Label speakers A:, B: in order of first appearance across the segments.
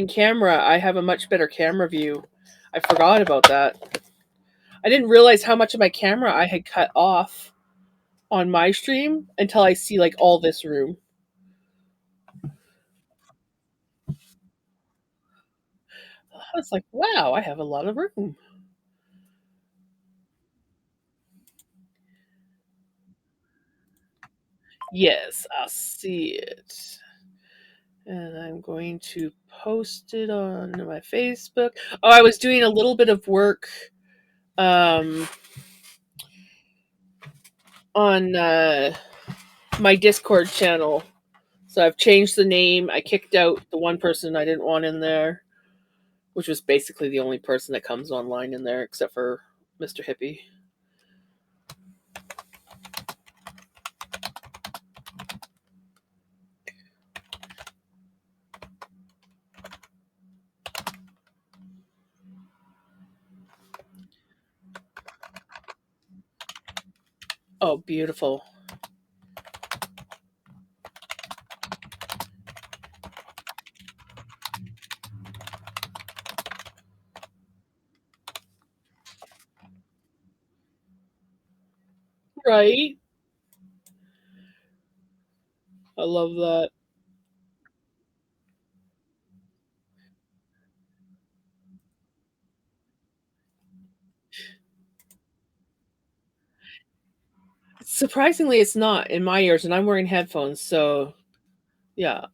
A: camera, I have a much better camera view. I forgot about that. I didn't realize how much of my camera I had cut off on my stream until I see like all this room. I was like, wow, I have a lot of room. Yes, I'll see it. And I'm going to post it on my Facebook. Oh, I was doing a little bit of work um, on my Discord channel. So I've changed the name. I kicked out the one person I didn't want in there, which was basically the only person that comes online in there except for Mr. Hippie. Oh, beautiful. Right? I love that. Surprisingly, it's not in my ears, and I'm wearing headphones, so yeah.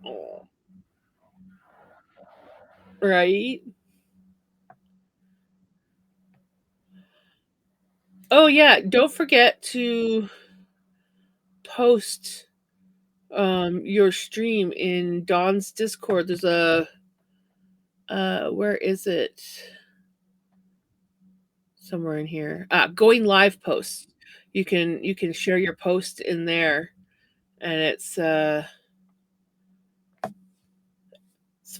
A: Oh, right? Oh, yeah. Don't forget to post your stream in Dawn's Discord. There's a where is it? Somewhere in here. Going live posts. You can share your post in there, and it's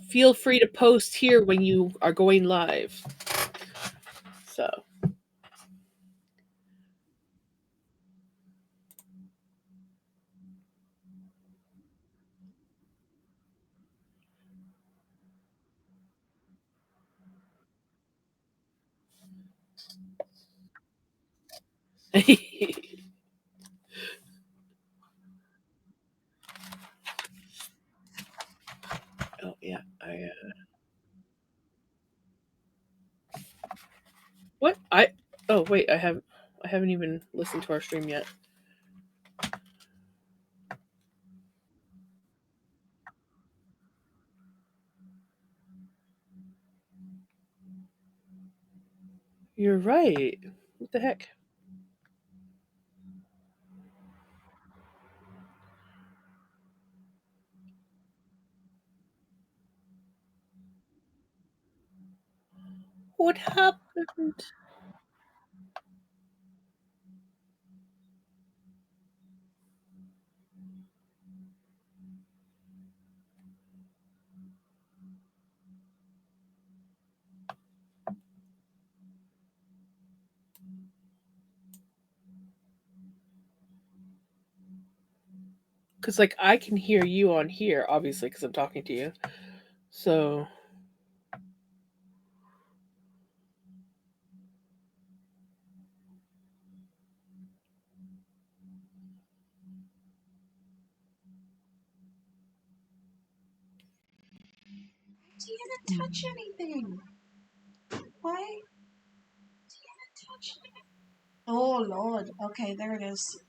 A: feel free to post here when you are going live. So oh yeah, what I oh wait, I haven't even listened to our stream yet. You're right. What the heck? What happened? Because like I can hear you on here, obviously, because I'm talking to you. So
B: Do you even touch anything? Why? Oh Lord. Okay, there it is.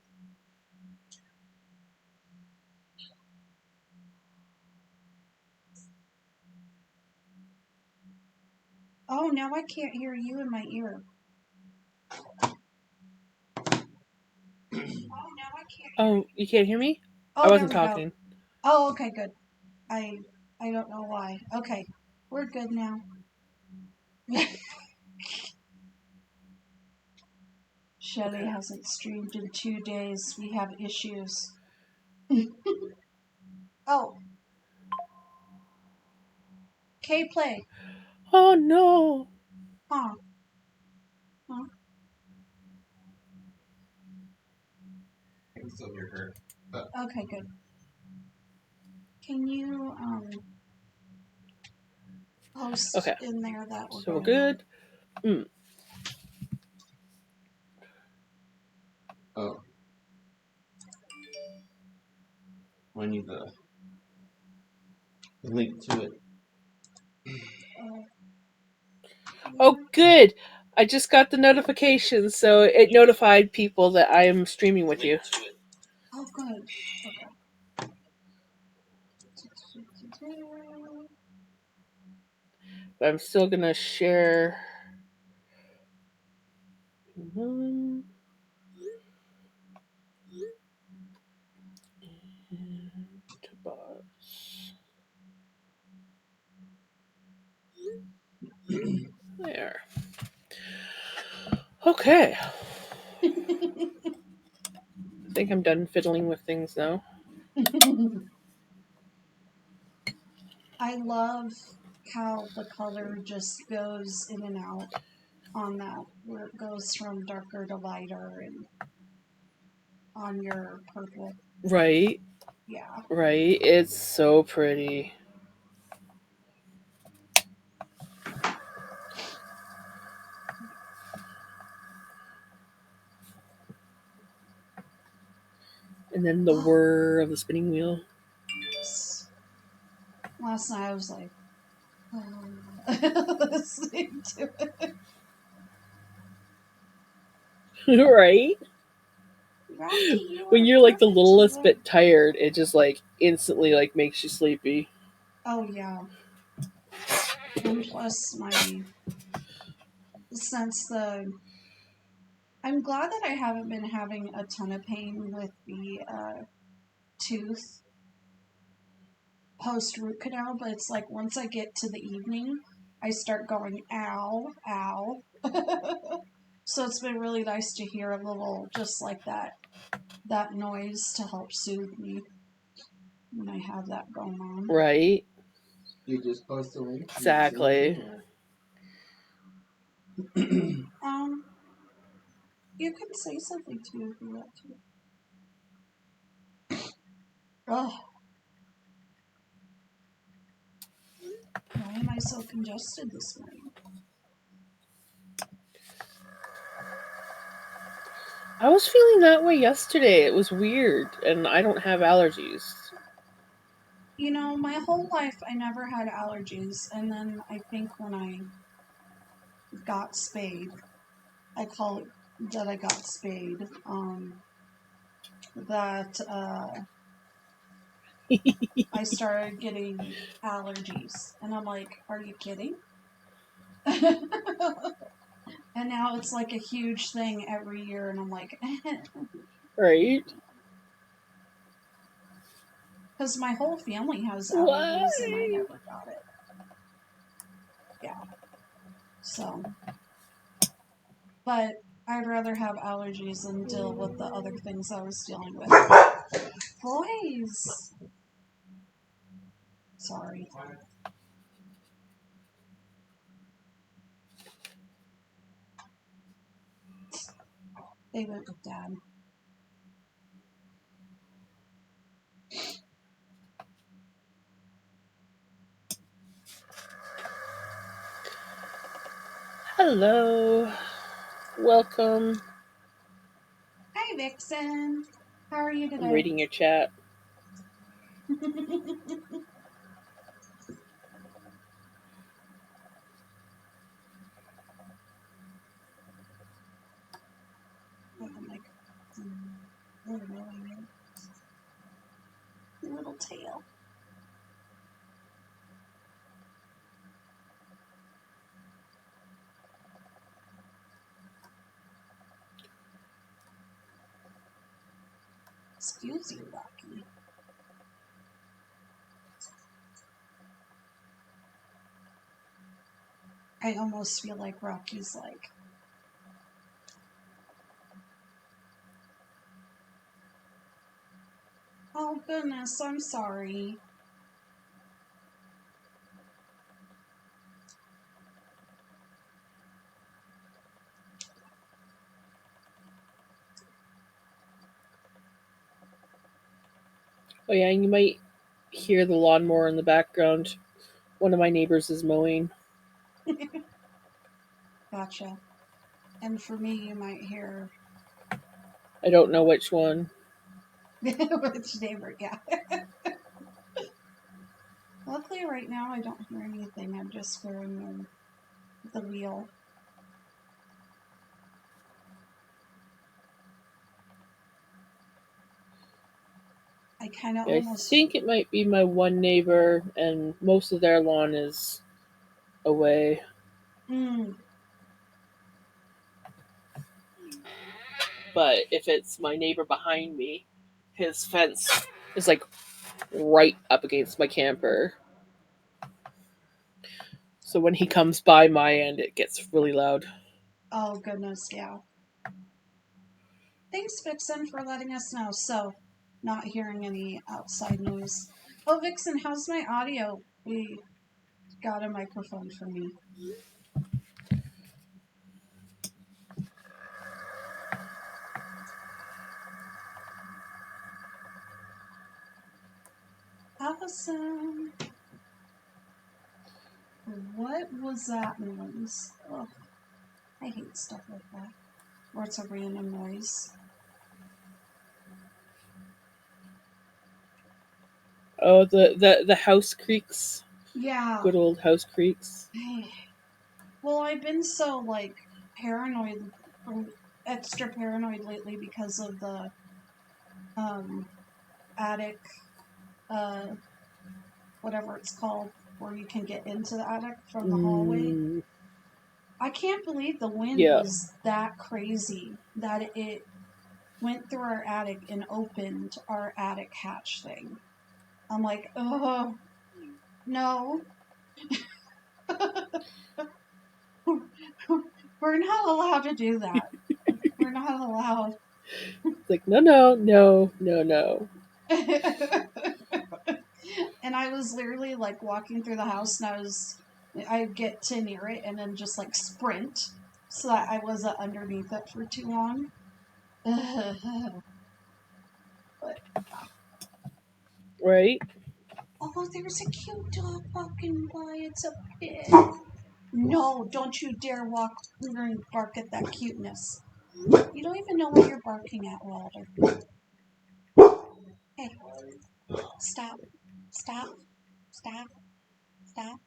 B: Oh, now I can't hear you in my ear. Oh, now I can't.
A: oh, you can't hear me? I
B: Oh, there
A: wasn't
B: we go.
A: talking.
B: Oh, okay, good. I I don't know why. Okay, we're good now. Shelly
A: Okay.
B: hasn't streamed in 2 days. We have issues. Oh, K play.
A: Oh no.
B: Huh. Huh.
C: I can still hear her. But
B: Okay, good. Can you post
A: Okay.
B: in there that we're
A: So we're
B: going
A: good.
C: oh, I need the link to it.
B: on?
A: Oh, good. I just got the notification, so it notified people that I am streaming with you.
B: Oh, good. Okay.
A: But I'm still gonna share. And Tobias. There. Okay. I think I'm done fiddling with things now.
B: I love how the color just goes in and out on that, where it goes from darker to lighter and on your purple.
A: Right.
B: Yeah.
A: Right. It's so pretty. And then the whir of the spinning wheel.
B: Last night I was like, listening to it.
A: Right?
B: Rocky, you
A: When
B: are
A: you're like the
B: perfect
A: littlest
B: today.
A: bit tired, it just like instantly like makes you sleepy.
B: Oh yeah. And plus I'm glad that I haven't been having a ton of pain with the tooth post root canal, but it's like once I get to the evening, I start going ow, ow. So it's been really nice to hear a little just like that noise to help soothe me when I have that going on.
A: Right?
C: You just post a link.
A: Exactly.
B: You can say something too if you want to. Oh, why am I so congested this morning?
A: I was feeling that way yesterday. It was weird, and I don't have allergies.
B: You know, my whole life I never had allergies, and then I think when I got spayed, I call it that I got spayed, that I started getting allergies. And I'm like, are you kidding? And now it's like a huge thing every year, and I'm like,
A: Right?
B: because my whole family has
A: Why?
B: allergies, and I never got it. Yeah. So, but I'd rather have allergies than deal with the other things I was dealing with. Boys! Sorry. They went with Dad.
A: Hello. Welcome.
B: Hi, Vixen. How are you
A: I'm
B: today?
A: reading your chat.
B: Little tail. Excuse you, Rocky. I almost feel like Rocky's like, oh goodness, I'm sorry.
A: Oh yeah, and you might hear the lawnmower in the background. One of my neighbors is mowing.
B: Gotcha. And for me, you might hear
A: I don't know which one.
B: which neighbor, yeah. Luckily, right now, I don't hear anything. I'm just hearing the wheel. I kind of
A: I
B: almost.
A: think it might be my one neighbor, and most of their lawn is away.
B: Mm,
A: But if it's my neighbor behind me, his fence is like right up against my camper. So when he comes by my end, it gets really loud.
B: oh, goodness, yeah. Thanks, Vixen, for letting us know. So, not hearing any outside noise. Oh, Vixen, how's my audio? We got a microphone for me. Allison, what was that noise? Ugh, I hate stuff like that, where it's a random noise.
A: Oh, the house creaks.
B: Yeah.
A: Good old house creaks.
B: Well, I've been so, like, paranoid, extra paranoid lately because of the, attic, whatever it's called, where you can get into the attic from the hallway. I can't believe the wind
A: Yeah.
B: was that crazy that it went through our attic and opened our attic hatch thing. I'm like, oh, no. We're not allowed to do that. We're not allowed.
A: It's like, no.
B: And I was literally like walking through the house and I'd get to near it and then just like sprint so that I wasn't underneath it for too long. But,
A: Right?
B: oh, there's a cute dog walking by. It's a pit. No, don't you dare walk and bark at that cuteness. You don't even know what you're barking at, Walter. Hey, stop. Stop. Stop. Stop.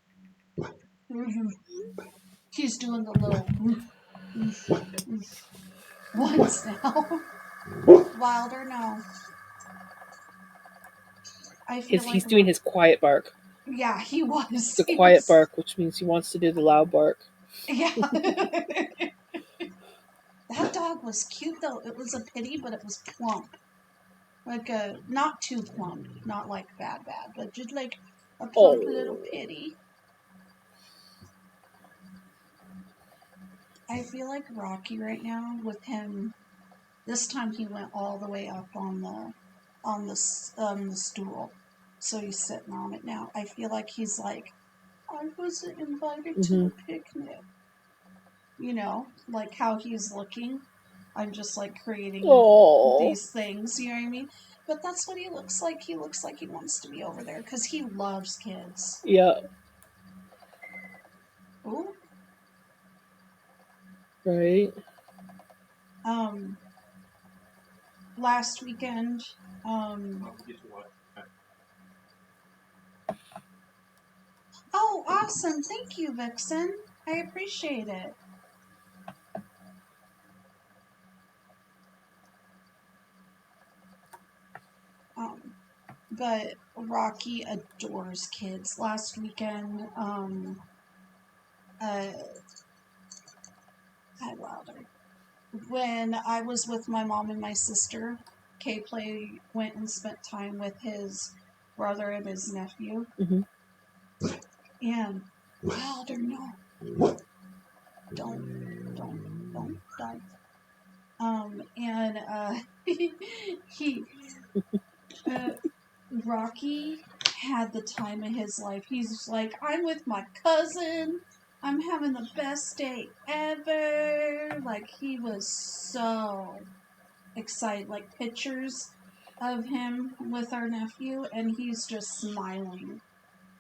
B: He's doing the little ones now. Wilder, no. I feel like
A: He's doing his quiet bark.
B: yeah, he was.
A: It's a quiet bark, which means he wants to do the loud bark.
B: Yeah. That dog was cute though. It was a pity, but it was plump. Like a not too plump, not like bad, but just like a plump little pity. I feel like Rocky right now with him. This time he went all the way up on the stool, so he's sitting on it now. I feel like he's like, I wasn't invited to the picnic. You know, like how he's looking. I'm just like creating these things, you know what I mean? But that's what he looks like. He looks like he wants to be over there because he loves kids.
A: Yeah.
B: Ooh.
A: Right.
B: Last weekend, oh, awesome. Thank you, Vixen. I appreciate it. But Rocky adores kids. Last weekend, hi Wilder. When I was with my mom and my sister, K-Play went and spent time with his brother and his nephew.
A: Mm-hmm.
B: And Wilder, no. Don't. And he Rocky had the time of his life. He's like, I'm with my cousin. I'm having the best day ever. Like, he was so excited. Like, pictures of him with our nephew, and he's just smiling,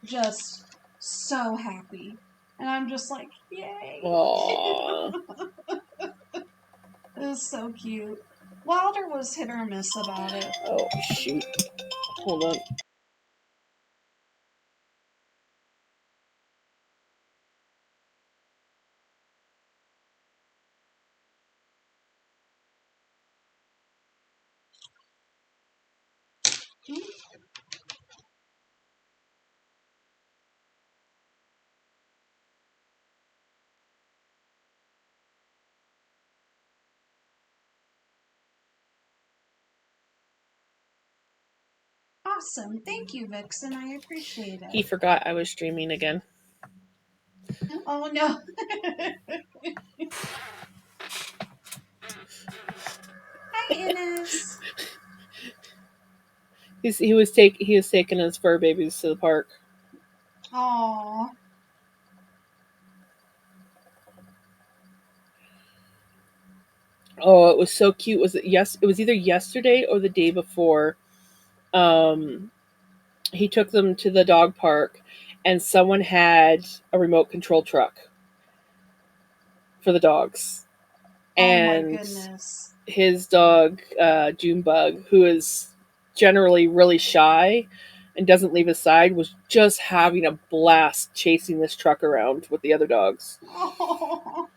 B: just so happy. And I'm just like, yay!
A: Aww.
B: It was so cute. Wilder was hit or miss about it.
A: Oh, shoot. Hold on.
B: Awesome. Thank you, Vixen. I appreciate
A: He
B: it.
A: forgot I was streaming again.
B: Oh no. Hi, Innes.
A: He was taking his fur babies to the park.
B: Aww.
A: Oh, it was so cute. Was it It was either yesterday or the day before. He took them to the dog park, and someone had a remote control truck for the dogs.
B: Oh my
A: And
B: goodness.
A: his dog, Junebug, who is generally really shy and doesn't leave his side, was just having a blast chasing this truck around with the other dogs.
B: Oh.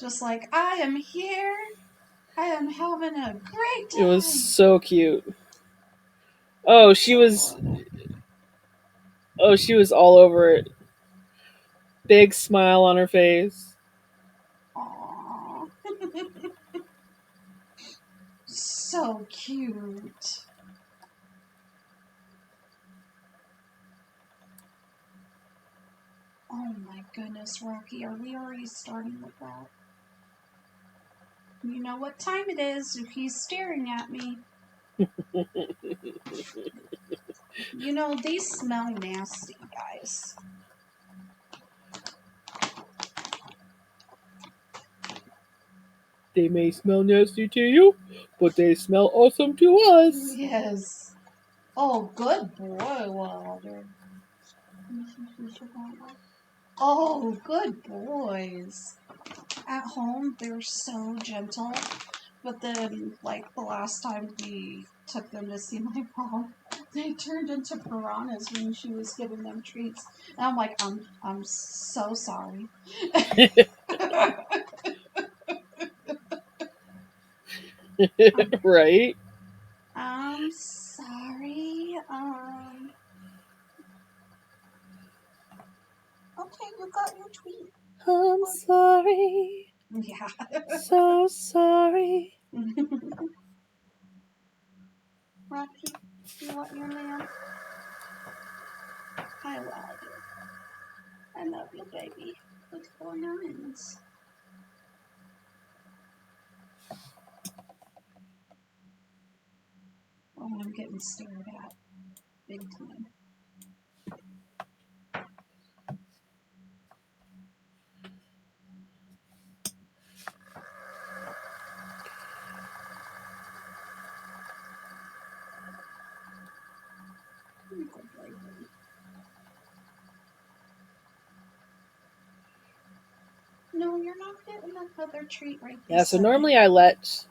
B: Just like, I am here. I am having a great time.
A: It was so cute. Oh, she was all over it. Big smile on her face.
B: Aww. So cute. Oh my goodness, Rocky, are we already starting with that? You know what time it is if he's staring at me. You know, these smell nasty, guys.
A: They may smell nasty to you, but they smell awesome to us.
B: Yes. Oh, good boy, Wilder. Oh, good boys. At home, they're so gentle. But then, like, the last time we took them to see my mom, they turned into piranhas when she was giving them treats. And I'm like, I'm so sorry.
A: Right?
B: I'm sorry. Okay, you got your treat.
A: I'm sorry.
B: Yeah.
A: So sorry.
B: Rocky, you want your man? I love you. I love you, baby. What's going on? Oh, I'm getting stared at. Big time. No, you're not getting another treat right this
A: Yeah, so
B: second.
A: normally I let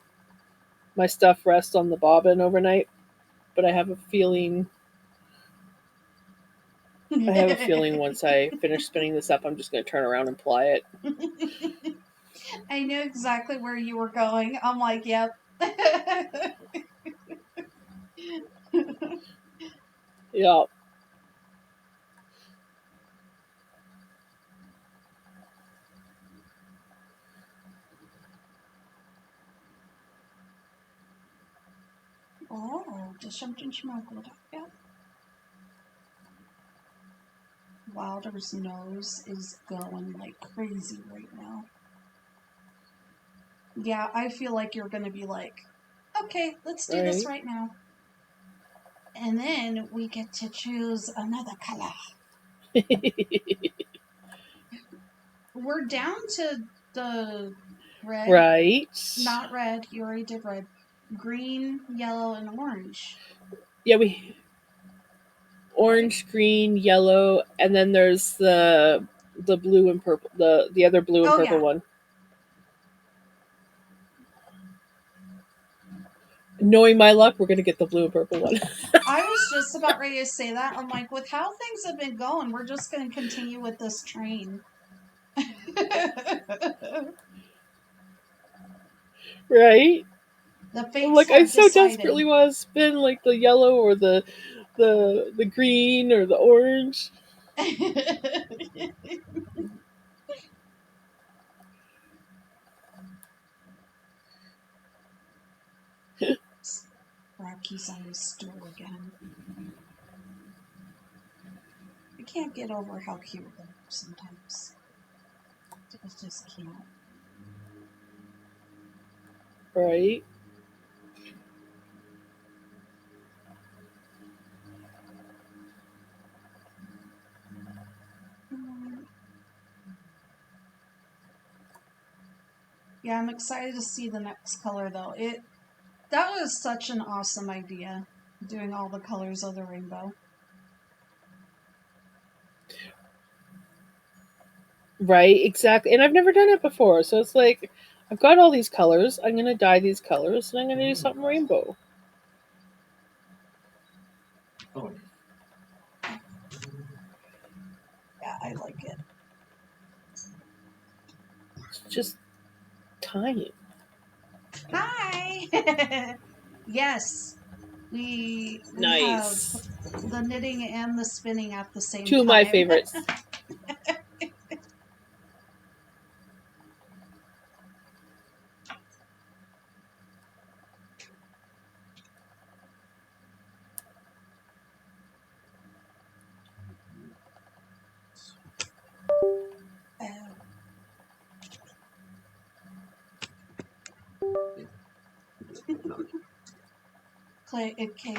A: my stuff rest on the bobbin overnight, but I have a feeling once I finish spinning this up, I'm just going to turn around and ply it.
B: I knew exactly where you were going. I'm like, yep.
A: Yeah.
B: Oh, just something smuggled. Yep. Wilder's nose is going like crazy right now. Yeah, I feel like you're going to be like, okay, let's do this right now. And then we get to choose another color. We're down to the red.
A: Right.
B: Not red. You already did red. green, yellow, and orange.
A: Yeah, we orange, green, yellow, and then there's the blue and purple, the other blue and
B: Oh,
A: purple
B: yeah.
A: one. Knowing my luck, we're gonna get the blue and purple one.
B: I was just about ready to say that. I'm like, with how things have been going, we're just going to continue with this train.
A: Right?
B: The
A: I'm
B: fates
A: like, I
B: have
A: so
B: decided.
A: desperately want to spin like the yellow or the green or the orange.
B: Rocky's on his stool again. I can't get over how cute they are sometimes. I just can't.
A: Right?
B: Yeah, I'm excited to see the next color though. That was such an awesome idea, doing all the colors of the rainbow.
A: Right, exactly. And I've never done it before, so it's like I've got all these colors. I'm gonna dye these colors, and I'm gonna do something rainbow.
C: Oh,
B: Yeah, I like it.
A: It's just time.
B: Hi! Yes, we have
A: Nice.
B: the knitting and the spinning at the same
A: Two of my
B: time.
A: favorites.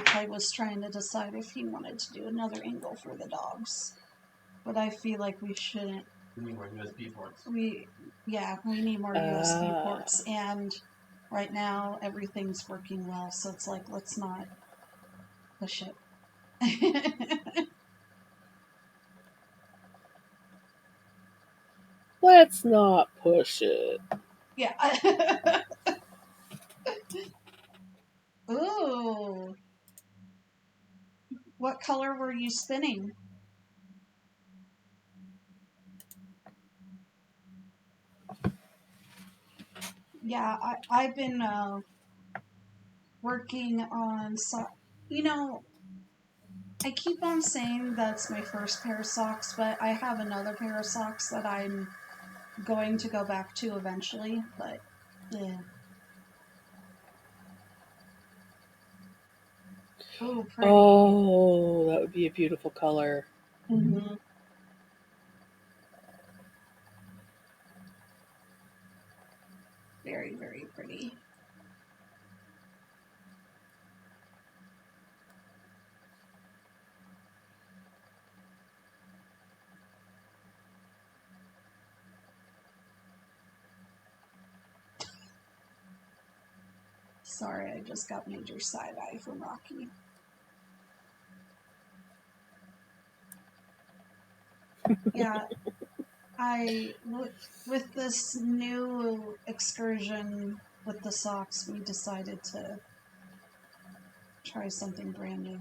B: Clay was trying to decide if he wanted to do another angle for the dogs, but I feel like we shouldn't.
C: we need more USB ports.
B: We need more USB ports, and right now everything's working well, so it's like let's not push it.
A: Let's not push it.
B: Yeah. Ooh. What color were you spinning? Yeah, I've been working on I keep on saying that's my first pair of socks, but I have another pair of socks that I'm going to go back to eventually, but yeah. Oh, pretty.
A: Oh, that would be a beautiful color.
B: Mm-hmm. Very, very pretty. Sorry, I just got major side eye from Rocky. Yeah, with this new excursion with the socks, we decided to try something brand new.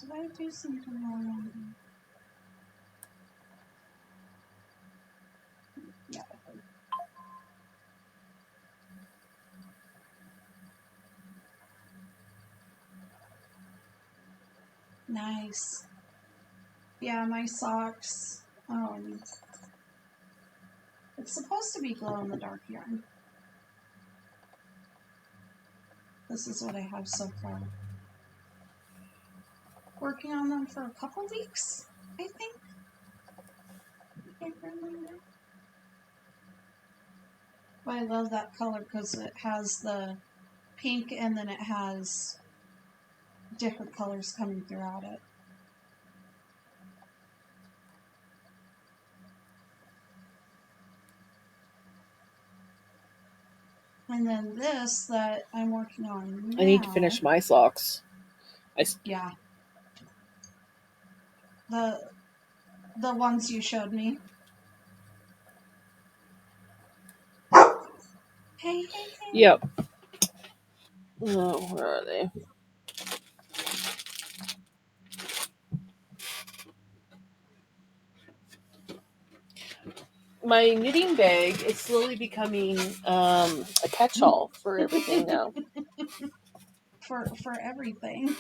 B: Did I do something wrong? Yeah. Nice. Yeah, my socks. It's supposed to be glow in the dark yarn. This is what I have so far. Working on them for a couple weeks, I think. I can't remember. But I love that color because it has the pink and then it has different colors coming throughout it. And then this that I'm working on now.
A: I need to finish my socks.
B: Yeah. The ones you showed me. Hey.
A: Yep. Oh, where are they? My knitting bag is slowly becoming a catch-all for everything now.
B: For everything.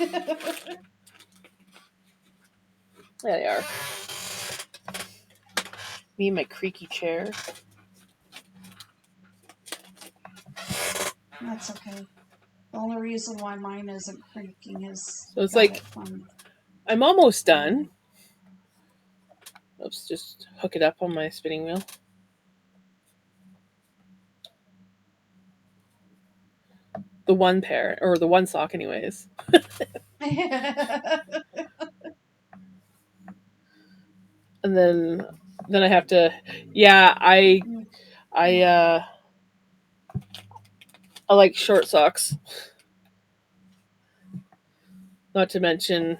A: There they are. Me and my creaky chair.
B: That's okay. The only reason why mine isn't creaking is
A: So it's
B: got
A: like
B: it from
A: I'm almost done. Let's just hook it up on my spinning wheel. The one pair, or the one sock anyways. And then I have to, yeah, I like short socks. Not to mention,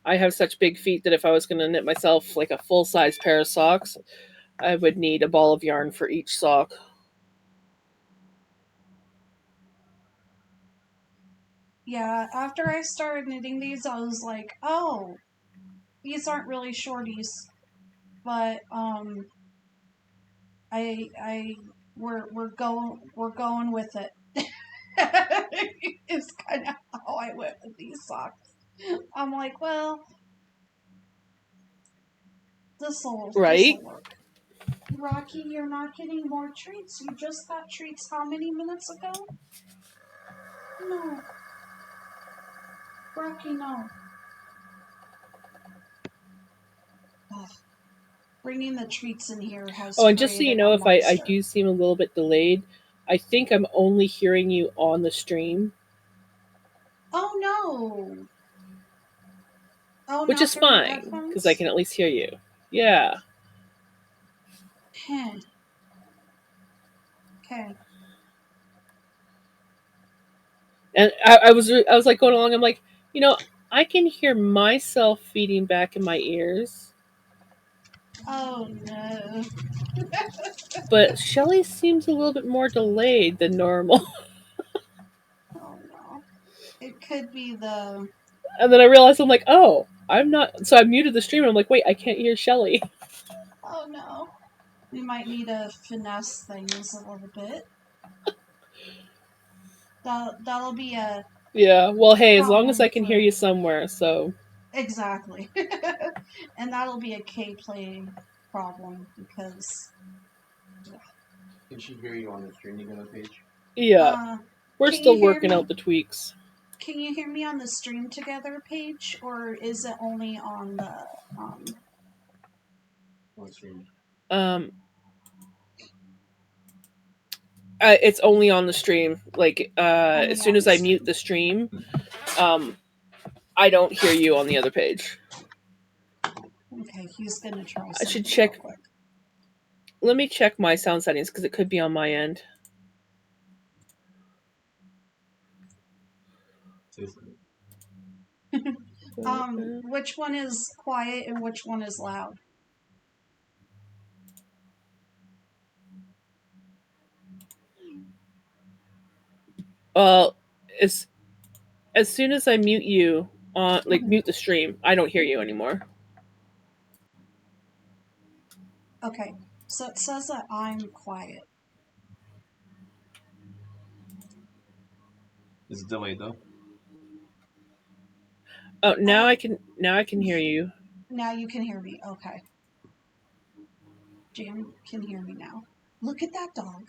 A: I have such big feet that if I was going to knit myself like a full-size pair of socks, I would need a ball of yarn for each sock.
B: Yeah, after I started knitting these, I was like, oh, these aren't really shorties, but we're going with it. It's kind of how I went with these socks. I'm like, well, this'll
A: Right?
B: work. Rocky, you're not getting more treats. You just got treats how many minutes ago? No. Rocky, no. Ugh. Bringing the treats in here has
A: Oh, and just so you
B: created
A: know,
B: a
A: if I
B: monster.
A: do seem a little bit delayed, I think I'm only hearing you on the stream.
B: Oh no. Oh,
A: Which
B: not
A: is
B: through your
A: fine, because I
B: headphones?
A: can at least hear you. Yeah.
B: Heh. Okay.
A: And I was like going along, I'm like, I can hear myself feeding back in my ears.
B: Oh no.
A: But Shelly seems a little bit more delayed than normal.
B: Oh no. It could be the.
A: And then I realized, I'm like, oh, I'm not. So I muted the stream and I'm like, wait, I can't hear Shelly.
B: Oh no. We might need to finesse things a little bit. That'll be a.
A: Yeah, well, hey, as long as
B: problem
A: I can
B: for.
A: hear you somewhere, so.
B: Exactly. And that'll be a K-play problem because.
C: Can she hear you on the streaming other page?
A: Yeah. We're
B: Can
A: still
B: you hear
A: working
B: me?
A: out the tweaks.
B: Can you hear me on the Stream Together page, or is it only on the
C: On stream.
A: It's only on the stream. Like,
B: Only
A: as soon
B: on
A: as
B: the
A: I
B: stream.
A: mute the stream, I don't hear you on the other page.
B: Okay, he's gonna try
A: I should
B: something
A: check.
B: real quick.
A: Let me check my sound settings because it could be on my end.
B: Which one is quiet and which one is loud?
A: Well, as soon as I mute you on, like, mute the stream, I don't hear you anymore.
B: Okay, so it says that I'm quiet.
C: Is it delayed though?
A: Oh, now I can hear you.
B: Now you can hear me. Okay. Jam can hear me now. Look at that dog.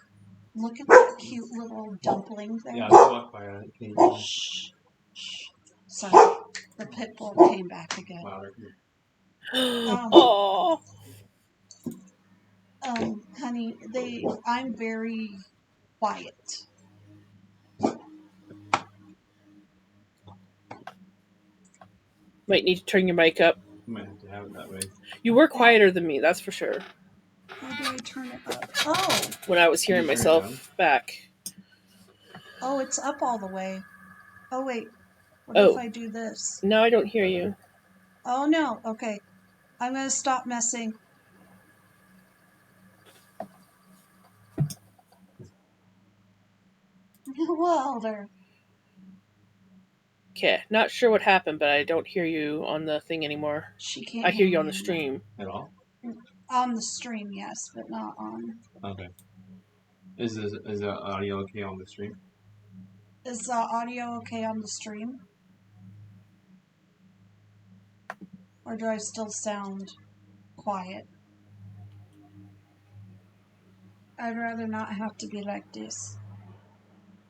B: Look at that cute little dumpling there.
C: Yeah, I walk by it. Can you
B: Shh. Shh. Sorry, the pit bull came back again.
C: louder?
A: Oh.
B: Honey, I'm very quiet.
A: Might need to turn your mic up.
C: You might have to have it that way.
A: You were quieter than me, that's for sure.
B: How do I turn it up? Oh.
A: When I was hearing
C: Can you turn it
A: myself back.
B: Oh, it's up all the way. Oh, wait. What if I do this?
A: Now I don't hear you.
B: Oh, no. Okay. I'm going to stop messing. Wilder.
A: Okay, not sure what happened, but I don't hear you on the thing anymore.
B: She can't
A: I hear you
B: me
A: on the
B: anymore.
A: stream.
C: At all?
B: On the stream, yes, but not on.
C: Okay. Is the audio okay on the stream?
B: Is the audio okay on the stream? Or do I still sound quiet? I'd rather not have to be like this.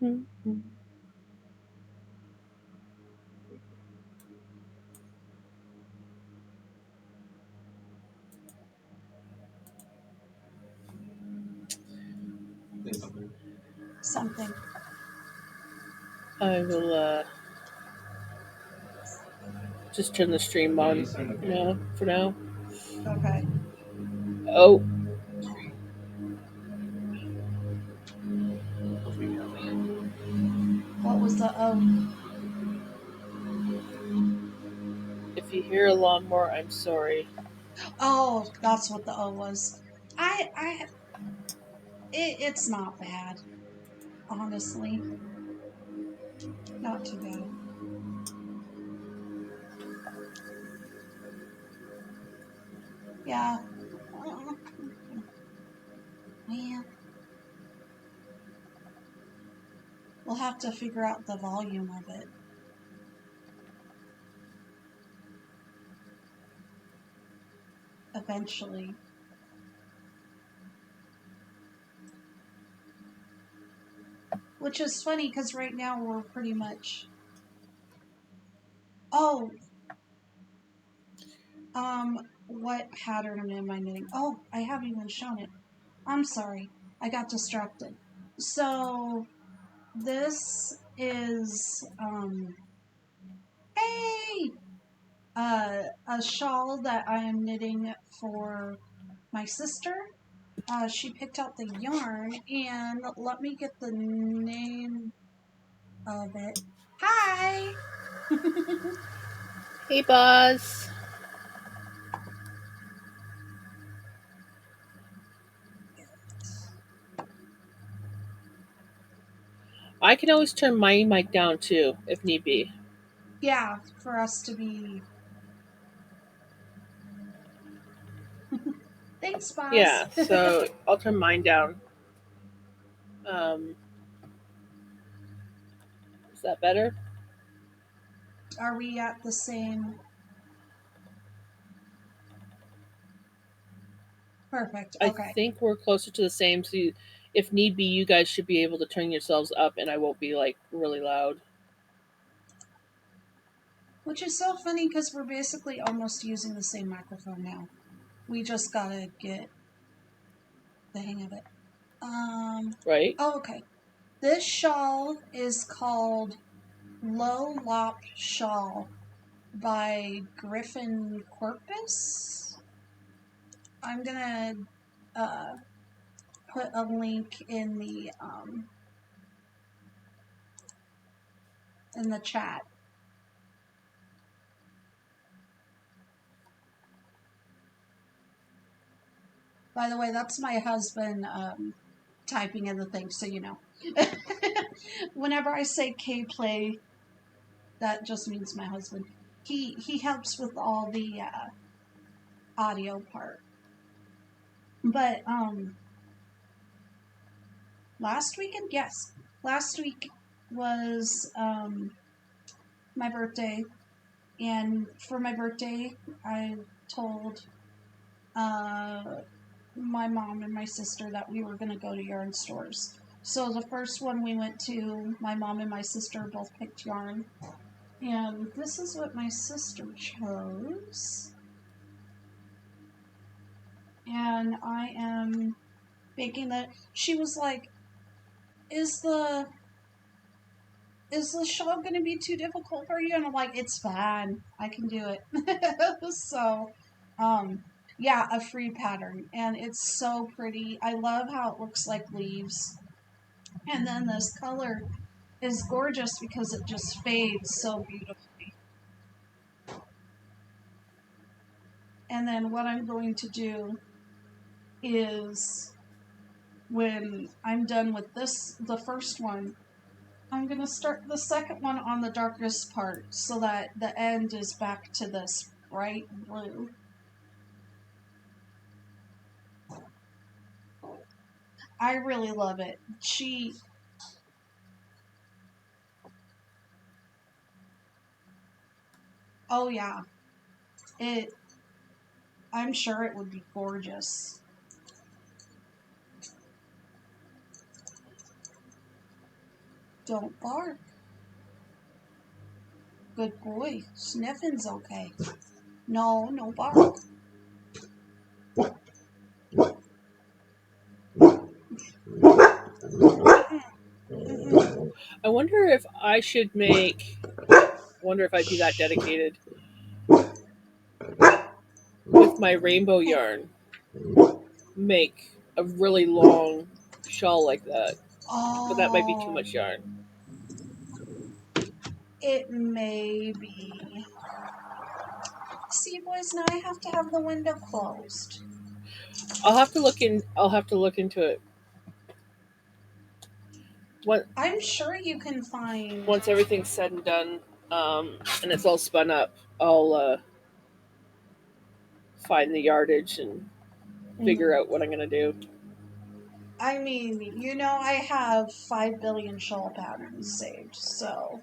A: Mm-hmm.
C: Say something.
B: Something.
A: I will just turn the stream on now for now.
B: Okay.
A: Oh,
B: What was the O?
A: if you hear a lawnmower, I'm sorry.
B: Oh, that's what the O was. It's not bad. Honestly. Not too bad. Yeah. Well, we'll have to figure out the volume of it. Eventually. Which is funny because right now we're pretty much. Oh. What pattern am I knitting? Oh, I haven't even shown it. I'm sorry. I got distracted. So, this is, hey! A shawl that I am knitting for my sister. She picked out the yarn, and let me get the name of it. Hi!
A: Hey, Buzz. I can always turn my mic down too, if need be.
B: Yeah, for us to be. Thanks, boss.
A: Yeah, so I'll turn mine down. Is that better?
B: Are we at the same? Perfect. Okay.
A: I think we're closer to the same. So, if need be, you guys should be able to turn yourselves up, and I won't be like really loud.
B: Which is so funny because we're basically almost using the same microphone now. We just gotta get the hang of it.
A: Right?
B: Oh, okay. This shawl is called Low Lop Shawl by Griffin Corpus. I'm gonna put a link in the chat. By the way, that's my husband typing in the thing, so you know. Whenever I say K-Play, that just means my husband. He helps with all the audio part. But last weekend, yes, last week was my birthday, and for my birthday, I told my mom and my sister that we were going to go to yarn stores. So the first one we went to, my mom and my sister both picked yarn. And this is what my sister chose. And I am making that. She was like, is the shawl going to be too difficult for you? And I'm like, it's fine. I can do it. So, yeah, a free pattern. And it's so pretty. I love how it looks like leaves. And then this color is gorgeous because it just fades so beautifully. And then what I'm going to do is, when I'm done with this, the first one, I'm going to start the second one on the darkest part so that the end is back to this bright blue. I really love it. Oh yeah, I'm sure it would be gorgeous. Don't bark. Good boy. Sniffing's okay. No bark.
A: I wonder if I should make. Wonder if I'd be that dedicated with my rainbow yarn. Make a really long shawl like that, but that might be too much yarn.
B: It may be. See, boys, now I have to have the window closed.
A: I'll have to look in. I'll have to look into it.
B: I'm sure you can find.
A: Once everything's said and done, and it's all spun up, I'll find the yardage and figure out what I'm gonna do.
B: I mean, I have 5 billion shawl patterns saved, so.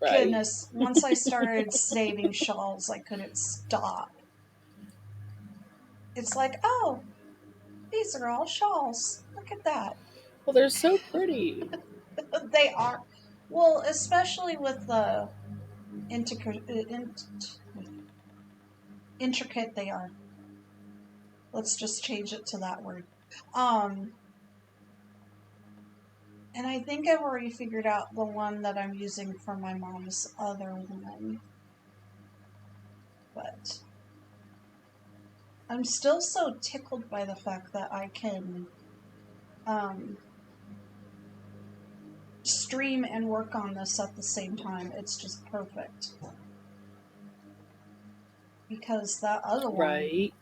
A: Right.
B: Goodness, once I started saving shawls, I couldn't stop. It's like, oh, these are all shawls. Look at that.
A: Well, they're so pretty.
B: They are. Well, especially with the intricate they are. Let's just change it to that word. And I think I've already figured out the one that I'm using for my mom's other one. But I'm still so tickled by the fact that I can stream and work on this at the same time. It's just perfect. Because that other one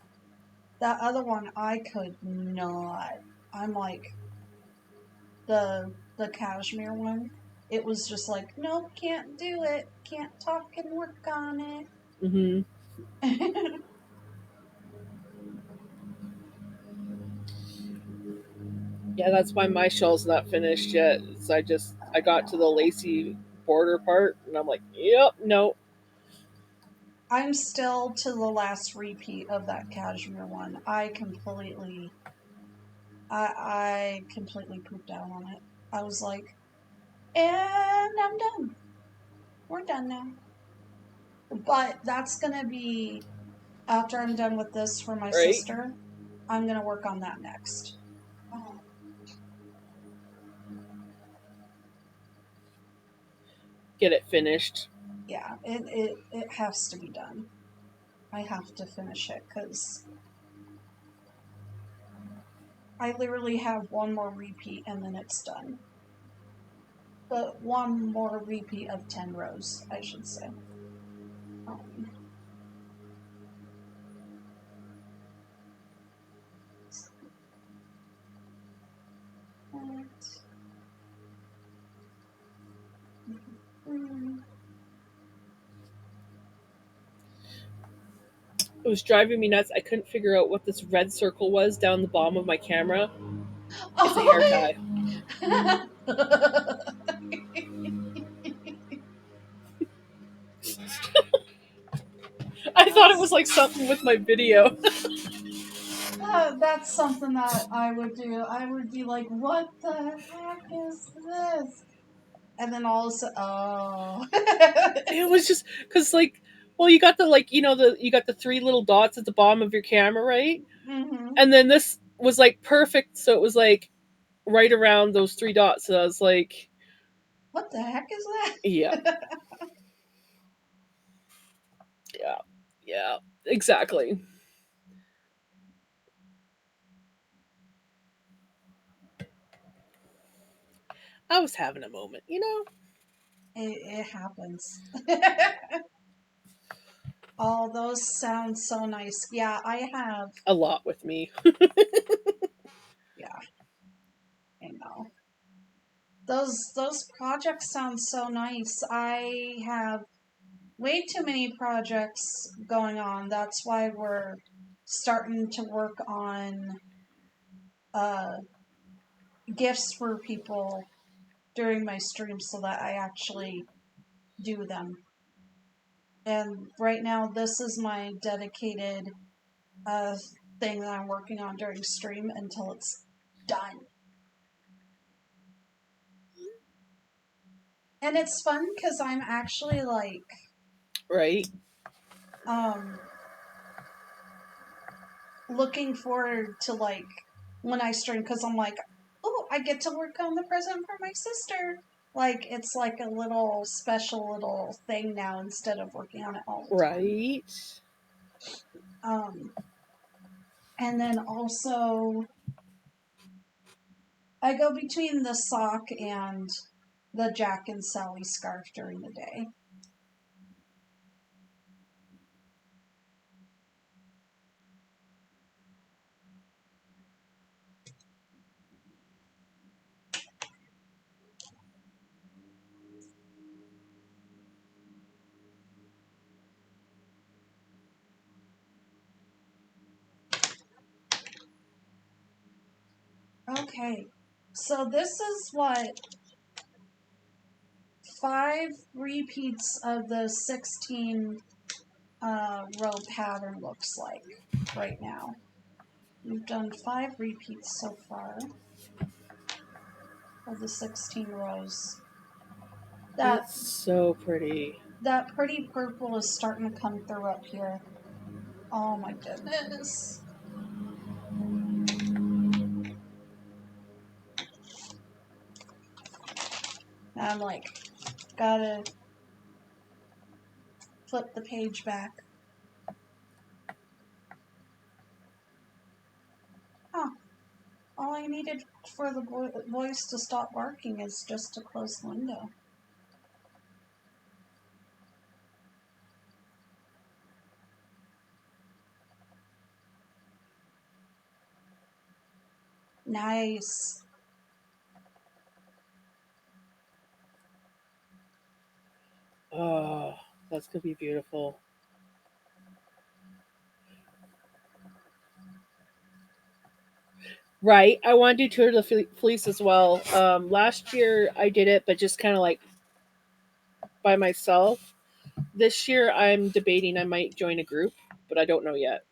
B: I could not. I'm like, the cashmere one, it was just like, nope, can't do it. Can't talk and work on it.
A: Mm-hmm. Yeah, that's why my shawl's not finished yet. So I got to the lacy border part, and I'm like, yep, no.
B: I'm still to the last repeat of that cashmere one. I completely pooped out on it. I was like, and I'm done. We're done now. But that's gonna be after I'm done with this for my
A: Right?
B: sister. I'm gonna work on that next.
A: Get it finished.
B: Yeah, it has to be done. I have to finish it because I literally have one more repeat and then it's done. But one more repeat of 10 rows, I should say.
A: It was driving me nuts. I couldn't figure out what this red circle was down the bottom of my camera. It's a hair tie. I thought it was like something with my video.
B: That's something that I would do. I would be like, what the heck is this? And then all of a sudden, oh.
A: It was just because, like, well, you got the you got the three little dots at the bottom of your camera, right?
B: Mm-hmm.
A: And then this was like perfect, so it was like right around those three dots. So I was like,
B: what the heck is that?
A: yeah, yeah, exactly. I was having a moment,
B: It happens. Oh, those sound so nice. Yeah, I have.
A: a lot with me.
B: Yeah, I know. Those projects sound so nice. I have way too many projects going on. That's why we're starting to work on uh, gifts for people during my streams so that I actually do them. And right now, this is my dedicated uh, thing that I'm working on during stream until it's done. And it's fun because I'm actually like,
A: Right?
B: um, looking forward to like when I stream because I'm like, oh, I get to work on the present for my sister. Like it's like a little special little thing now instead of working on it all the time.
A: Right.
B: And then also I go between the sock and the Jack and Sally scarf during the day. Okay, so this is what 5 repeats of the 16 row pattern looks like right now. We've done 5 repeats so far of the 16 rows.
A: It's so pretty.
B: That pretty purple is starting to come through up here. Oh my goodness. I'm like, gotta flip the page back. Huh. All I needed for the voice to stop barking is just to close the window. Nice.
A: Oh, that's going to be beautiful. Right. I want to do Tour de Fleece as well. Last year I did it, but just kind of like by myself. This year I'm debating I might join a group, but I don't know yet.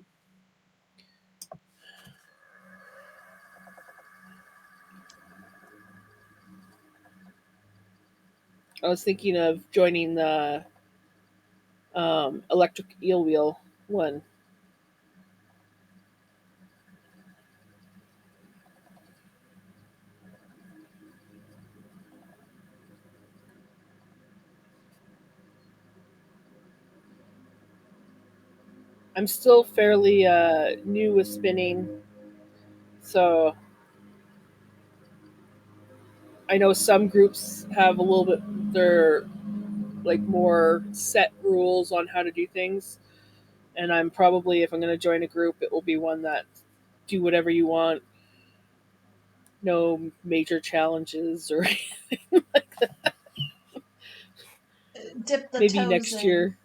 A: I was thinking of joining the electric eel wheel one. I'm still fairly new with spinning, so I know some groups have a little bit they're like more set rules on how to do things, and I'm probably if I'm going to join a group, it will be one that do whatever you want, no major challenges or
B: Dip the
A: maybe
B: toes
A: next
B: in.
A: year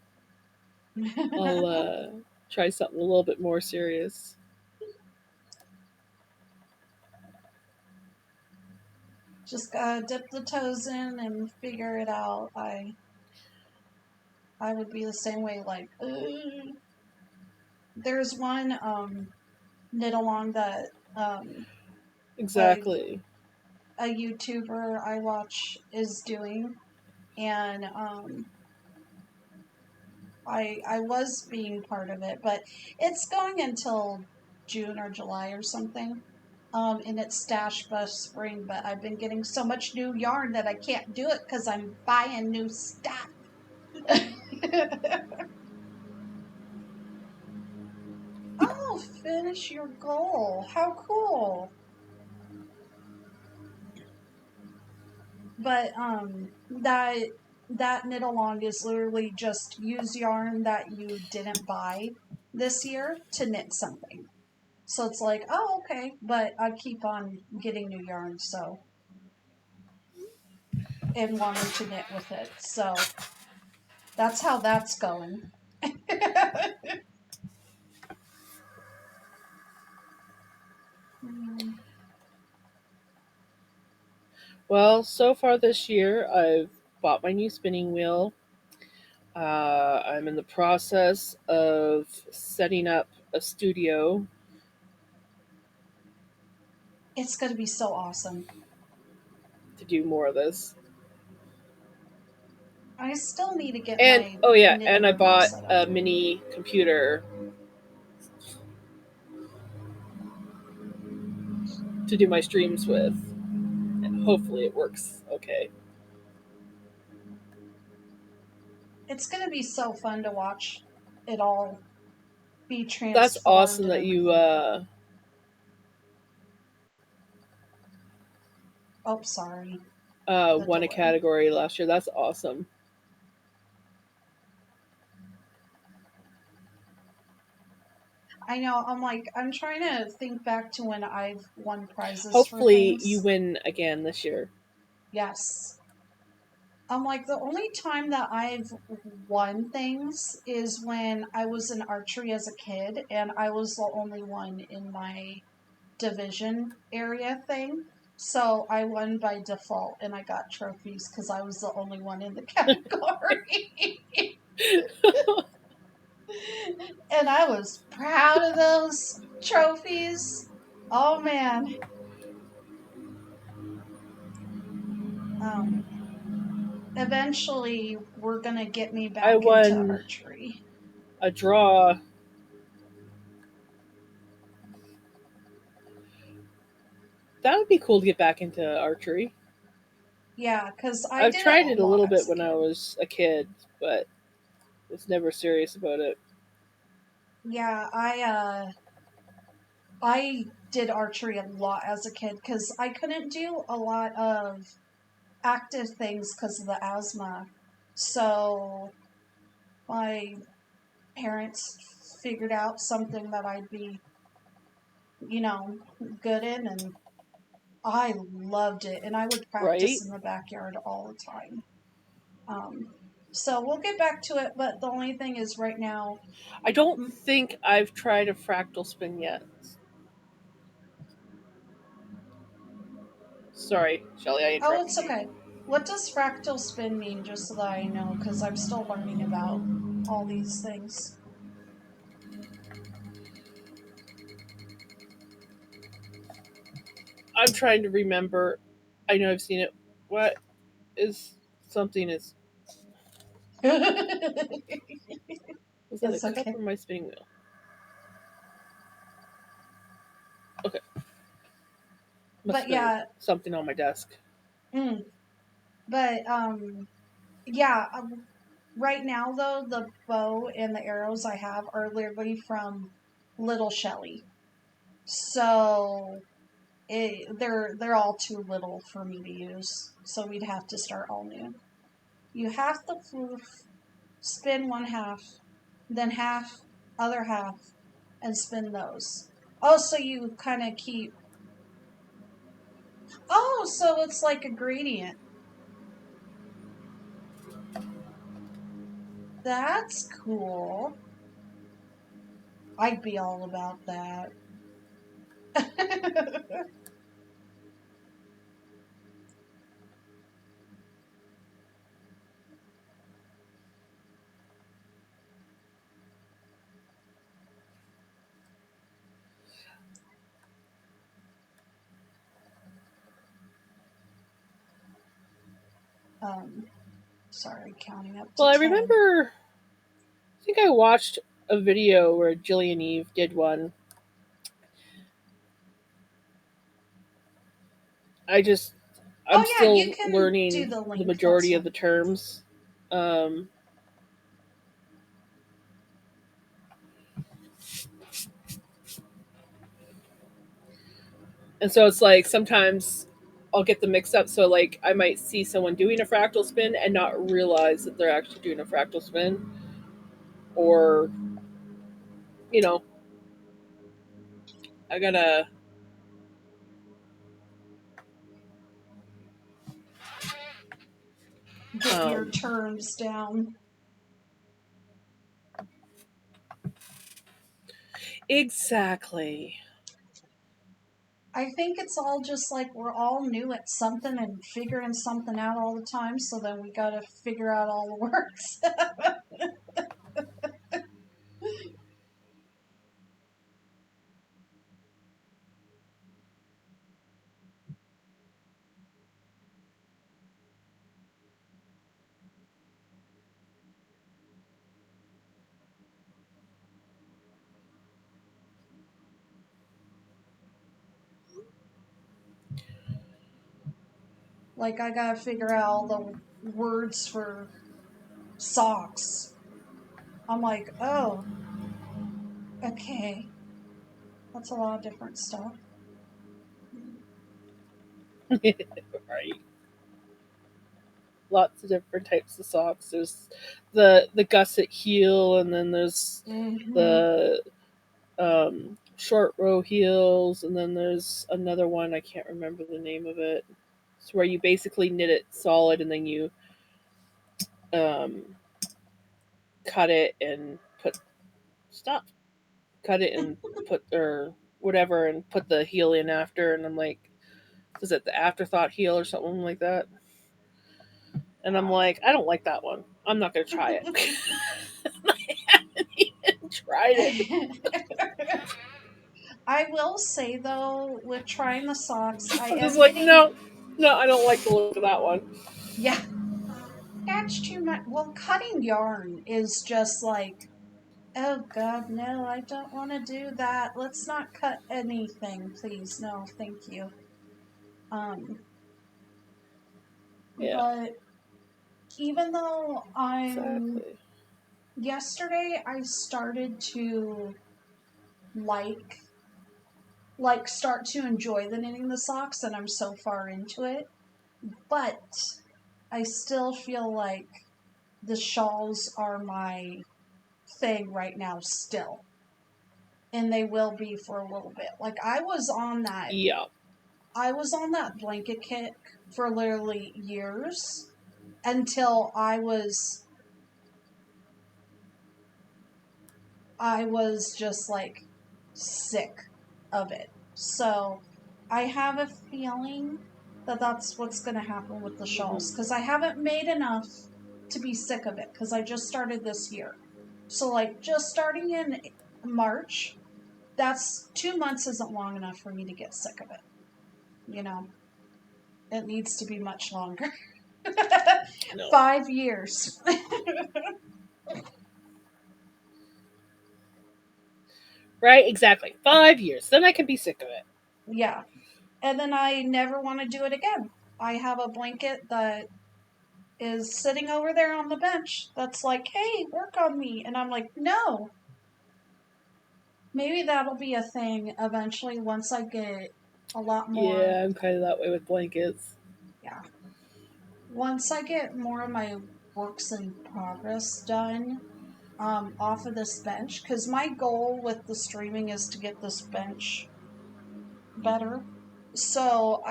A: I'll try something a little bit more serious.
B: Just gotta dip the toes in and figure it out. I would be the same way. Like, there's one knit along that a,
A: Exactly.
B: a YouTuber I watch is doing, and I was being part of it, but it's going until June or July or something. And it's Stash Bus Spring, but I've been getting so much new yarn that I can't do it because I'm buying new stuff. Oh, finish your goal. How cool. But that knit along is literally just use yarn that you didn't buy this year to knit something. So it's like, oh, okay, but I keep on getting new yarn, so, and wanting to knit with it. So that's how that's going.
A: Well, so far this year, I've bought my new spinning wheel. I'm in the process of setting up a studio
B: It's going to be so awesome.
A: to do more of this.
B: I still need to get
A: And
B: my
A: oh yeah, and I
B: Knit-A-Bird all
A: bought
B: set
A: a
B: up.
A: mini computer to do my streams with, and hopefully it works okay.
B: It's going to be so fun to watch it all be
A: That's
B: transformed
A: awesome
B: and
A: that you
B: everything. Oh, sorry. The
A: won a
B: delay.
A: category last year. That's awesome.
B: I know. I'm like, I'm trying to think back to when I've won prizes for
A: Hopefully you
B: things.
A: win again this year.
B: Yes. I'm like, the only time that I've won things is when I was in archery as a kid, and I was the only one in my division area thing. So I won by default, and I got trophies because I was the only one in the category. And I was proud of those trophies. Oh man. Um, Eventually, we're gonna get me
A: I
B: back into
A: won
B: archery.
A: a draw. That would be cool to get back into archery.
B: Yeah, because I
A: I've
B: did it
A: tried
B: a
A: it a
B: lot
A: little
B: as
A: bit
B: a
A: when I
B: kid.
A: was a kid, but was never serious about it.
B: Yeah, I did archery a lot as a kid because I couldn't do a lot of active things because of the asthma. So my parents figured out something that I'd be, you know, good in, and I loved it. And I would
A: Right?
B: practice in the backyard all the time. Um, so we'll get back to it, but the only thing is right now.
A: I don't think I've tried a fractal spin yet. Sorry, Shelly, I
B: Oh,
A: interrupted
B: it's
A: you.
B: okay. What does fractal spin mean, just so that I know, because I'm still learning about all these things.
A: I'm trying to remember. I know I've seen it. What is something is was that a
B: It's
A: cup
B: okay.
A: or my spinning wheel? Okay. Must
B: But
A: have been
B: yeah,
A: something on my desk.
B: mm, but yeah. Right now though, the bow and the arrows I have are literally from Little Shelly, so they're all too little for me to use. So we'd have to start all new. You have to spin one half, then half, other half, and spin those. Oh, so you kind of keep. Oh, so it's like a gradient. That's cool. I'd be all about that. um, Sorry, counting up to
A: Well, I
B: 10.
A: remember. I think I watched a video where Jillian Eve did one. I'm
B: Oh, yeah, you
A: still
B: can do
A: learning
B: the
A: the
B: link. That's
A: majority of
B: fine.
A: the terms. Um, and so it's like sometimes I'll get them mixed up. So like I might see someone doing a fractal spin and not realize that they're actually doing a fractal spin, or you know, I gotta
B: Get your terms down.
A: exactly.
B: I think it's all just like we're all new at something and figuring something out all the time, so then we gotta figure out all the works. Like, I gotta figure out all the words for socks. I'm like, oh, okay. That's a lot of different stuff.
A: Right. Lots of different types of socks. There's the gusset heel, and then there's
B: Mm-hmm.
A: the short row heels, and then there's another one I can't remember the name of it. It's where you basically knit it solid, and then you um, cut it and put stop, cut it and put or whatever, and put the heel in after. And I'm like, is it the afterthought heel or something like that? And I'm like, I don't like that one. I'm not gonna try it. I haven't even tried it.
B: I will say though, with trying the socks, I
A: I'm
B: am
A: just like,
B: getting,
A: no, I don't like the look of that one.
B: yeah, that's too much. Well, cutting yarn is just like, oh God, no, I don't want to do that. Let's not cut anything, please. No, thank you. Um,
A: Yeah,
B: but even though
A: exactly.
B: yesterday I started to like, start to enjoy the knitting the socks, and I'm so far into it. But I still feel like the shawls are my thing right now still. And they will be for a little bit. Like
A: Yeah,
B: I was on that blanket kick for literally years until I was just like sick of it. So I have a feeling that that's what's going to happen with the shawls because I haven't made enough to be sick of it because I just started this year. So like just starting in March, that's 2 months isn't long enough for me to get sick of it. You know, it needs to be much longer.
A: no,
B: 5 years.
A: right, exactly. 5 years, then I can be sick of it.
B: Yeah. And then I never want to do it again. I have a blanket that is sitting over there on the bench that's like, hey, work on me. And I'm like, no. Maybe that'll be a thing eventually once I get a lot more.
A: Yeah, I'm kind of that way with blankets.
B: Yeah. Once I get more of my works in progress done off of this bench, because my goal with the streaming is to get this bench better. So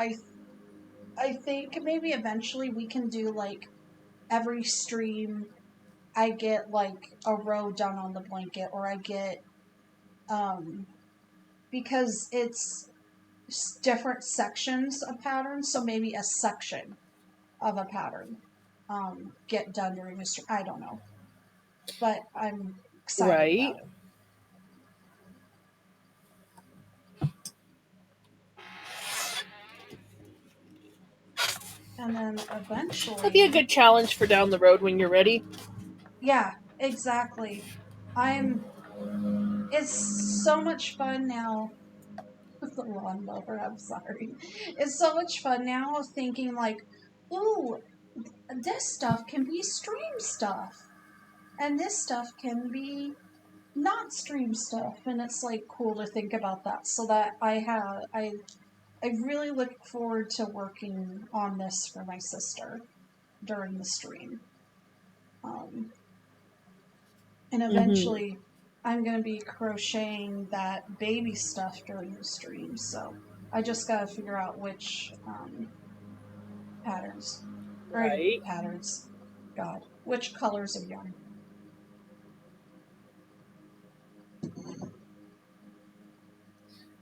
B: I think maybe eventually we can do like every stream I get like a row done on the blanket, or I get um because it's different sections of patterns, so maybe a section of a pattern get done during the stream. I don't know, but I'm excited
A: Right.
B: about it. And then
A: That'd be a
B: eventually,
A: good challenge for down the road when you're ready.
B: yeah, exactly. I'm. It's so much fun now. The lawnmower. I'm sorry. It's so much fun now thinking like, ooh, this stuff can be stream stuff, and this stuff can be not stream stuff, and it's like cool to think about that. So that I I really look forward to working on this for my sister during the stream. And eventually I'm going to be crocheting that baby stuff during the stream. So I just got to figure out which patterns, or
A: Right.
B: patterns, God, which colors of yarn.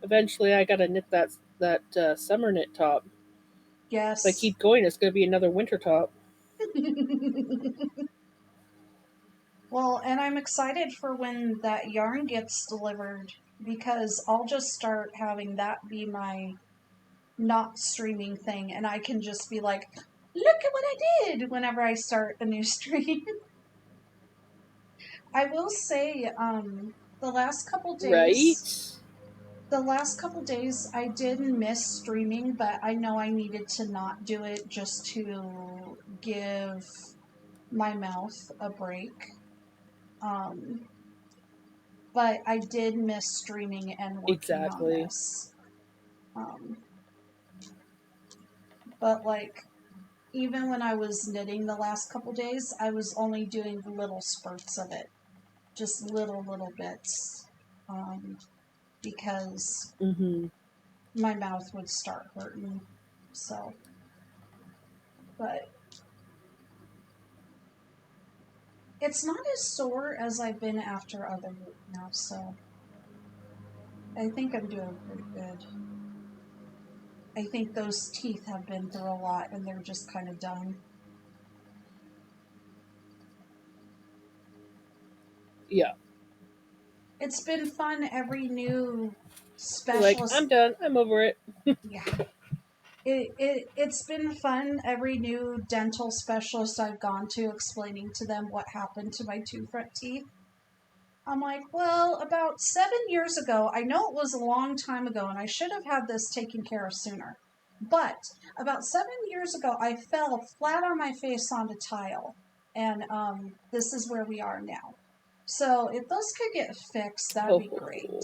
A: Eventually, I gotta knit that summer knit top.
B: Yes.
A: If I keep going, it's gonna be another winter top.
B: Well, and I'm excited for when that yarn gets delivered because I'll just start having that be my not streaming thing, and I can just be like, look at what I did whenever I start a new stream. I will say, the last couple days,
A: Right.
B: the last couple days I did miss streaming, but I know I needed to not do it just to give my mouth a break. But I did miss streaming and working on
A: Exactly.
B: this. But like, even when I was knitting the last couple days, I was only doing little spurts of it, just little bits, because my mouth would start hurting. So, but it's not as sore as I've been after other workouts, so I think I'm doing pretty good. I think those teeth have been through a lot and they're just kind of done.
A: Yeah.
B: It's been fun every new
A: You're like,
B: specialist.
A: I'm done. I'm over it.
B: Yeah. It's been fun every new dental specialist I've gone to explaining to them what happened to my two front teeth. I'm like, well, about 7 years ago, I know it was a long time ago and I should have had this taken care of sooner. But about 7 years ago, I fell flat on my face onto tile. And this is where we are now. So if those could get fixed, that'd be great.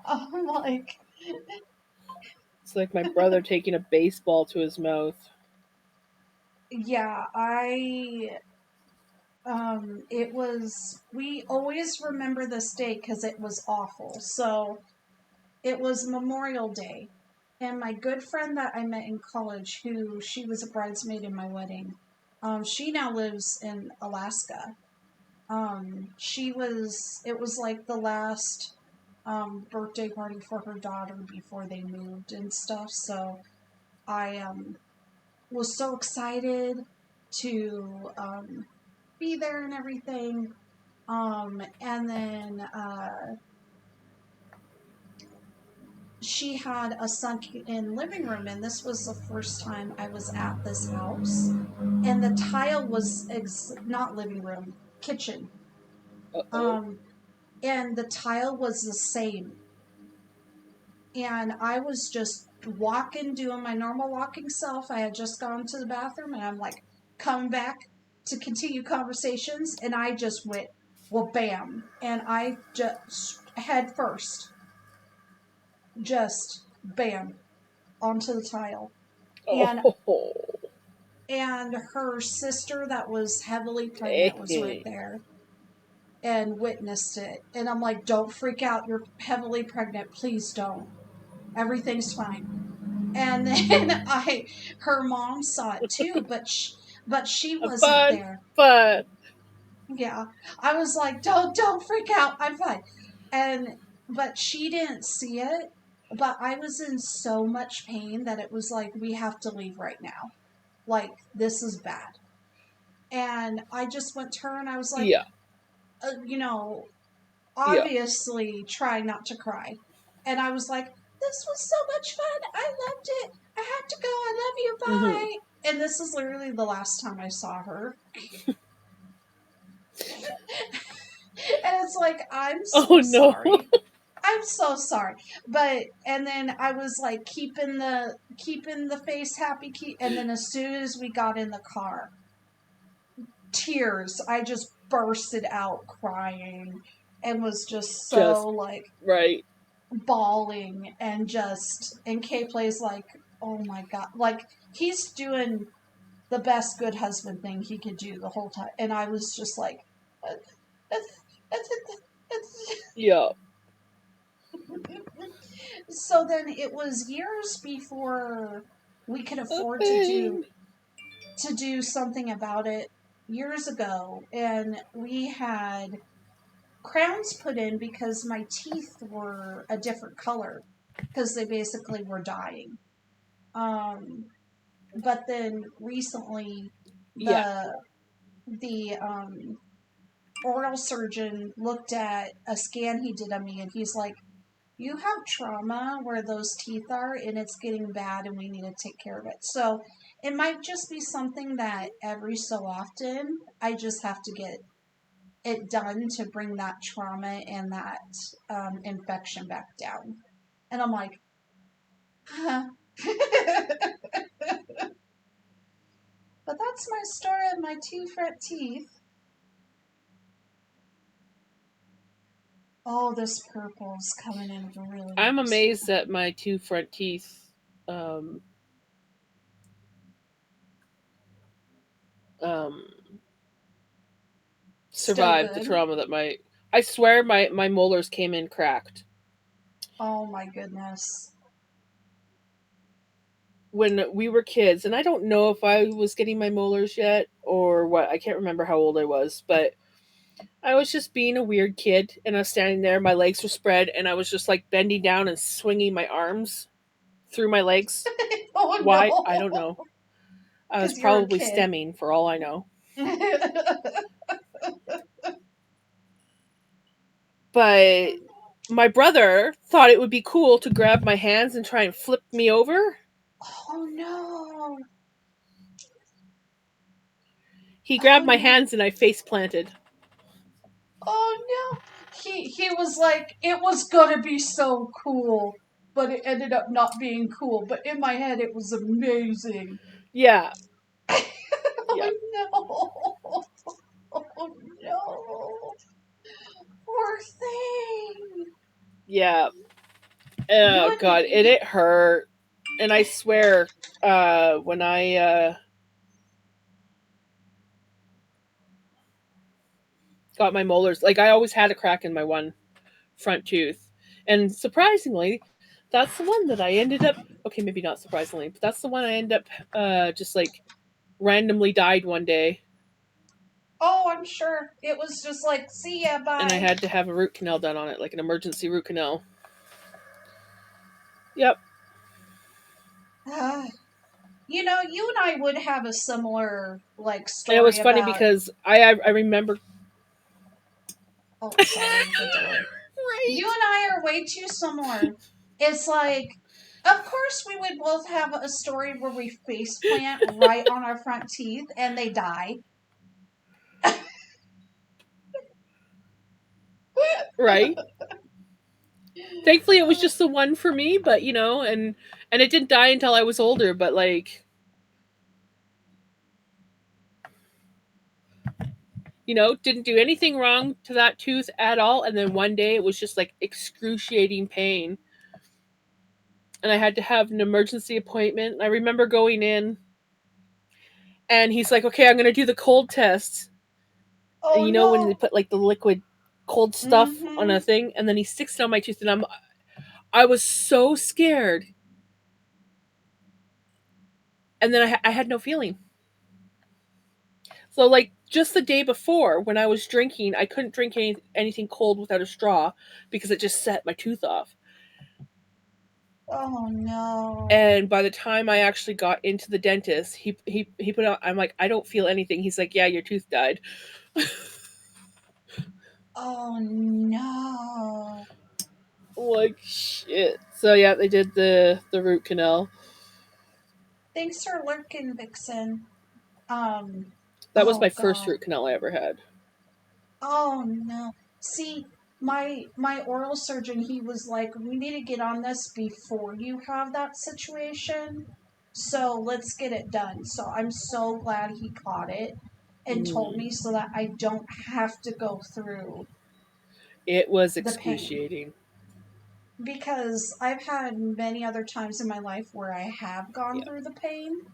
B: I'm like,
A: It's like my brother taking a baseball to his mouth.
B: yeah, it was, we always remember this day because it was awful. So it was Memorial Day, and my good friend that I met in college, who she was a bridesmaid in my wedding, she now lives in Alaska. It was like the last birthday party for her daughter before they moved and stuff. So I was so excited to be there and everything. And then she had a sunk-in living room, and this was the first time I was at this house. And the tile was not living room, kitchen. And the tile was the same. And I was just walking, doing my normal walking self. I had just gone to the bathroom, and I'm like coming back to continue conversations, and I just went, well, bam. And I just, head first, just bam, onto the tile. And her sister that was heavily pregnant was right there and witnessed it. And I'm like, don't freak out. You're heavily pregnant. Please don't. Everything's fine. And then her mom saw it too, but she wasn't there.
A: Fun.
B: Yeah. I was like, don't freak out. I'm fine. But she didn't see it. But I was in so much pain that it was like, we have to leave right now. Like, this is bad. And I just went to her and I was like, obviously try not to cry. And I was like, this was so much fun. I loved it. I have to go. I love you. Bye. And this is literally the last time I saw her. And it's like, I'm so sorry. I'm so sorry. And then I was like keeping the face happy, and then as soon as we got in the car, tears, I just bursted out crying. and was just so
A: Just
B: like
A: right.
B: bawling and K-Play's like, oh my god, like he's doing the best good husband thing he could do the whole time, and I was just like, uh,
A: Yeah.
B: so then it was years before we could
A: A
B: afford
A: pain.
B: to do something about it years ago, and we had crowns put in because my teeth were a different color because they basically were dying. But then recently,
A: Yeah.
B: the oral surgeon looked at a scan he did on me, and he's like, "You have trauma where those teeth are, and it's getting bad, and we need to take care of it." So it might just be something that every so often I just have to get it done to bring that trauma and that infection back down. And I'm like, huh. But that's my story of my two front teeth. Oh, this purple's coming in really
A: I'm
B: nice.
A: amazed that my two front teeth um um
B: Still
A: survived the
B: good.
A: trauma that my I swear my molars came in cracked
B: Oh my goodness.
A: when we were kids, and I don't know if I was getting my molars yet or what. I can't remember how old I was, but I was just being a weird kid, and I was standing there, my legs were spread, and I was just like bending down and swinging my arms through my legs.
B: Oh
A: Why? I don't
B: no.
A: know. I was
B: Because you're a
A: probably
B: kid.
A: stemming for all I know. But my brother thought it would be cool to grab my hands and try and flip me over.
B: Oh no.
A: He
B: Oh
A: grabbed my
B: no.
A: hands and I face planted.
B: Oh no. He was like, it was gonna be so cool, but it ended up not being cool. But in my head, it was amazing.
A: Yeah, yeah,
B: Oh no. Oh no. Poor thing.
A: yeah.
B: You
A: Oh
B: and
A: god, and it hurt. And I swear, when I got my molars, like I always had a crack in my one front tooth, and surprisingly, that's the one that I ended up. Okay, maybe not surprisingly, but that's the one I ended up just like randomly died one day,
B: oh, I'm sure it was just like, see ya,
A: and I
B: bye.
A: had to have a root canal done on it, like an emergency root canal. Yep.
B: You know, you and I would have a similar like
A: And it was
B: story
A: funny
B: about.
A: because I remember.
B: Oh, sorry, the door.
A: Right.
B: You and I are way too similar. It's like, of course, we would both have a story where we face plant right on our front teeth and they die.
A: Right. Thankfully, it was just the one for me, but and it didn't die until I was older. But like, didn't do anything wrong to that tooth at all. And then one day it was just like excruciating pain. And I had to have an emergency appointment. I remember going in and he's like, okay, I'm going to do the cold test. And
B: Oh
A: when they
B: no.
A: put like the liquid cold stuff on
B: Mm-hmm.
A: a thing and then he sticks it on my tooth and I was so scared. And then I had no feeling. So like just the day before when I was drinking, I couldn't drink anything cold without a straw because it just set my tooth off.
B: Oh no.
A: And by the time I actually got into the dentist, he put out. I'm like, I don't feel anything. He's like, yeah, your tooth died.
B: Oh no.
A: Like shit. So yeah, they did the root canal.
B: Thanks for lurking, Vixen. Um.
A: That was my
B: Oh
A: first
B: god.
A: root canal I ever had.
B: Oh no. See, my oral surgeon, he was like, we need to get on this before you have that situation. So let's get it done. So I'm so glad he caught it and told
A: Mm.
B: me so that I don't have to go through.
A: It was
B: the pain.
A: excruciating.
B: Because I've had many other times in my life where I have gone
A: Yeah.
B: through the pain,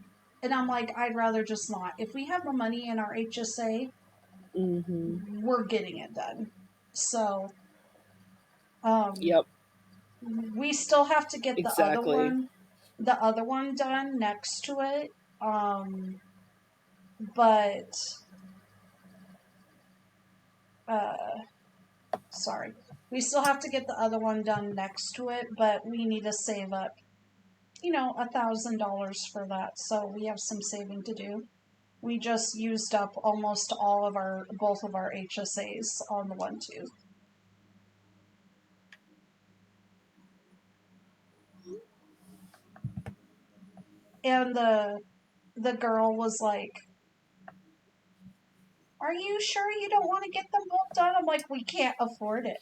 B: and I'm like, I'd rather just not. If we have the money in our HSA,
A: Mm-hmm.
B: we're getting it done. So,
A: Yep.
B: we still have to get
A: Exactly.
B: the other one done next to it. But sorry, we still have to get the other one done next to it. But we need to save up, $1,000 for that. So we have some saving to do. We just used up almost both of our HSAs on the one tooth. And the girl was like, "Are you sure you don't want to get them both done?" I'm like, "We can't afford it.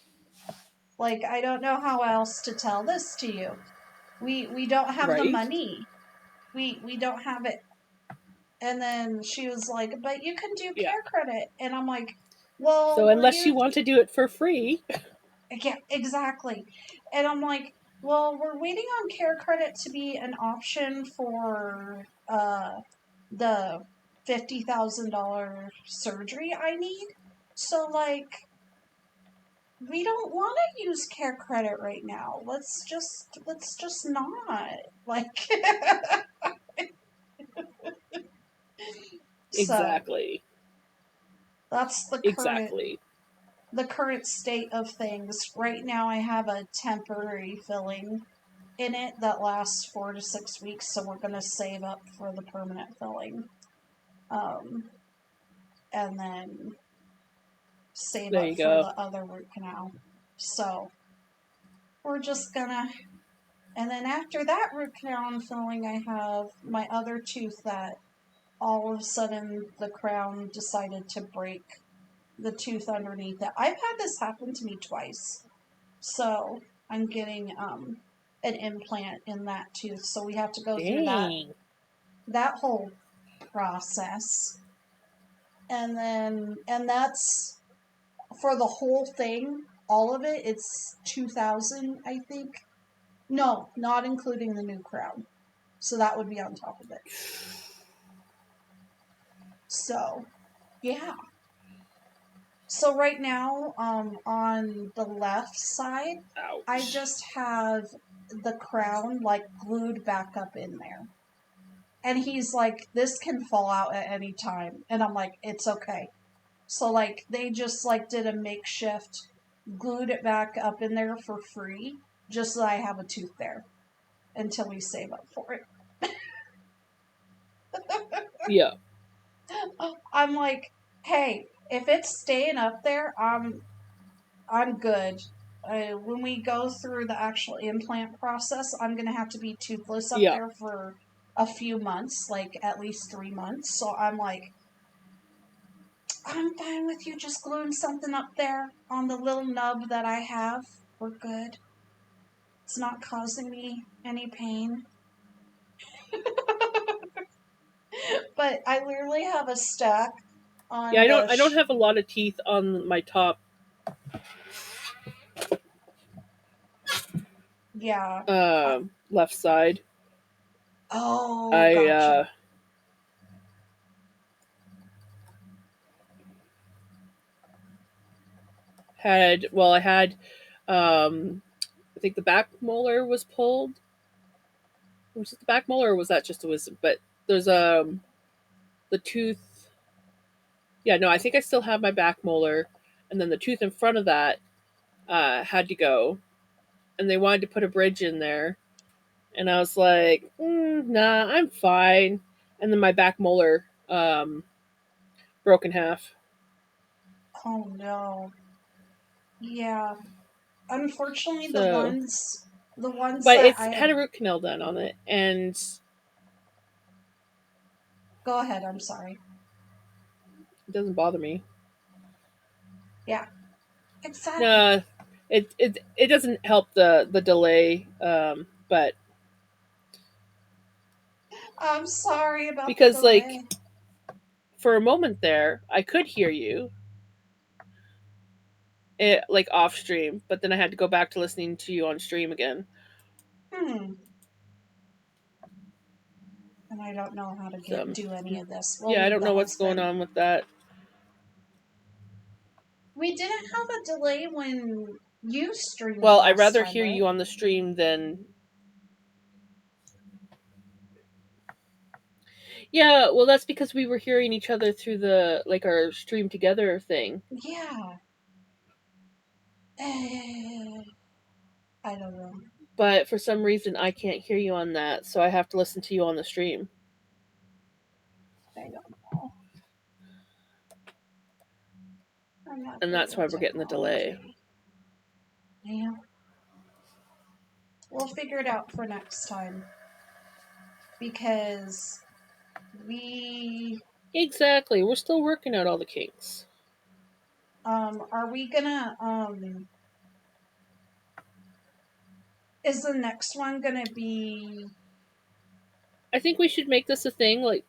B: Like, I don't know how else to tell this to you. We don't have the
A: Right?
B: money. We don't have it." And then she was like, "But you can do
A: Yeah.
B: care credit." And I'm like, "Well,
A: So unless you want to do it for free,
B: Yeah, exactly." And I'm like, "Well, we're waiting on care credit to be an option for the $50,000 surgery I need. So, like, we don't want to use care credit right now. Let's just not." Like, so
A: exactly.
B: that's
A: Exactly.
B: the current state of things. Right now I have a temporary filling in it that lasts 4 to 6 weeks, so we're going to save up for the permanent filling. And then save
A: There
B: up
A: you
B: for
A: go.
B: the other root canal. So we're just gonna, and then after that root canal and filling, I have my other tooth that all of a sudden the crown decided to break the tooth underneath it. I've had this happen to me twice. So I'm getting an implant in that tooth. So we have to go through
A: Dang.
B: that whole process. And that's for the whole thing, all of it, it's 2,000, I think. No, not including the new crown. So that would be on top of it. So, yeah. So right now, on the left side, I
A: Ouch.
B: just have the crown like glued back up in there. And he's like, "This can fall out at any time." And I'm like, "It's okay." So like they just like did a makeshift, glued it back up in there for free, just so I have a tooth there until we save up for it.
A: Yeah.
B: I'm like, "Hey, if it's staying up there, I'm good." When we go through the actual implant process, I'm gonna have to be toothless up
A: Yeah.
B: there for a few months, like at least 3 months. So I'm like, "I'm fine with you just gluing something up there on the little nub that I have. We're good. It's not causing me any pain." But I literally have a stack
A: Yeah,
B: on
A: I don't have a lot of teeth on my top
B: yeah.
A: left side.
B: Oh,
A: I
B: gotcha.
A: I had I think the back molar was pulled. Was it the back molar or was that just a wisdom? But there's the tooth. Yeah, no, I think I still have my back molar, and then the tooth in front of that had to go, and they wanted to put a bridge in there, and I was like, nah, I'm fine. And then my back molar broke in half.
B: Oh no. Yeah. Unfortunately,
A: So,
B: the ones
A: but
B: that
A: it's
B: I
A: had
B: have.
A: a root canal done on it, and
B: Go ahead. I'm sorry.
A: it doesn't bother me.
B: Yeah. Exactly.
A: No, it doesn't help the delay, but
B: I'm sorry about the
A: because
B: delay.
A: like for a moment there, I could hear you, like off stream, but then I had to go back to listening to you on stream again.
B: And I don't know how to
A: So,
B: do any of this. We'll
A: yeah, I
B: need
A: don't
B: the
A: know what's going
B: husband.
A: on with that.
B: We didn't have a delay when you streamed
A: Well, I'd
B: last
A: rather
B: time,
A: hear
B: right?
A: you on the stream than. Yeah, well, that's because we were hearing each other through the like our stream together thing.
B: Yeah. I don't know.
A: But for some reason, I can't hear you on that, so I have to listen to you on the stream.
B: I don't know. I'm not
A: And
B: good
A: that's why
B: with
A: we're getting the delay.
B: technology. Yeah. We'll figure it out for next time. Because we
A: Exactly. We're still working out all the kinks.
B: are we gonna is the next one gonna be
A: I think we should make this a thing, like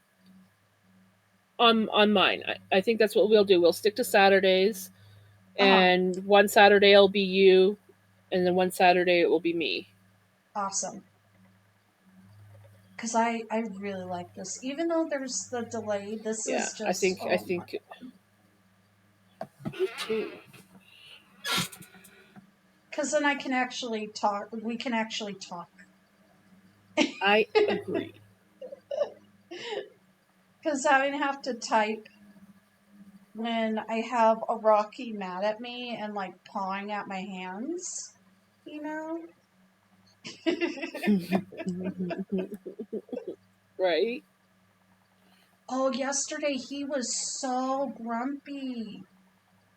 A: on mine. I think that's what we'll do. We'll stick to Saturdays, and one Saturday it'll be you, and then one Saturday it will be me.
B: awesome? Because I really like this. Even though there's the delay, this
A: Yeah,
B: is just
A: I think me too.
B: because then I can actually talk. We can actually talk.
A: I agree.
B: Because I would have to type when I have a Rocky mad at me and like pawing at my hands, you know?
A: Right?
B: Oh, yesterday he was so grumpy.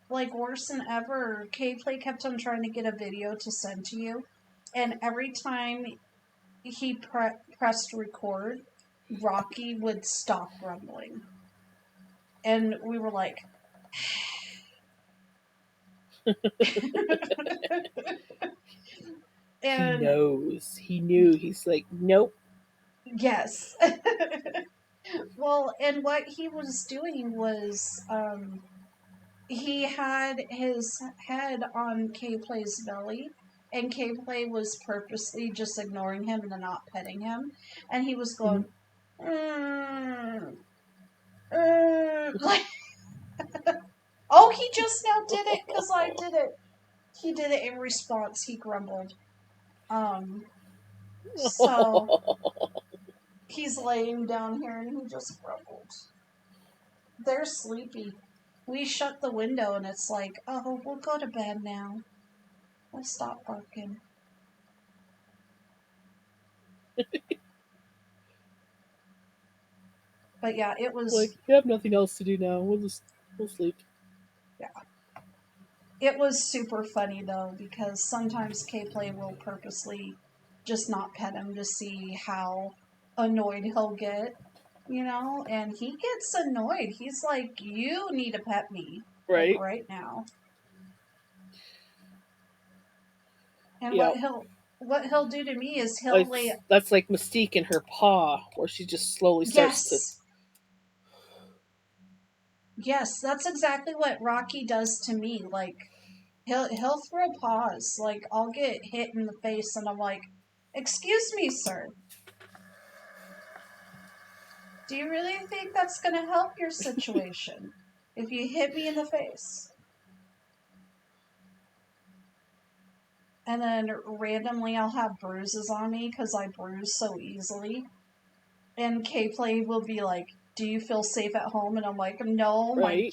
B: Like worse than ever. K-Play kept on trying to get a video to send to you. And every time he pressed record, Rocky would stop grumbling. And we were like, and
A: he knows. He knew. He's like, nope.
B: yes. Well, and what he was doing was he had his head on K-Play's belly, and K-Play was purposely just ignoring him and not petting him, and he was going, like, oh, he just now did it because I did it. He did it in response. He grumbled. So he's laying down here and he just grumbled. They're sleepy. We shut the window and it's like, oh, we'll go to bed now. We'll stop barking. But yeah, it was
A: like, you have nothing else to do now. We'll sleep.
B: Yeah. It was super funny though, because sometimes K-Play will purposely just not pet him to see how annoyed he'll get, you know? And he gets annoyed. He's like, you need to pet me.
A: Right?
B: Like right now. And
A: yep.
B: what he'll do to me is he'll lay
A: that's like Mystique in her paw, where she just slowly starts to.
B: Yes, that's exactly what Rocky does to me. Like he'll throw paws. Like I'll get hit in the face and I'm like, "Excuse me, sir. Do you really think that's going to help your situation if you hit me in the face?" And then randomly I'll have bruises on me because I bruise so easily. And K-Play will be like, "Do you feel safe at home?" And I'm like, "No,
A: right?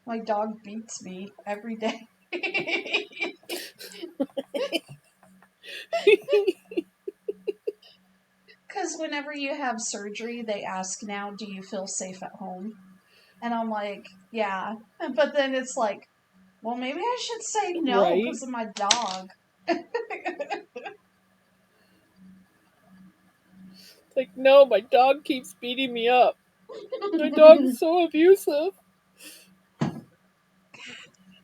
B: my dog beats me every day." Because whenever you have surgery, they ask now, "Do you feel safe at home?" And I'm like, "Yeah." But then it's like, well, maybe I should say no because of my dog.
A: Like, no, my dog keeps beating me up. My dog is so abusive.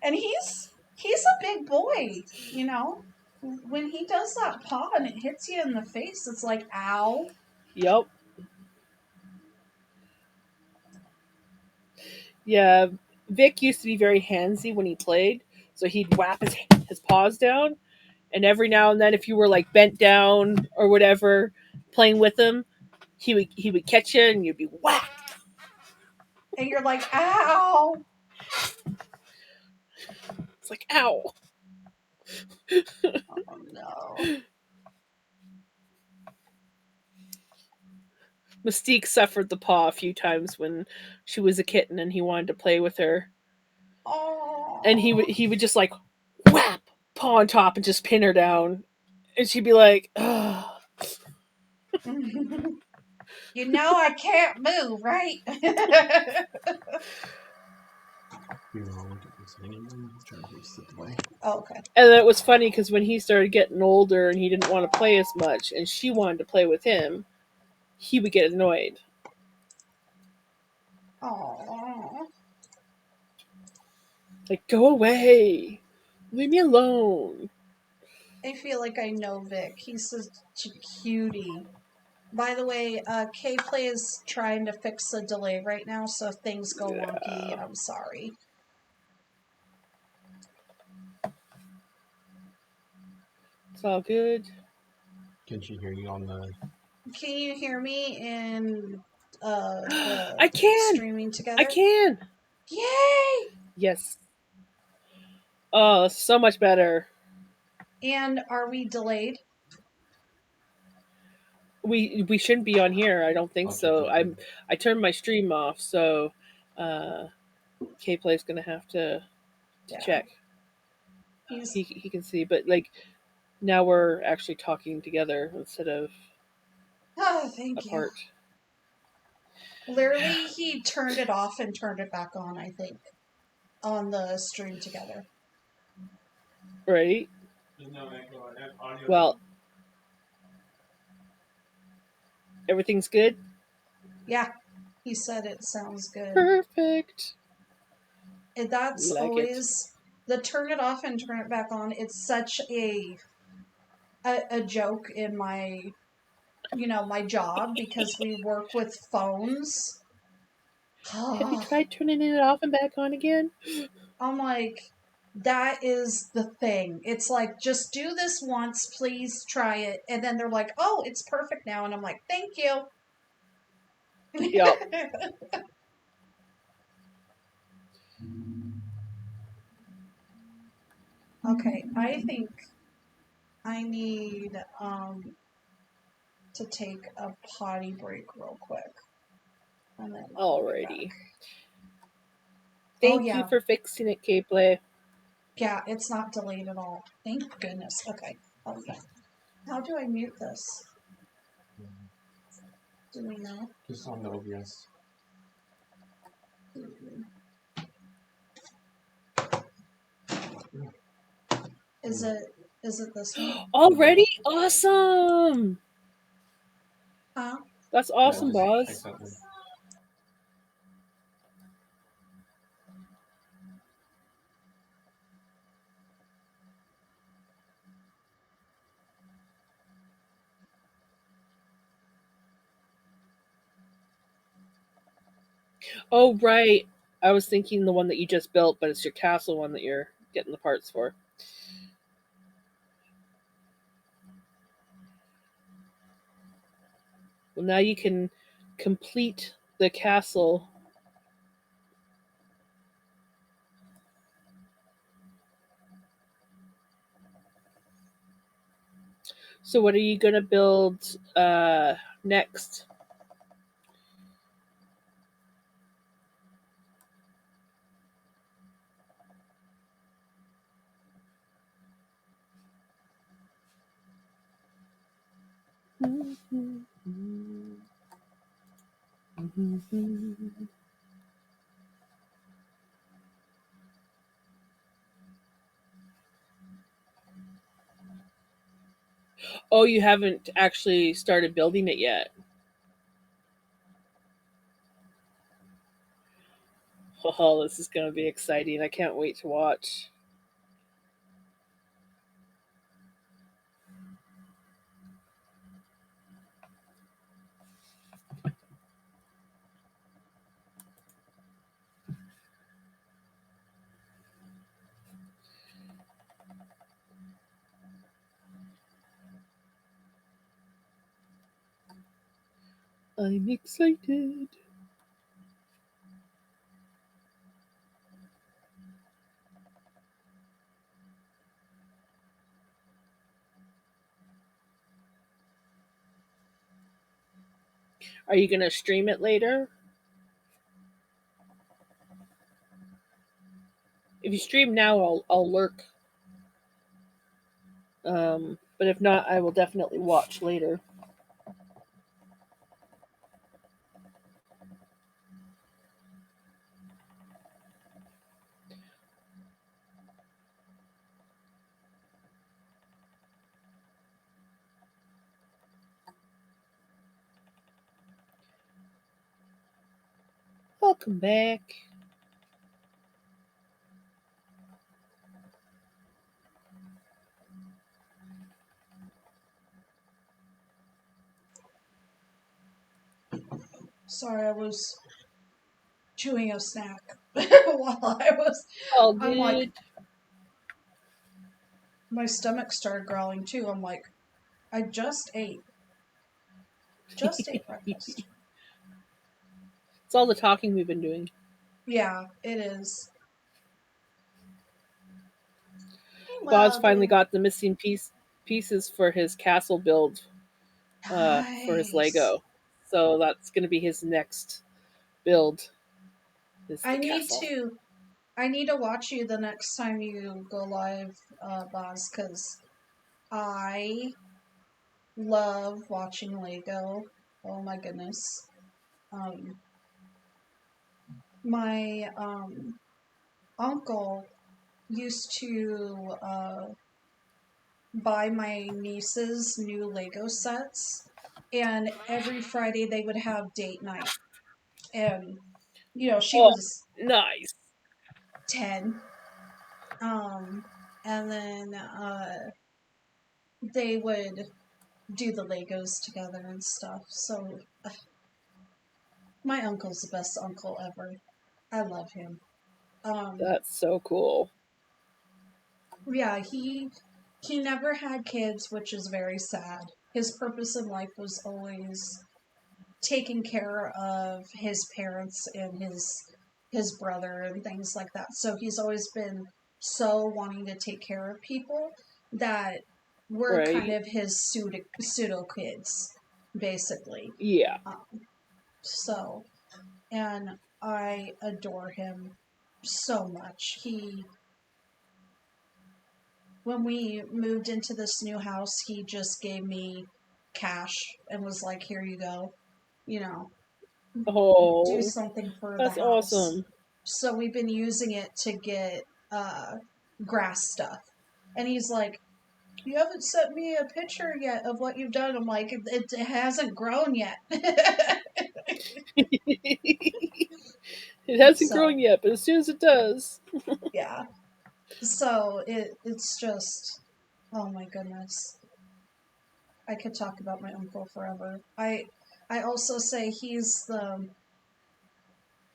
B: And he's a big boy, you know? When he does that paw and it hits you in the face, it's like, ow.
A: Yep. Yeah, Vic used to be very handsy when he played, So he'd whap his paws down, and every now and then, if you were like bent down or whatever, playing with him, he would catch you and you'd be whack.
B: And you're like, ow!
A: It's like ow.
B: Oh no.
A: Mystique suffered the paw a few times when she was a kitten and he wanted to play with her.
B: Oh.
A: And he would just like whap paw on top and just pin her down. And she'd be like, ugh.
B: You know I can't move, right?
C: You know, look at this name and try to sit away.
B: Okay.
A: And it was funny because when he started getting older and he didn't want to play as much and she wanted to play with him, he would get annoyed.
B: Oh.
A: Like, go away. Leave me alone.
B: I feel like I know Vic. He's such a cutie. By the way, K-Play is trying to fix the delay right now, so if things go wonky, I'm sorry.
A: It's all good.
C: Can she hear you on the?
B: Can you hear me in the
A: I can.
B: streaming together?
A: I can.
B: Yay!
A: Yes. Oh, so much better.
B: And are we delayed?
A: We shouldn't be on here. I don't think
C: Okay,
A: so.
C: okay.
A: I turned my stream off, so K-Play's gonna have to
B: Yeah.
A: check.
B: He's
A: He can see, but like now we're actually talking together instead of
B: thank you.
A: apart.
B: Literally, he turned it off and turned it back on, I think, on the stream together.
A: Right? Well, everything's good?
B: Yeah, he said it sounds good.
A: Perfect.
B: And that's
A: Like it.
B: always the turn it off and turn it back on. It's such a joke in my my job because we work with phones.
A: Have you tried turning it off and back on again?
B: I'm like, that is the thing. It's like, just do this once, please try it. And then they're like, oh, it's perfect now. And I'm like, thank you.
A: Yep.
B: Okay, I think I need to take a potty break real quick. And then I'll be back.
A: Alrighty. Thank
B: yeah.
A: you for fixing it, K-Play.
B: Yeah, it's not delayed at all. Thank goodness. Okay. Okay. How do I mute this? Do we know?
C: Just on the OBS.
B: Is it this one?
A: Already? Awesome!
B: Huh?
A: That's awesome,
C: Yeah,
A: boss.
C: just accept it.
A: Oh, right. I was thinking the one that you just built, but it's your castle one that you're getting the parts for. Well, now you can complete the castle. So what are you going to build next? Oh, you haven't actually started building it yet. Oh, this is going to be exciting. I can't wait to watch. I'm excited. Are you going to stream it later? If you stream now, I'll lurk. But if not, I will definitely watch later. Welcome back.
B: Sorry, I was chewing a snack while I was.
A: All
B: I'm like,
A: good.
B: my stomach started growling too. I'm like, I just ate. Just ate breakfast.
A: It's all the talking we've been doing.
B: Yeah, it is.
A: Bob's finally
B: Well,
A: got the missing pieces for his castle build for his
B: nice.
A: Lego. So that's going to be his next build. Is
B: I
A: the
B: need
A: castle.
B: to. I need to watch you the next time you go live, Boz, because I love watching Lego. Oh my goodness. Um, my uncle used to buy my niece's new Lego sets, and every Friday they would have date night. And, she
A: Oh,
B: was
A: nice.
B: 10. And then they would do the Legos together and stuff. So, my uncle's the best uncle ever. I love him.
A: That's so cool.
B: Yeah, he never had kids, which is very sad. His purpose in life was always taking care of his parents and his brother and things like that. So he's always been so wanting to take care of people that we're kind
A: Right?
B: of his pseudo kids, basically.
A: Yeah.
B: So, and I adore him so much. When we moved into this new house, he just gave me cash and was like, "Here you go, you know, do
A: Oh,
B: something for the
A: that's
B: house."
A: awesome.
B: So we've been using it to get grass stuff. And he's like, "You haven't sent me a picture yet of what you've done." I'm like, it hasn't grown yet."
A: It hasn't
B: So,
A: grown yet, but as soon as it does.
B: yeah. So it's just, oh my goodness. I could talk about my uncle forever. I also say he's the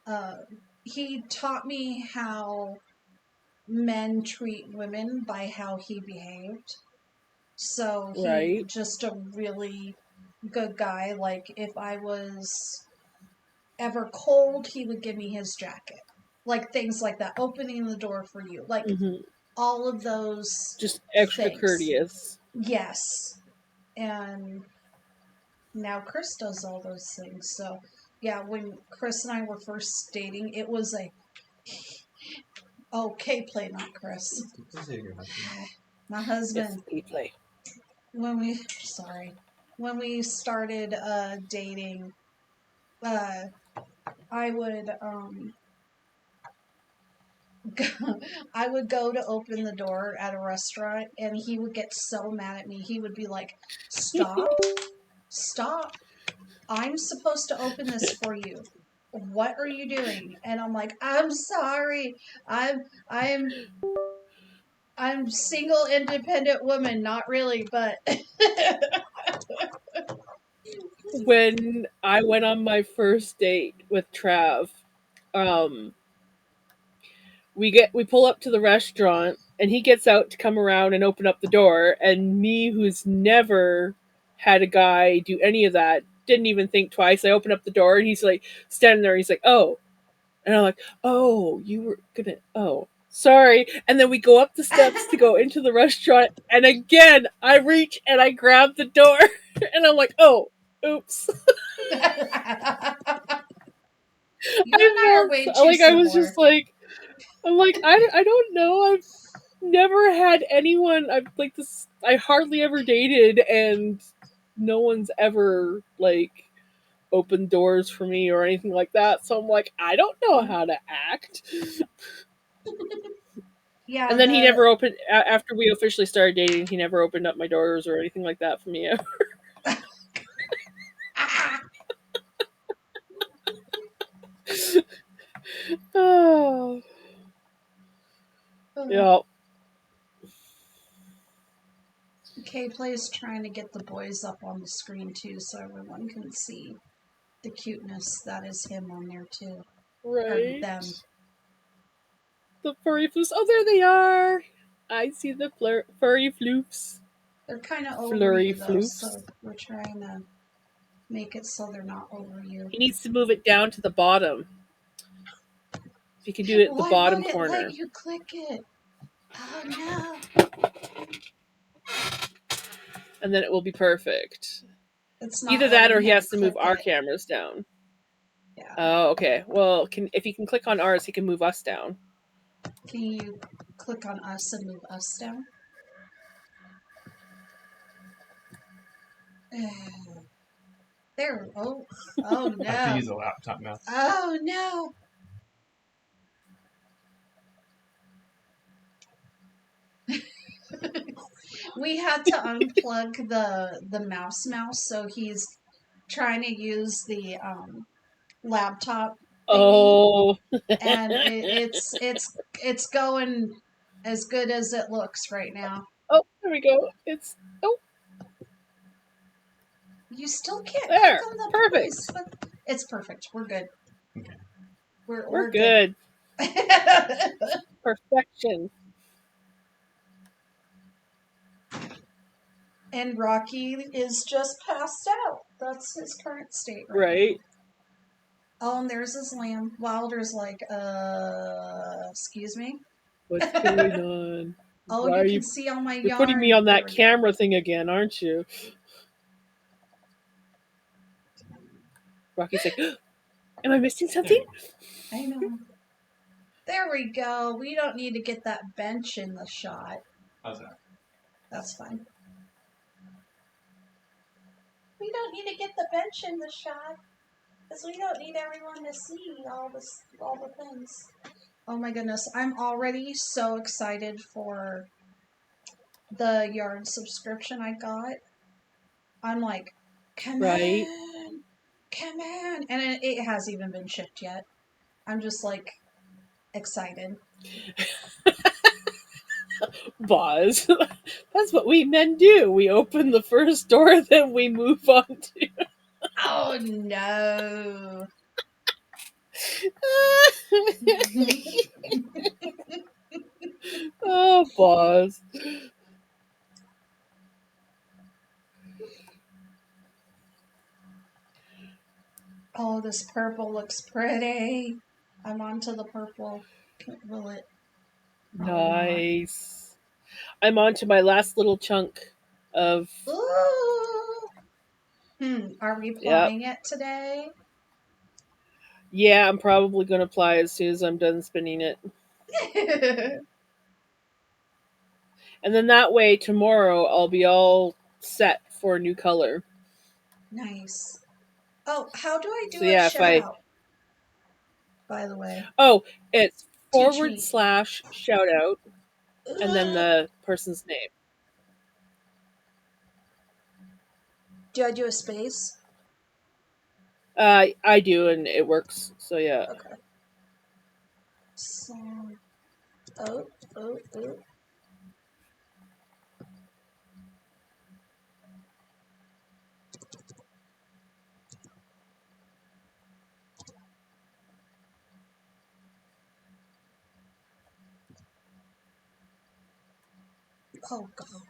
B: uh, he taught me how men treat women by how he behaved. So he
A: Right?
B: just a really good guy. Like if I was ever cold, he would give me his jacket. Like things like that. Opening the door for you. Like
A: Hmm.
B: all of those
A: Just extra
B: things.
A: courteous.
B: Yes. And now Chris does all those things. So yeah, when Chris and I were first dating, it was a okay play, not Chris.
C: Just say your husband.
B: My
A: Yes,
B: husband.
A: he play.
B: When we started dating, I would I would go to open the door at a restaurant, and he would get so mad at me. He would be like, "Stop, stop! I'm supposed to open this for you. What are you doing?" And I'm like, "I'm sorry. I'm I'm I'm single, independent woman. Not really, but."
A: When I went on my first date with Trav, um, we pull up to the restaurant and he gets out to come around and open up the door, and me, who's never had a guy do any of that, didn't even think twice. I opened up the door and he's like standing there. He's like, "Oh," and I'm like, "Oh, you were gonna? Oh, sorry." And then we go up the steps to go into the restaurant, and again I reach and I grab the door, and I'm like, "Oh, oops."
B: You and
A: I
B: I are way too
A: like I was
B: similar.
A: just like, I'm like I don't know. I've never had anyone. I've like this. I hardly ever dated, and no one's ever like opened doors for me or anything like that. So I'm like, I don't know how to act.
B: Yeah,
A: And then he never opened after we officially started dating. He never opened up my doors or anything like that for me. Oh, yeah.
B: K-Play is trying to get the boys up on the screen too, so everyone can see the cuteness that is him on there too. Or
A: Right.
B: them.
A: The furry floofs. Oh, there they are. I see the furry floofs.
B: They're kind of over
A: Flurry
B: you though,
A: floofs.
B: so we're trying to make it so they're not over you.
A: He needs to move it down to the bottom. If you can do it at the
B: Why
A: bottom
B: won't it
A: corner.
B: let you click it? Oh no.
A: And then it will be perfect.
B: It's not
A: Either that or
B: letting
A: he
B: him
A: has to move
B: click
A: our
B: it.
A: cameras down.
B: Yeah.
A: Oh, okay. Well, if he can click on ours, he can move us down.
B: Can you click on us and move us down? There. Oh. Oh
C: I have to
B: no.
C: use a laptop mouse.
B: Oh no. We had to unplug the mouse, so he's trying to use the laptop thingy,
A: Oh.
B: and it's going as good as it looks right now.
A: Oh, there we go. It's
B: You still can't
A: there.
B: click on the
A: Perfect.
B: boys, but it's perfect. We're good.
C: Okay.
B: We're
A: good.
B: good.
A: Perfection.
B: And Rocky is just passed out. That's his current state
A: Right.
B: now. Oh, and there's his lamb. Wilder's like, excuse me?
A: What's going on?
B: Oh,
A: Why
B: you
A: are
B: can see all my
A: You're
B: yarn.
A: putting me on
B: There
A: that
B: we go.
A: camera thing again, aren't you? Rocky's like, am I missing something?
B: I know. There we go. We don't need to get that bench in the shot.
C: How's that?
B: That's fine. We don't need to get the bench in the shot because we don't need everyone to see all the things. Oh my goodness, I'm already so excited for the yarn subscription I got. I'm like, come
A: Right.
B: on, come on, and it hasn't even been shipped yet. I'm just like excited.
A: Boz. That's what we men do. We open the first door, then we move on to.
B: Oh no.
A: Oh, Boz.
B: Oh, this purple looks pretty. I'm onto the purple. Will it?
A: Nice. I'm on to my last little chunk of.
B: Ooh. Are we plying it today?
A: Yeah, I'm probably going to ply as soon as I'm done spinning it. And then that way, tomorrow, I'll be all set for a new color.
B: Nice. Oh, how do I do
A: So
B: a
A: yeah,
B: shout out? By the way.
A: Oh, it's
B: Teach me.
A: / shout out, and then the person's name.
B: Do I do a space?
A: I do, and it works. So yeah.
B: Okay. So, oh. Oh God.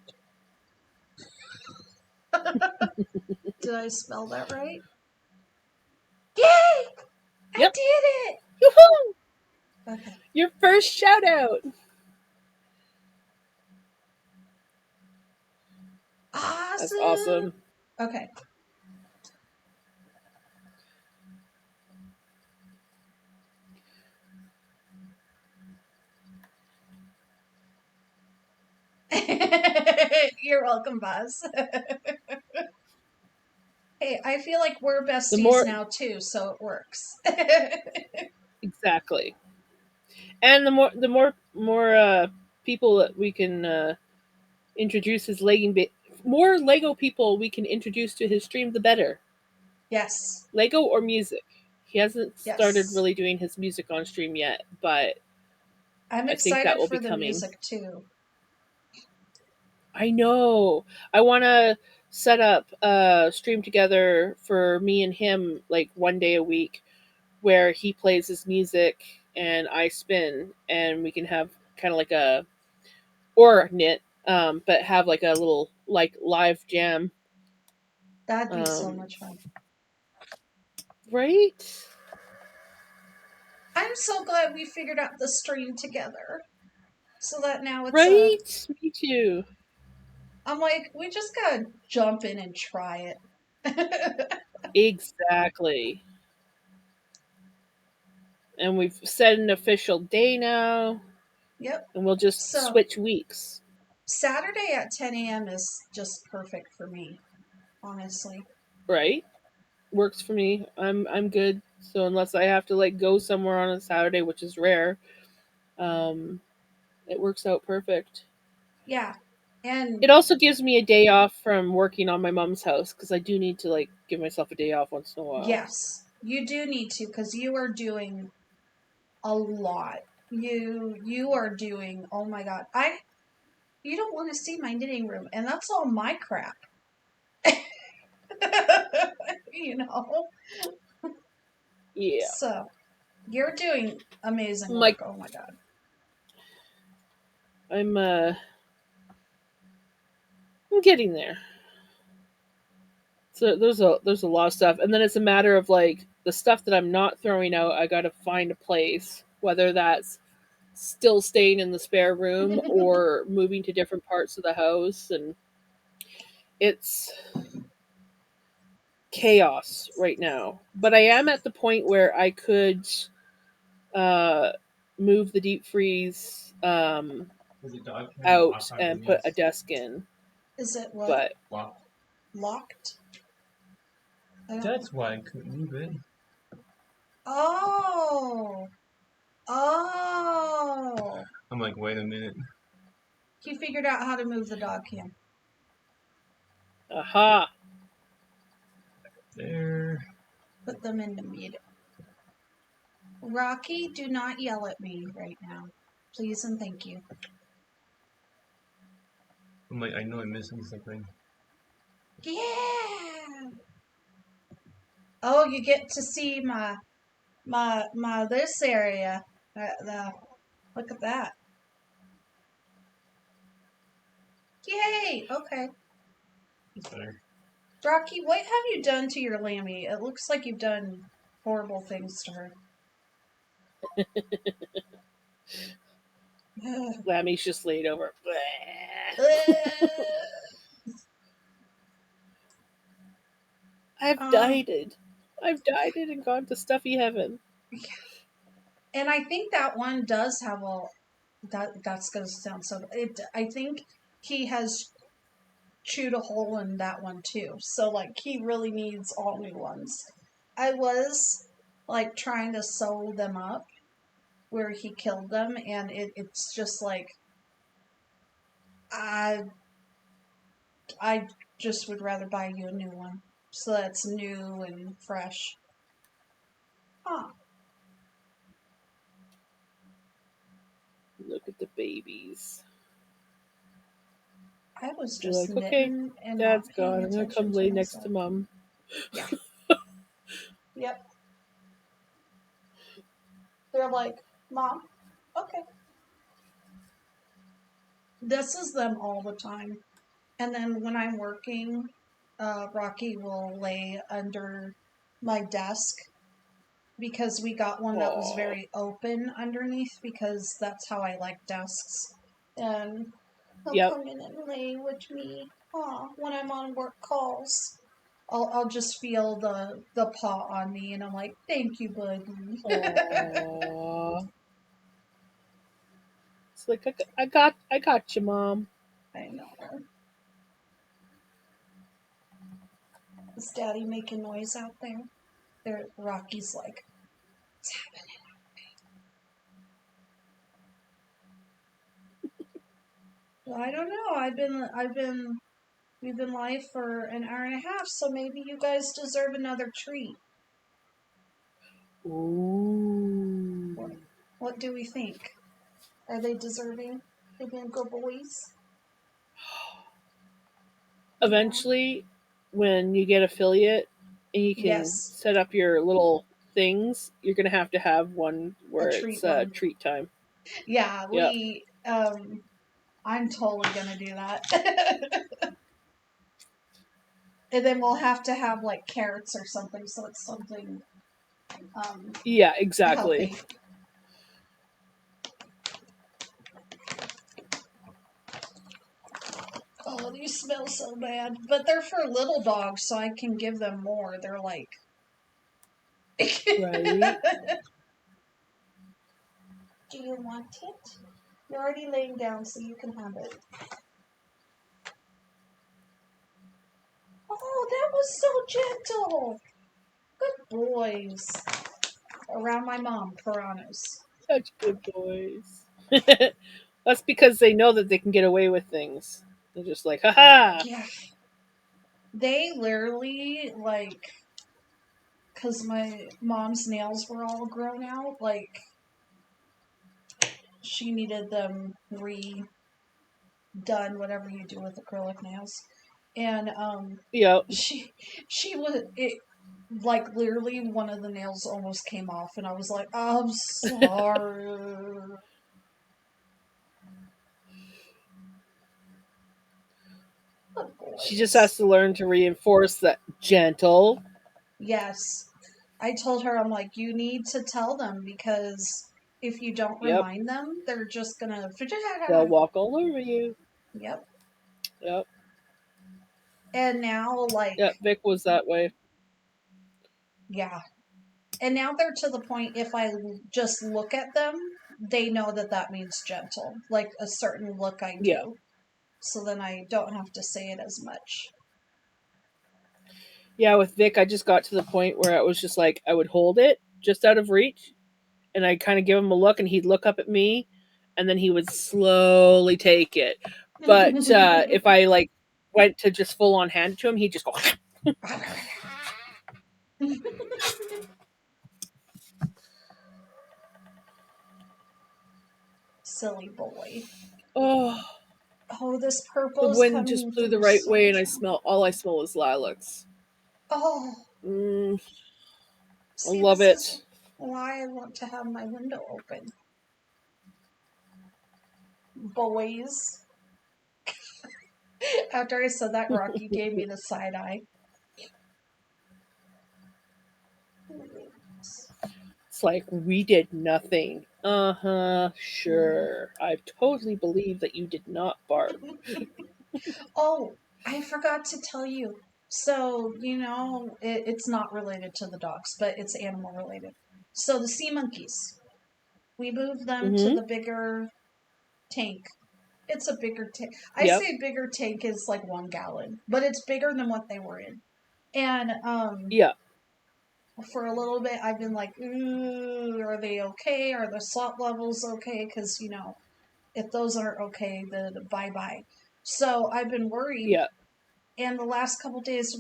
B: Did I spell that right? Yay! I
A: Yep.
B: did it!
A: Yoo-hoo!
B: Okay.
A: Your first shout out.
B: Awesome!
A: That's awesome.
B: Okay. You're welcome, Buzz. Hey, I feel like we're besties now too, so it works.
A: Exactly. And the more people that we can introduce his more Lego people we can introduce to his stream, the better.
B: Yes.
A: Lego or music. He hasn't started
B: Yes.
A: really doing his music on stream yet, but
B: I'm
A: I think that
B: excited
A: will
B: for
A: be
B: the
A: coming.
B: music too.
A: I know. I want to set up a stream together for me and him, like one day a week, where he plays his music and I spin, and we can have kind of like a or knit, but have like a little like live jam.
B: That'd be so much fun.
A: Right?
B: I'm so glad we figured out the stream together. So that now it's
A: Right? Me too.
B: I'm like, we just gotta jump in and try it.
A: Exactly. And we've set an official day now.
B: Yep.
A: And we'll just
B: So
A: switch weeks.
B: Saturday at 10 a.m. is just perfect for me, honestly.
A: Right? Works for me. I'm good. So unless I have to like go somewhere on a Saturday, which is rare, it works out perfect.
B: Yeah. And
A: it also gives me a day off from working on my mom's house because I do need to like give myself a day off once in a while.
B: yes, you do need to because you are doing a lot. You are doing, oh my god. You don't want to see my knitting room, and that's all my crap. You know?
A: Yeah.
B: So you're doing amazing
A: My
B: work. Oh my god.
A: I'm getting there. So there's a lot of stuff, and then it's a matter of like the stuff that I'm not throwing out. I got to find a place, whether that's still staying in the spare room or moving to different parts of the house, and it's chaos right now. But I am at the point where I could uh, move the deep freeze out and put a desk in.
B: Is it what?
A: But
B: Locked?
C: That's why I couldn't move it.
B: Oh. Oh.
C: I'm like, wait a minute.
B: He figured out how to move the dog cam.
A: aha,
C: There.
B: Put them in the mute. Rocky, do not yell at me right now. Please and thank you.
C: I'm like, I know I'm missing something.
B: Yeah. Oh, you get to see my this area. Look at that. Yay. Okay.
C: It's better.
B: Rocky, what have you done to your Lammy? It looks like you've done horrible things to her.
A: Lammy's just laid over. I've died. I've died and gone to stuffy heaven.
B: And I think that one does have that's gonna sound so. I think he has chewed a hole in that one too. So like he really needs all new ones. I was like trying to sew them up where he killed them, and it's just like I just would rather buy you a new one so that's new and fresh. Huh.
A: Look at the babies.
B: I was
A: You're
B: just
A: like, okay,
B: knitting and
A: Dad's
B: not paying
A: gone. I'm gonna
B: attention
A: come
B: to
A: lay
B: myself.
A: next to Mom.
B: Yeah. Yep. They're like, Mom, okay. This is them all the time. And then when I'm working, Rocky will lay under my desk because we got one that was
A: Aw.
B: very open underneath because that's how I like desks. And he'll
A: Yep.
B: come in and lay with me when I'm on work calls. I'll just feel the paw on me and I'm like, thank you, buddy.
A: Aw. It's like I got you, Mom.
B: I know. Is Daddy making noise out there? Rocky's like, what's happening? Well, I don't know. We've been live for an hour and a half, so maybe you guys deserve another treat.
A: Ooh.
B: What do we think? Are they deserving? They being good boys?
A: Eventually, when you get affiliate and you can
B: Yes,
A: set up your little things, you're gonna have to have one
B: a
A: where
B: treat
A: it's
B: one.
A: treat time.
B: Yeah,
A: Yep.
B: I'm totally gonna do that. And then we'll have to have like carrots or something, so it's something
A: Yeah, exactly.
B: healthy. Oh, these smell so bad. But they're for little dogs, so I can give them more. They're like.
A: Right.
B: Do you want it? You're already laying down, so you can have it. Oh, that was so gentle. Good boys. Around my mom, piranhas.
A: Such good boys. That's because they know that they can get away with things. They're just like, haha.
B: Yeah. They literally, like, because my mom's nails were all grown out, like, she needed them redone, whatever you do with acrylic nails. And
A: Yep.
B: she was it like literally one of the nails almost came off and I was like, I'm sorry. Good
A: She just
B: boys.
A: has to learn to reinforce that gentle.
B: Yes. I told her, I'm like, you need to tell them because if you don't
A: Yep.
B: remind them, they're just gonna.
A: They'll walk all over you.
B: Yep.
A: Yep.
B: And now, like,
A: Yep. Vic was that way.
B: yeah. And now they're to the point, if I just look at them, they know that that means gentle. Like a certain look I
A: Yeah.
B: do. So then I don't have to say it as much.
A: Yeah, with Vic, I just got to the point where I was just like, I would hold it just out of reach, and I'd kind of give him a look, and he'd look up at me, and then he would slowly take it. But if I like went to just full on hand it to him, he'd just go.
B: Silly boy.
A: Oh,
B: Oh, this
A: the
B: purple is
A: wind just
B: coming
A: blew the
B: through
A: right
B: so
A: way, and
B: strong.
A: all I smell is lilacs.
B: Oh,
A: Mm, I
B: see,
A: love
B: this is
A: it.
B: why I want to have my window open. Boys. After I said that, Rocky gave me the side eye.
A: It's like we did nothing. Uh-huh, sure. I totally believe that you did not bark.
B: Oh, I forgot to tell you. So, it's not related to the dogs, but it's animal related. So, the sea monkeys, we moved them to
A: Mm-hmm.
B: the bigger tank. It's a bigger tank. I
A: Yep.
B: say bigger tank is like 1 gallon, but it's bigger than what they were in. And
A: Yeah.
B: for a little bit, I've been like, ooh, are they okay? Are the salt levels okay? Because, if those aren't okay, then bye bye. So I've been worried.
A: Yeah.
B: And the last couple days,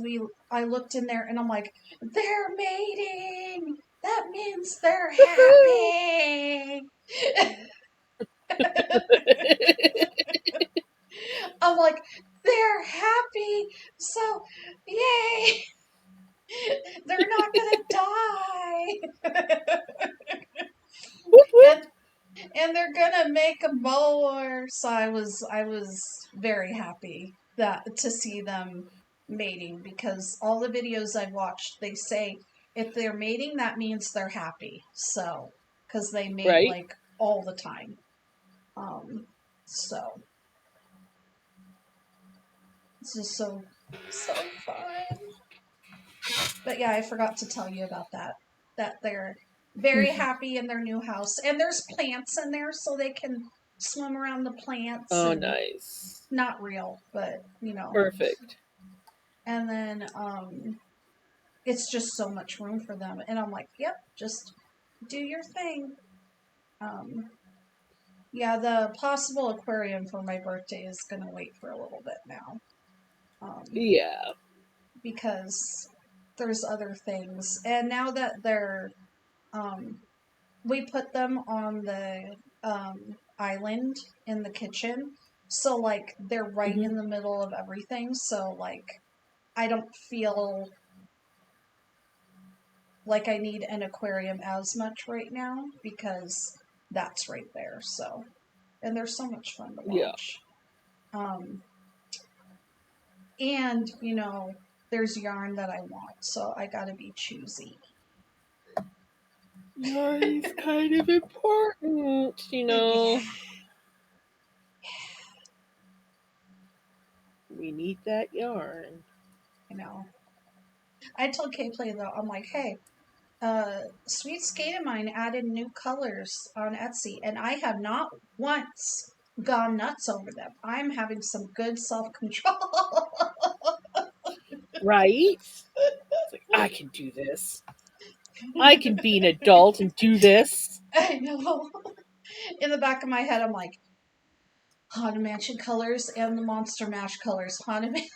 B: I looked in there and I'm like, they're mating. That means they're happy. I'm like, they're happy. So, yay. They're not gonna die.
A: Whoop, whoop.
B: and and they're gonna make more. So I was very happy that to see them mating because all the videos I've watched, they say if they're mating, that means they're happy. So, because they mate
A: Right?
B: like all the time. So this is so fun. But yeah, I forgot to tell you about that. That they're very happy in their new house, and there's plants in there, so they can swim around the plants
A: Oh,
B: and
A: nice.
B: not real, but
A: Perfect.
B: And then it's just so much room for them, and I'm like, yep, just do your thing. Um, yeah, the possible aquarium for my birthday is gonna wait for a little bit now,
A: Yeah.
B: because there's other things, and now that they're we put them on the island in the kitchen, so like they're right
A: Hmm.
B: in the middle of everything, so like I don't feel like I need an aquarium as much right now because that's right there. So, and they're so much fun to
A: Yeah.
B: watch. Um, and there's yarn that I want, so I gotta be choosy.
A: Yarn is kind of important,
B: Yeah,
A: We need that yarn.
B: I told K-Play though, I'm like, hey, Sweet Skate of mine added new colors on Etsy, and I have not once gone nuts over them. I'm having some good self-control.
A: Right? It's like, I can do this. I can be an adult and do this.
B: I know. In the back of my head, I'm like, Haunted Mansion colors and the Monster Mash colors. Haunted Mansion.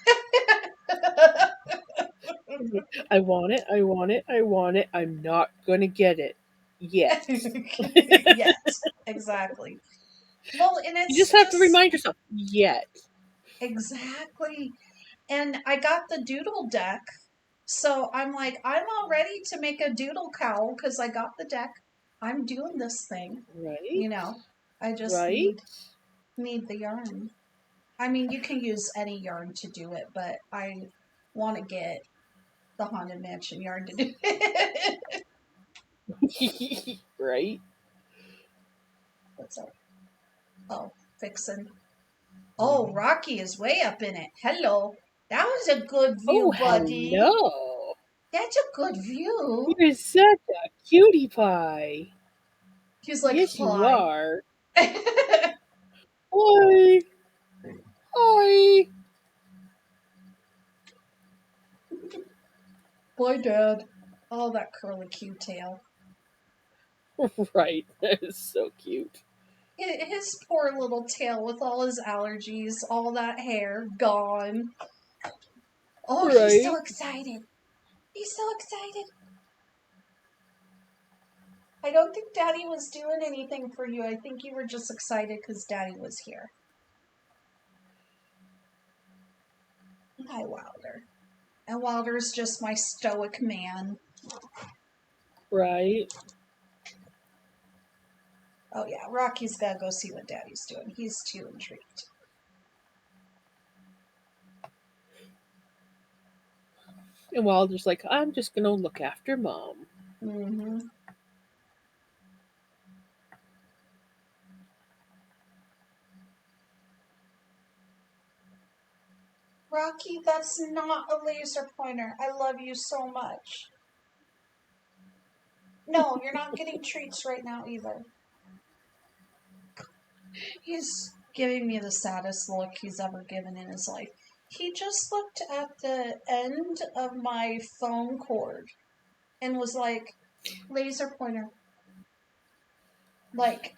A: I want it. I want it. I want it. I'm not going to get it yet.
B: Yet. Exactly. Well, and
A: You
B: it's
A: just have to
B: just
A: remind yourself, yet.
B: exactly. And I got the doodle deck. So I'm like, I'm all ready to make a doodle cowl because I got the deck. I'm doing this thing.
A: Right?
B: I just
A: Right?
B: need the yarn. I mean, you can use any yarn to do it, but I want to get the Haunted Mansion yarn to do it.
A: Right?
B: What's up? Oh, Vixen. Oh, Rocky is way up in it. Hello. That was a good
A: Oh,
B: view, buddy.
A: hello.
B: That's a good view.
A: You're such a cutie pie.
B: He's like,
A: Yes, you
B: fly.
A: are. Hi. Hi.
B: Boy, Dad. Oh, that curly cute tail.
A: Right. That is so cute.
B: His poor little tail with all his allergies, all that hair gone. Oh, he's so
A: Right?
B: excited. He's so excited. I don't think Daddy was doing anything for you. I think you were just excited because Daddy was here. Hi, Wilder. And Wilder's just my stoic man.
A: Right?
B: Oh, yeah, Rocky's got to go see what Daddy's doing. He's too intrigued.
A: And Wilder's like, I'm just going to look after Mom.
B: Mm-hmm. Rocky, that's not a laser pointer. I love you so much. No, you're not getting treats right now either. He's giving me the saddest look he's ever given in his life. He just looked at the end of my phone cord and was like, laser pointer. Like,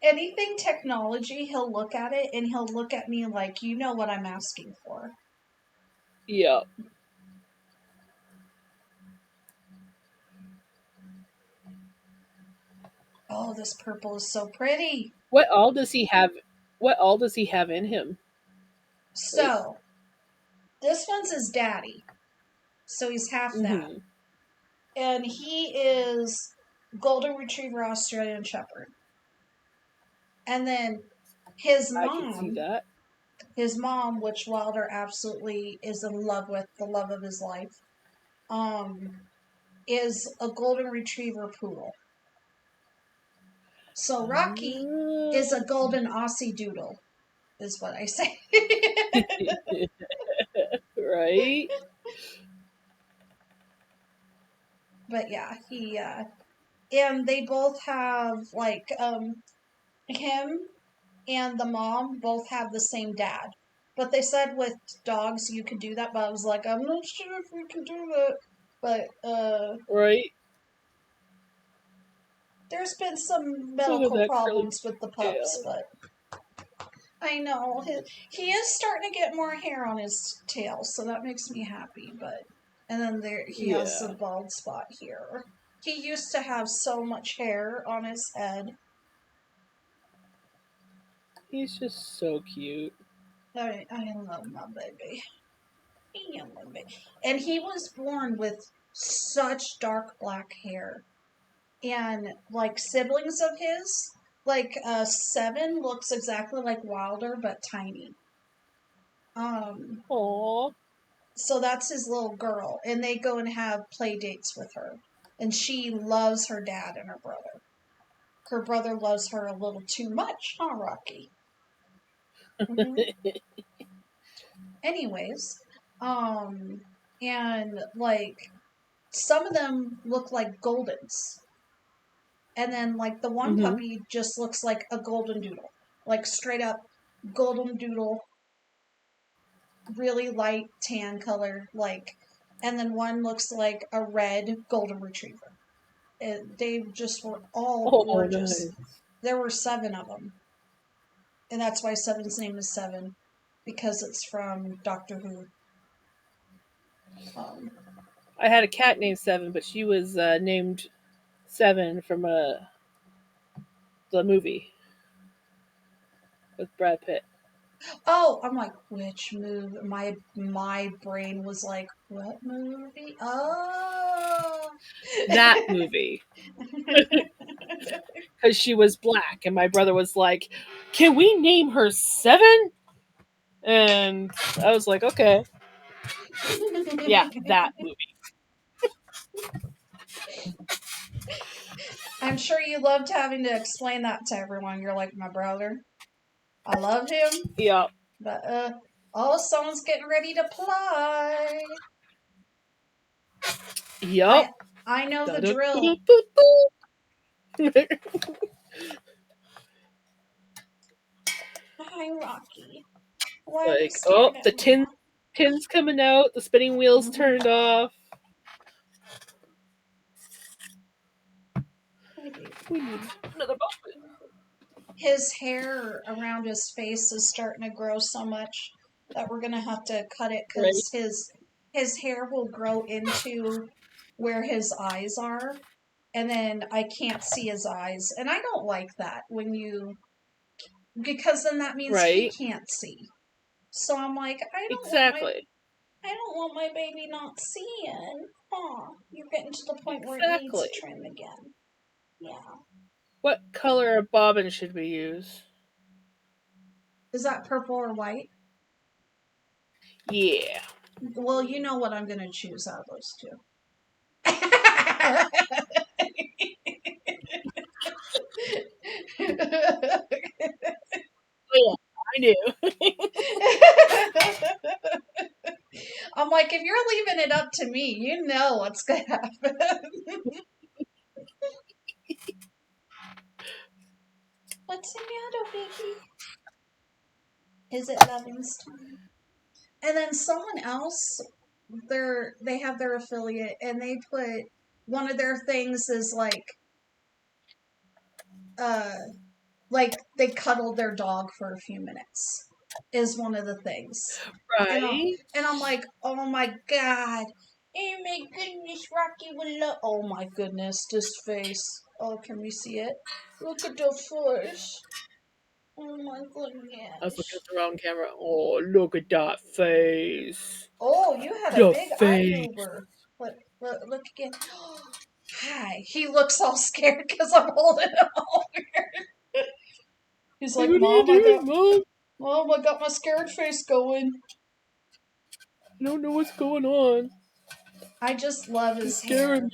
B: anything technology, he'll look at it and he'll look at me like, you know what I'm asking for.
A: Yeah.
B: Oh, this purple is so pretty.
A: What all does he have? What all does he have in him?
B: So, this one's his daddy. So he's half that.
A: Mm-hmm.
B: And he is Golden Retriever Australian Shepherd. And then his
A: I can see
B: mom
A: that.
B: his mom, which Wilder absolutely is in love with, the love of his life, is a golden retriever poodle. So Rocky is a golden Aussie doodle, is what I say.
A: Right?
B: But yeah, and they both have, like, him and the mom both have the same dad. But they said with dogs you could do that, but I was like, I'm not sure if we can do that. But,
A: Right?
B: there's been some
A: Look at
B: medical
A: that curly
B: problems with the pups,
A: tail.
B: but I know he is starting to get more hair on his tail, so that makes me happy. But and then he has a
A: Yeah.
B: bald spot here. He used to have so much hair on his head.
A: He's just so cute.
B: I love my baby. I love my baby. And he was born with such dark black hair. And like siblings of his, like Seven looks exactly like Wilder but tiny.
A: Aww.
B: So that's his little girl, and they go and have play dates with her. And she loves her dad and her brother. Her brother loves her a little too much, huh, Rocky? Mm-hmm. Anyways, and like some of them look like Goldens. And then like the one puppy just looks like a golden doodle. Like straight up golden doodle, really light tan color, like, and then one looks like a red golden retriever. They just were all
A: Oh,
B: gorgeous.
A: nice.
B: There were 7 of them. And that's why Seven's name is Seven, because it's from Doctor Who.
A: I had a cat named Seven, but she was named Seven from the movie with Brad Pitt.
B: Oh, I'm like, which movie? My brain was like, what movie? Oh,
A: That movie. Because she was black, and my brother was like, "Can we name her Seven?" And I was like, "Okay, yeah, that movie."
B: I'm sure you loved having to explain that to everyone. You're like, my brother, I love him,
A: Yeah.
B: but oh, someone's getting ready to play.
A: Yup.
B: I know the drill. Hi, Rocky. Why are you
A: Like,
B: staring at
A: the
B: me?
A: tin's coming out, the spinning wheels turned off. We need another button.
B: His hair around his face is starting to grow so much that we're gonna have to cut it because his hair will grow into where his eyes are, and then I can't see his eyes, and I don't like that because then that means he
A: Right.
B: can't see. So I'm like, I don't want my baby not seeing. Aw, you're getting to the point where it needs trim again. Yeah.
A: What color of bobbin should we use?
B: Is that purple or white?
A: Yeah.
B: Well, you know what I'm going to choose out of those two.
A: Oh, yeah, I knew.
B: I'm like, if you're leaving it up to me, you know what's going to happen. What's the matter, baby? Is it Loving's time? And then someone else, they have their affiliate, and they put one of their things is like they cuddled their dog for a few minutes. Is one of the things.
A: Right.
B: And I'm like, oh my god. Oh my goodness, Rocky will love. Oh my goodness, this face. Oh, can we see it? Look at the face. Oh my goodness.
A: I was looking at the wrong camera. Oh, look at that face.
B: Oh, you had a big eye mover. Look again. Hi. He looks all scared because I'm holding him over. He's like,
A: what
B: Mom,
A: are you doing, Mom?
B: Well, I got my scared face going.
A: I don't know what's going on.
B: I just love
A: You're
B: his
A: scaring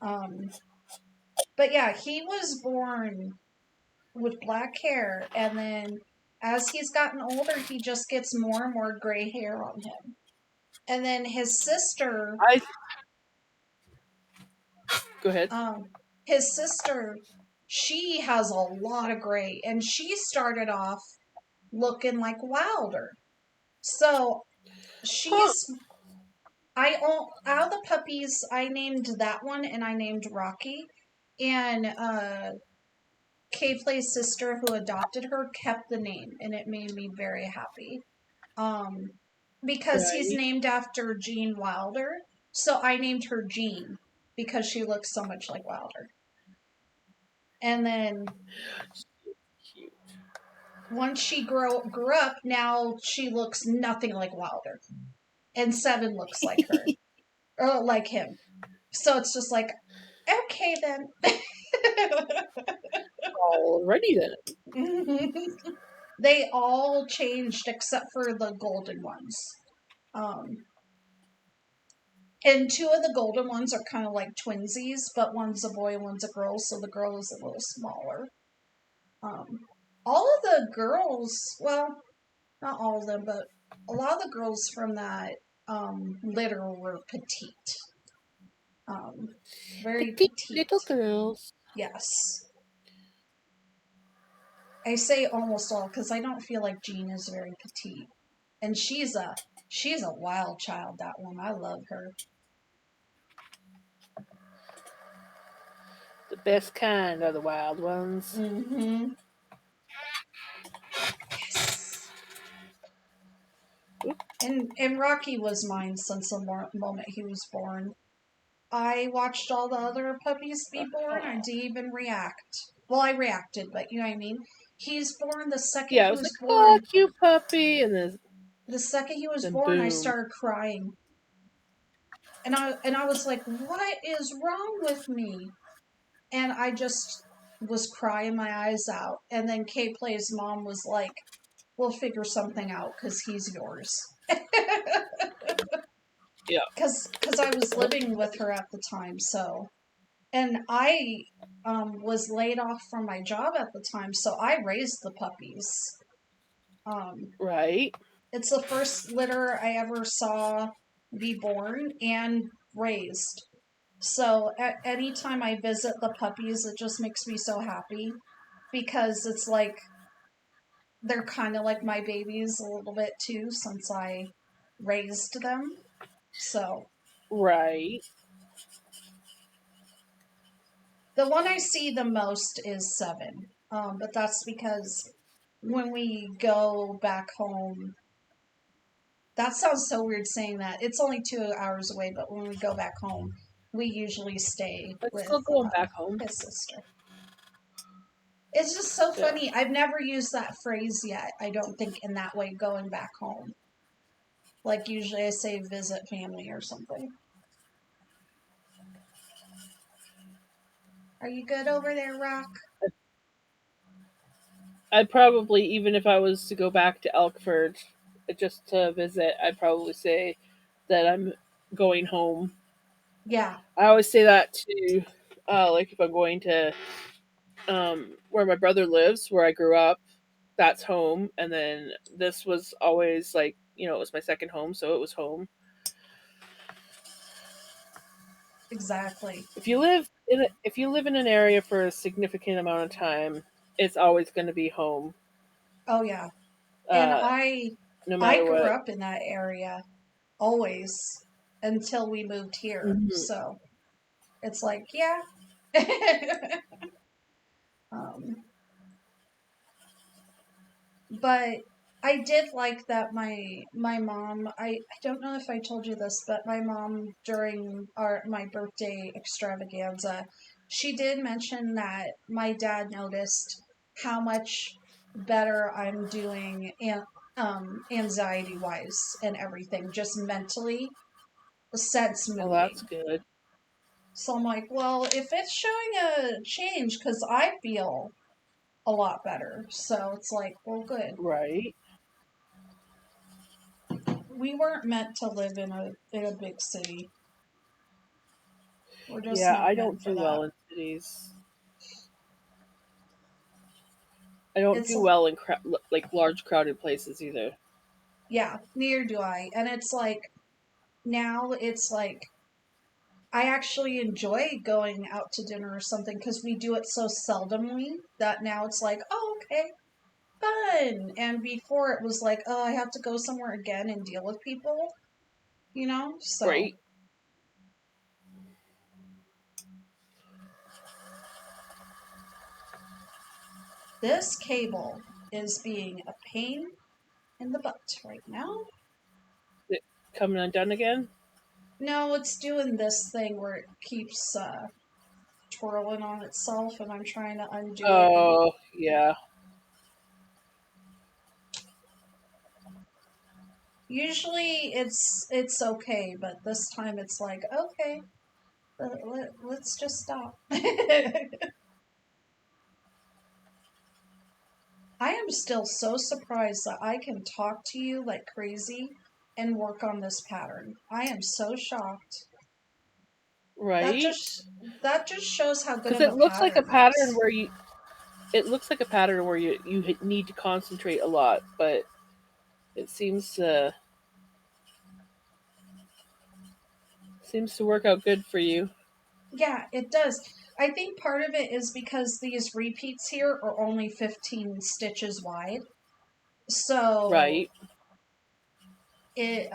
B: hair.
A: me.
B: But yeah, he was born with black hair, and then as he's gotten older, he just gets more and more gray hair on him. And then his sister,
A: I go ahead.
B: his sister, she has a lot of gray, and she started off looking like Wilder. So
A: Huh.
B: she's out of the puppies, I named that one, and I named Rocky, and Kay Play's sister, who adopted her, kept the name, and it made me very happy. Um, because he's
A: Right.
B: named after Gene Wilder, so I named her Jean because she looks so much like Wilder. And then
A: Cute.
B: once she grew up, now she looks nothing like Wilder, and Seven looks like her or like him. So it's just like, okay then.
A: Alrighty then.
B: They all changed except for the golden ones. Um, and two of the golden ones are kind of like twinsies, but one's a boy and one's a girl, so the girl is a little smaller. All of the girls, well, not all of them, but a lot of the girls from that litter were petite. Very
A: Petite
B: petite.
A: little girls.
B: Yes. I say almost all because I don't feel like Jean is very petite. And she's a wild child, that one. I love her.
A: The best kind are the wild ones.
B: Mm-hmm. Yes. And Rocky was mine since the moment he was born. I watched all the other puppies be born. I didn't even react. Well, I reacted, but you know what I mean? He's born the second
A: Yeah, I
B: he
A: was
B: was
A: like, oh,
B: born.
A: cute puppy, and then
B: I
A: boom.
B: started crying. And I was like, what is wrong with me? And I just was crying my eyes out. And then Kay Play's mom was like, we'll figure something out because he's yours.
A: Yeah.
B: Because I was living with her at the time, so. And I was laid off from my job at the time, so I raised the puppies.
A: Right.
B: It's the first litter I ever saw be born and raised. So any time I visit the puppies, it just makes me so happy because it's like they're kind of like my babies a little bit too since I raised them. So
A: Right.
B: the one I see the most is Seven, but that's because when we go back home, that sounds so weird saying that. It's only 2 hours away, but when we go back home, we usually stay
A: But
B: with
A: still going back home.
B: his sister. It's just so
A: Yeah.
B: funny. I've never used that phrase yet, I don't think, in that way, going back home. Like, usually I say visit family or something. Are you good over there, Rock?
A: I'd probably, even if I was to go back to Elkford just to visit, I'd probably say that I'm going home.
B: Yeah.
A: I always say that to, like, if I'm going to where my brother lives, where I grew up, that's home. And then this was always like, it was my second home, so it was home.
B: Exactly.
A: If you live in an area for a significant amount of time, it's always going to be home,
B: Oh, yeah. And
A: no
B: I
A: matter
B: grew
A: what.
B: up in that area always until we moved here.
A: Mhm.
B: So it's like, yeah. um, but I did like that my mom, I don't know if I told you this, but my mom during my birthday extravaganza, she did mention that my dad noticed how much better I'm doing anxiety wise and everything, just mentally since
A: Well, that's
B: moving.
A: good.
B: So I'm like, well, if it's showing a change, because I feel a lot better. So it's like, well, good.
A: Right.
B: We weren't meant to live in a big city. We're just
A: Yeah,
B: not
A: I
B: meant
A: don't
B: for
A: do
B: that.
A: well in cities. I don't
B: It's
A: do well in like large crowded places either.
B: yeah, neither do I. And it's like now it's like I actually enjoy going out to dinner or something because we do it so seldomly that now it's like, oh, okay, fun. And before it was like, oh, I have to go somewhere again and deal with people, you know? So
A: Right.
B: this cable is being a pain in the butt right now.
A: It coming undone again?
B: No, it's doing this thing where it keeps twirling on itself, and I'm trying to undo it. And
A: Oh, yeah.
B: usually it's okay, but this time it's like, okay, let's just stop. I am still so surprised that I can talk to you like crazy and work on this pattern. I am so shocked. That
A: Right?
B: just that just shows how good
A: Because
B: of a
A: it looks like a
B: pattern it
A: pattern
B: is.
A: where you need to concentrate a lot, but it seems to work out good for you.
B: Yeah, it does. I think part of it is because these repeats here are only 15 stitches wide. So
A: Right.
B: it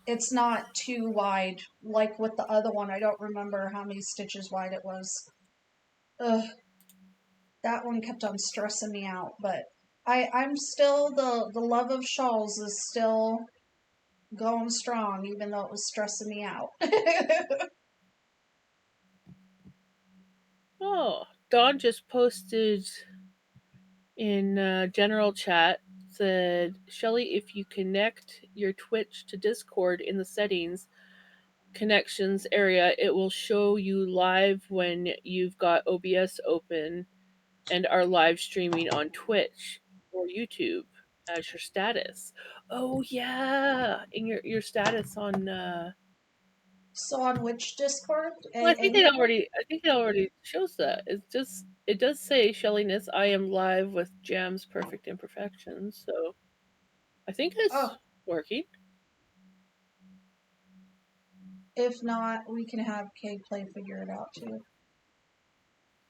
B: it's not too wide like with the other one. I don't remember how many stitches wide it was. Ugh, that one kept on stressing me out, but I'm still the love of shawls is still going strong even though it was stressing me out.
A: Oh, Dawn just posted in general chat, said, Shelly, if you connect your Twitch to Discord in the settings connections area, it will show you live when you've got OBS open and are live streaming on Twitch or YouTube as your status. Oh yeah, in your status on.
B: So on which Discord?
A: Well,
B: Any of them?
A: I think it already shows that. It does say Shelliness. I am live with Jam's Perfect Imperfections, so I think
B: Oh,
A: it's working.
B: if not, we can have K Play figure it out too.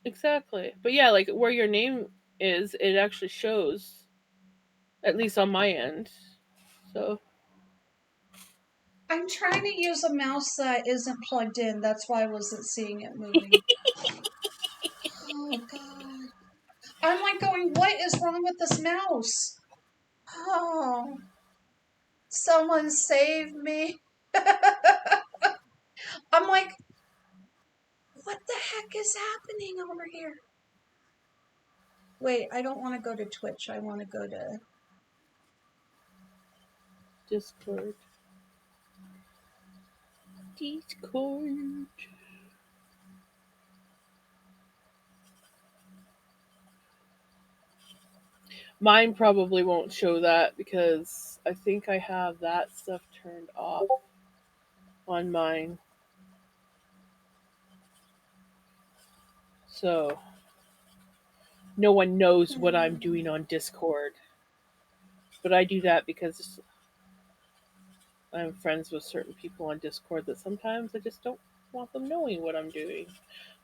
A: Exactly, but yeah, like where your name is, it actually shows, at least on my end. So
B: I'm trying to use a mouse that isn't plugged in. That's why I wasn't seeing it moving. Oh god. I'm like going, what is wrong with this mouse? Oh, someone save me. I'm like, what the heck is happening over here? Wait, I don't want to go to Twitch. I want to go to.
A: Discord. Discord. Mine probably won't show that because I think I have that stuff turned off on mine. So no one knows what I'm doing on Discord. But I do that because I'm friends with certain people on Discord that sometimes I just don't want them knowing what I'm doing.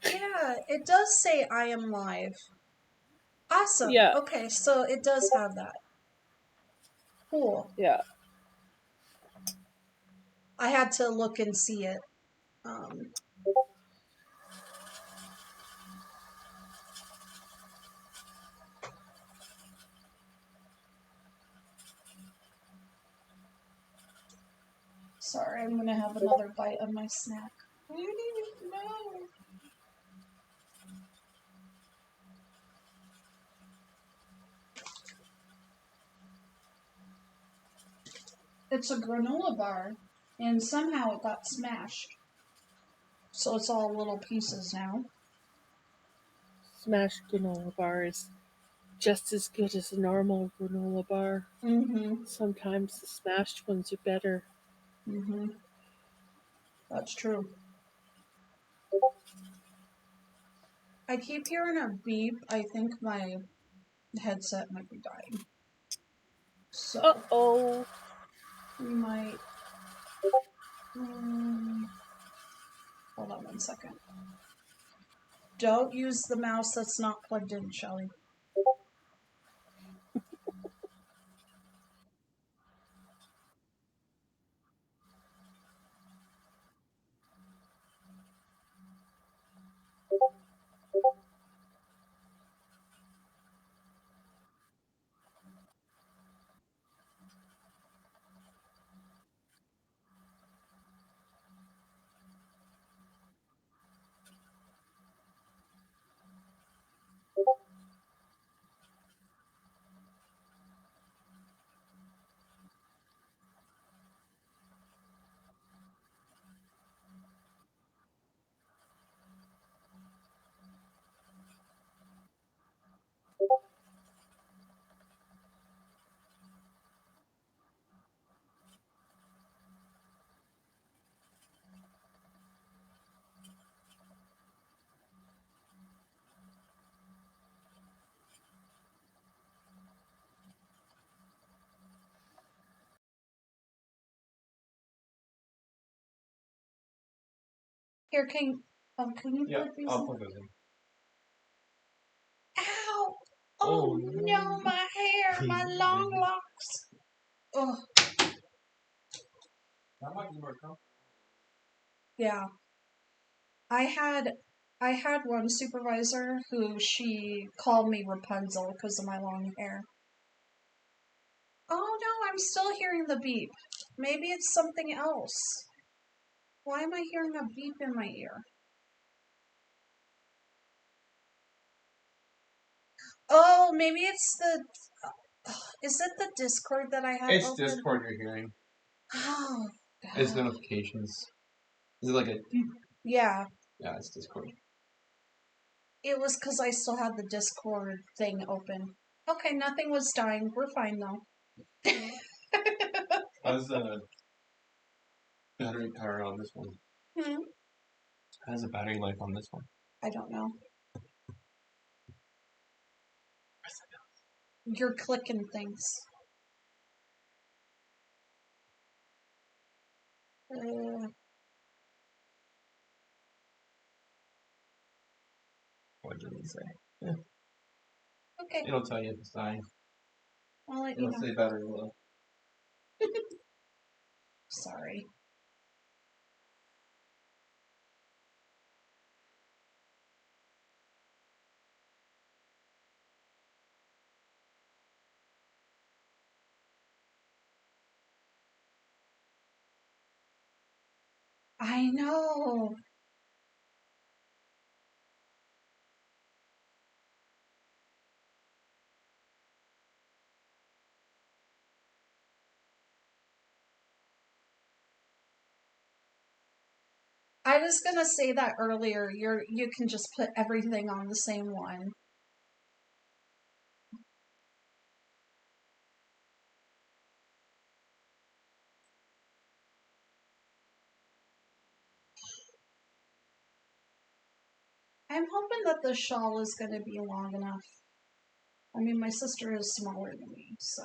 B: Yeah, it does say I am live. Awesome.
A: Yeah,
B: Okay, so it does have that. Cool.
A: yeah.
B: I had to look and see it. Um, Sorry, I'm gonna have another bite of my snack. I didn't even know. It's a granola bar, and somehow it got smashed. So it's all little pieces now.
A: smashed granola bar is just as good as a normal granola bar.
B: Mm-hmm.
A: Sometimes the smashed ones are better.
B: Mm-hmm. That's true. I keep hearing a beep. I think my headset might be dying. So
A: Uh-oh.
B: we might. Hold on 1 second. Don't use the mouse that's not plugged in, Shelly. Here, can you
C: Yeah,
B: put these
C: I'll
B: in?
C: plug those in.
B: Ow!
C: Oh,
B: Oh no, my hair, my long locks. Oh,
C: That might be more comfortable.
B: yeah. I had one supervisor who she called me Rapunzel because of my long hair. Oh no, I'm still hearing the beep. Maybe it's something else. Why am I hearing a beep in my ear? Oh, maybe it's the. Is it the Discord that I have
C: It's
B: open?
C: Discord you're hearing.
B: Oh,
C: It's
B: God.
C: notifications. Is it like a beep?
B: Yeah,
C: Yeah, it's Discord.
B: it was because I still had the Discord thing open. Okay, nothing was dying. We're fine though.
C: How's the battery power on this one?
B: Hmm?
C: How's the battery life on this one?
B: I don't know. You're clicking things.
C: What did it say? Yeah.
B: Okay,
C: It'll tell you if it's dying.
B: I'll let you
C: It'll
B: know.
C: say battery low.
B: Sorry. I know. I was gonna say that earlier. You can just put everything on the same one. I'm hoping that the shawl is gonna be long enough. I mean, my sister is smaller than me, so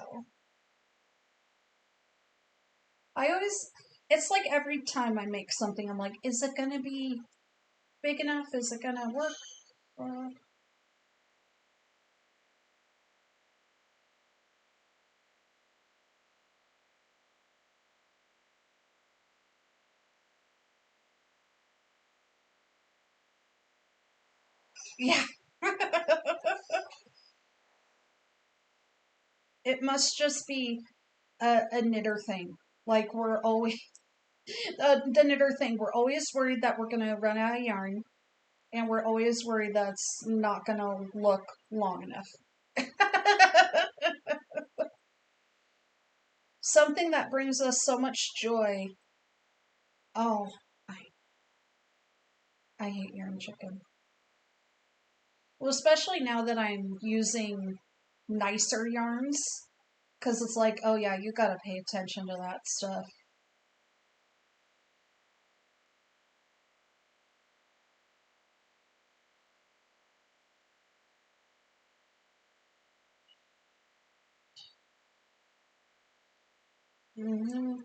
B: I always. It's like every time I make something, I'm like, is it gonna be big enough? Is it gonna work? Uh, yeah. It must just be a knitter thing. Like we're always the knitter thing. We're always worried that we're gonna run out of yarn, and we're always worried that's not gonna look long enough. Something that brings us so much joy. Oh, I hate yarn chicken. Well, especially now that I'm using nicer yarns, because it's like, oh yeah, you gotta pay attention to that stuff. hmm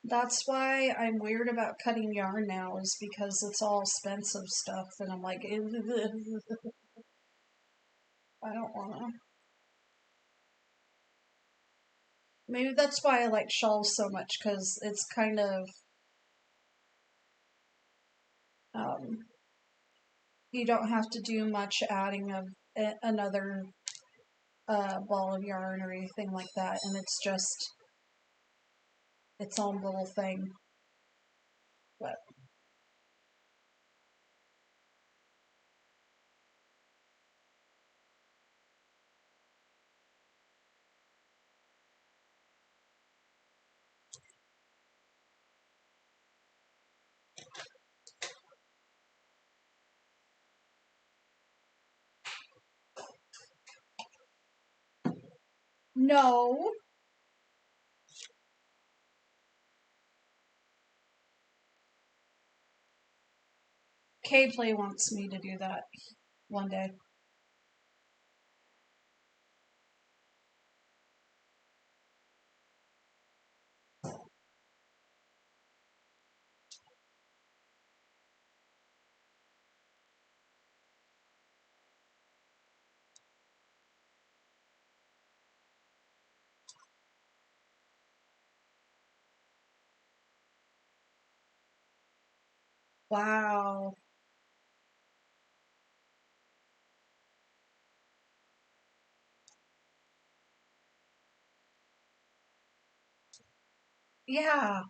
B: That's why I'm weird about cutting yarn now, is because it's all expensive stuff, and I'm like, I don't wanna. Maybe that's why I like shawls so much, because it's kind of, um, you don't have to do much adding of another ball of yarn or anything like that, and it's just its own little thing. But no, K-Play wants me to do that one day. Wow. Yeah.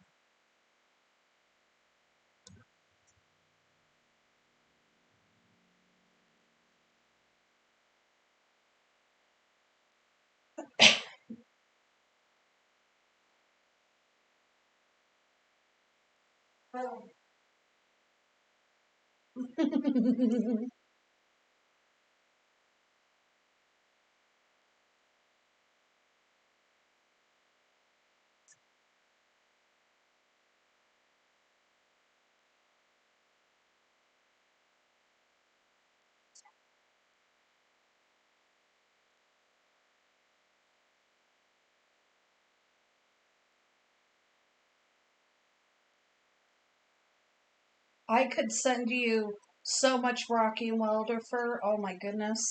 B: I could send you so much Rocky Wilder fur. Oh my goodness.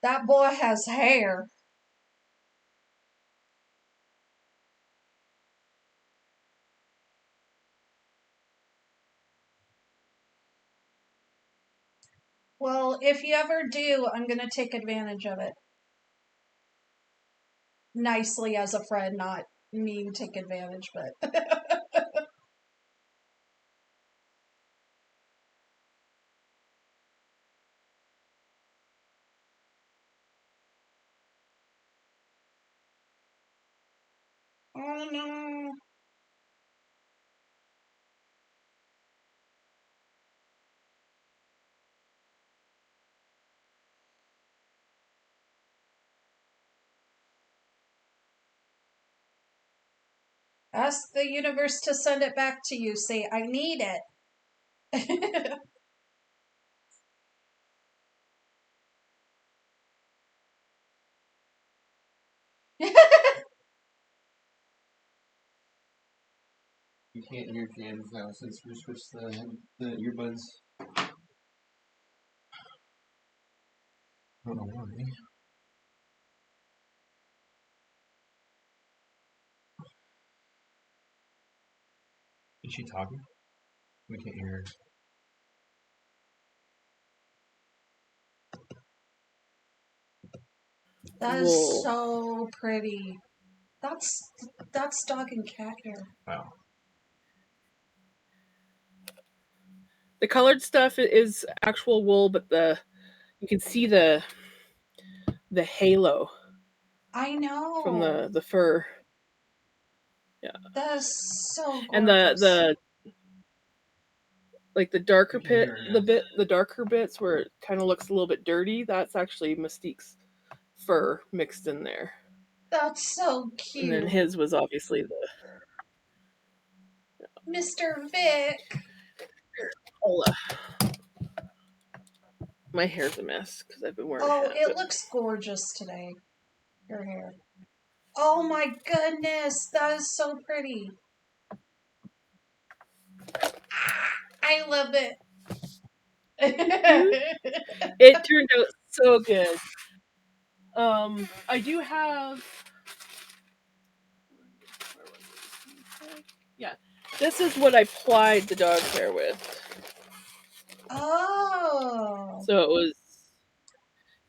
B: That boy has hair. Well, if you ever do, I'm going to take advantage of it. Nicely as a friend, not mean take advantage, but. Oh no. Ask the universe to send it back to you. Say, I need it.
C: You can't hear jams now since we switched the earbuds. I don't know why. Is she talking? We can't hear her.
B: That is
A: Wool.
B: so pretty. That's dog and cat hair.
C: Wow.
A: The colored stuff is actual wool, but you can see the halo
B: I
A: from
B: know.
A: the fur. Yeah.
B: That is so
A: And
B: gorgeous.
A: like the darker
C: I can hear her, yeah.
A: the darker bits where it kind of looks a little bit dirty, that's actually Mystique's fur mixed in there.
B: That's so
A: And then
B: cute.
A: his was obviously the
B: Mr. Vic.
A: Ola. My hair's a mess because I've been wearing a
B: Oh,
A: hat.
B: it
A: But
B: looks gorgeous today. Your hair. Oh my goodness, that is so pretty. I love it.
A: it turned out so good. I do have. Yeah, this is what I plied the dog hair with.
B: Oh.
A: So it was.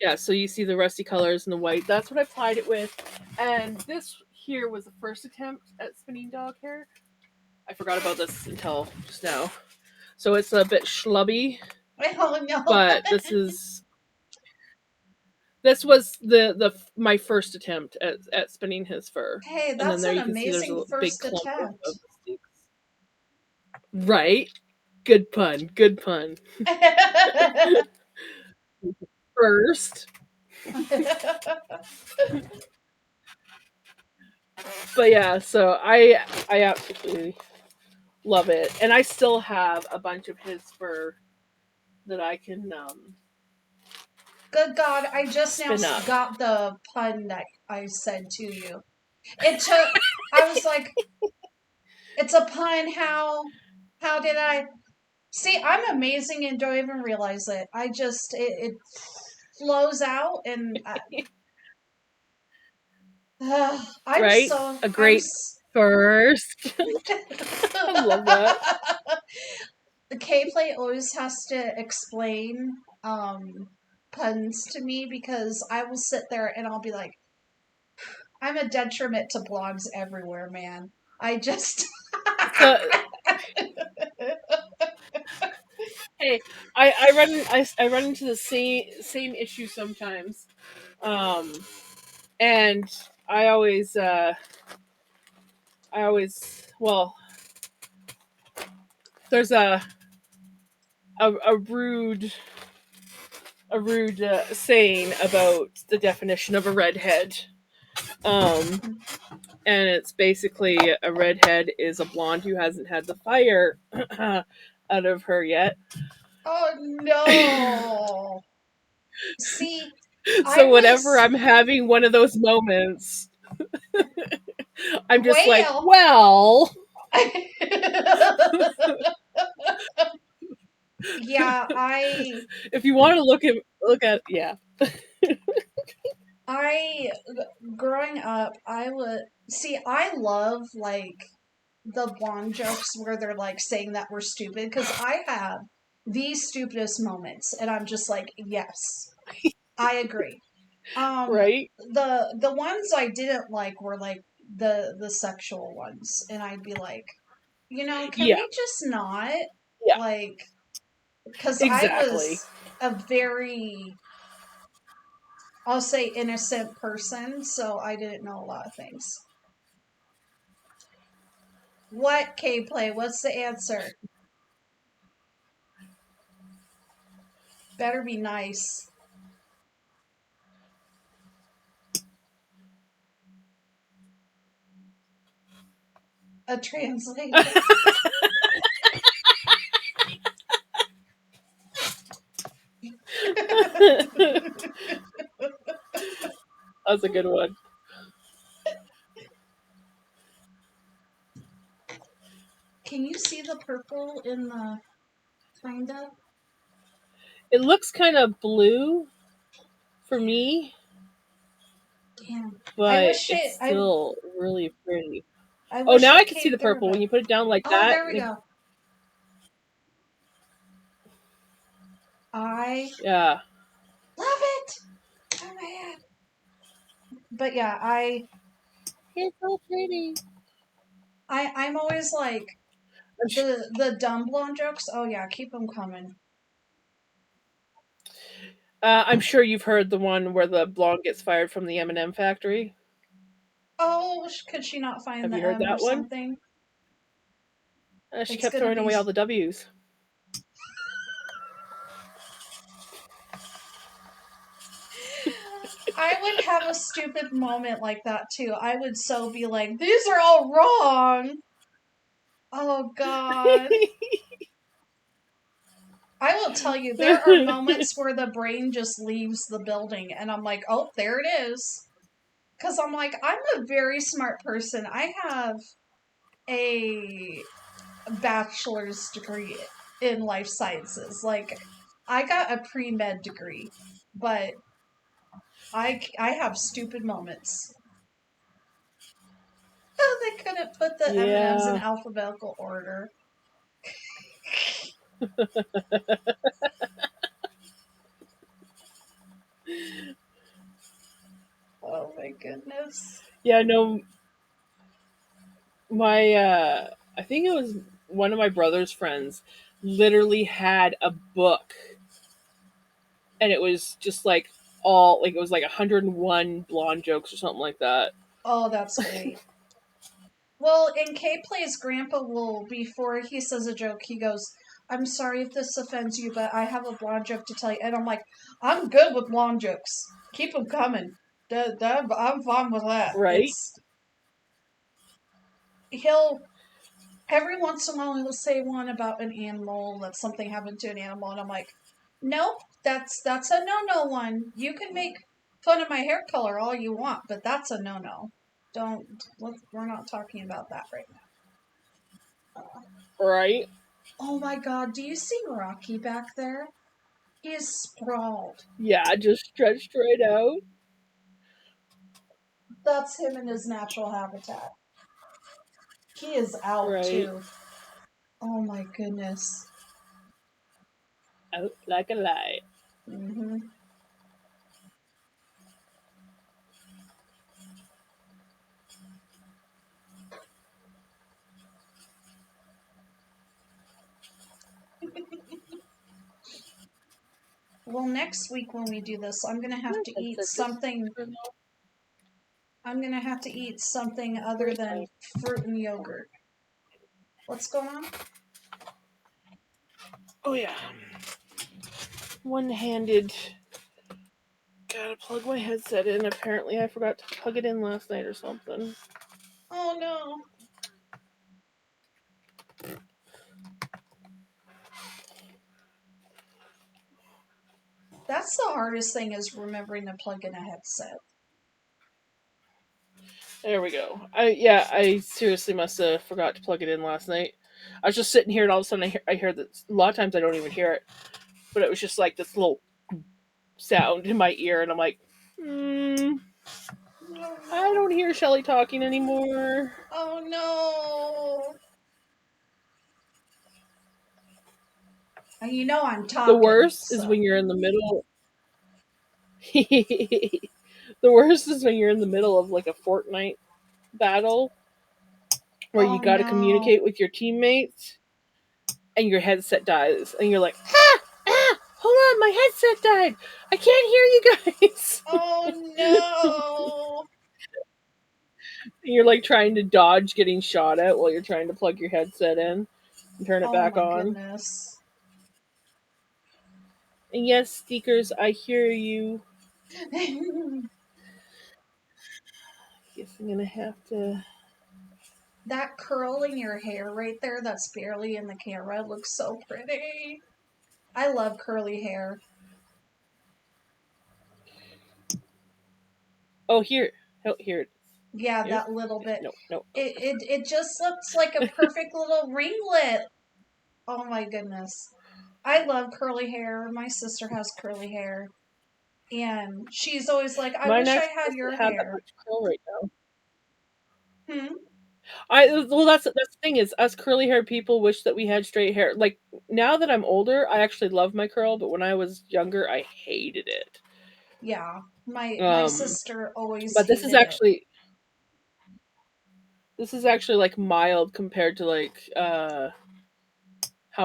A: Yeah, so you see the rusty colors and the white. That's what I plied it with. And this here was the first attempt at spinning dog hair. I forgot about this until just now. So it's a bit schlubby,
B: Oh no.
A: but this was the my first attempt at spinning his fur.
B: Hey,
A: And then
B: that's
A: there
B: an
A: you can see there's
B: amazing
A: a big
B: first
A: clump
B: attempt.
A: of mistakes. Right? Good pun. Good pun. First. But yeah, so I absolutely love it. And I still have a bunch of his fur that I can
B: Good God, I just now
A: spin up.
B: got the pun that I said to you. It took, I was like, it's a pun, how did I? See, I'm amazing and don't even realize it. It flows out and I'm
A: Right?
B: so,
A: A great first. I love that.
B: The K-Play always has to explain puns to me because I will sit there and I'll be like, I'm a detriment to blogs everywhere, man. I just
A: So, hey, I run into the same issue sometimes, and I always well, there's a rude saying about the definition of a redhead, and it's basically a redhead is a blonde who hasn't had the fire out of her yet.
B: oh no. See, I
A: So whenever
B: was
A: I'm having one of those moments, I'm just like,
B: well.
A: well,
B: Yeah,
A: if you want to look at yeah.
B: I growing up, I would see. I love like the blonde jokes where they're like saying that we're stupid because I have the stupidest moments, and I'm just like, yes, I agree. Um,
A: Right?
B: the ones I didn't like were like the sexual ones, and I'd be like, can
A: Yeah,
B: we just not
A: yeah,
B: like? Because I
A: exactly.
B: was a very, I'll say, innocent person, so I didn't know a lot of things. What, K-Play? What's the answer? Better be nice. A translator.
A: That's a good one.
B: Can you see the purple in the kinda?
A: It looks kind of blue for me,
B: Damn. I
A: but
B: wish
A: it's
B: it.
A: still really pretty.
B: I
A: Oh,
B: wish
A: now I
B: it
A: can see
B: came
A: the
B: through,
A: purple
B: but
A: when you put it down like
B: oh,
A: that.
B: there we go. I
A: Yeah.
B: love it. Oh man. But yeah,
A: It's so pretty.
B: I'm always like the dumb blonde jokes. Oh yeah, keep them coming.
A: I'm sure you've heard the one where the blonde gets fired from the M&M factory.
B: Oh, could she not find
A: Have
B: the
A: you heard
B: M or
A: that one?
B: something?
A: She
B: It's
A: kept
B: gonna
A: throwing
B: be.
A: away all the W's.
B: I would have a stupid moment like that too. I would so be like, these are all wrong. Oh God. I will tell you, there are moments where the brain just leaves the building and I'm like, oh, there it is. Because I'm like, I'm a very smart person. I have a bachelor's degree in life sciences. Like, I got a pre-med degree, but I have stupid moments. Oh, they couldn't put the M&Ms in
A: Yeah.
B: alphabetical order. Oh my goodness.
A: Yeah, no, I think it was one of my brother's friends literally had a book, and it was just like all like it was like 101 blonde jokes or something like that.
B: Oh, that's great. Well, in K Play's grandpa will, before he says a joke, he goes, I'm sorry if this offends you, but I have a blonde joke to tell you. And I'm like, I'm good with blonde jokes. Keep them coming. I'm fine with that.
A: Right?
B: He'll, every once in a while, he'll say one about an animal, that something happened to an animal, and I'm like, nope, that's a no-no one. You can make fun of my hair color all you want, but that's a no-no. We're not talking about that right now.
A: Right?
B: Oh my god, do you see Rocky back there? He is sprawled.
A: Yeah, just stretched right out.
B: That's him in his natural habitat. He is out
A: Right.
B: too. Oh my goodness.
A: Out like a light.
B: hmm Well, next week when we do this, I'm gonna have to eat something. I'm gonna have to eat something other than fruit and yogurt. What's going on?
A: Oh yeah. One-handed. Gotta plug my headset in. Apparently I forgot to plug it in last night or something.
B: Oh no. That's the hardest thing is remembering to plug in a headset.
A: There we go. I seriously must have forgot to plug it in last night. I was just sitting here and all of a sudden I hear that a lot of times I don't even hear it, but it was just like this little sound in my ear, and I'm like, I don't hear Shelly talking anymore.
B: Oh no. And you know I'm talking.
A: The worst
B: so.
A: is when you're in the middle. The worst is when you're in the middle of like a Fortnite battle where you
B: Oh
A: got to
B: no.
A: communicate with your teammates and your headset dies and you're like, hold on, my headset died. I can't hear you guys.
B: Oh no.
A: And you're like trying to dodge getting shot at while you're trying to plug your headset in and turn it
B: Oh
A: back
B: my
A: on.
B: goodness.
A: And yes, Steakers, I hear you. Guess I'm gonna have to.
B: That curl in your hair right there that's barely in the camera looks so pretty. I love curly hair.
A: Oh, here. Oh, here.
B: Yeah,
A: Here?
B: that little bit.
A: No.
B: It just looks like a perfect little ringlet. Oh my goodness. I love curly hair. My sister has curly hair. And she's always like, I
A: Mine
B: wish I
A: actually
B: had
A: doesn't
B: your
A: have that
B: hair.
A: much curl right now.
B: Hmm?
A: That's the thing is us curly haired people wish that we had straight hair. Like now that I'm older, I actually love my curl, but when I was younger, I hated it.
B: Yeah. My sister always
A: But
B: hated it.
A: this is actually like mild compared to like how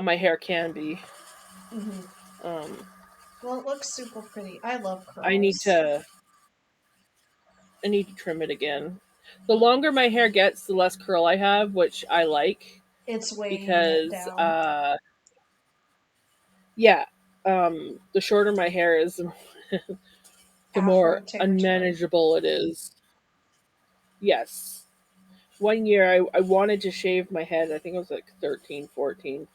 A: my hair can be. Um,
B: Well, it looks super pretty. I love
A: I need
B: curls.
A: to I need to trim it again. The longer my hair gets, the less curl I have, which I like
B: It's weighing it
A: because
B: down.
A: yeah, the shorter my hair is, the
B: Afro
A: more
B: territory.
A: unmanageable it is. Yes. One year I wanted to shave my head. I think I was like 13, 14,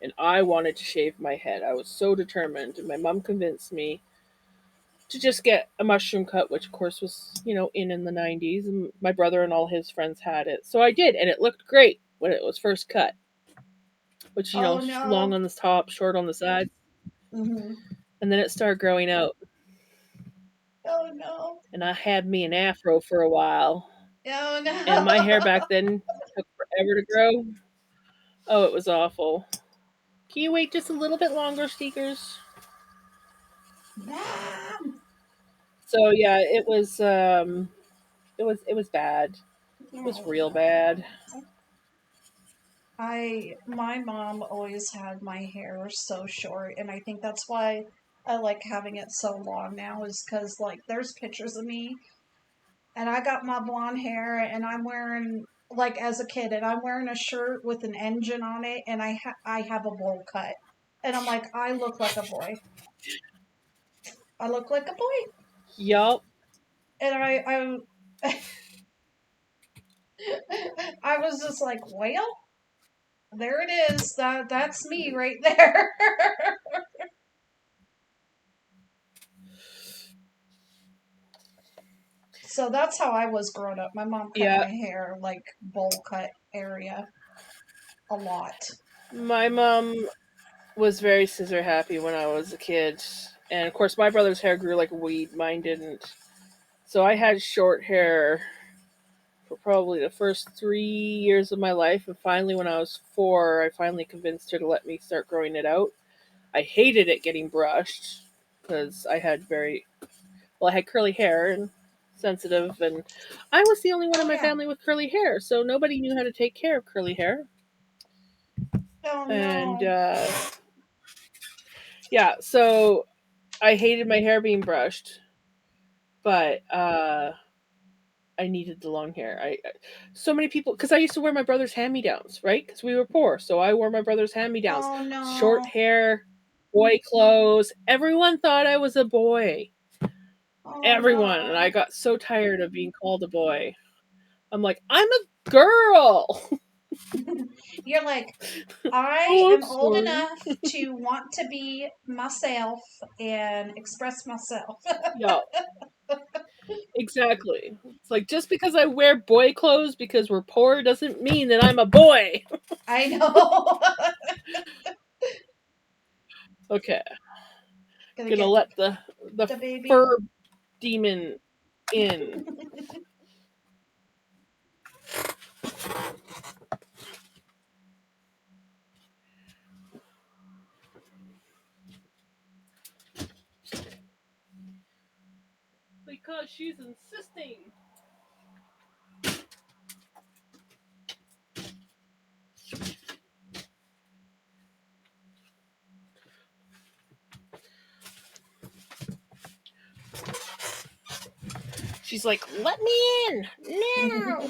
A: and I wanted to shave my head. I was so determined, and my mom convinced me to just get a mushroom cut, which of course was, in the 90s, and my brother and all his friends had it. So I did, and it looked great when it was first cut, which,
B: Oh
A: long
B: no.
A: on the top, short on the side,
B: Hmm.
A: and then it started growing out,
B: Oh no.
A: and I had me an afro for a while,
B: Oh
A: and my hair
B: no.
A: back then took forever to grow. Oh, it was awful. Can you wait just a little bit longer, Steakers?
B: Mom.
A: So yeah, it was bad. It was
B: Oh
A: real bad.
B: no. My mom always had my hair so short, and I think that's why I like having it so long now, is because like there's pictures of me, and I got my blonde hair, and I'm wearing like as a kid, and I'm wearing a shirt with an engine on it, and I have a bowl cut, and I'm like I look like a boy. I look like a boy,
A: Yup.
B: and I was just like, well, there it is. That's me right there. So that's how I was growing up. My mom cut
A: Yeah.
B: my hair like bowl cut area a lot.
A: My mom was very scissor happy when I was a kid. And of course, my brother's hair grew like a weed. Mine didn't. So I had short hair for probably the first 3 years of my life. And finally, when I was 4, I finally convinced her to let me start growing it out. I hated it getting brushed because I had curly hair and sensitive. And I was the only one in
B: Oh
A: my
B: yeah.
A: family with curly hair. So nobody knew how to take care of curly hair.
B: Oh
A: And
B: no.
A: yeah, so I hated my hair being brushed, but I needed the long hair. So many people, because I used to wear my brother's hand me downs, right? Because we were poor, so I wore my brother's hand me downs,
B: Oh
A: short
B: no.
A: hair, boy clothes. Everyone thought I was a boy.
B: Oh
A: Everyone, and I
B: no.
A: got so tired of being called a boy. I'm like, I'm a girl.
B: You're like, I
A: Oh, I'm
B: am old
A: sorry.
B: enough to want to be myself and express myself.
A: Yeah, exactly. It's like just because I wear boy clothes because we're poor doesn't mean that I'm a boy.
B: I know.
A: Okay,
B: Gonna
A: gonna
B: get
A: let the
B: the baby.
A: fur demon in. Because she's insisting. She's like, let me in now.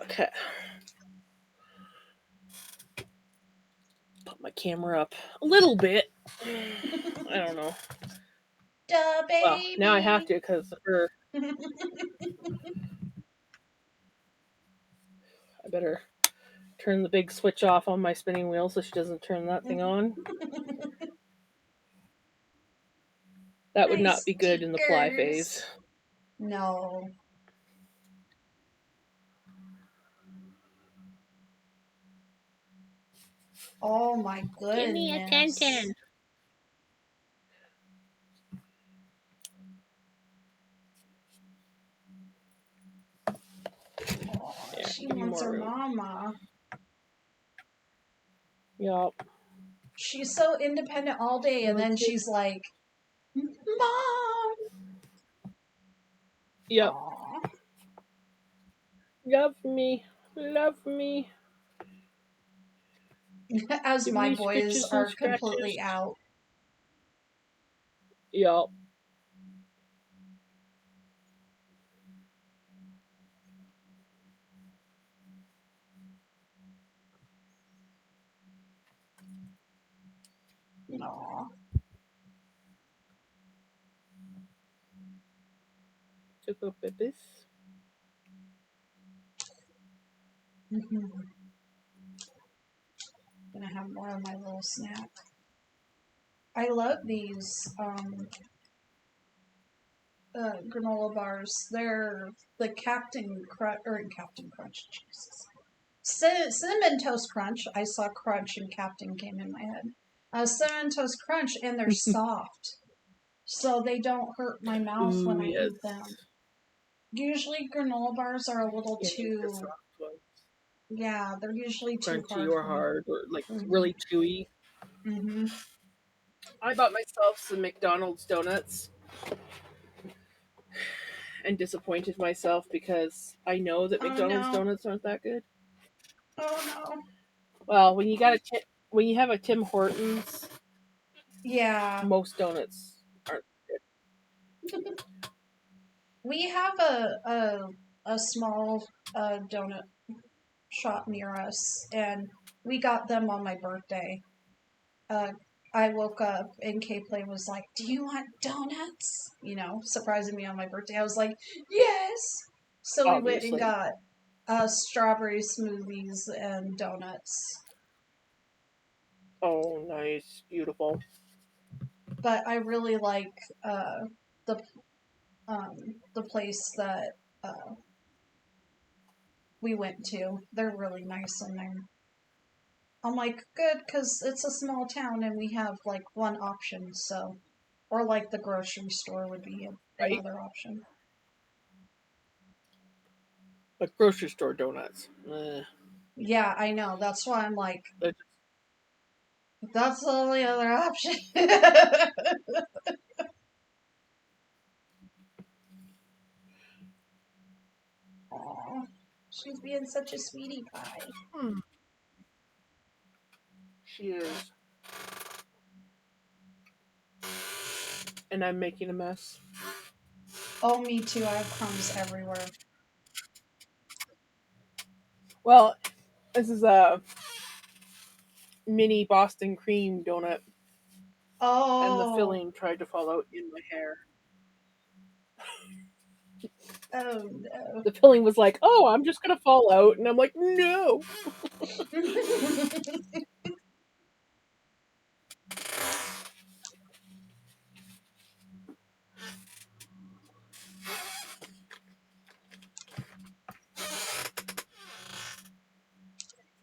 A: Okay, put my camera up a little bit. I don't know.
B: The
A: Well, now I have
B: baby.
A: to because the fur. I better turn the big switch off on my spinning wheel so she doesn't turn that thing on. That would
B: Hi,
A: not be good in the ply phase.
B: stickers. No. Oh my
A: Give me a
B: goodness.
A: 10-10.
B: Oh,
A: There,
B: she
A: give you
B: wants
A: more
B: her
A: room.
B: mama.
A: Yup.
B: She's so independent all day, and then she's like, Mom.
A: Yep.
B: Aw.
A: Love me. Love me.
B: As
A: Give
B: my
A: me
B: boys
A: scritches and
B: are completely
A: scratches.
B: out.
A: Yup.
B: Aw.
A: Choco Pepis.
B: Gonna have more of my little snack. I love these granola bars. They're the Captain Crunch. Jesus. Cinnamon Toast Crunch. I saw Crunch and Captain came in my head. Cinnamon Toast Crunch, and they're soft, so they don't hurt my mouth when
A: Ooh,
B: I
A: yes.
B: eat them. Usually granola bars are a little
A: Yeah,
B: too,
A: the soft ones.
B: yeah, they're usually too
A: Crunchy
B: hard
A: or
B: for me.
A: hard or like
B: Mhm.
A: really chewy.
B: Mhm.
A: I bought myself some McDonald's donuts and disappointed myself because I know that
B: Oh
A: McDonald's
B: no.
A: donuts aren't that good.
B: Oh
A: Well, when you have a Tim Hortons,
B: no. Yeah.
A: most donuts aren't.
B: We have a small donut shop near us, and we got them on my birthday. I woke up and K-Play was like, "Do you want donuts?" You know, surprising me on my birthday. I was like, "Yes." So we went and
A: Obviously.
B: got strawberry smoothies and donuts.
A: Oh, nice, beautiful.
B: But I really like the the place that we went to. They're really nice in there. I'm like, good, because it's a small town and we have like one option, so. Or like the grocery store would be
A: Right?
B: another option.
A: Like grocery store donuts.
B: Yeah, I know. That's why I'm like,
A: They're just-
B: that's the only other option. Aw, she's being such a sweetie pie.
A: She is. And I'm making a mess.
B: Oh, me too. I have crumbs everywhere.
A: Well, this is a mini Boston cream donut, and the
B: Oh,
A: filling tried to fall out in my hair.
B: oh no.
A: The filling was like, "Oh, I'm just gonna fall out," and I'm like, "No."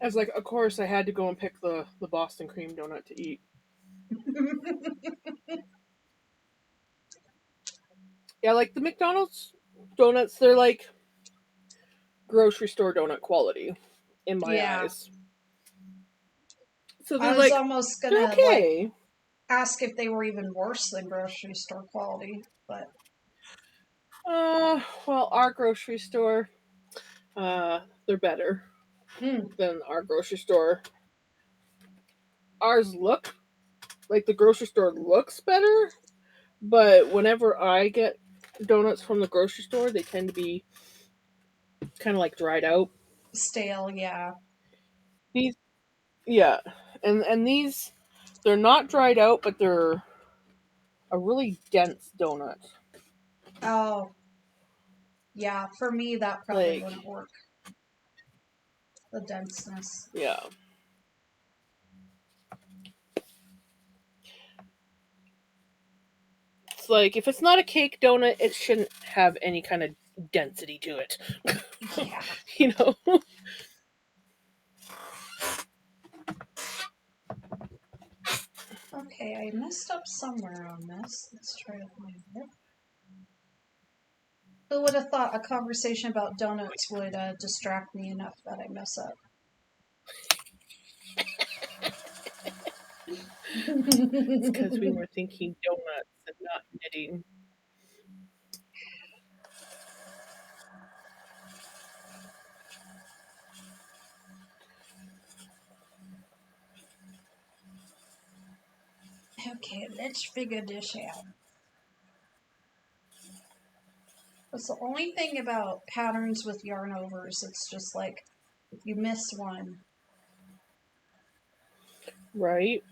A: I was like, "Of course, I had to go and pick the Boston cream donut to eat." Yeah, like the McDonald's donuts, they're like grocery store donut quality in my
B: Yeah,
A: eyes. So
B: I
A: they're
B: was
A: like,
B: almost
A: they're
B: gonna like
A: okay.
B: ask if they were even worse than grocery store quality, but
A: Well, our grocery store, they're better
B: mm,
A: than our grocery store. Ours look like the grocery store looks better, but whenever I get donuts from the grocery store, they tend to be kind of like dried out.
B: stale. Yeah.
A: These, yeah, and these, they're not dried out, but they're a really dense donut.
B: Oh, yeah. For me, that probably
A: Like,
B: wouldn't work. The denseness.
A: yeah. It's like if it's not a cake donut, it shouldn't have any kind of density to it.
B: Yeah.
A: You know?
B: Okay, I messed up somewhere on this. Let's try to find it. Who would have thought a conversation about donuts would distract me enough that I mess up?
A: It's because we were thinking donuts and not knitting.
B: Okay, let's figure this out. That's the only thing about patterns with yarn overs. It's just like if you miss one.
A: Right?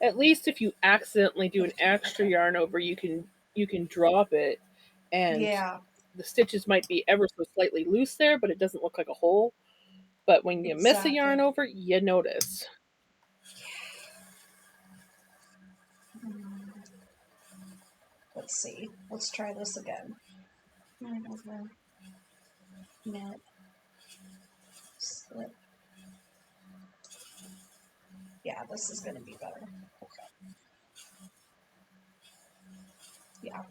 A: at least if you accidentally do an extra yarn over, you can drop it, and
B: Yeah,
A: the stitches might be ever so slightly loose there, but it doesn't look like a hole. But when you miss a yarn
B: exactly.
A: over, you notice.
B: Mm, let's see. Let's try this again. Yarn over, knit, slip. Yeah, this is going to be better. Okay. Yeah,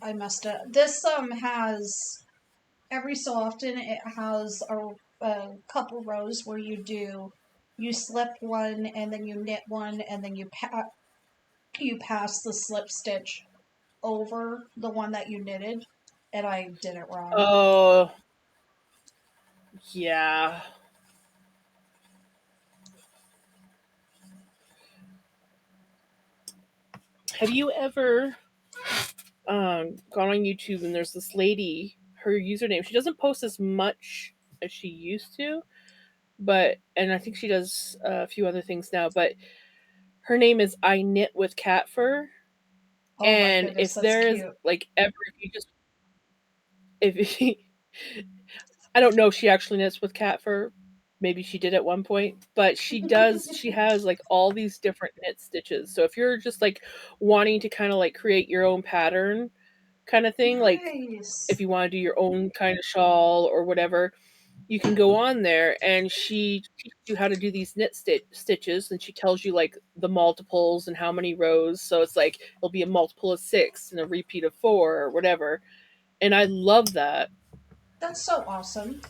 B: I messed up. This has every so often it has a couple rows where you slip one and then you knit one and then you pass the slip stitch over the one that you knitted, and I did it wrong.
A: Oh, yeah. Have you ever gone on YouTube and there's this lady, her username, she doesn't post as much as she used to, but, and I think she does a few other things now, but her name is I Knit with Cat Fur.
B: Oh my
A: And
B: goodness,
A: if
B: that's
A: there is
B: cute.
A: like ever, if you just, if I don't know if she actually knits with cat fur. Maybe she did at one point, but she does. She has like all these different knit stitches. So if you're just like wanting to kind of like create your own pattern kind of thing, like if
B: Nice.
A: you want to do your own kind of shawl or whatever, you can go on there and she teaches you how to do these stitches, and she tells you like the multiples and how many rows. So it's like it'll be a multiple of 6 and a repeat of 4 or whatever. And I love that.
B: That's so awesome.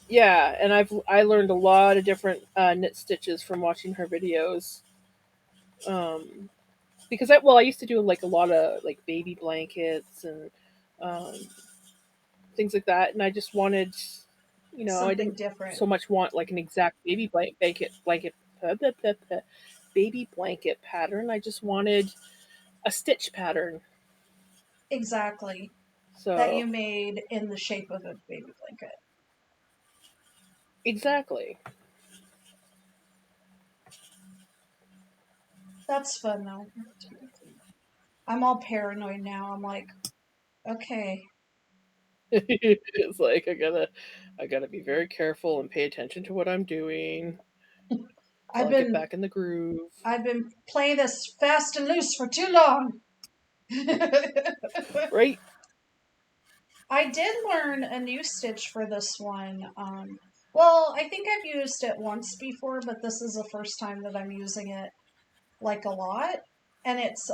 A: Yeah, and I learned a lot of different knit stitches from watching her videos. Um, because I used to do like a lot of like baby blankets and um, things like that, and I just wanted, I
B: Something
A: didn't
B: different.
A: so much want like an exact baby blanket pattern. I just wanted a stitch pattern.
B: Exactly. That
A: So
B: you made in the shape of a baby blanket.
A: exactly.
B: That's fun though. I'm all paranoid now. I'm like, okay.
A: It's like I gotta be very careful and pay attention to what I'm doing till
B: I've
A: I get
B: been
A: back in the groove.
B: I've been playing this fast and loose for too long.
A: Right?
B: I did learn a new stitch for this one. Well, I think I've used it once before, but this is the first time that I'm using it like a lot. And it's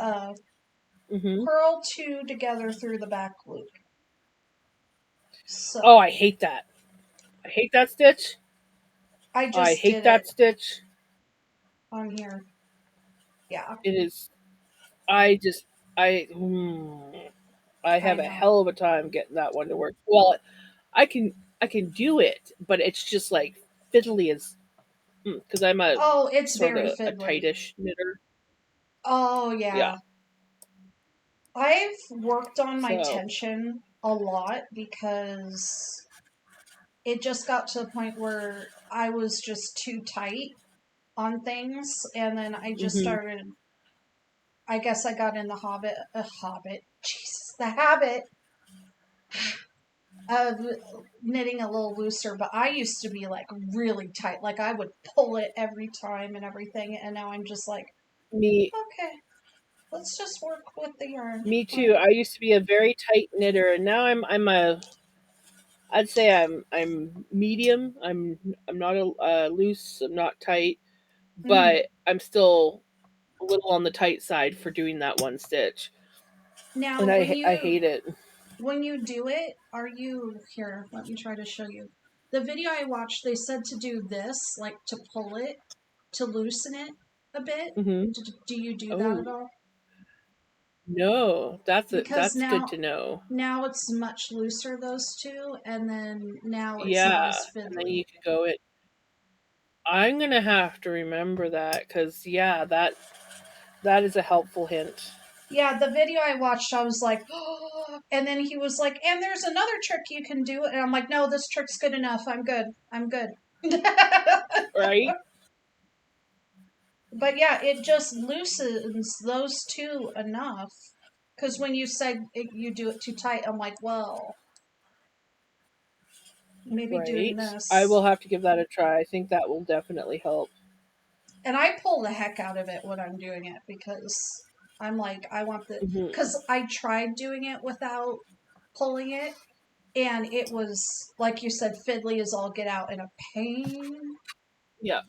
A: Hmm.
B: purl two together through the back loop. So
A: Oh, I hate that. I hate that stitch.
B: I
A: I
B: just
A: hate
B: did it
A: that stitch.
B: on here. Yeah,
A: It is. I just. I. I
B: I
A: have a
B: know.
A: hell of a time getting that one to work. Well, I can. I can do it, but it's just like fiddly as. Because I'm a
B: Oh, it's
A: sort
B: very
A: of a
B: fiddly.
A: tightish knitter.
B: Oh,
A: Yeah.
B: yeah. I've worked on my
A: So.
B: tension a lot because it just got to the point where I was just too tight on things, and then I just
A: Hmm.
B: started. I guess I got in the Jesus, the habit of knitting a little looser. But I used to be like really tight, like I would pull it every time and everything, and now I'm just like,
A: Me.
B: okay, let's just work with the yarn.
A: Me
B: Like,
A: too. I used to be a very tight knitter, and now I'm a. I'd say I'm medium. I'm not loose. I'm not tight,
B: mm.
A: but I'm still a little on the tight side for doing that one stitch,
B: Now
A: and I hate it.
B: when you do it, are you here? Let me try to show you. The video I watched, they said to do this, like to pull it, to loosen it a bit.
A: Hmm.
B: Do you do that
A: Oh
B: at all?
A: no,
B: Because
A: that's good to know.
B: now it's much looser those two, and then now it's not
A: Yeah,
B: as
A: and then
B: fiddly.
A: you can go it. I'm gonna have to remember that because yeah, that is a helpful hint.
B: Yeah, the video I watched, I was like, oh, and then he was like, and there's another trick you can do, and I'm like, no, this trick's good enough. I'm good. I'm good.
A: Right?
B: But yeah, it just loosens those two enough. Because when you said you do it too tight, I'm like, well, maybe doing
A: Right. I
B: this.
A: will have to give that a try. I think that will definitely help.
B: And I pull the heck out of it when I'm doing it because I'm like, I want the.
A: Hmm.
B: Because I tried doing it without pulling it, and it was, like you said, fiddly as all get out and a pain.
A: Yeah.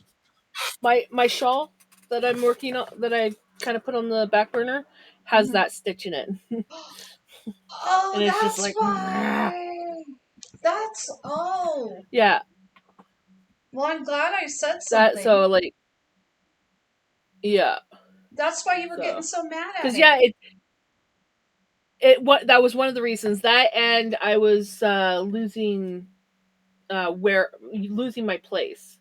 A: My shawl that I'm working on, that I kind of put on the back burner, has
B: Mhm.
A: that stitch in it,
B: Oh,
A: and it's just
B: that's
A: like,
B: why. That's oh.
A: yeah,
B: Well, I'm glad I said
A: that.
B: something.
A: So like, yeah.
B: That's why you were getting
A: So
B: so mad at
A: because
B: it.
A: yeah, it what that was one of the reasons, that, and I was losing my place.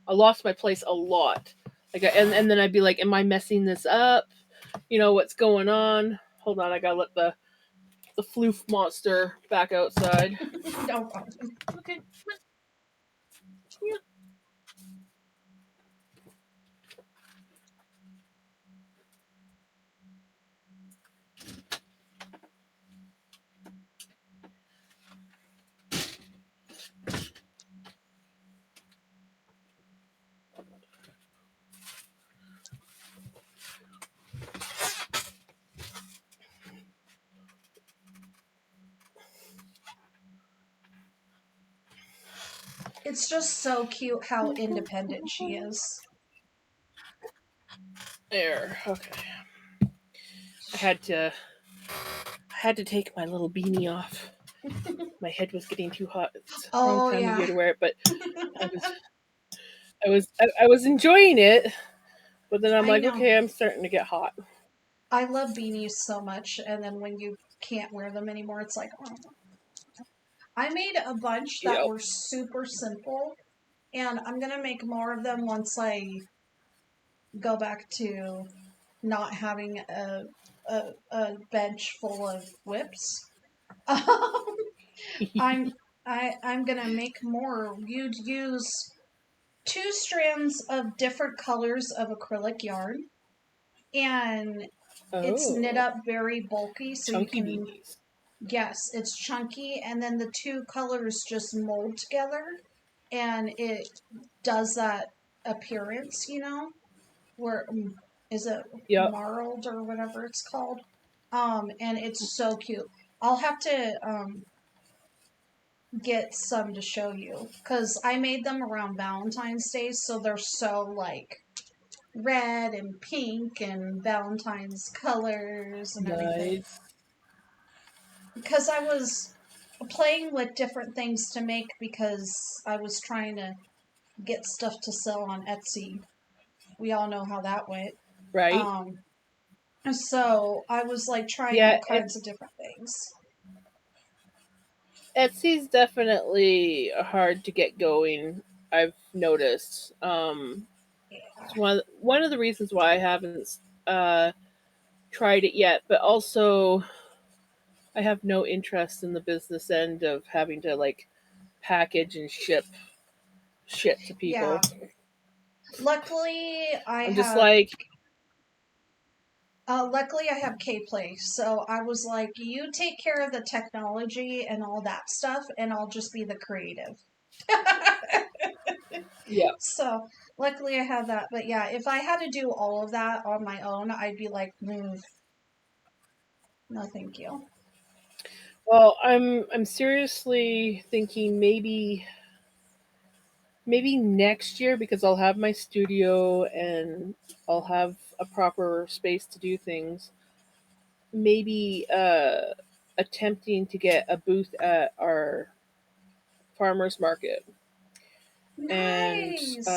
A: I lost my place a lot. Like, and then I'd be like, am I messing this up? What's going on? Hold on, I gotta let the floof monster back outside.
B: No problem.
A: Okay. Yeah.
B: It's just so cute how independent she is.
A: There. Okay. I had to take my little beanie off. My head was getting too hot. It's the wrong
B: Oh
A: time of
B: yeah.
A: year to wear it, but I was enjoying it, but then I'm
B: I
A: like,
B: know.
A: okay, I'm starting to get hot.
B: I love beanies so much, and then when you can't wear them anymore, it's like, oh. I made a bunch that
A: Yep.
B: were super simple, and I'm gonna make more of them once I go back to not having a bench full of whips. I'm I'm gonna make more. You'd use 2 strands of different colors of acrylic yarn, and it's knit
A: Oh,
B: up very bulky, so you
A: chunky
B: can.
A: beanies.
B: Yes, it's chunky, and then the two colors just mold together, and it does that appearance, where is it
A: Yep.
B: marled or whatever it's called? And it's so cute. I'll have to get some to show you because I made them around Valentine's Day, so they're so like red and pink and Valentine's colors and everything.
A: Nice.
B: Because I was playing with different things to make because I was trying to get stuff to sell on Etsy. We all know how that went.
A: Right?
B: Um, so I was like trying
A: Yeah,
B: all kinds of different things.
A: Etsy's definitely hard to get going. I've noticed.
B: Yeah.
A: It's one of the reasons why I haven't uh, tried it yet, but also I have no interest in the business end of having to like package and ship shit to people.
B: Yeah. Luckily, I
A: I'm just
B: have
A: like,
B: luckily, I have K Play, so I was like, you take care of the technology and all that stuff, and I'll just be the creative.
A: yeah.
B: So, luckily, I have that. But yeah, if I had to do all of that on my own, I'd be like, no, thank you.
A: Well, I'm seriously thinking maybe next year, because I'll have my studio and I'll have a proper space to do things. Maybe attempting to get a booth at our farmers market, and
B: Nice.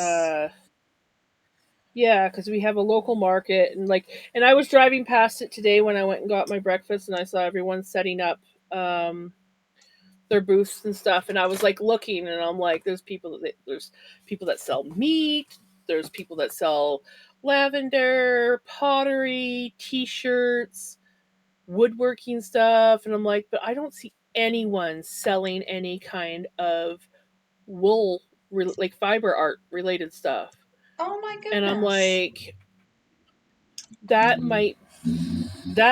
A: yeah, because we have a local market, and I was driving past it today when I went and got my breakfast, and I saw everyone setting up um, their booths and stuff, and I was like looking, and I'm like, there's people that sell meat, there's people that sell lavender, pottery, t-shirts, woodworking stuff, and I'm like, but I don't see anyone selling any kind of wool, like fiber art related stuff.
B: Oh my
A: And I'm
B: goodness.
A: like, that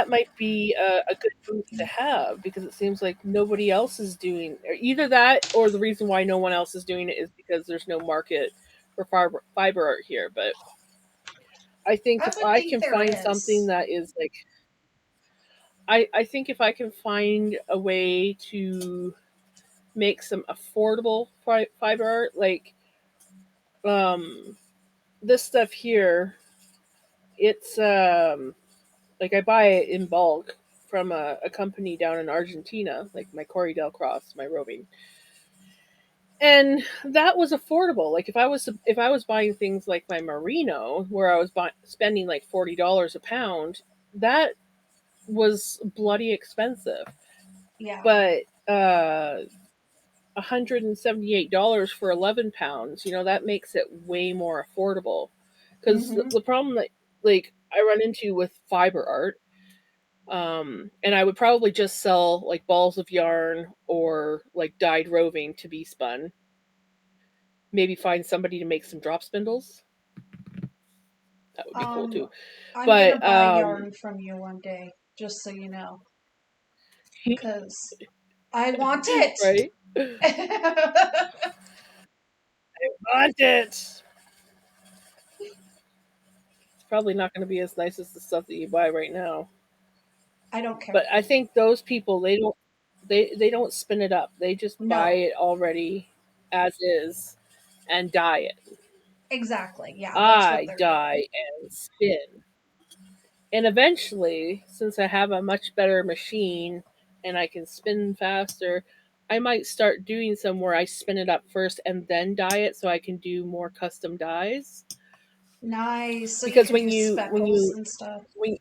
A: might be a good move to have, because it seems like nobody else is doing, or either that, or the reason why no one else is doing it is because there's no market for fiber art here. But I think
B: I
A: if
B: would
A: I
B: think
A: can
B: there
A: find something
B: is.
A: that is like, I think if I can find a way to make some affordable fiber art, like um, this stuff here, it's like I buy it in bulk from a company down in Argentina, like my Corey Del Cross, my roving, and that was affordable. Like if I was buying things like my merino, where I was spending like $40 a pound, that was bloody expensive.
B: Yeah.
A: But $178 for 11 pounds, that makes it way more affordable. Because
B: Mhm.
A: the problem that like I run into with fiber art, and I would probably just sell like balls of yarn or like dyed roving to be spun. Maybe find somebody to make some drop spindles. That would be cool
B: Um,
A: too.
B: I'm gonna
A: But
B: buy yarn from you one day, just so you know, because I want it.
A: right? Want it. It's probably not going to be as nice as the stuff that you buy right now.
B: I don't care.
A: But I think those people, they don't spin it up. They just buy
B: No,
A: it already as is and dye it.
B: exactly. Yeah, that's what
A: I
B: they're doing.
A: dye and spin. And eventually, since I have a much better machine and I can spin faster, I might start doing some where I spin it up first and then dye it, so I can do more custom dyes.
B: Nice. So you
A: Because
B: can do speckles and stuff.
A: when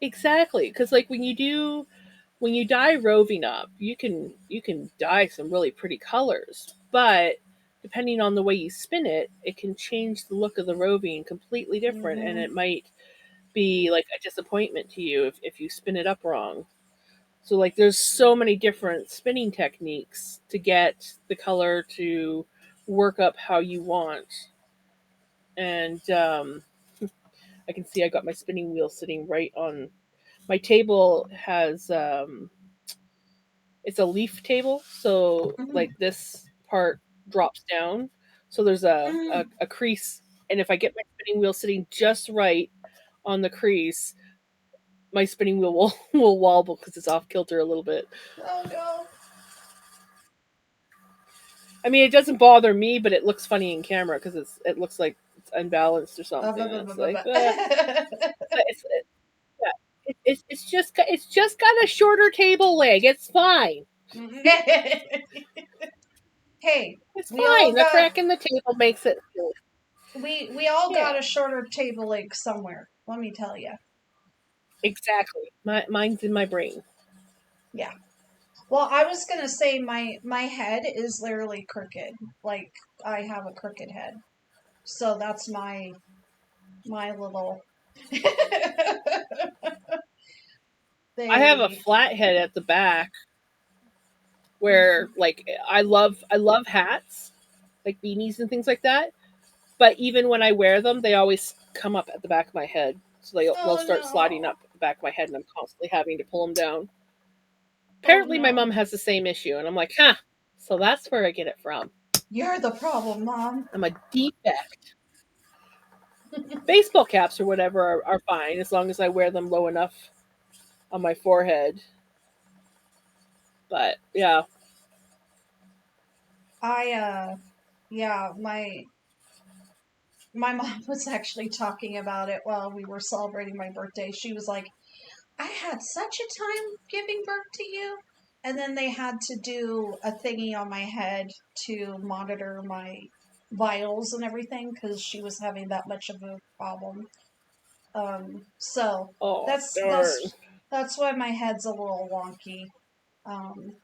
A: exactly, because like when you dye roving up, you can dye some really pretty colors, but depending on the way you spin it, it can change the look of the roving completely different, and
B: Hmm.
A: it might be like a disappointment to you if you spin it up wrong. So like there's so many different spinning techniques to get the color to work up how you want. And I can see I got my spinning wheel sitting right on my table. Has it's a leaf table, so
B: Hmm.
A: like this part drops down, so there's
B: Mm.
A: a crease, and if I get my spinning wheel sitting just right on the crease, my spinning wheel will will wobble because it's off kilter a little bit.
B: Oh no.
A: I mean, it doesn't bother me, but it looks funny in camera because it looks like it's unbalanced or something, and it's like, it's, yeah, it's just got a shorter table leg. It's fine.
B: Hey,
A: It's
B: we all
A: fine. The
B: got
A: crack in the table makes it.
B: we all got
A: Yeah,
B: a shorter table leg somewhere. Let me tell you.
A: exactly. Mine's in my brain.
B: Yeah. Well, I was gonna say my head is literally crooked. Like I have a crooked head, so that's my little
A: I have a
B: they.
A: flat head at the back where like I love hats, like beanies and things like that. But even when I wear them, they always come up at the back of my head. So they'll
B: Oh
A: start sliding
B: no!
A: up the back of my head, and I'm constantly having to pull them down.
B: Oh
A: Apparently, my
B: no!
A: mom has the same issue, and I'm like, huh. So that's where I get it from.
B: You're the problem, Mom.
A: I'm a defect. Baseball caps or whatever are fine as long as I wear them low enough on my forehead. But yeah,
B: I yeah, my mom was actually talking about it while we were celebrating my birthday. She was like, I had such a time giving birth to you. And then they had to do a thingy on my head to monitor my vitals and everything because she was having that much of a problem. So
A: oh
B: that's
A: darn.
B: that's that's why my head's a little wonky. Um,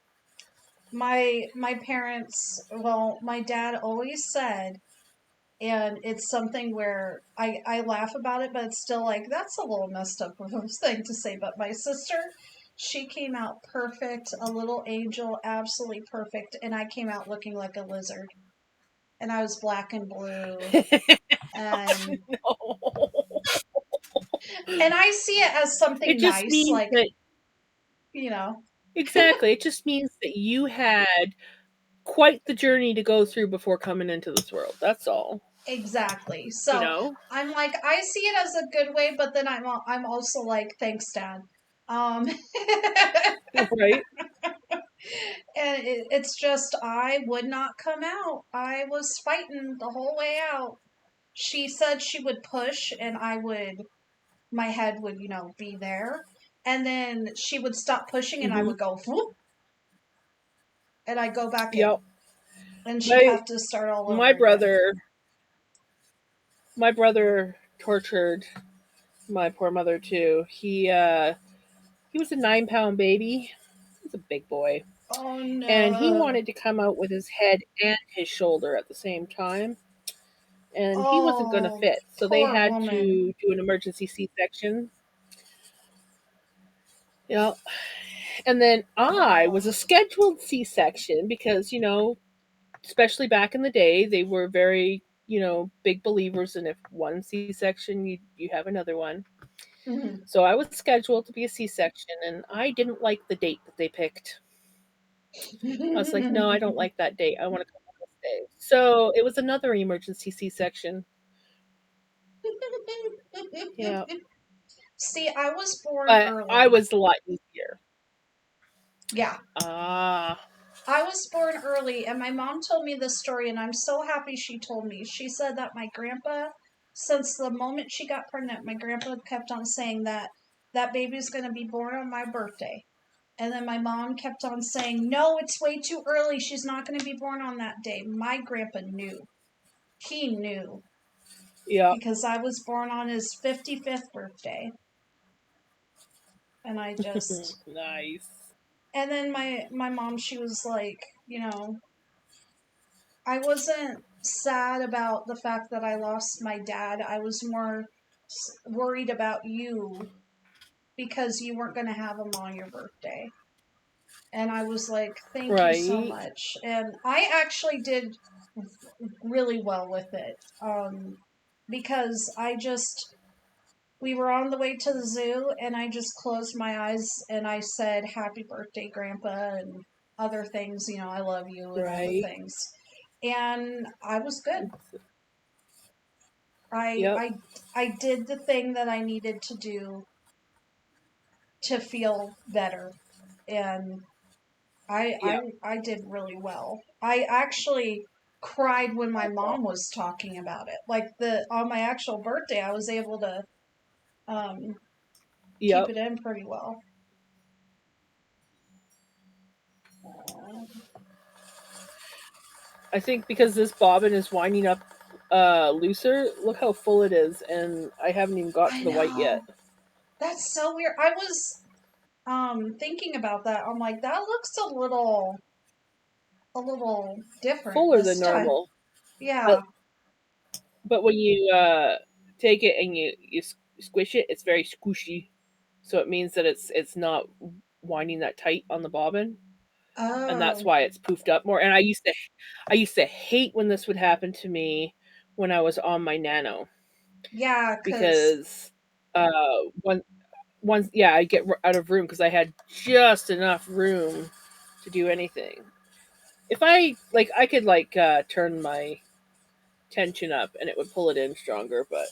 B: my parents, well, my dad always said, and it's something where I laugh about it, but it's still like that's a little messed up of a thing to say. But my sister, she came out perfect, a little angel, absolutely perfect, and I came out looking like a lizard, and I was black and blue, and
A: No.
B: And I see it as something
A: It just
B: nice,
A: means
B: like,
A: that
B: you know.
A: exactly. It just means that you had quite the journey to go through before coming into this world. That's all.
B: Exactly.
A: You
B: So
A: know?
B: I'm like, I see it as a good way, but then I'm also like, thanks, Dad. Um,
A: Right?
B: and it's just I would not come out. I was fighting the whole way out. She said she would push, and my head would, be there, and then she would stop pushing, and I
A: Hmm.
B: would go, whoop, and I go back in,
A: Yep.
B: and she'd
A: My
B: have to start all
A: my
B: over again.
A: brother tortured my poor mother too. He was a 9-pound baby. He was a big boy.
B: Oh
A: And he
B: no!
A: wanted to come out with his head and his shoulder at the same time. And he wasn't going to
B: Oh,
A: fit. So they
B: poor
A: had
B: woman.
A: to do an emergency C section. Yeah. And then I was
B: Oh.
A: a scheduled C section because, especially back in the day, they were very, big believers in if one C section, you have another one.
B: Mhm.
A: So I was scheduled to be a C section, and I didn't like the date that they picked. I was like, no, I don't like that date. I want to come on this day. So it was another emergency C section. Yeah.
B: See, I was born
A: But I
B: early.
A: was a lot easier.
B: Yeah,
A: Ah,
B: I was born early, and my mom told me this story, and I'm so happy she told me. She said that my grandpa, since the moment she got pregnant, my grandpa kept on saying that that baby's going to be born on my birthday. And then my mom kept on saying, no, it's way too early. She's not going to be born on that day. My grandpa knew. He knew
A: yeah.
B: because I was born on his 55th birthday. And I just,
A: Nice.
B: and then my mom, she was like, I wasn't sad about the fact that I lost my dad. I was more worried about you because you weren't going to have him on your birthday. And I was like, thank you so
A: Right.
B: much. And I actually did really well with it, because we were on the way to the zoo, and I just closed my eyes and I said, happy birthday, Grandpa, and other things, I love you, and all the
A: Right.
B: things. And I was good. I,
A: Yep.
B: I, I did the thing that I needed to do to feel better. And I, I,
A: Yep.
B: I did really well. I actually cried when my mom was talking about it. Like on my actual birthday, I was able to um, keep
A: Yep.
B: it in pretty well.
A: I think because this bobbin is winding up looser, look how full it is, and I haven't even got
B: I
A: to the white yet.
B: know. That's so weird. I was thinking about that. I'm like, that looks a little different
A: Fuller than
B: this time.
A: normal.
B: Yeah.
A: But when you take it and you squish it, it's very squishy. So it means that it's not winding that tight on the bobbin, and that's
B: Oh.
A: why it's poofed up more. And I used to hate when this would happen to me when I was on my Nano
B: Yeah, 'cause
A: because one once yeah I get out of room because I had just enough room to do anything. If I could turn my tension up and it would pull it in stronger, but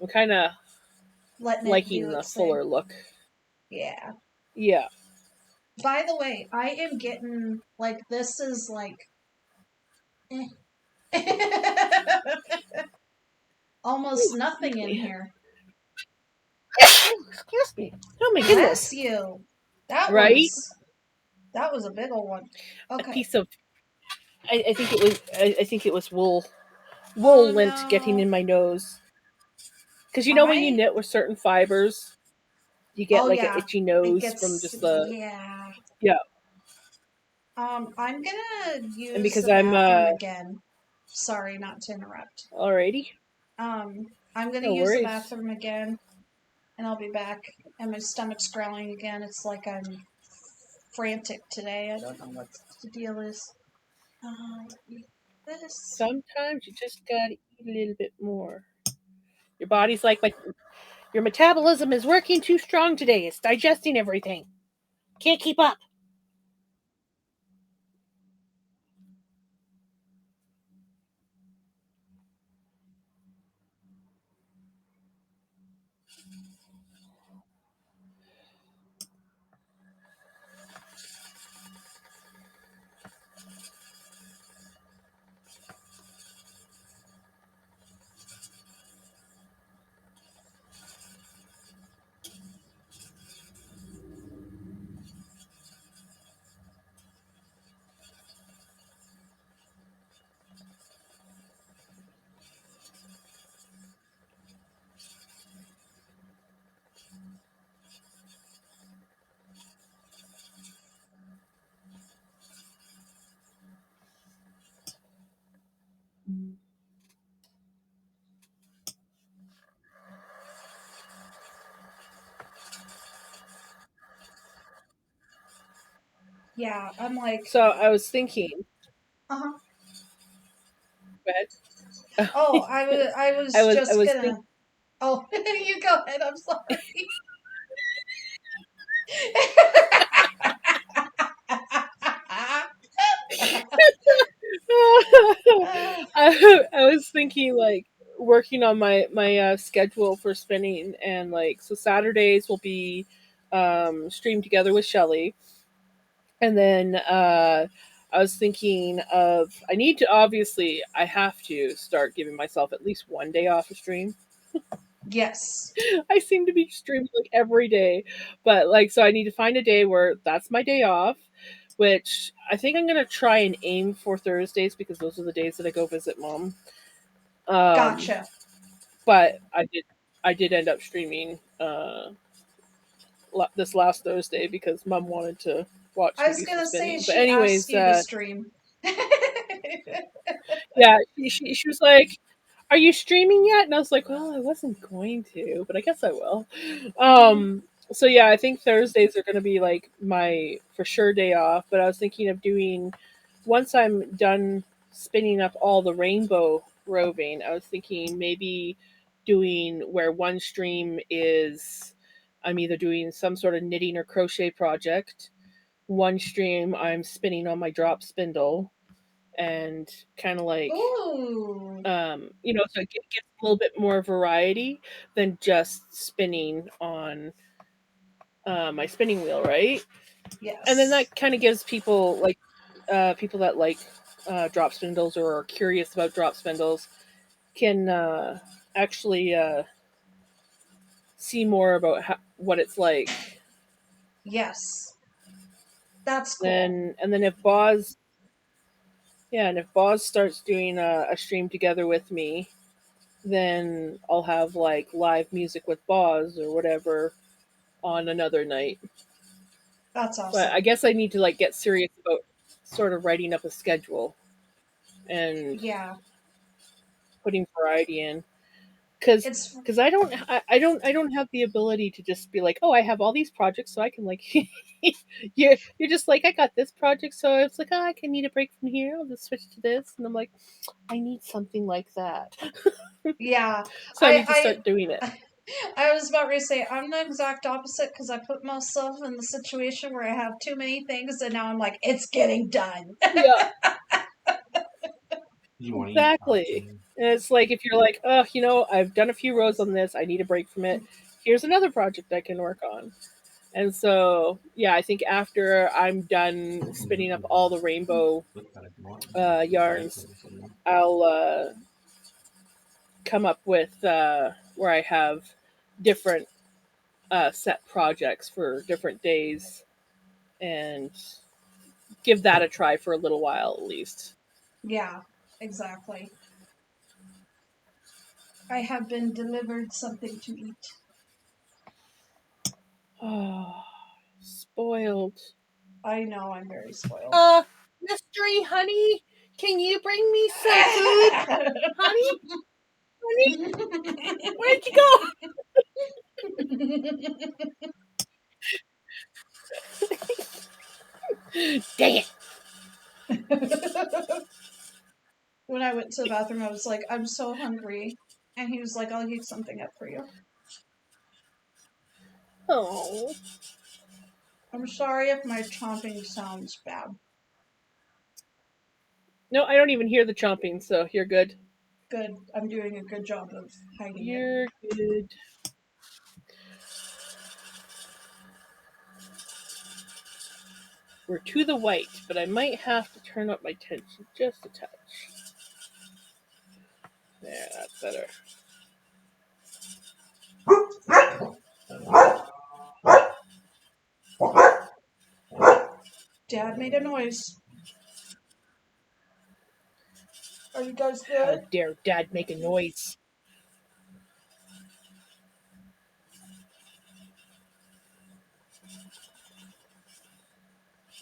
A: I'm kind of
B: letting it
A: liking
B: do
A: the
B: its thing.
A: fuller look.
B: Yeah.
A: Yeah.
B: By the way, I am getting like this is like almost nothing in here.
A: Oh, excuse me. Oh my
B: Bless
A: goodness.
B: you. That was
A: Right?
B: that was a big old one.
A: A
B: Okay.
A: piece of I think it was I think it was
B: Oh
A: wool lint getting
B: no.
A: in my nose. Because when you
B: I
A: knit with certain fibers, you get
B: oh
A: like an
B: yeah.
A: itchy
B: It
A: nose from
B: gets
A: just the
B: yeah.
A: yeah.
B: I'm gonna
A: And
B: use
A: because
B: the
A: I'm
B: bathroom again. Sorry, not to interrupt.
A: alrighty,
B: I'm gonna
A: no
B: use the
A: worries.
B: bathroom again, and I'll be back. And my stomach's growling again. It's like I'm frantic today. I don't know what the deal is. Eat this.
A: Sometimes you just gotta eat a little bit more. Your body's like Your metabolism is working too strong today. It's digesting everything. Can't keep up.
B: Yeah, I'm like,
A: So I was thinking.
B: uh-huh.
A: Go ahead.
B: Oh, I
A: I
B: was
A: was I
B: just
A: was
B: gonna.
A: thinking.
B: Oh, you go ahead. I'm sorry.
A: I was thinking like working on my schedule for spinning, and like so Saturdays will be streamed together with Shelly, and then I was thinking of I need to obviously I have to start giving myself at least one day off a stream.
B: Yes.
A: I seem to be streaming like every day, but like so I need to find a day where that's my day off, which I think I'm gonna try and aim for Thursdays because those are the days that I go visit mom. Um,
B: Gotcha.
A: but I did end up streaming this last Thursday because mom wanted to watch
B: I
A: me
B: was
A: do some
B: gonna say
A: spinning. But
B: she asked
A: anyways,
B: you to stream.
A: yeah, she was like, "Are you streaming yet?" And I was like, "Well, I wasn't going to, but I guess I will." So yeah, I think Thursdays are going to be like my for sure day off. But I was thinking of doing once I'm done spinning up all the rainbow roving. I was thinking maybe doing where one stream is I'm either doing some sort of knitting or crochet project. One stream I'm spinning on my drop spindle and kind of like
B: Ooh.
A: so it gives a little bit more variety than just spinning on my spinning wheel, right? And then
B: Yes.
A: that kind of gives people like people that like drop spindles or are curious about drop spindles can actually see more about what it's like.
B: Yes. That's cool.
A: Then and then if Boz, yeah, and if Boz starts doing a stream together with me, then I'll have like live music with Boz or whatever on another night.
B: That's
A: So I
B: awesome.
A: guess I need to like get serious about sort of writing up a schedule and
B: Yeah.
A: putting variety in because
B: It's
A: I don't have the ability to just be like, oh, I have all these projects, so I can like you're just like, I got this project, so it's like, oh, I can need a break from here, I'll just switch to this, and I'm like, I need something like that.
B: yeah.
A: So I need to
B: I
A: start doing it.
B: I was about to say I'm the exact opposite because I put myself in the situation where I have too many things and now I'm like, it's getting done.
A: Yeah,
C: You want to eat
A: exactly.
C: pasta?
A: And it's like if you're like, oh, I've done a few rows on this, I need a break from it. Here's another project I can work on. And so, yeah, I think after I'm done spinning up all the rainbow
C: Look at it if you want.
A: yarns, I'll come up with where I have different set projects for different days and give that a try for a little while at least.
B: Yeah, exactly. I have been delivered something to eat.
A: Oh, spoiled.
B: I know I'm very spoiled.
A: Mystery honey, can you bring me some food? Honey, honey, where'd you go? Dang it.
B: When I went to the bathroom, I was like, I'm so hungry. And he was like, I'll heat something up for you.
A: Oh.
B: I'm sorry if my chomping sounds bad.
A: No, I don't even hear the chomping, so you're good.
B: Good. I'm doing a good job of hiding it.
A: You're good. We're to the white, but I might have to turn up my tension just a touch. There, that's better.
B: Dad made a noise. Are you guys
A: How
B: good?
A: dare Dad make a noise?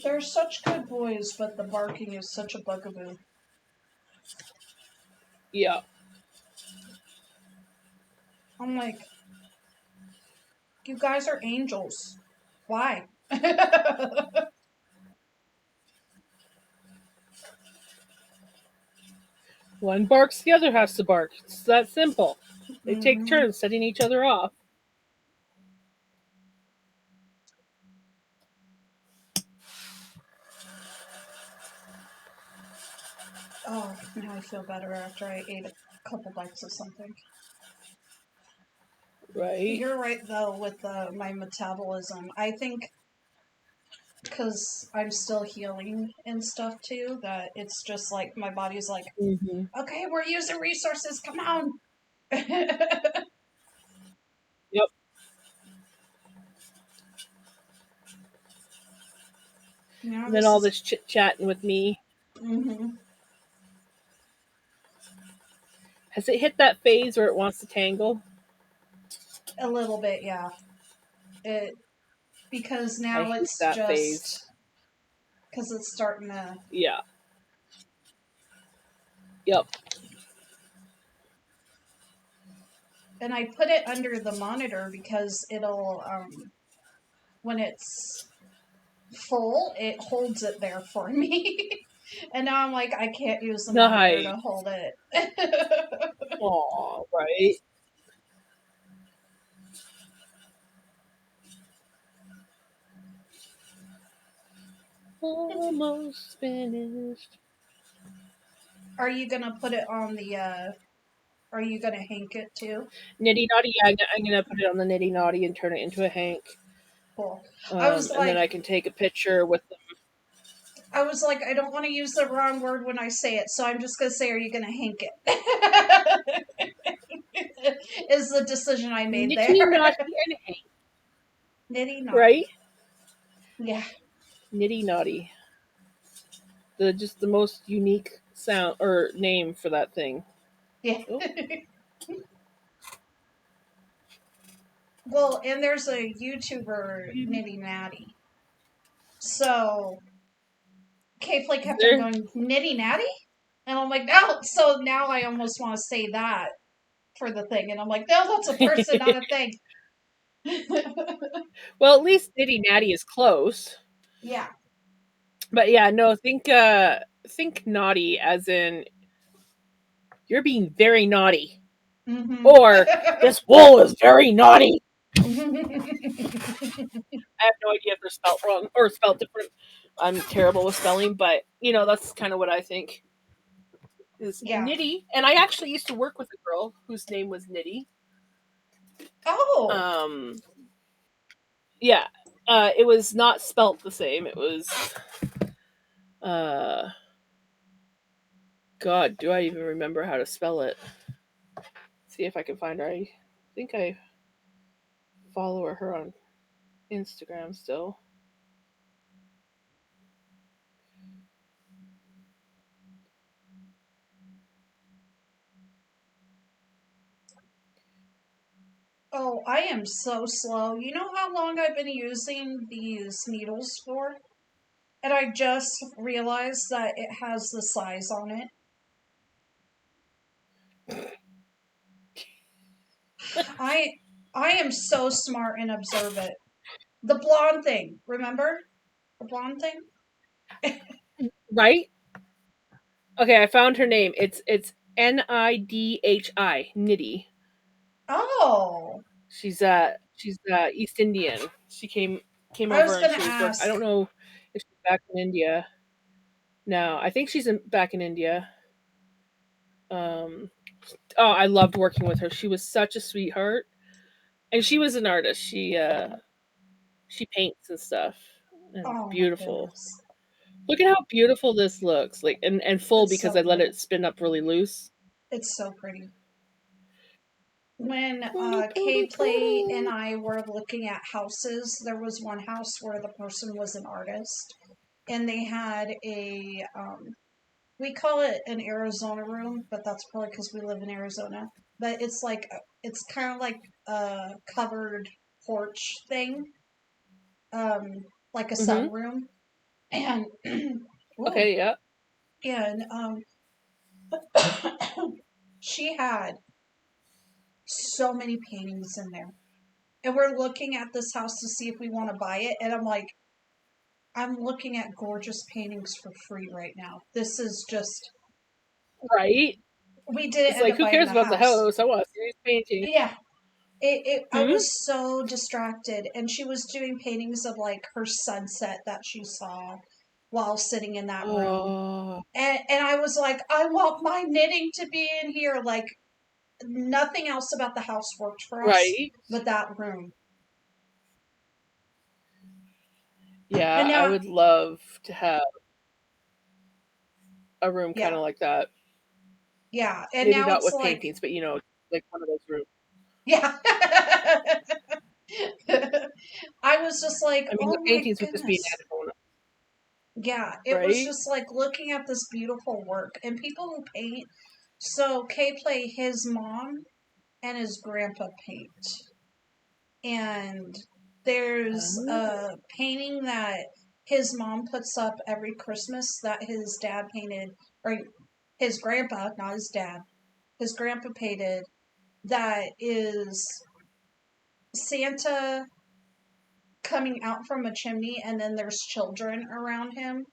B: They're such good boys, but the barking is such a bugaboo.
A: Yeah.
B: I'm like, you guys are angels. Why?
A: One barks, the other has to bark. It's that simple. They take
B: Mhm.
A: turns setting each other off.
B: Oh, now I feel better after I ate a couple bites of something.
A: Right?
B: You're right, though, with my metabolism. I think because I'm still healing and stuff, too, that it's just like my body's like,
A: Mm-hmm.
B: okay, we're using resources, come on.
A: Yep.
B: Now
A: And then all this chit chatting with me.
B: Mm-hmm.
A: Has it hit that phase where it wants to tangle?
B: A little bit, yeah. Because
A: I
B: now
A: hate
B: it's
A: that phase.
B: just because it's starting to.
A: Yeah. Yep.
B: And I put it under the monitor because it'll when it's full, it holds it there for me. And now I'm like, I can't use the monitor
A: Nice.
B: to hold it.
A: Aw, right? Almost finished.
B: Are you gonna put it on the? Are you gonna hank it too?
A: Nitty Naughty, yeah, I'm gonna put it on the Nitty Naughty and turn it into a hank.
B: Cool. I was
A: And then
B: like,
A: I can take a picture with them.
B: I don't want to use the wrong word when I say it, so I'm just gonna say, are you gonna hank it? Is the decision I made there.
A: Nitty Naughty and hank,
B: Nitty naughty.
A: right?
B: Yeah.
A: Nitty Naughty. Just the most unique sound or name for that thing.
B: Yeah.
A: Oh.
B: Well, and there's a YouTuber, Nitty Natty. So, K-Flake kept on going, Nitty Natty? And I'm like, no. So now I almost want to say that for the thing. And I'm like, no, that's a person, not a thing.
A: Well, at least Nitty Natty is close.
B: Yeah.
A: But yeah, no, think naughty as in you're being very naughty.
B: Mm-hmm.
A: Or this wool is very naughty. I have no idea if they're spelled wrong or spelled different. I'm terrible with spelling, but that's kind of what I think is
B: Yeah.
A: Nitty. And I actually used to work with a girl whose name was Nitty.
B: Oh.
A: Yeah. It was not spelt the same. It was God, do I even remember how to spell it? See if I can find her. I think I follow her on Instagram still.
B: Oh, I am so slow. You know how long I've been using these needles for? And I just realized that it has the size on it. I am so smart and observant. The blonde thing, remember? The blonde thing?
A: Right? Okay, I found her name. It's Nidhi. Nitty.
B: Oh.
A: She's She's East Indian. She came
B: I was
A: over and
B: gonna
A: she was work. I
B: ask.
A: don't know if she's back in India now. I think she's back in India. Um, oh, I loved working with her. She was such a sweetheart, and she was an artist. She paints and stuff, and
B: Oh my
A: beautiful.
B: goodness,
A: Look at how beautiful this looks, like and full
B: it's
A: because
B: so
A: I let
B: pretty.
A: it spin up really loose.
B: It's so pretty. When Kay Play and I were looking at houses, there was one house where the person was an artist, and they had a we call it an Arizona room, but that's probably because we live in Arizona. But it's like it's kind of like a covered porch thing, like a
A: Hmm.
B: sunroom, and ooh,
A: Okay, yeah.
B: and she had so many paintings in there. And we're looking at this house to see if we want to buy it. And I'm like, I'm looking at gorgeous paintings for free right now. This is just,
A: Right.
B: we didn't
A: It's
B: end
A: like,
B: up
A: who
B: buying
A: cares
B: the
A: about the
B: house.
A: house? I want to see these paintings.
B: Yeah. I
A: Hmm.
B: was so distracted. And she was doing paintings of like her sunset that she saw while sitting in that room.
A: Oh,
B: And I was like, I want my knitting to be in here. Like, nothing else about the house worked for us
A: right.
B: but that room.
A: Yeah,
B: And
A: I
B: now,
A: would love to have a room kind
B: yeah,
A: of like that.
B: yeah. And
A: Maybe
B: now
A: not
B: it's
A: with
B: like,
A: paintings, but like one of those rooms.
B: yeah. I was just like,
A: I mean, the
B: oh my
A: paintings would just be an
B: goodness.
A: added bonus,
B: Yeah, it was
A: right?
B: just like looking at this beautiful work and people who paint. So Kay Play, his mom and his grandpa paint. And there's
A: Oh.
B: a painting that his mom puts up every Christmas that his dad painted, or his grandpa, not his dad, his grandpa painted, that is Santa coming out from a chimney and then there's children around him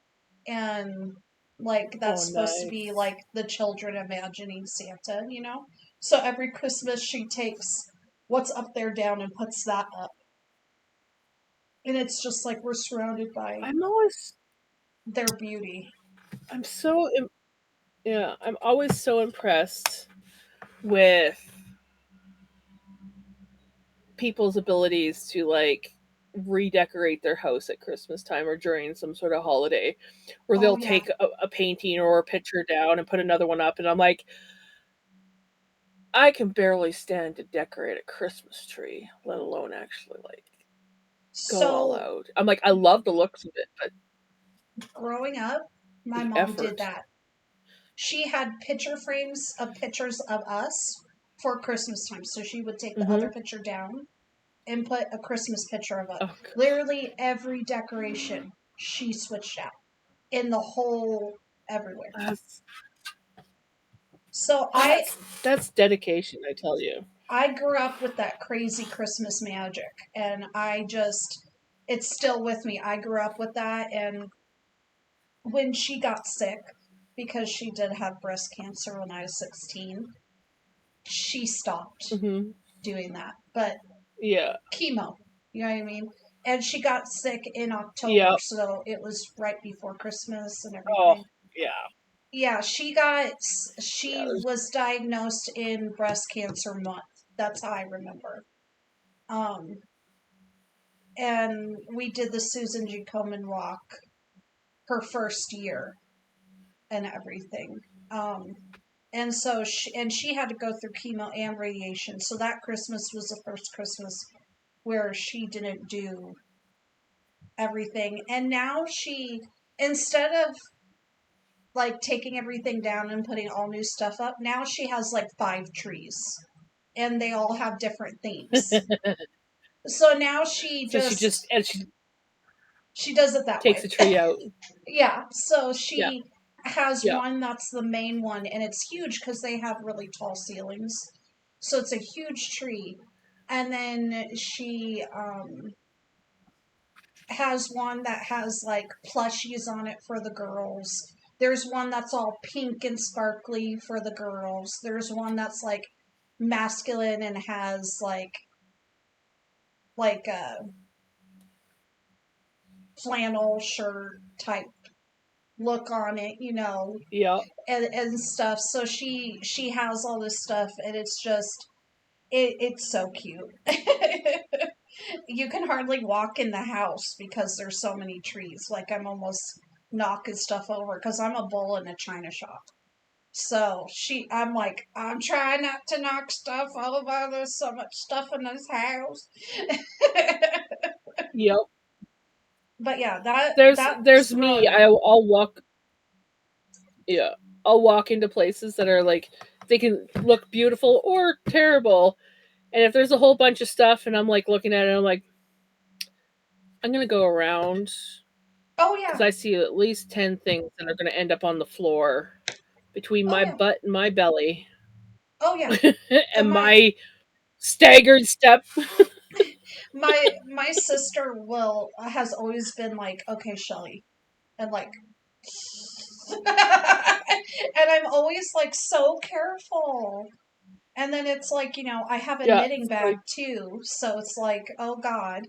B: and like
A: Oh,
B: that's supposed to be
A: nice.
B: like the children imagining Santa. So every Christmas she takes what's up there down and puts that up, and it's just like we're surrounded by
A: I'm always,
B: their beauty.
A: I'm so, yeah, I'm always so impressed with people's abilities to like redecorate their house at Christmas time or during some sort of holiday where
B: Oh
A: they'll
B: yeah.
A: take a painting or a picture down and put another one up. And I'm like, I can barely stand to decorate a Christmas tree, let alone actually like go all
B: So
A: out. I'm like, I love the looks of it, but
B: growing up, my
A: the
B: mom did
A: effort.
B: that. She had picture frames of pictures of us for Christmas time. So she would take the
A: Hmm.
B: other picture down and put a Christmas picture of it.
A: Oh,
B: Literally every decoration she switched out in the whole everywhere.
A: that's
B: So I
A: that's dedication, I tell you.
B: I grew up with that crazy Christmas magic, and it's still with me. I grew up with that, and when she got sick, because she did have breast cancer when I was 16, she stopped
A: Hmm.
B: doing that. But
A: Yeah,
B: chemo, you know what I mean? And she got sick in October,
A: yeah.
B: so it was right before Christmas and
A: Oh,
B: everything.
A: yeah,
B: Yeah,
A: yeah.
B: she was diagnosed in breast cancer month. That's how I remember. Um, and we did the Susan G. Komen walk her first year and everything. Um, and so she had to go through chemo and radiation. So that Christmas was the first Christmas where she didn't do everything. And now instead of like taking everything down and putting all new stuff up, now she has like 5 trees and they all have different themes. So now
A: So she just and she
B: she does it that
A: takes
B: way.
A: a tree out.
B: Yeah, so
A: Yeah,
B: she has
A: yeah.
B: one that's the main one, and it's huge because they have really tall ceilings. So it's a huge tree. And then she has one that has like plushies on it for the girls. There's one that's all pink and sparkly for the girls. There's one that's like masculine and has like like a flannel shirt type look on it,
A: Yeah.
B: and stuff. So she has all this stuff, and it's just it's so cute. You can hardly walk in the house because there's so many trees. Like I'm almost knocking stuff over because I'm a bull in a china shop. So I'm like, I'm trying not to knock stuff over. There's so much stuff in this house.
A: Yep.
B: But yeah,
A: There's
B: that's
A: me.
B: really
A: I'll walk. Yeah, I'll walk into places that are like they can look beautiful or terrible, and if there's a whole bunch of stuff, and I'm like looking at it, I'm like, I'm gonna go around
B: oh
A: because
B: yeah,
A: I see at least 10 things that are gonna end up on the floor between
B: oh
A: my
B: yeah,
A: butt and my belly
B: oh yeah.
A: and
B: And
A: my staggered step.
B: my sister will has always been like, okay, Shelly, and like, and I'm always like so careful. And then it's like, I have a
A: Yeah,
B: knitting
A: it's
B: bag
A: like,
B: too, so it's like, oh God.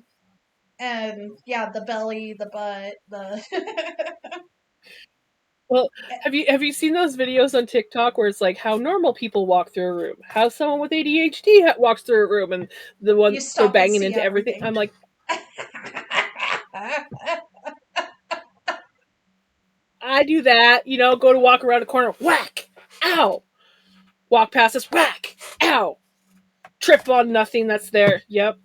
B: And yeah, the belly, the butt, the
A: well, have you seen those videos on TikTok where it's like how normal people walk through a room, how someone with ADHD walks through a room, and the
B: you
A: one they're
B: stop and
A: banging
B: see
A: into everything.
B: everything.
A: I'm like, I do that, go to walk around a corner, whack, ow, walk past us, whack, ow, trip on nothing that's there. Yep,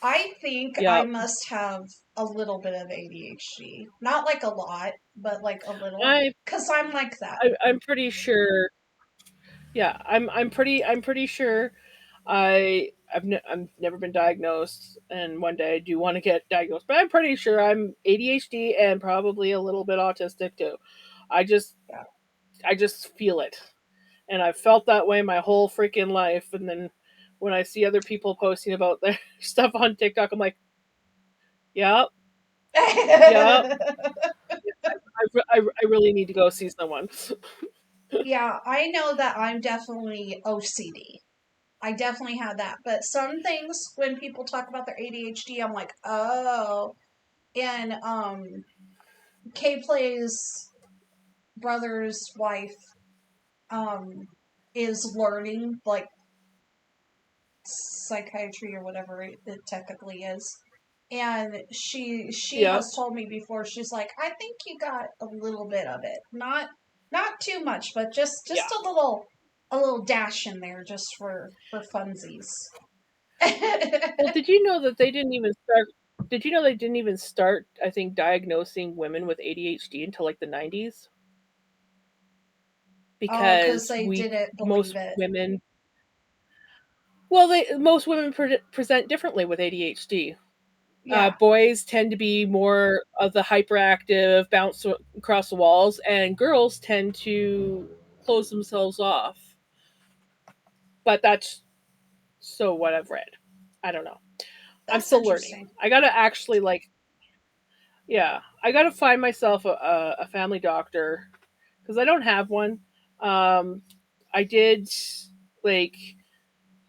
B: I think I
A: yep.
B: must have a little bit of ADHD. Not like a lot, but like a little.
A: I,
B: Because I'm like that.
A: I'm pretty sure. Yeah, I'm pretty sure. I've never been diagnosed, and one day I do want to get diagnosed. But I'm pretty sure I'm ADHD and probably a little bit autistic too. I just
B: Yeah.
A: I just feel it, and I've felt that way my whole freaking life. And then when I see other people posting about their stuff on TikTok, I'm like, yep, yep. I really need to go see someone.
B: Yeah, I know that I'm definitely OCD. I definitely have that. But some things, when people talk about their ADHD, I'm like, oh. And Kay Play's brother's wife um, is learning like psychiatry or whatever it technically is. And she
A: Yep.
B: has told me before, she's like, I think you got a little bit of it. Not too much, but just
A: Yeah.
B: a little dash in there just for funsies.
A: Well, did you know that they didn't even start? Did you know they didn't even start? I think diagnosing women with ADHD until like the 90s
B: Oh, because
A: because
B: they
A: we
B: didn't believe
A: most
B: it.
A: women. Well, most women present differently with ADHD.
B: Yeah.
A: Boys tend to be more of the hyperactive, bounce across the walls, and girls tend to close themselves off. But that's so what I've read. I don't know. I'm
B: That's
A: still learning.
B: interesting.
A: I gotta actually like, yeah, I gotta find myself a family doctor because I don't have one. Um, I did like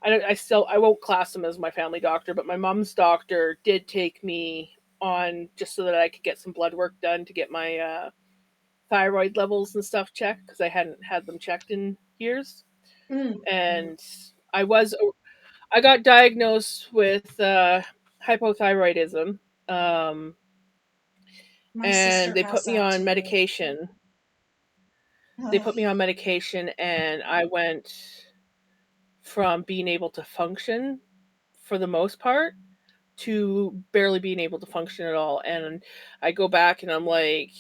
A: I won't class him as my family doctor, but my mom's doctor did take me on just so that I could get some blood work done to get my thyroid levels and stuff checked because I hadn't had them checked in years.
B: Mm.
A: And I was I got diagnosed with hypothyroidism, um,
B: My
A: and
B: sister
A: they
B: has
A: put me
B: that
A: on
B: too.
A: medication. They
B: Ugh.
A: put me on medication, and I went from being able to function for the most part to barely being able to function at all. And I go back and I'm like,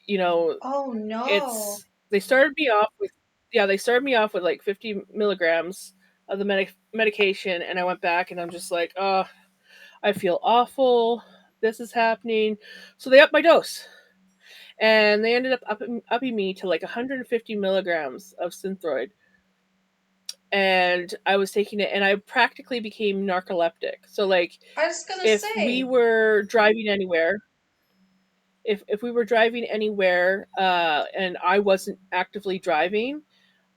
A: you know,
B: Oh no.
A: it's they started me off with yeah, they started me off with like 50 milligrams of the medication, and I went back and I'm just like, oh, I feel awful. This is happening. So they upped my dose, and they ended up upping me to like 150 milligrams of Synthroid, and I was taking it, and I practically became narcoleptic. So like,
B: I was gonna
A: if we
B: say.
A: were driving anywhere, if we were driving anywhere, and I wasn't actively driving,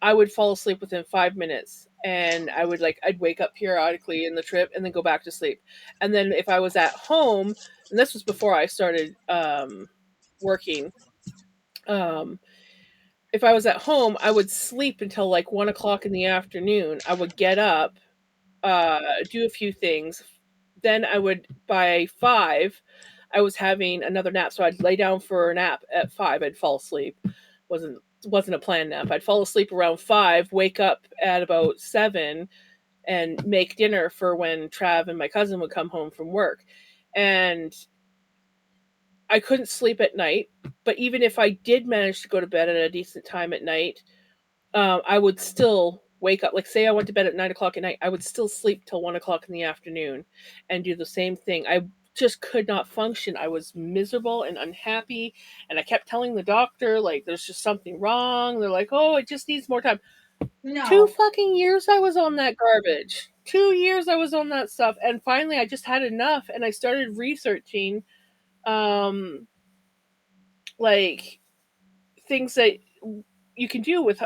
A: I would fall asleep within 5 minutes, and I'd wake up periodically in the trip and then go back to sleep. And then if I was at home, and this was before I started working, um, if I was at home, I would sleep until like 1 o'clock in the afternoon. I would get up, do a few things. Then I would, by 5, I was having another nap. So I'd lay down for a nap at 5. I'd fall asleep. Wasn't a planned nap. I'd fall asleep around 5, wake up at about 7, and make dinner for when Trav and my cousin would come home from work. And I couldn't sleep at night. But even if I did manage to go to bed at a decent time at night, I would still wake up. Like, say I went to bed at 9 o'clock at night, I would still sleep till 1 o'clock in the afternoon and do the same thing. I just could not function. I was miserable and unhappy, and I kept telling the doctor, like, there's just something wrong. They're like, oh, it just needs more time. 2
B: No.
A: fucking years I was on that garbage. 2 years I was on that stuff, and finally I just had enough, and I started researching, um, like, things that you can do with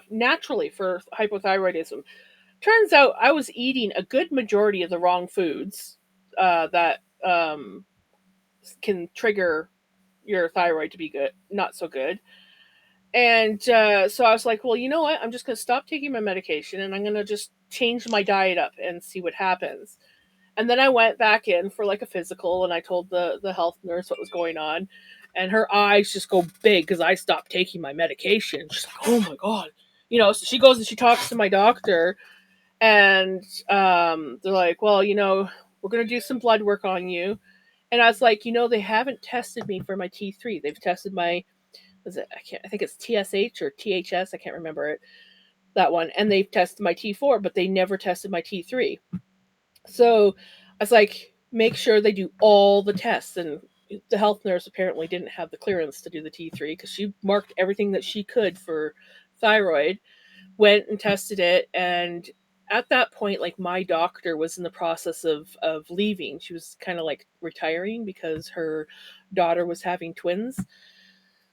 A: naturally for hypothyroidism. Turns out I was eating a good majority of the wrong foods that can trigger your thyroid to be good, not so good. And so I was like, well, you know what? I'm just going to stop taking my medication, and I'm going to just change my diet up and see what happens. And then I went back in for like a physical, and I told the health nurse what was going on, and her eyes just go big because I stopped taking my medication. She's like, "Oh my god," So she goes and she talks to my doctor, and they're like, "Well, we're gonna do some blood work on you." And I was like, they haven't tested me for my T3. They've tested my, was it? I think it's TSH or THS. I can't remember it. That one, and they've tested my T4, but they never tested my T3. So I was like, make sure they do all the tests. And the health nurse apparently didn't have the clearance to do the T3 because she marked everything that she could for thyroid, went and tested it. And at that point, like, my doctor was in the process of leaving. She was kind of like retiring because her daughter was having twins.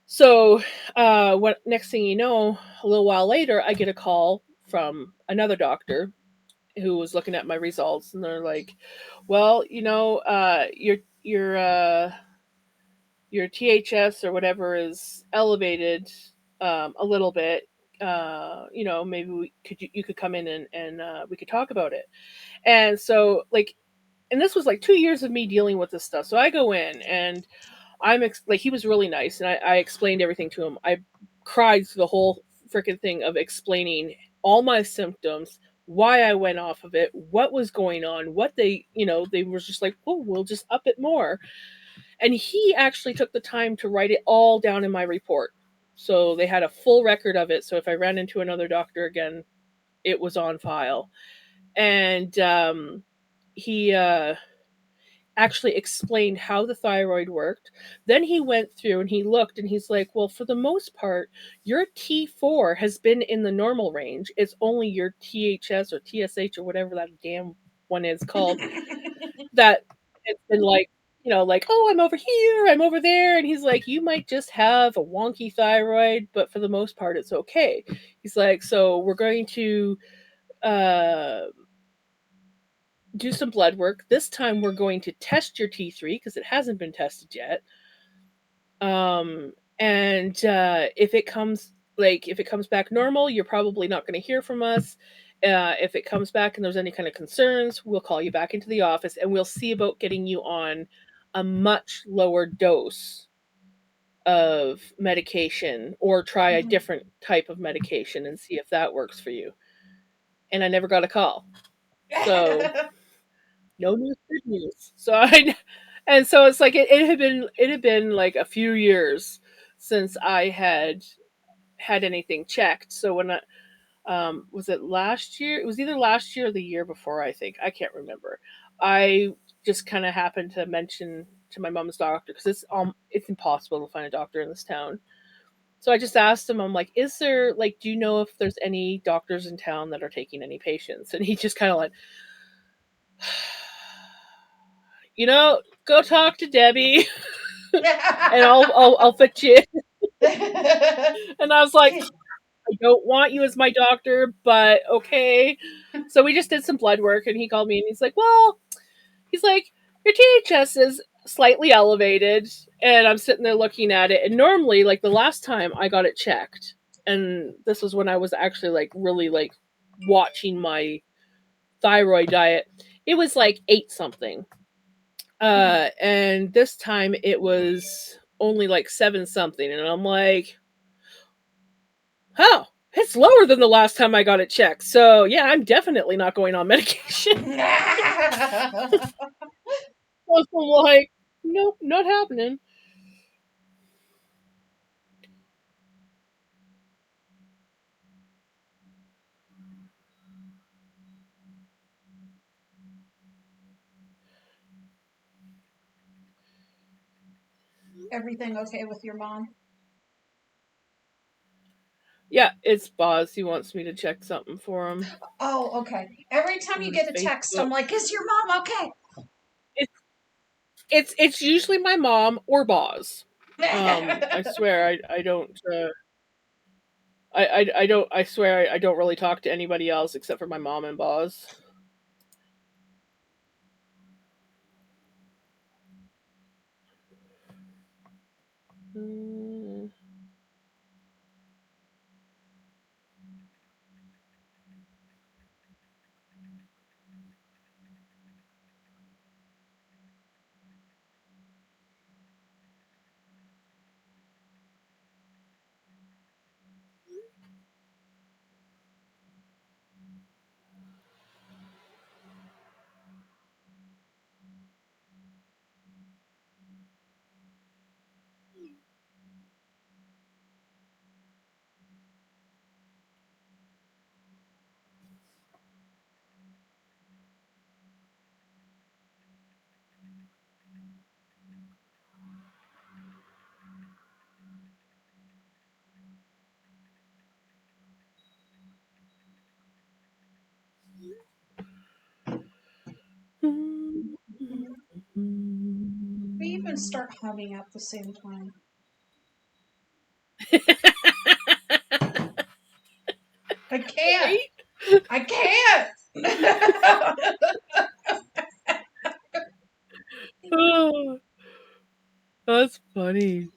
A: So, what next thing you know, a little while later, I get a call from another doctor who was looking at my results, and they're like, well, your THS or whatever is elevated a little bit. Maybe you could come in and we could talk about it. And so, like, and this was like 2 years of me dealing with this stuff. So I go in, and like, he was really nice, and I explained everything to him. I cried through the whole freaking thing of explaining all my symptoms, why I went off of it, what was going on, what they were just like, oh, we'll just up it more. And he actually took the time to write it all down in my report. So they had a full record of it. So if I ran into another doctor again, it was on file. And he actually explained how the thyroid worked. Then he went through and he looked, and he's like, well, for the most part, your T4 has been in the normal range. It's only your THS or TSH or whatever that damn one is called that it's been like, like, oh, I'm over here, I'm over there. And he's like, you might just have a wonky thyroid, but for the most part, it's okay. He's like, so we're going to uh, do some blood work. This time we're going to test your T3 because it hasn't been tested yet. And if it comes back normal, you're probably not going to hear from us. If it comes back and there's any kind of concerns, we'll call you back into the office, and we'll see about getting you on a much lower dose of medication, or try a different type of medication and see if that works for you. And I never got a call. So no news, good news. And so it's like it had been like a few years since I had anything checked. So when was it last year? It was either last year or the year before, I think. I can't remember. I just kind of happened to mention to my mom's doctor, because it's impossible to find a doctor in this town. So I just asked him, I'm like, is there, like, do you know if there's any doctors in town that are taking any patients? And he just kind of like, go talk to Debbie and I'll fit you in. And I was like, I don't want you as my doctor, but okay. So we just did some blood work, and he called me and he's like, well, he's like, your THS is slightly elevated. And I'm sitting there looking at it. And normally, like the last time I got it checked, and this was when I was actually like really like watching my thyroid diet, it was like 8 something. And this time it was only like 7 something. And I'm like, oh, it's lower than the last time I got it checked. So yeah, I'm definitely not going on medication. So I'm like, nope, not happening.
B: Everything okay with your mom?
A: Yeah, it's Boz. He wants me to check something for him.
B: Oh, okay. Every time
A: On
B: you
A: his
B: get a text,
A: Facebook.
B: I'm like, is your mom okay?
A: It's usually my mom or Boz. I swear I don't. I don't. I swear I don't really talk to anybody else except for my mom and Boz. Mm.
B: We even start humming at the same time. I can't.
A: Right?
B: I can't.
A: Oh, that's funny.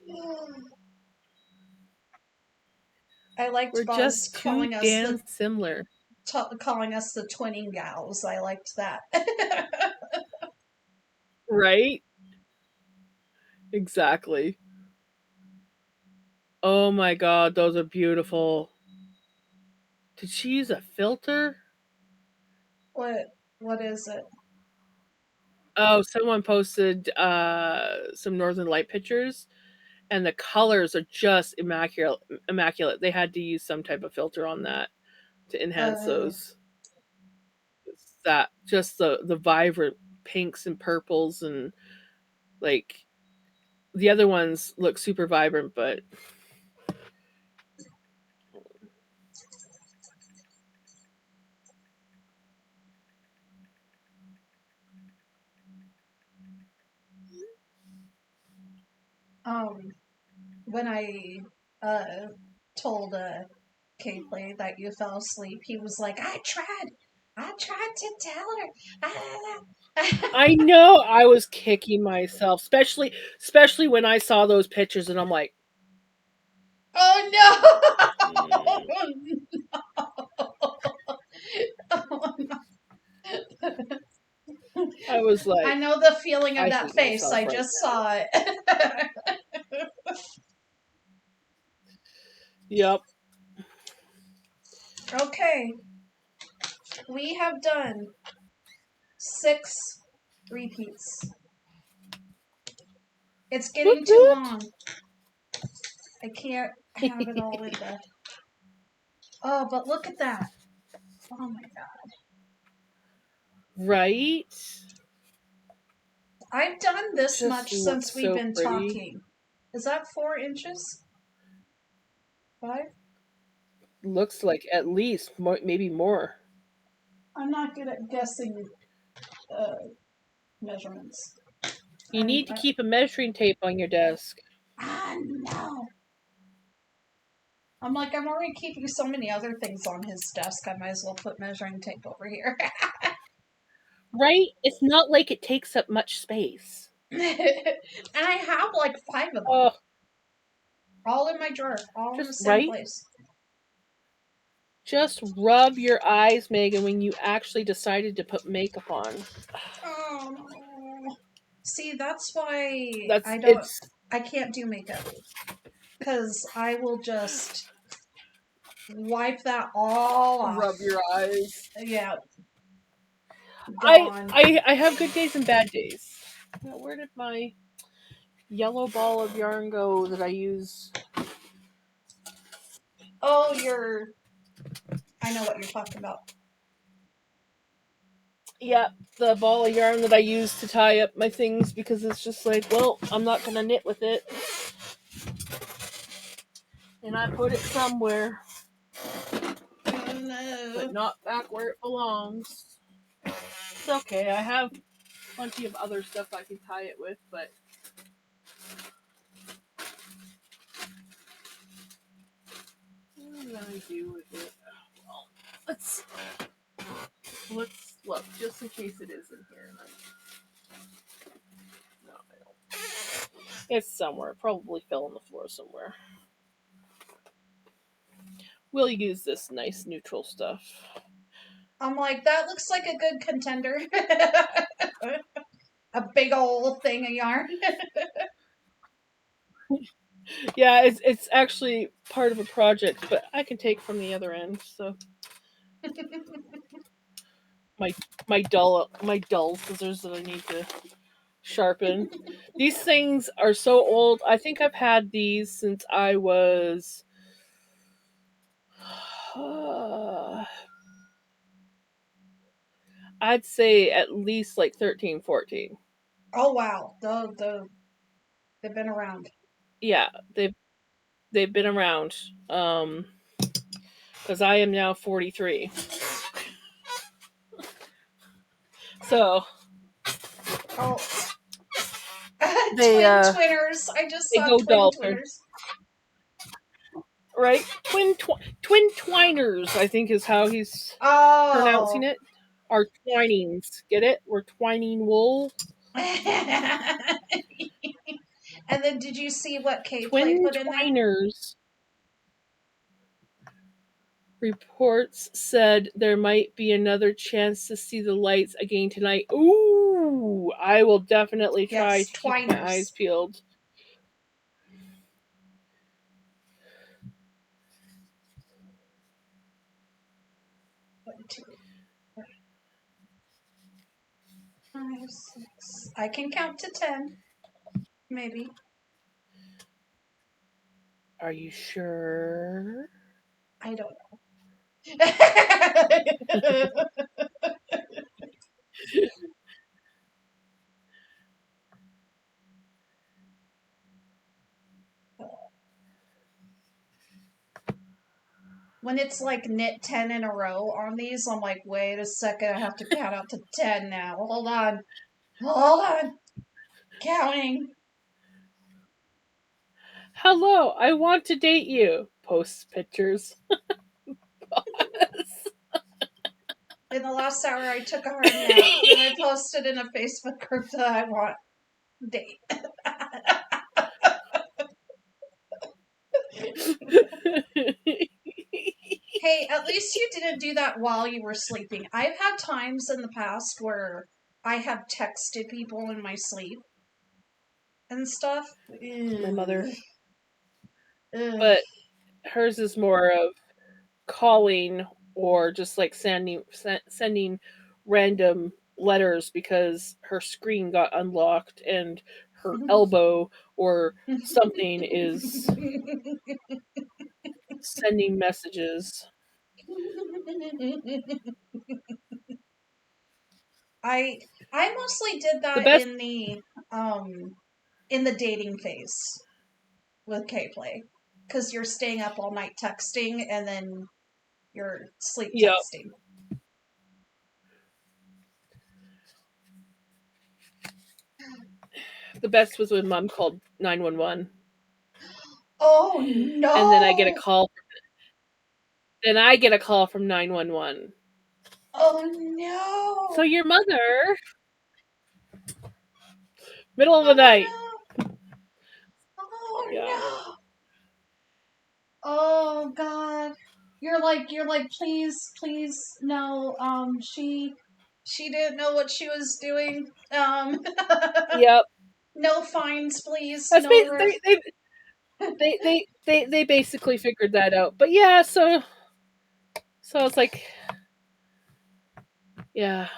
B: I liked
A: We're
B: Buzz
A: just too damn similar.
B: calling us the twinning gals. I liked that.
A: Right? Exactly. Oh my god, those are beautiful. Did she use a filter?
B: What is it?
A: Oh, someone posted some Northern Light pictures, and the colors are just immaculate. Immaculate. They had to use some type of filter on that to enhance
B: Uh,
A: those. That just the vibrant pinks and purples, and like the other ones look super vibrant, but
B: when I told K-Play that you fell asleep, he was like, I tried to tell her.
A: I know I was kicking myself, especially when I saw those pictures, and I'm like,
B: Oh no!
A: mm.
B: Oh, no.
A: I was
B: I
A: like,
B: know the feeling of
A: I
B: that
A: hate
B: face.
A: myself
B: I
A: right
B: just
A: now.
B: saw it.
A: Yep.
B: Okay, we have done 6 repeats. It's getting
A: Woot
B: too
A: woot.
B: long. I can't have it all in the. Oh, but look at that. Oh my god.
A: Right?
B: I've done this
A: Just
B: much since
A: looks
B: we've
A: so
B: been
A: pretty.
B: talking. Is that 4 inches? 5?
A: Looks like at least maybe more.
B: I'm not good at guessing measurements.
A: You need to keep a measuring tape on your desk.
B: No. I'm like, I'm already keeping so many other things on his desk. I might as well put measuring tape over here.
A: Right? It's not like it takes up much space.
B: And I have like 5 of them.
A: Oh,
B: All in my drawer. All in the
A: just
B: same
A: right.
B: place.
A: Just rub your eyes, Megan, when you actually decided to put makeup on.
B: Oh no. See, that's why
A: It's
B: I can't do makeup. Because I will just wipe that all off.
A: rub your eyes.
B: Yeah. Gone.
A: I have good days and bad days. Now, where did my yellow ball of yarn go that I use?
B: Oh, I know what you're talking about.
A: Yeah, the ball of yarn that I use to tie up my things because it's just like, well, I'm not gonna knit with it. And I put it somewhere,
B: Oh no.
A: but not back where it belongs. It's okay. I have plenty of other stuff I can tie it with, but what am I gonna do with it? Well, let's look just in case it is in here. No, I don't. It's somewhere. It probably fell on the floor somewhere. We'll use this nice neutral stuff.
B: I'm like, that looks like a good contender. A big old thing of yarn.
A: Yeah, it's actually part of a project, but I can take from the other end. So my dull scissors that I need to sharpen. These things are so old. I think I've had these since I was I'd say at least like 13, 14.
B: Oh wow. They've been around.
A: Yeah, they've been around. Because I am now 43. So
B: Oh.
A: They,
B: Twinners. I just
A: they
B: saw
A: go
B: twin
A: dull.
B: twinners.
A: Right? Twin twiners, I think is how he's
B: Oh.
A: pronouncing it. Our twinings. Get it? We're twining wool.
B: And then did you see what K Play
A: Twin
B: put in there?
A: twiners. Reports said there might be another chance to see the lights again tonight. Ooh, I will definitely try
B: Yes,
A: to keep my eyes
B: twiners.
A: peeled.
B: One, 2, 3, 4, 5, 6. I can count to 10. Maybe.
A: Are you sure?
B: I don't know. When it's like knit 10 in a row on these, I'm like, wait a second, I have to count out to 10 now. Hold on. Hold on. Counting.
A: Hello, I want to date you. Posts pictures.
B: In the last hour, I took a hard nap, and I posted in a Facebook group that I want date. Hey, at least you didn't do that while you were sleeping. I've had times in the past where I have texted people in my sleep and stuff.
A: My mother.
B: Ugh.
A: But hers is more of calling or just like sending random letters because her screen got unlocked and her elbow or something is sending messages.
B: I mostly did
A: The
B: that
A: best,
B: in the dating phase with K-Play, because you're staying up all night texting and then you're sleep
A: yeah.
B: texting.
A: The best was when Mom called 911.
B: Oh no!
A: And then I get a call. then I get a call from 911.
B: Oh
A: So
B: no!
A: your mother, middle of the night.
B: Oh no! Oh
A: Yeah.
B: no! Oh god! You're like, please, no. She didn't know what she was doing.
A: Yep.
B: No fines, please.
A: That's
B: No.
A: they basically figured that out. But yeah, so it's like, yeah,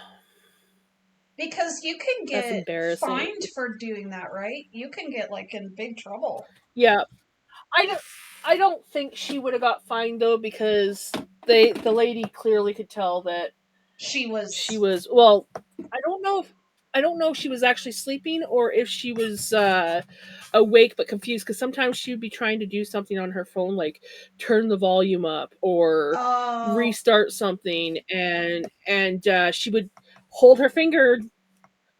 B: Because you can
A: that's
B: get
A: embarrassing.
B: fined for doing that, right? You can get like in big trouble.
A: Yeah. I don't think she would have got fined though, because the lady clearly could tell that
B: She
A: she
B: was.
A: was, well, I don't know if she was actually sleeping or if she was awake but confused, because sometimes she would be trying to do something on her phone, like turn the volume up or
B: Oh.
A: restart something, and she would hold her finger,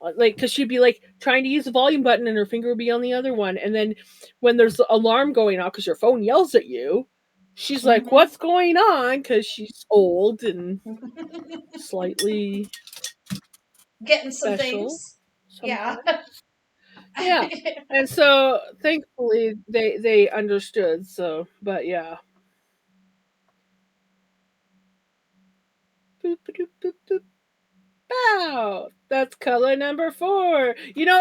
A: like, because she'd be like trying to use the volume button and her finger would be on the other one, and then when there's the alarm going off because your phone yells at you, she's like,
B: Mhm.
A: what's going on, because she's old and slightly
B: Getting some
A: special
B: things. Yeah.
A: sometimes. Yeah. And so thankfully they understood. So, but yeah. Boop, boop, boop, boop. Bow. That's color number 4.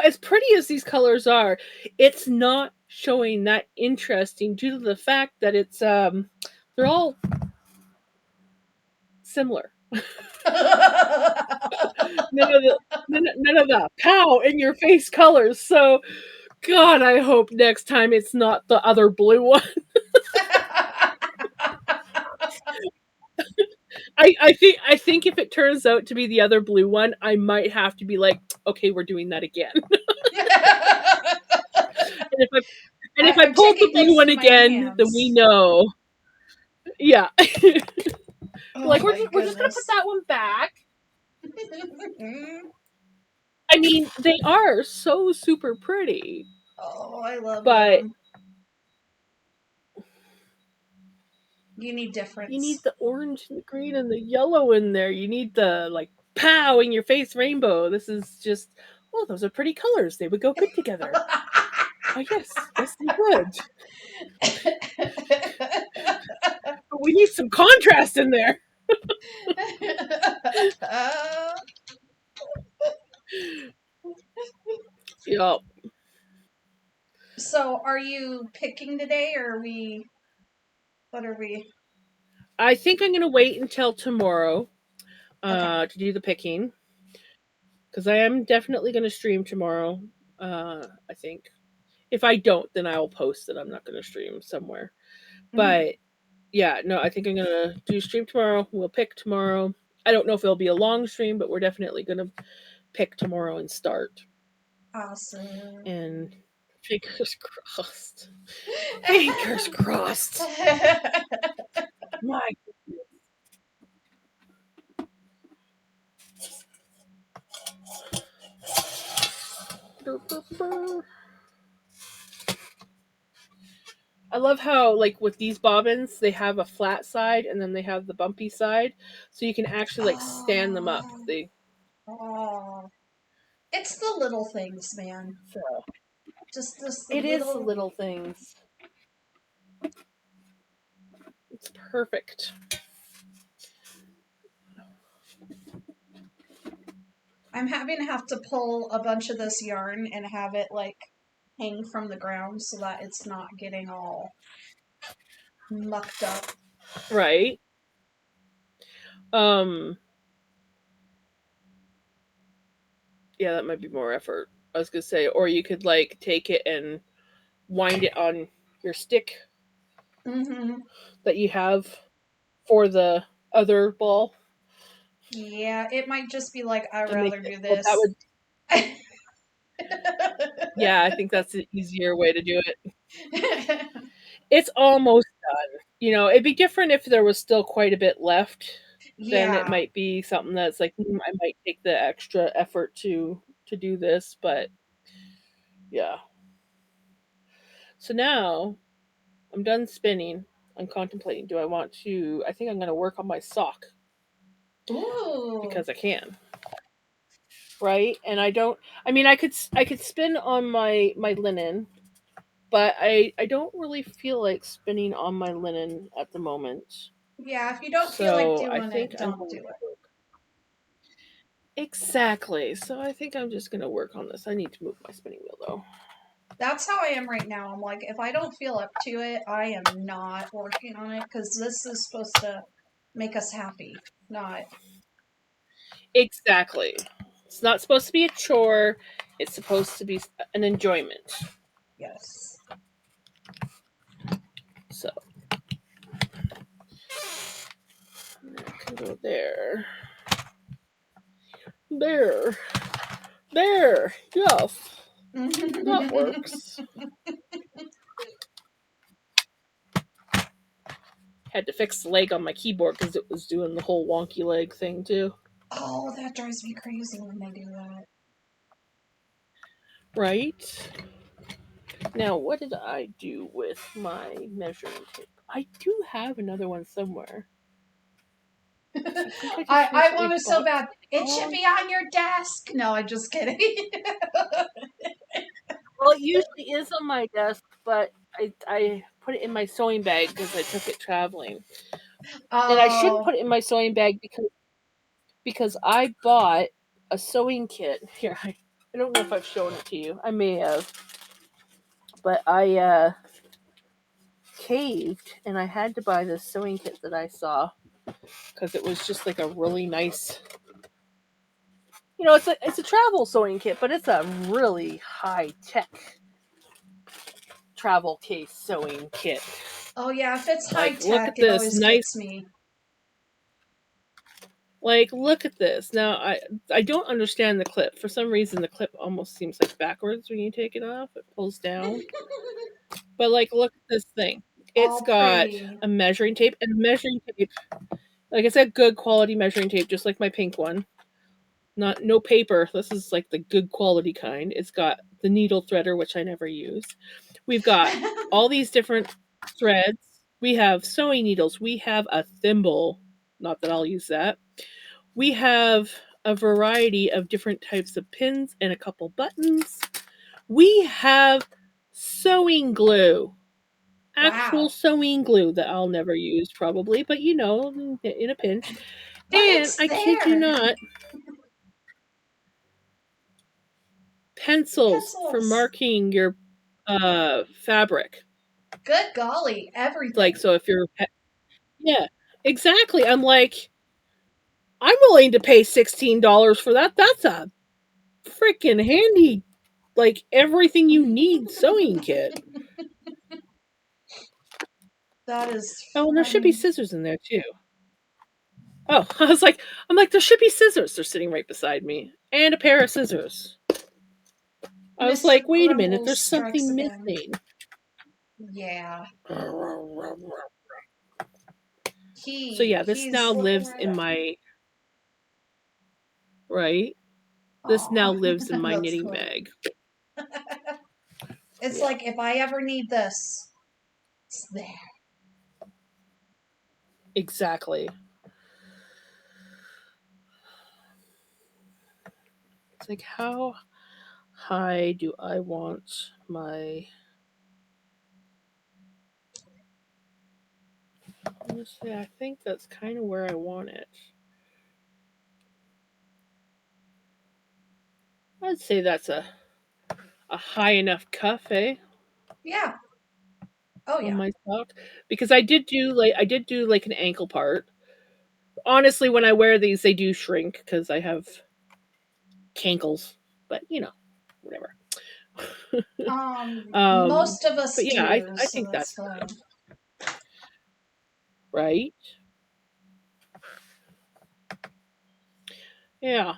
A: As pretty as these colors are, it's not showing that interesting due to the fact that it's they're all similar. None of the pow in your face colors. So God, I hope next time it's not the other blue one. I think if it turns out to be the other blue one, I might have to be like, okay, we're doing that again. And if I
B: I'm
A: pulled the
B: taking
A: blue
B: things
A: one
B: into my own
A: again, then we
B: hands.
A: know. Yeah.
B: Oh
A: Like,
B: my
A: we're just gonna put
B: goodness.
A: that one back. I mean, they are so super pretty,
B: Oh, I love
A: but
B: them. You need
A: you
B: difference.
A: need the orange and the green and the yellow in there. You need the, like, pow in your face rainbow. This is just, oh, those are pretty colors. They would go good together. Oh, yes, they would. But we need some contrast in there. Yup.
B: So, are you picking today, or are we? What are we?
A: I think I'm gonna wait until tomorrow
B: Okay.
A: to do the picking, because I am definitely gonna stream tomorrow. I think if I don't, then I'll post that I'm not gonna stream somewhere.
B: Mm-hmm.
A: But yeah, no, I think I'm gonna do stream tomorrow. We'll pick tomorrow. I don't know if it'll be a long stream, but we're definitely gonna pick tomorrow and start.
B: Awesome.
A: And fingers crossed. Fingers crossed. My goodness. I love how, like, with these bobbins, they have a flat side and then they have the bumpy side, so you can actually, like, stand them up.
B: Oh,
A: They
B: oh, it's the little things, man.
A: So
B: Just this
A: it is the
B: little.
A: little things. It's perfect.
B: I'm having to have to pull a bunch of this yarn and have it like hang from the ground so that it's not getting all mucked up.
A: Right. Um. Yeah, that might be more effort. I was gonna say, or you could, like, take it and wind it on your stick
B: Mm-hmm.
A: that you have for the other ball
B: Yeah, it might just be like I'd
A: and make
B: rather
A: it.
B: do
A: Well, that
B: this.
A: would. Yeah, I think that's the easier way to do it. It's almost done. It'd be different if there was still quite a bit left. Then it
B: Yeah.
A: might be something that's like, I might take the extra effort to do this, but yeah. So now I'm done spinning. I'm contemplating. Do I want to? I think I'm going to work on my sock
B: Ooh.
A: because I can. Right, and I don't. I mean, I could spin on my linen, but I don't really feel like spinning on my linen at the moment.
B: Yeah, if you don't feel like
A: So I
B: doing
A: think
B: it,
A: I'm
B: don't
A: going
B: do
A: to
B: it.
A: work. Exactly. So I think I'm just going to work on this. I need to move my spinning wheel though.
B: That's how I am right now. I'm like, if I don't feel up to it, I am not working on it because this is supposed to make us happy, not.
A: Exactly. It's not supposed to be a chore. It's supposed to be an enjoyment.
B: Yes.
A: So I can go there. There. There. Yes. That works. Had to fix the leg on my keyboard because it was doing the whole wonky leg thing too.
B: Oh, that drives me crazy when they do that.
A: Right? Now, what did I do with my measuring tape? I do have another one somewhere. I think I just
B: I
A: recently
B: want it so
A: bought.
B: bad. It should
A: Oh,
B: be on your desk. No, I'm just kidding.
A: well, it usually is on my desk, but I put it in my sewing bag because I took it traveling. And I shouldn't
B: Oh,
A: put it in my sewing bag because I bought a sewing kit. Here, I don't know if I've shown it to you. I may have. But I caved and I had to buy this sewing kit that I saw because it was just like a really nice. It's a travel sewing kit, but it's a really high tech travel case sewing kit.
B: oh yeah. If it's high
A: Like, look
B: tech,
A: at
B: it
A: this
B: always
A: nice.
B: gets me.
A: Like, look at this. Now, I don't understand the clip. For some reason, the clip almost seems like backwards when you take it off. It pulls down. But like, look at this thing. It's
B: All
A: got
B: pretty.
A: a measuring tape, and the measuring tape, like I said, good quality measuring tape, just like my pink one. No paper. This is like the good quality kind. It's got the needle threader, which I never use. We've got all these different threads. We have sewing needles. We have a thimble. Not that I'll use that. We have a variety of different types of pins and a couple buttons. We have sewing glue. Actual
B: Wow.
A: sewing glue that I'll never use probably, but in a pinch.
B: But
A: And
B: it's
A: I kid you
B: there.
A: not, pencils for
B: Pencils.
A: marking your fabric.
B: Good golly,
A: Like,
B: everything.
A: so if you're yeah, exactly. I'm willing to pay $16 for that. That's a freaking handy, like everything you need sewing kit.
B: That is,
A: Oh, and there
B: I
A: should be
B: mean,
A: scissors in there too. Oh, I'm like, there should be scissors. They're sitting right beside me, and a pair of scissors. I was
B: Mr.
A: like, wait a minute,
B: Grumble
A: there's
B: strikes
A: something
B: again.
A: missing.
B: Yeah.
A: So yeah, this
B: He's
A: now
B: looking
A: lives
B: right
A: in
B: at me.
A: my right. This now
B: Aw,
A: lives in my
B: that's
A: knitting
B: cool.
A: bag.
B: It's
A: Yeah,
B: like if I ever need this, it's there.
A: exactly. It's like, how high do I want my? Honestly, I think that's kind of where I want it. I'd say that's a high enough cuff, eh,
B: Yeah. Oh
A: on
B: yeah.
A: my sock, because I did do like an ankle part. Honestly, when I wear these, they do shrink because I have cankles, but whatever. um,
B: Most of us
A: but yeah,
B: do,
A: I
B: so
A: think
B: that's
A: that's
B: fine.
A: right. Yeah,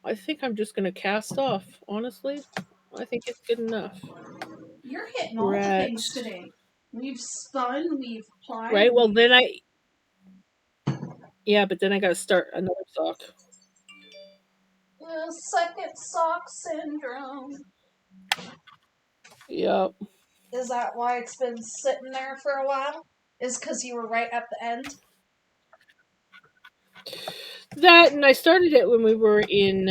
A: I think I'm just gonna cast off. Honestly, I think it's good enough.
B: You're hitting
A: We're
B: all the
A: at
B: things today. We've spun, we've plied,
A: right. Well,
B: we've
A: yeah, but then I gotta start another sock.
B: second sock syndrome.
A: Yep.
B: Is that why it's been sitting there for a while? is because you were right at the end.
A: That, and I started it when we were in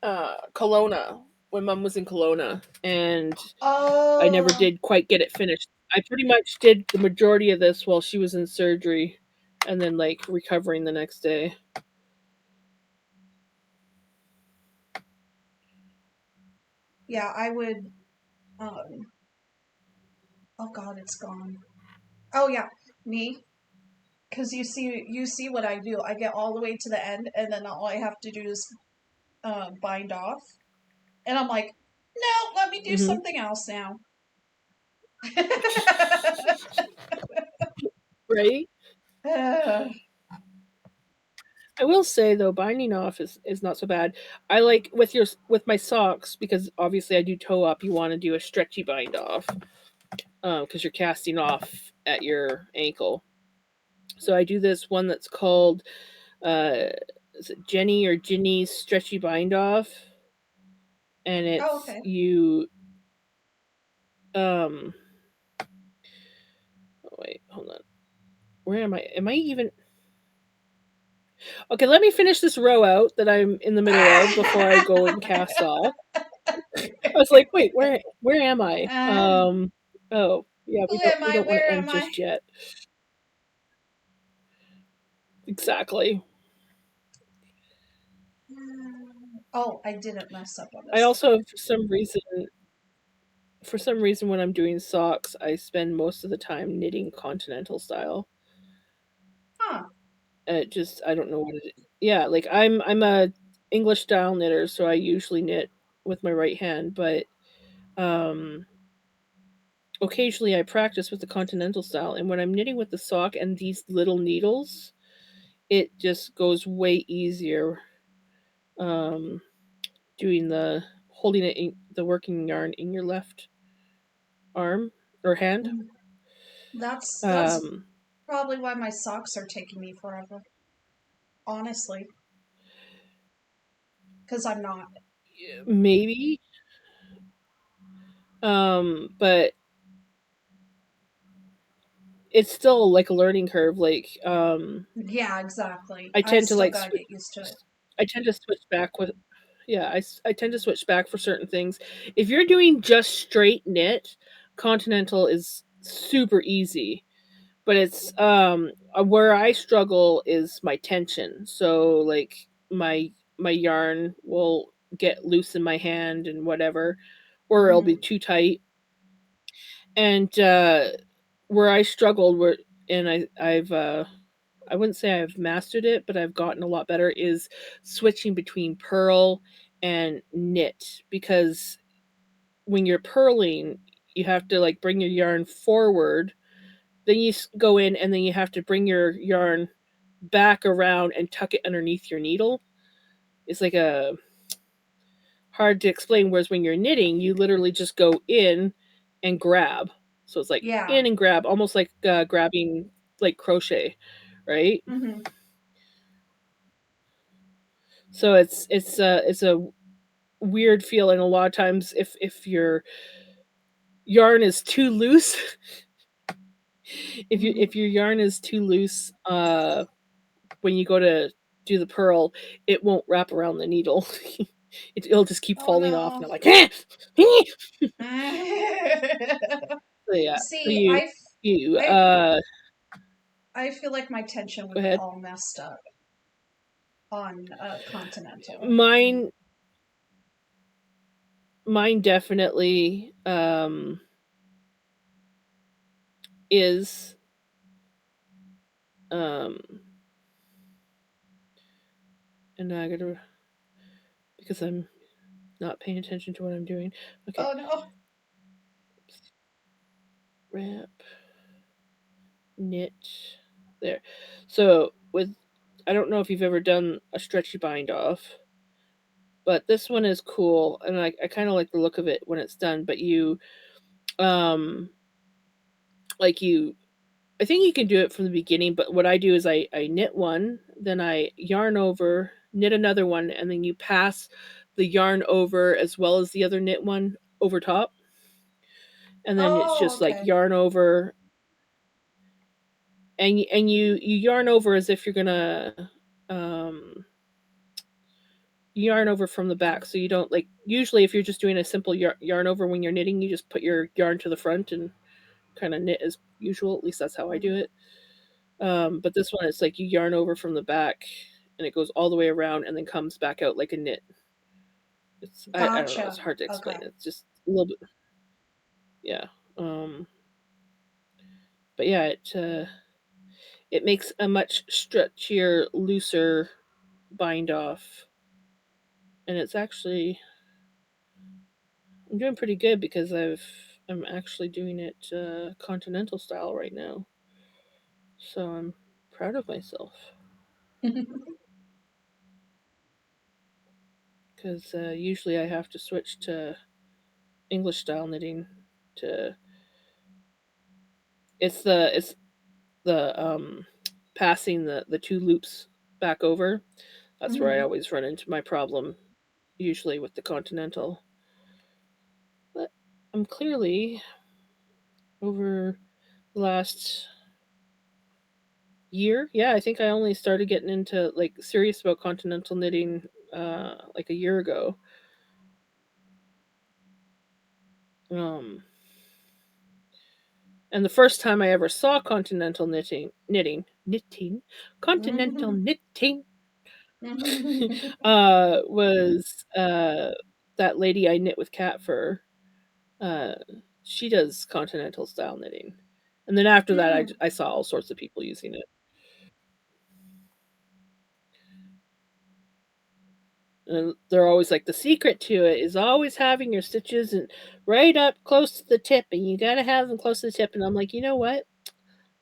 A: Kelowna, when Mom was in Kelowna, and I never
B: Oh,
A: did quite get it finished. I pretty much did the majority of this while she was in surgery, and then like recovering the next day.
B: yeah, I would. Oh God, it's gone. Oh yeah, me. Because you see what I do. I get all the way to the end, and then all I have to do is bind off, and I'm like, no, let me do
A: Hmm.
B: something else now.
A: Right?
B: Uh,
A: I will say though, binding off is not so bad. I like with my socks, because obviously I do toe up. You want to do a stretchy bind off because you're casting off at your ankle. So I do this one that's called uh, is it Jenny or Ginny's stretchy bind off, and
B: oh,
A: it's
B: okay.
A: you. Um, oh wait, hold on. Where am I? Am I even? Okay, let me finish this row out that I'm in the middle of before I go and cast off. I was like, wait, where am I? Oh, yeah,
B: Who am
A: we
B: I?
A: don't want to
B: Where
A: end
B: am I?
A: just yet. Exactly.
B: Oh, I didn't mess up on
A: I
B: this.
A: also, for some reason, when I'm doing socks, I spend most of the time knitting continental style.
B: Huh.
A: It just, I don't know what it is. Yeah, like I'm a English style knitter, so I usually knit with my right hand, but um occasionally I practice with the continental style, and when I'm knitting with the sock and these little needles, it just goes way easier um doing the holding it in the working yarn in your left arm or hand.
B: Mm. That's
A: Um
B: probably why my socks are taking me forever. Honestly, because I'm not.
A: maybe but it's still like a learning curve. Like
B: Yeah, exactly.
A: I
B: I
A: tend to
B: still
A: like
B: gotta get used to it.
A: I tend to switch back with yeah, I tend to switch back for certain things. If you're doing just straight knit, continental is super easy. But it's where I struggle is my tension. So like my yarn will get loose in my hand and whatever, or it'll be
B: Mm.
A: too tight. And where I struggled where and I wouldn't say I've mastered it, but I've gotten a lot better is switching between purl and knit, because when you're purling, you have to like bring your yarn forward, then you go in and then you have to bring your yarn back around and tuck it underneath your needle. It's like a hard to explain. Whereas when you're knitting, you literally just go in and grab. So it's like
B: Yeah.
A: in and grab, almost like grabbing like crochet, right?
B: Hmm.
A: So it's a weird feel, and a lot of times if your yarn is too loose,
B: Hmm.
A: if your yarn is too loose, when you go to do the purl, it won't wrap around the needle. It'll just keep
B: Oh
A: falling off,
B: no.
A: and I'm like, eh! So yeah, so
B: See,
A: you
B: I, I feel like my tension
A: go
B: would be
A: ahead.
B: all messed up on Continental.
A: Mine mine definitely is um and now I gotta, because I'm not paying attention to what I'm doing. Okay,
B: Oh no.
A: wrap, knit, there. So with, I don't know if you've ever done a stretchy bind off, but this one is cool, and I kind of like the look of it when it's done. But you um like you I think you can do it from the beginning, but what I do is I knit one, then I yarn over, knit another one, and then you pass the yarn over as well as the other knit one over top. And then it's
B: Oh,
A: just like
B: okay.
A: yarn over. and you yarn over as if you're gonna um you yarn over from the back, so you don't like usually if you're just doing a simple yarn over when you're knitting, you just put your yarn to the front and kind of knit as usual. At least that's how I do it. But this one, it's like you yarn over from the back, and it goes all the way around and then comes back out like a knit. I don't know. It's
B: Gotcha.
A: hard to explain.
B: Okay.
A: It's just a little bit, yeah. Um, but yeah, it makes a much stretchier, looser bind off, and it's actually I'm doing pretty good because I'm actually doing it continental style right now, so I'm proud of myself because usually I have to switch to English style knitting to it's the passing the two loops back over. That's where I
B: Mhm.
A: always run into my problem, usually with the continental. But I'm clearly over the last year. Yeah, I think I only started getting into like serious about continental knitting like a year ago. Um and the first time I ever saw continental continental knitting was that lady I knit with Cat Fur. Uh, she does continental style knitting, and then after that,
B: Mm.
A: I saw all sorts of people using it, and they're always like the secret to it is always having your stitches and right up close to the tip, and you gotta have them close to the tip. And I'm like, you know what?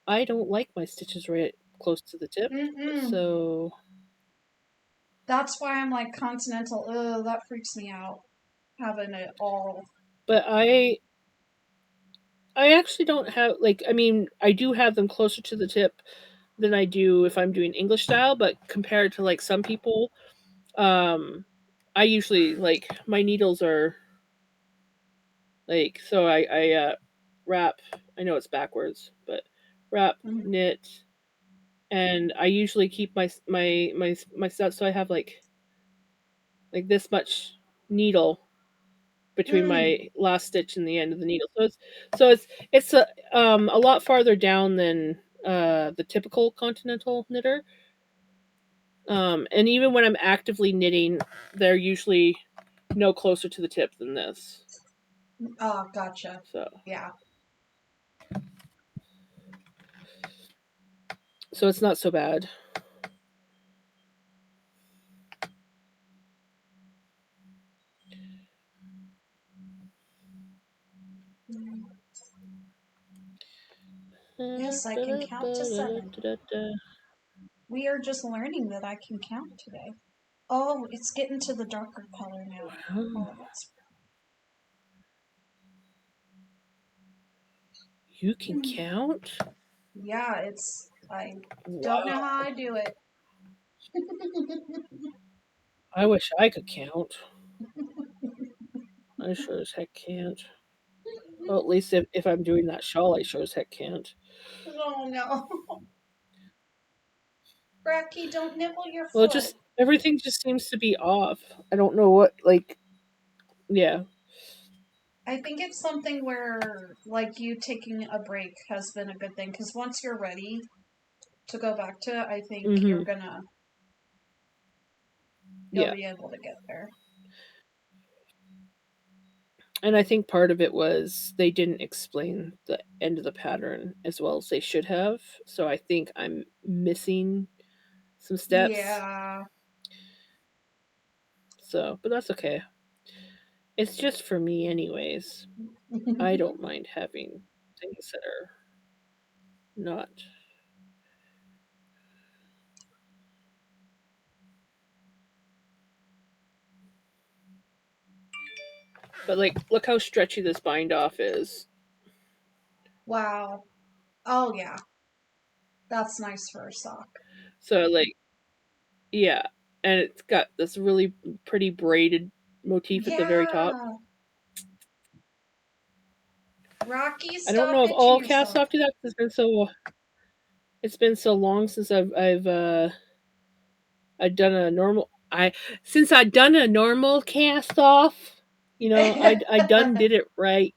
A: I don't like my stitches right close to the tip,
B: Mm-mm.
A: so.
B: That's why I'm like continental. Ugh, that freaks me out. Having it all.
A: But I actually don't have like I mean I do have them closer to the tip than I do if I'm doing English style, but compared to like some people, um I usually like my needles are like so I wrap, I know it's backwards, but wrap,
B: Mm.
A: knit, and I usually keep my stuff so I have like this much needle between
B: Mm.
A: my last stitch and the end of the needle. So it's a lot farther down than the typical continental knitter. And even when I'm actively knitting, they're usually no closer to the tip than this.
B: Oh, gotcha.
A: So
B: Yeah.
A: so it's not so bad.
B: Yes, I can count to 7. We are just learning that I can count today. Oh, it's getting to the darker color now. Oh, that's.
A: You can
B: Hmm.
A: count?
B: Yeah, it's. I don't know how
A: Wow.
B: I do it.
A: I wish I could count. I sure as heck can't. Well, at least if I'm doing that shawl, I sure as heck can't.
B: Oh no. Bracky, don't nibble your
A: Well,
B: foot.
A: just everything just seems to be off. I don't know what, like, yeah.
B: I think it's something where, like, you taking a break has been a good thing because once you're ready to go back to it, I think
A: Hmm.
B: you'll
A: Yeah.
B: be able to get there.
A: And I think part of it was they didn't explain the end of the pattern as well as they should have. So I think I'm missing some steps.
B: Yeah.
A: So, but that's okay. It's just for me, anyways. I don't mind having things that are not. But, like, look how stretchy this bind off is.
B: Wow. Oh, yeah. That's nice for a sock.
A: So, like, yeah. And it's got this really pretty braided motif at the very top.
B: Yeah. Rocky,
A: I don't
B: stop
A: know if
B: itching
A: all
B: yourself.
A: cast off do that because it's been so It's been so long since I've done a normal since I'd done a normal cast off. I done did it right.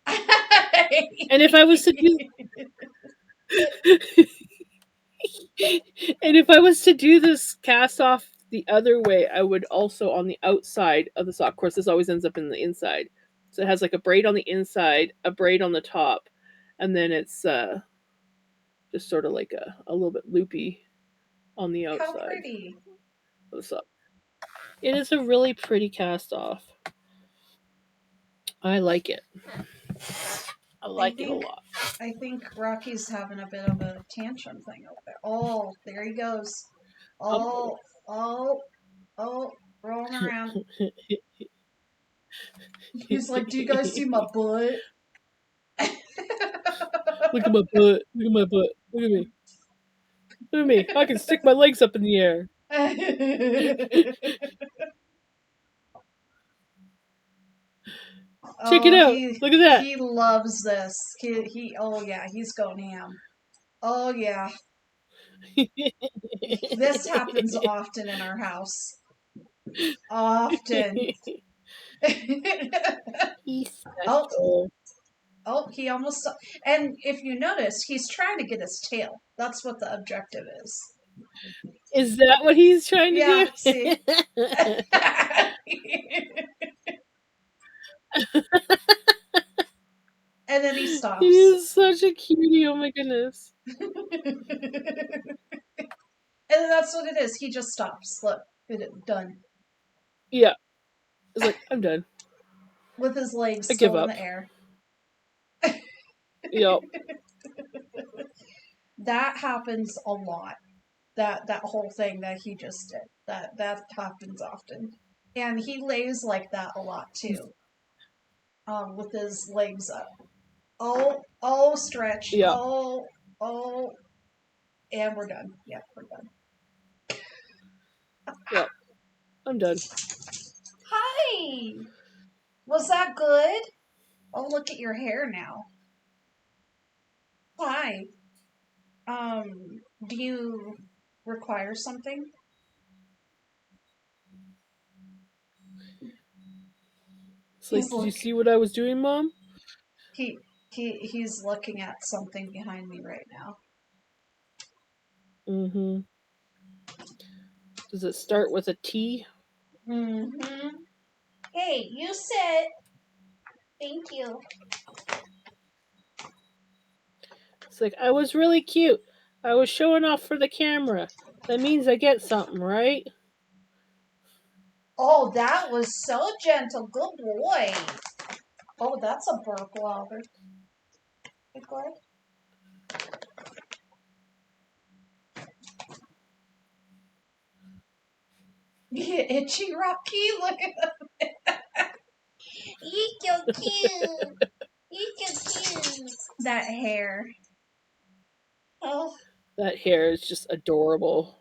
A: And if I was to do and if I was to do this cast off the other way, I would also on the outside of the sock. Of course, this always ends up in the inside. So it has like a braid on the inside, a braid on the top, and then it's just sort of like a little bit loopy on the
B: How
A: outside
B: pretty.
A: of the sock. It is a really pretty cast off. I like it. I like it a lot.
B: I think Rocky's having a bit of a tantrum thing over there. Oh, there he goes. Oh, rolling around. He's like, "Do you guys see my butt?"
A: Look at my butt. Look at my butt. Look at me. Look at me. I can stick my legs up in the air. Check it out. Look at that.
B: He loves this. Oh yeah, he's going ham. Oh yeah. This happens often in our house. Often.
A: He's special.
B: Oh, he almost. And if you notice, he's trying to get his tail. That's what the objective is.
A: Is that what he's trying to do?
B: See. And then he stops.
A: He is such a cutie. Oh my goodness.
B: And that's what it is. He just stops. Look, done.
A: Yeah. It's like, I'm done.
B: With his legs
A: I
B: still
A: give
B: in
A: up.
B: the air.
A: Yep.
B: That happens a lot. That whole thing that he just did. That happens often. And he lays like that a lot too. With his legs up. Oh, stretch.
A: Yeah.
B: Oh. And we're done. Yep, we're done.
A: Yep. I'm done.
B: Hi! Was that good? Oh, look at your hair now. Hi. Do you require something?
A: It's like, did you see what I was doing, Mom?
B: He's looking at something behind me right now.
A: Mm-hmm. Does it start with a T?
B: Mm-hmm. Hey, you sit. Thank you.
A: It's like, I was really cute. I was showing off for the camera. That means I get something, right?
B: Oh, that was so gentle. Good boy. Oh, that's a burp louder. Good. Yeah, itchy Rocky, look at him. You're so cute. You're so cute. That hair. Oh.
A: That hair is just adorable.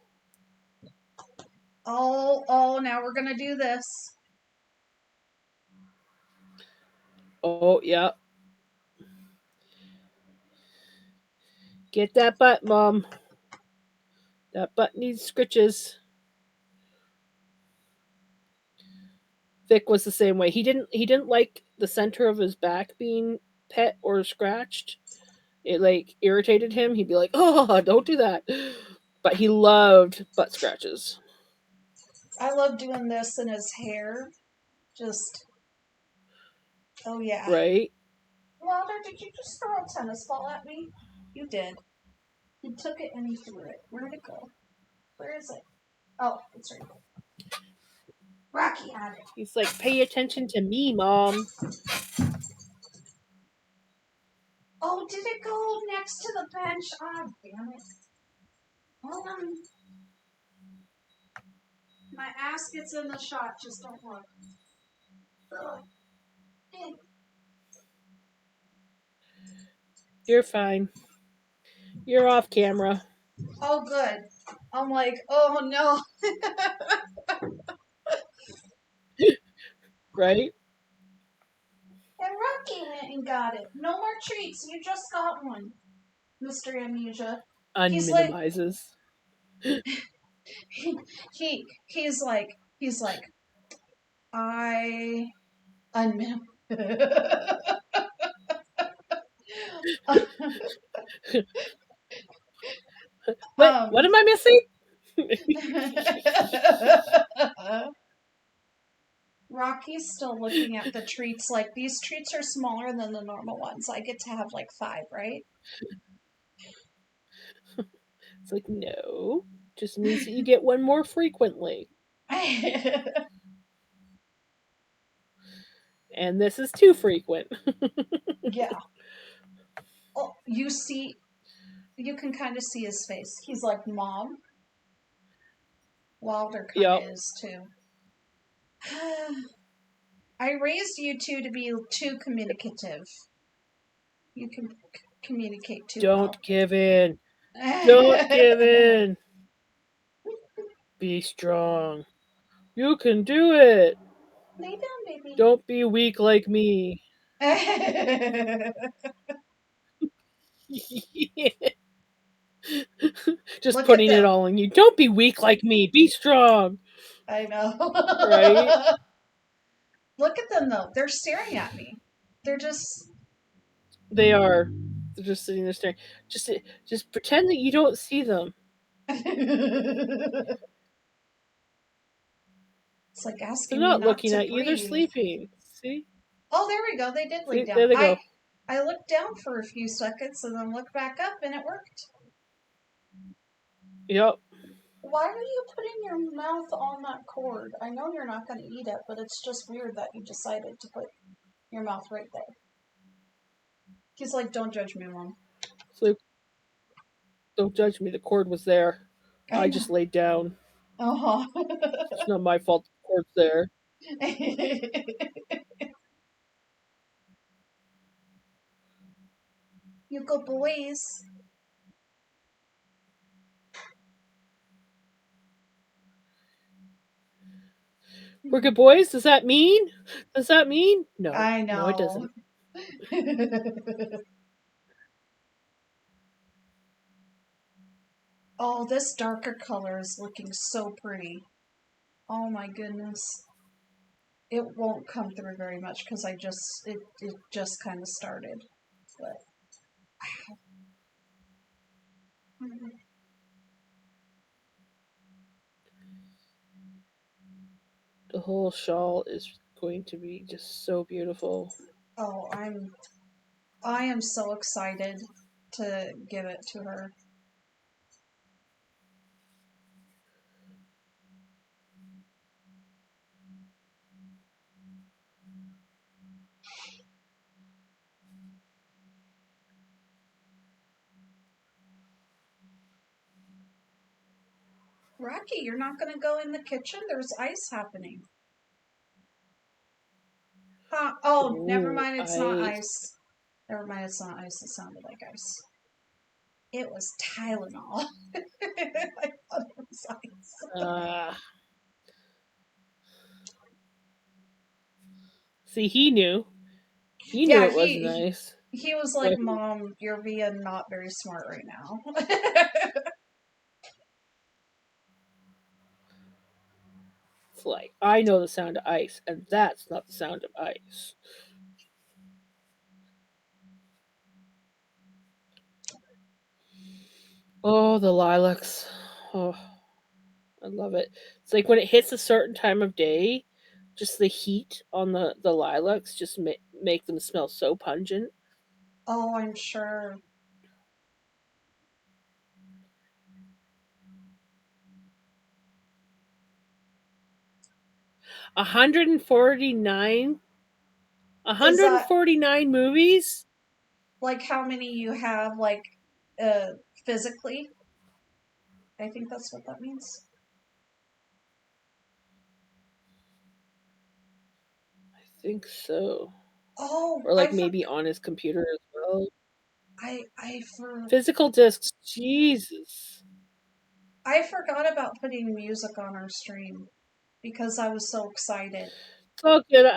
B: Oh, now we're gonna do this.
A: Oh, yeah. Get that butt, Mom. That butt needs scritches. Vic was the same way. He didn't like the center of his back being pet or scratched. It like irritated him. He'd be like, "Oh, don't do that." But he loved butt scratches.
B: I love doing this in his hair. Just, oh yeah.
A: Right?
B: Walter, did you just throw a tennis ball at me? You did. You took it and you threw it. Where'd it go? Where is it? Oh, it's right there. Rocky had it.
A: He's like, "Pay attention to me, Mom."
B: Oh, did it go next to the bench? Ah, damn it. Hold on. My ass gets in the shot, just don't look. Ugh.
A: You're fine. You're off camera.
B: Oh, good. I'm like, oh no.
A: Right?
B: And Rocky went and got it. No more treats. You just got one, Mr. Amnesia. He's like
A: unminimizes.
B: he's like I unmin.
A: What am I missing?
B: Rocky's still looking at the treats. Like, these treats are smaller than the normal ones. I get to have like 5, right?
A: It's like, no, just means that you get one more frequently. And this is too frequent.
B: Yeah. Oh, you can kind of see his face. He's like, Mom. Wilder kind of
A: Yep.
B: is too. I raised you two to be too communicative. You can communicate too
A: Don't give in. Don't give in. Be strong. You can do it.
B: Lay down, baby.
A: Don't be weak like me. Just
B: Look
A: putting
B: at
A: it
B: them.
A: all on you. Don't be weak like me. Be strong.
B: I know.
A: Right?
B: Look at them though. They're staring at me. They're just
A: They are. They're just sitting there staring. Just pretend that you don't see them.
B: It's like
A: They're
B: asking me
A: not
B: not
A: looking
B: to
A: at you. They're
B: breathe.
A: sleeping. See?
B: Oh, there we go. They did lay
A: See?
B: down.
A: There they go.
B: I looked down for a few seconds and then looked back up and it worked.
A: Yep.
B: Why are you putting your mouth on that cord? I know you're not going to eat it, but it's just weird that you decided to put your mouth right there. He's like, don't judge me, Mom.
A: So don't judge me. The cord was there. I
B: know.
A: just laid down.
B: Uh-huh.
A: It's not my fault the cord's there.
B: You go, boys.
A: We're good boys? Does that mean? No.
B: I know.
A: No, it doesn't.
B: Oh, this darker color is looking so pretty. Oh my goodness. It won't come through very much because it just kind of started. But
A: The whole shawl is going to be just so beautiful.
B: oh, I am so excited to give it to her. Rocky, you're not going to go in the kitchen? There's ice happening. Huh? Oh, never
A: Ooh,
B: mind. It's not
A: ice.
B: ice. Never mind. It's not ice. It sounded like ice. It was Tylenol. I thought it was ice.
A: See, he knew. He knew it wasn't ice.
B: He was like, Mom, you're being not very smart right now.
A: It's like, I know the sound of ice, and that's not the sound of ice. Oh, the lilacs. Oh, I love it. It's like when it hits a certain time of day, just the heat on the lilacs just make them smell so pungent.
B: Oh, I'm sure.
A: $149 movies?
B: Like how many you have, like, physically? I think that's what that means.
A: I think so.
B: Oh,
A: Or like maybe on his computer as well. Physical discs, Jesus.
B: I forgot about putting music on our stream because I was so excited.
A: It's all good.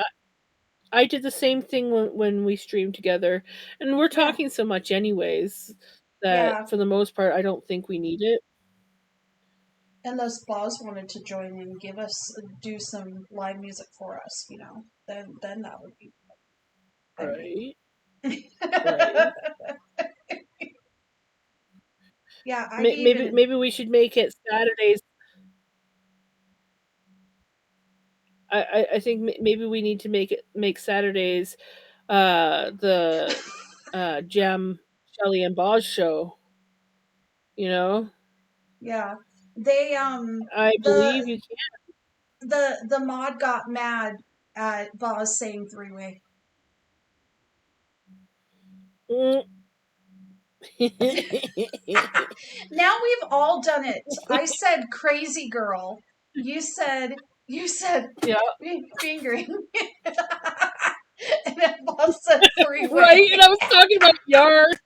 A: I did the same thing when we streamed together, and we're talking so much anyways. that
B: Yeah,
A: for the most part, I don't think we need it.
B: and those Boz wanted to join and give us do some live music for us, then that would be. I mean,
A: Right. Right.
B: yeah, I'd
A: Maybe
B: even.
A: maybe we should make it Saturdays. I think maybe we need to make Saturdays the Jem, Shelley, and Boz show. You know,
B: Yeah, they
A: I believe
B: the
A: you
B: the mod got mad at Boz saying three way.
A: can.
B: Now we've all done it. I said crazy girl. You said
A: Yeah,
B: fingering. And then Boz said three way.
A: right. And I was talking about yard.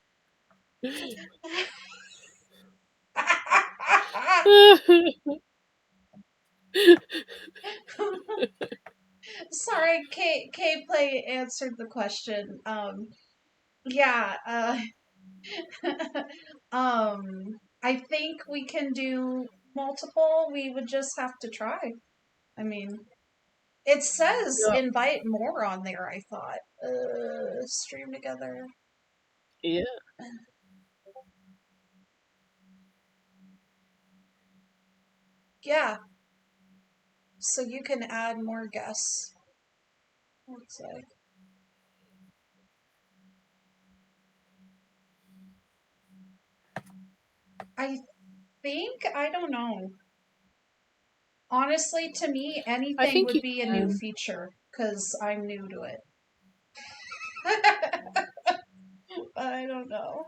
B: Sorry, K Play answered the question. Yeah, I think we can do multiple. We would just have to try. I mean, it says
A: Yeah,
B: invite more on there, I thought. Stream together.
A: yeah.
B: Yeah, so you can add more guests. Let's say. I I don't know. Honestly, to me,
A: I
B: anything
A: think
B: would
A: you
B: be a new
A: can.
B: feature because I'm new to it. I don't know.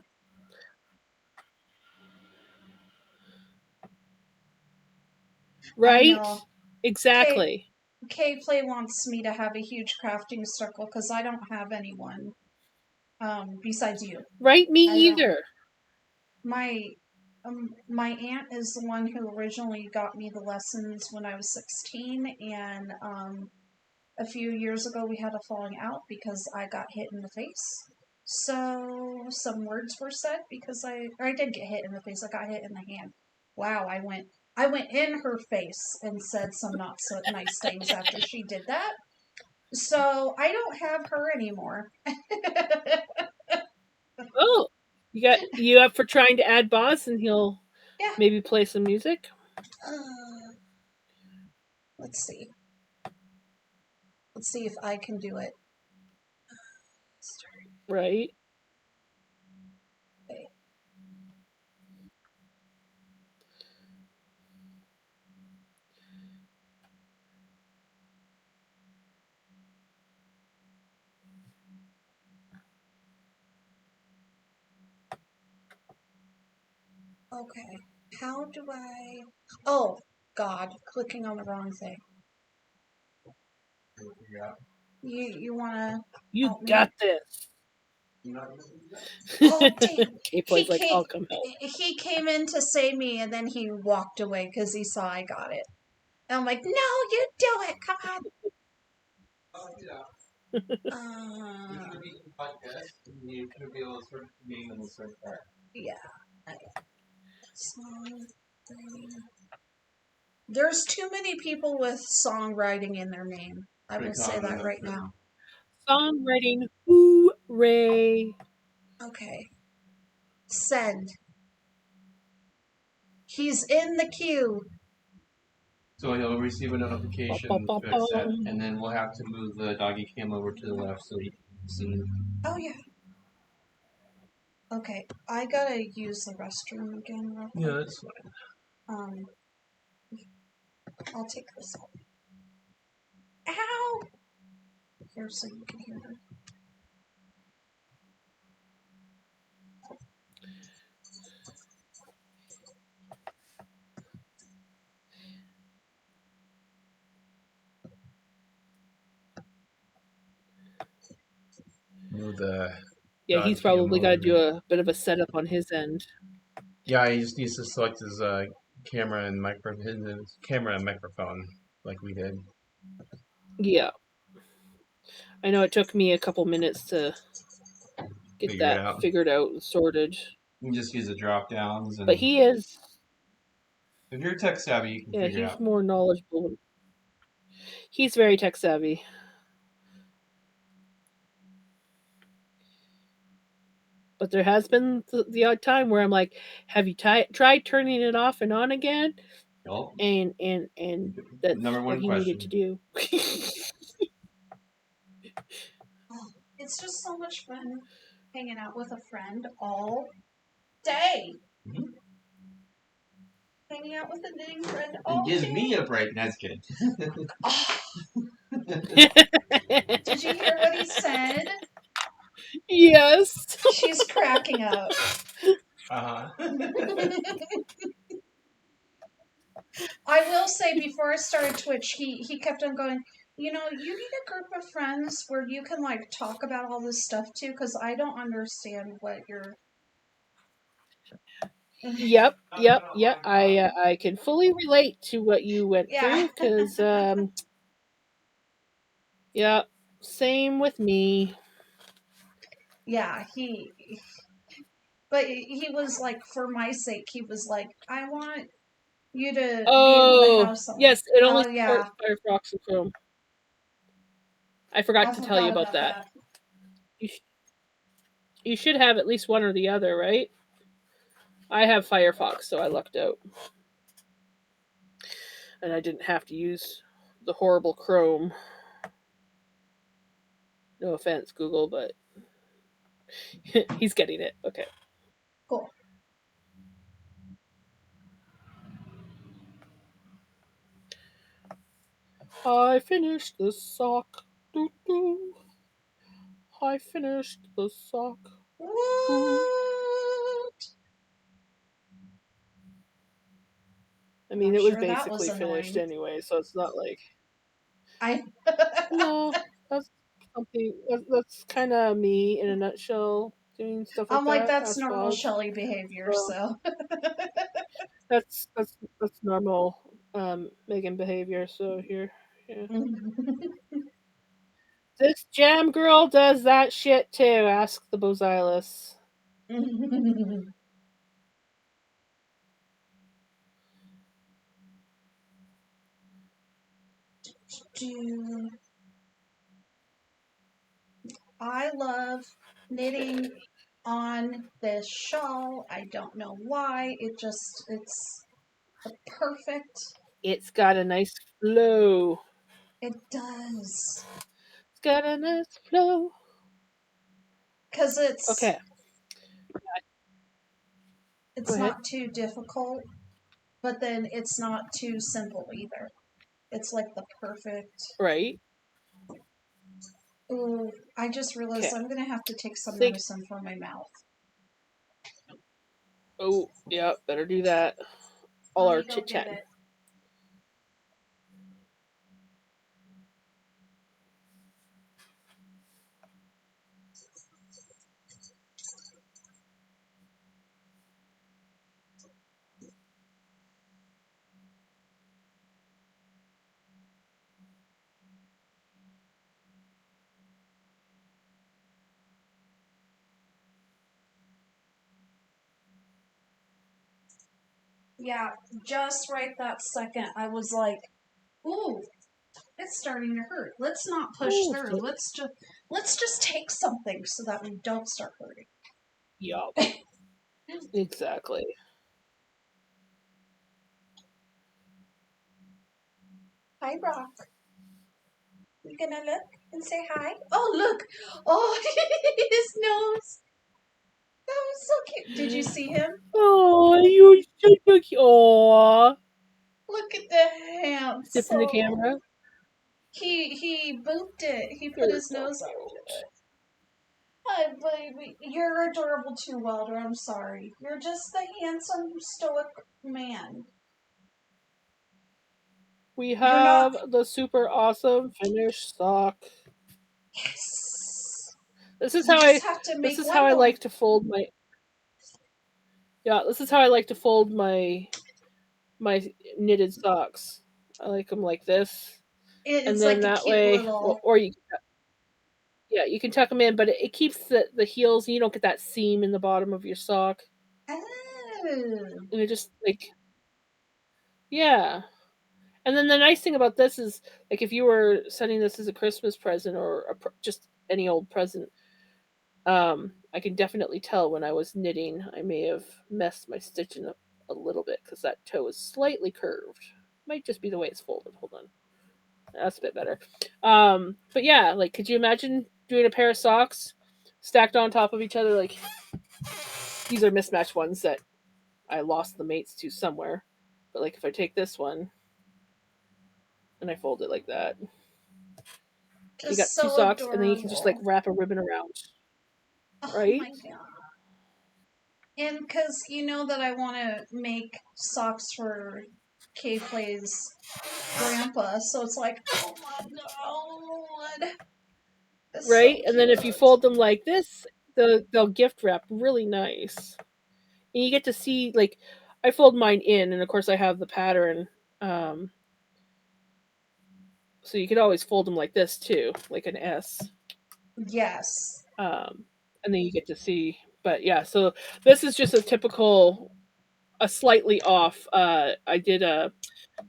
B: I
A: Right.
B: know. K
A: Exactly.
B: K Play wants me to have a huge crafting circle because I don't have anyone besides you.
A: Right. Me
B: I don't.
A: either.
B: My aunt is the one who originally got me the lessons when I was 16, and a few years ago we had a falling out because I got hit in the face. So some words were said because I did get hit in the face. I got hit in the hand. Wow, I went in her face and said some not so nice things after she did that. So I don't have her anymore.
A: Oh, you up for trying to add Boz, and he'll
B: Yeah.
A: maybe play some music.
B: Uh, let's see. Let's see if I can do it.
A: Right.
B: Okay. How do I? Oh God! Clicking on the wrong thing.
C: Yeah.
B: You wanna
A: You
B: help me?
A: got this.
B: Oh damn!
A: K
B: He
A: plays like
B: came.
A: I'll come help.
B: He came in to save me, and then he walked away because he saw I got it. And I'm like, no, you do it. Come on.
C: Oh, yeah. You
B: Uh,
C: could be in podcast, and you could be able to search the name in the search bar.
B: yeah. Song. There's too many people with songwriting in their name. I will
C: Pretty
B: say
C: common,
B: that
C: that's
B: right
C: true.
B: now.
A: Songwriting. Hooray.
B: Okay. Send. He's in the queue.
C: So he'll receive a
A: Ba,
C: notification
A: ba, ba,
C: to
A: ba.
C: accept, and then we'll have to move the doggy cam over to the left so he can see.
B: Oh yeah. Okay. I gotta use the restroom again real quick.
C: Yeah, that's fine.
B: I'll take this out. Ow! Here so you can hear her.
C: Move the
A: Yeah,
C: doggy
A: he's
C: cam
A: probably got to
C: over.
A: do a bit of a setup on his end.
C: Yeah, he just needs to select his camera and microphone like we did.
A: Yeah. I know it took me a couple minutes to get
C: Figure it
A: that
C: out.
A: figured out and sorted.
C: You can just use the drop downs, and
A: But he is,
C: if you're tech savvy, you can
A: yeah,
C: figure
A: he's
C: out.
A: more knowledgeable. He's very tech savvy. But there has been the odd time where I'm like, "Have you tried turning it off and on again?"
C: Well,
A: And that's
C: number
A: what
C: one
A: he needed to
C: question.
A: do.
B: It's just so much fun hanging out with a friend all day.
C: Mhm.
B: Hanging out with a knitting friend
C: It
B: all
C: gives
B: day.
C: me a break. That's good.
B: Oh, did you hear what he said?
A: Yes.
B: She's cracking up.
C: Uh-huh.
B: I will say before I started Twitch, he kept on going, you know, you need a group of friends where you can like talk about all this stuff too, because I don't understand what you're.
A: Yep. I can fully relate to what you went
B: Yeah.
A: through because yeah, same with me.
B: Yeah, but he was like, for my sake, he was like, I want you to be able to
A: Oh
B: have some.
A: yes, it only
B: Oh yeah,
A: supports Firefox and Chrome. I forgot
B: I
A: to tell you
B: forgot
A: about
B: about
A: that.
B: that.
A: You, you should have at least one or the other, right? I have Firefox, so I lucked out, and I didn't have to use the horrible Chrome. No offense, Google, but he's getting it. Okay.
B: Cool.
A: I finished the sock. Doo doo. I finished the sock. Ooh.
B: What?
A: I mean,
B: I'm
A: it was
B: sure that was
A: basically finished
B: annoying.
A: anyway, so it's not like
B: I.
A: no. That's something. That's kind of me in a nutshell. Doing stuff like
B: I'm like,
A: that.
B: that's
A: Ask
B: normal
A: Boz.
B: Shelly behavior,
A: So
B: so.
A: that's normal Megan behavior. So here, yeah. This jam girl does that shit too. Ask the Bozilus.
B: I love knitting on this shawl. I don't know why. It's perfect.
A: It's got a nice flow.
B: It does.
A: It's got a nice flow.
B: Because
A: Okay, go
B: it's
A: ahead.
B: not too difficult, but then it's not too simple either. It's like the perfect.
A: Right.
B: Ooh, I just realized
A: Okay.
B: I'm gonna have to take some
A: Think.
B: medicine for my mouth.
A: Oh, yeah. Better do that. All
B: Let
A: our
B: me go
A: chit
B: get
A: chatting.
B: it. Yeah, just right that second, I was like, "Ooh, it's starting to hurt. Let's not push
A: Oh,
B: through. Let's just take something so that we don't start hurting."
A: yeah. Exactly.
B: Hi, Brock. You gonna look and say hi? Oh, look! Oh, his nose. That was so cute. Did you see him?
A: Oh, you so cute. Aw.
B: Look at the
A: Sniffing the
B: handsome.
A: camera.
B: He booped it. He put
A: You're
B: his
A: so
B: nose up to
A: cute.
B: it. Hi, baby. You're adorable too, Wilder. I'm sorry. You're just the handsome, stoic man.
A: We
B: You're not.
A: have the super awesome finished sock.
B: Yes.
A: This is
B: You
A: how
B: just
A: I
B: have to
A: this
B: make
A: is how
B: one
A: I
B: more.
A: like to fold my yeah, this is how I like to fold my knitted socks. I like them like this. And
B: It's
A: then
B: like a
A: that
B: cute
A: way
B: little.
A: or you yeah, you can tuck them in, but it keeps the heels, you don't get that seam in the bottom of your sock. And it just like, yeah. And then the nice thing about this is, like, if you were sending this as a Christmas present or just any old present, I can definitely tell when I was knitting, I may have messed my stitching up a little bit because that toe is slightly curved. Might just be the way it's folded. Hold on, that's a bit better. But yeah, like, could you imagine doing a pair of socks stacked on top of each other? Like, these are mismatched ones that I lost the mates to somewhere. But like, if I take this one and I fold it like that, you got
B: Just
A: two
B: so
A: socks, and then you can just like
B: adorable.
A: wrap a ribbon around,
B: Oh
A: right?
B: my god. And because you know that I want to make socks for Kay Play's grandpa, so it's like, oh my god. It's
A: Right?
B: so
A: And then if you
B: cute.
A: fold them like this, they'll gift wrap really nice. And you get to see, like, I fold mine in, and of course I have the pattern. Um, so you could always fold them like this too, like an S.
B: Yes.
A: And then you get to see. But yeah, so this is just a typical, a slightly off. I did a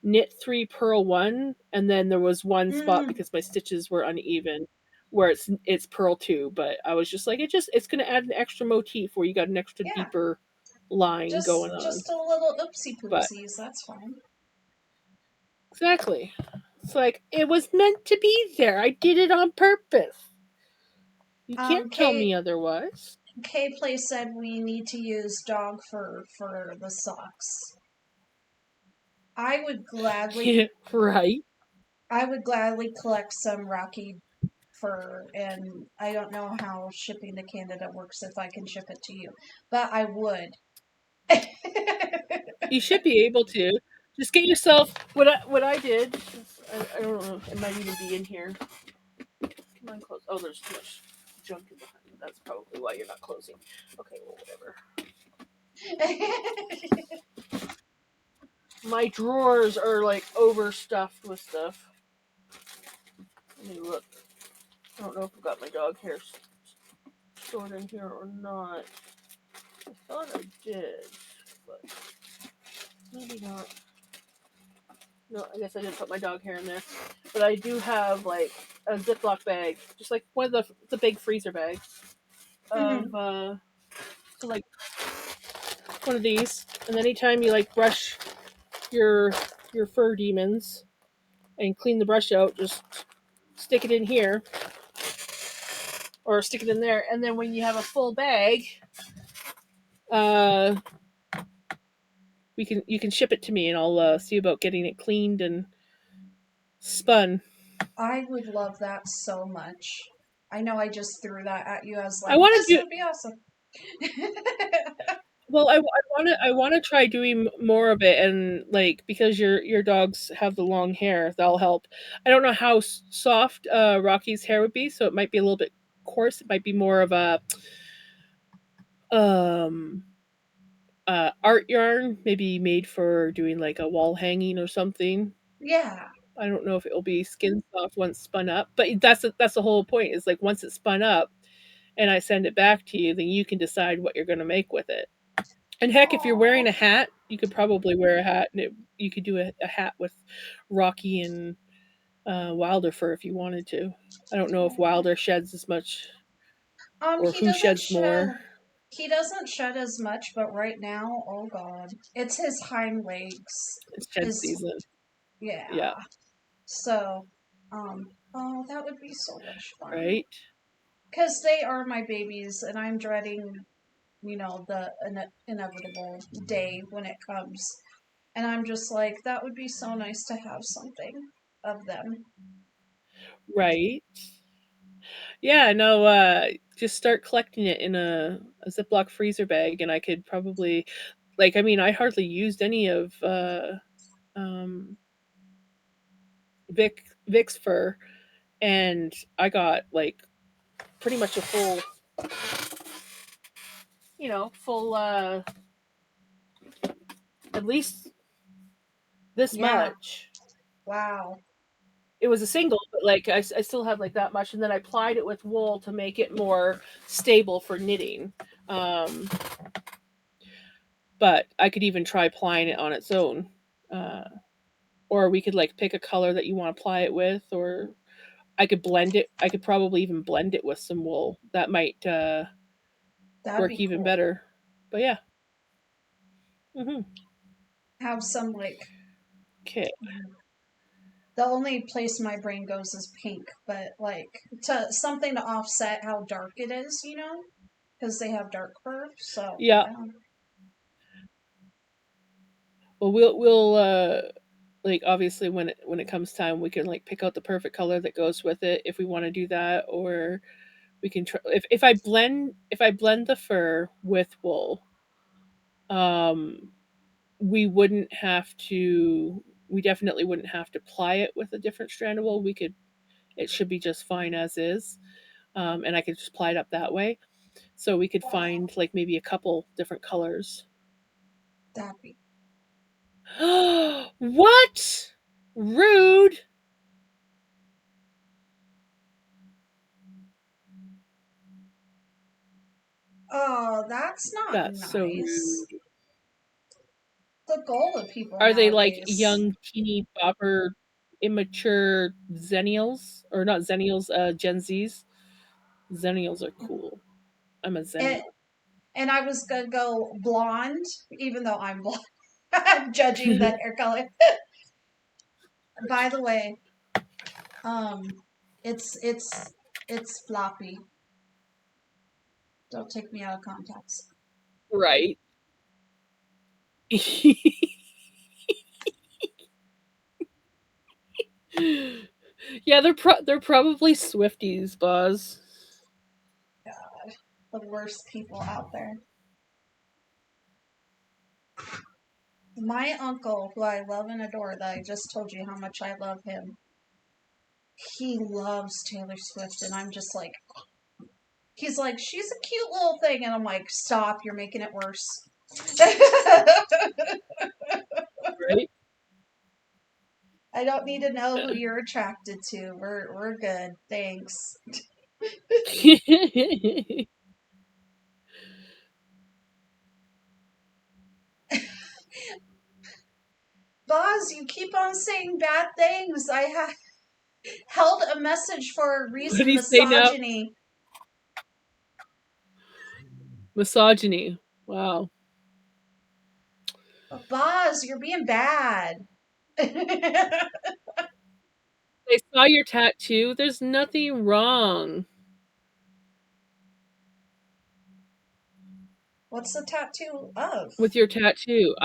A: knit 3, purl 1, and then there was one spot
B: Mm,
A: because my stitches were uneven where it's purl 2, but I was just like, it's going to add an extra motif where you got an extra
B: yeah.
A: deeper line going on.
B: Just a little oopsie
A: But
B: poopsies. That's fine.
A: exactly. It's like it was meant to be there. I did it on purpose. You can't tell
B: Kay
A: me otherwise.
B: Kay Play said we need to use dog fur for the socks. I would
A: Yeah,
B: gladly
A: right.
B: I would gladly collect some Rocky fur, and I don't know how shipping to Canada works if I can ship it to you, but I would.
A: You should be able to. Just get yourself what I did. I don't know. It might even be in here. Come on, close. Oh, there's too much junk in behind. That's probably why you're not closing. Okay, well, whatever. My drawers are like overstuffed with stuff. Let me look. I don't know if I've got my dog hair stored in here or not. I thought I did, but maybe not. No, I guess I didn't put my dog hair in there. But I do have like a Ziploc bag, just like one of the big freezer bags of
B: Mhm.
A: so like one of these. And anytime you like brush your your fur demons and clean the brush out, just stick it in here or stick it in there. And then when you have a full bag, uh, you can ship it to me, and I'll see about getting it cleaned and spun.
B: I would love that so much. I know I just threw that at you. I was
A: I
B: like,
A: want
B: this
A: to do
B: would be awesome.
A: well. I want to try doing more of it, and like because your dogs have the long hair, that'll help. I don't know how soft Rocky's hair would be, so it might be a little bit coarse. It might be more of a um art yarn, maybe made for doing like a wall hanging or something.
B: Yeah.
A: I don't know if it'll be skin soft once spun up, but that's the whole point. Is like once it's spun up and I send it back to you, then you can decide what you're going to make with it. And heck, if you're wearing
B: Oh.
A: a hat, you could probably wear a hat, and you could do a hat with Rocky and Wilder fur if you wanted to. I don't know if Wilder sheds as much or
B: He
A: who
B: doesn't
A: sheds
B: shed.
A: more.
B: He doesn't shed as much, but right now, oh god, it's his hind legs.
A: It's shed
B: His
A: season. Yeah,
B: yeah. So, oh, that would be so much fun.
A: right.
B: Because they are my babies, and I'm dreading, the inevitable day when it comes. And I'm just like, that would be so nice to have something of them.
A: Right. Yeah, no, just start collecting it in a Ziploc freezer bag, and I could probably, like, I mean, I hardly used any of um, Vic's fur, and I got like pretty much a full, full, at least this
B: Yeah.
A: much.
B: Wow.
A: It was a single, but like I still had like that much, and then I plied it with wool to make it more stable for knitting. Um, but I could even try applying it on its own. Or we could like pick a color that you want to apply it with, or I could blend it. I could probably even blend it with some wool. That might
B: That'd
A: work
B: be
A: even
B: cool.
A: better. But yeah. Hmm.
B: Have some like
A: Okay.
B: the only place my brain goes is pink, but like to something to offset how dark it is, because they have dark fur. So
A: Yeah.
B: yeah,
A: Well, we'll like obviously when it comes time, we can like pick out the perfect color that goes with it if we want to do that, or we can try if I blend the fur with wool. Um, we wouldn't have to. We definitely wouldn't have to ply it with a different strand of wool. We could. It should be just fine as is, and I could just ply it up that way. So we could find like maybe a couple different colors.
B: that'd be.
A: What? Rude.
B: Oh, that's not
A: That's so
B: nice.
A: rude.
B: The goal of people
A: Are they like
B: nowadays.
A: young, teeny bopper, immature zennials? Or not zennials, Gen Zs? Zennials are cool. I'm a
B: And,
A: zennial.
B: and I was gonna go blonde, even though I'm blonde. Judging the hair color. By the way, um, it's floppy. Don't take me out of context.
A: Right. Yeah, they're probably Swifties, Buzz.
B: The worst people out there. My uncle, who I love and adore, that I just told you how much I love him, he loves Taylor Swift, and I'm just like, he's like, she's a cute little thing, and I'm like, stop, you're making it worse.
A: Right?
B: I don't need to know who you're attracted to. We're good, thanks. Boz, you keep on saying bad things. Held a message for a
A: What do
B: reason,
A: you say now?
B: misogyny.
A: Misogyny. Wow.
B: Boz, you're being bad.
A: I saw your tattoo. There's nothing wrong
B: What's the tattoo of?
A: with your tattoo.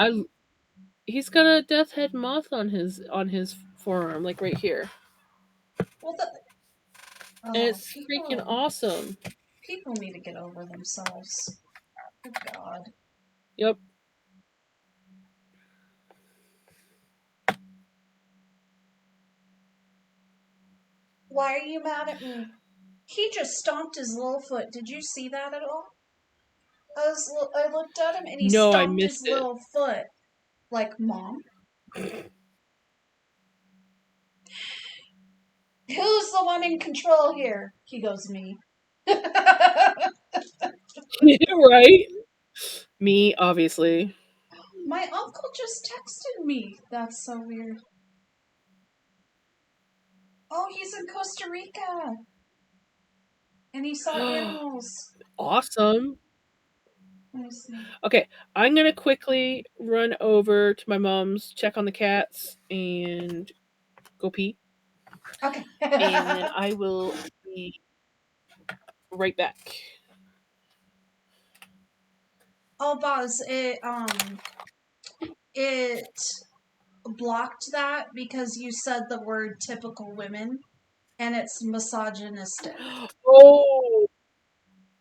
A: He's got a death head moth on his forearm, like right here.
B: Well,
A: And
B: oh,
A: it's freaking
B: people,
A: awesome.
B: people need to get over themselves. Good God.
A: Yep.
B: Why are you mad at me? He just stomped his little foot. Did you see that at all? I looked at him and he
A: No, I
B: stomped his
A: missed it.
B: little foot. Like, Mom, who's the one in control here? He goes, me.
A: Right? Me, obviously.
B: My uncle just texted me. That's so weird. Oh, he's in Costa Rica. And he saw animals.
A: Awesome.
B: Let me see.
A: Okay, I'm gonna quickly run over to my mom's, check on the cats, and go pee,
B: Okay.
A: and then I will be right back.
B: Oh, Boz, it blocked that because you said the word typical women and it's misogynistic.
A: Oh,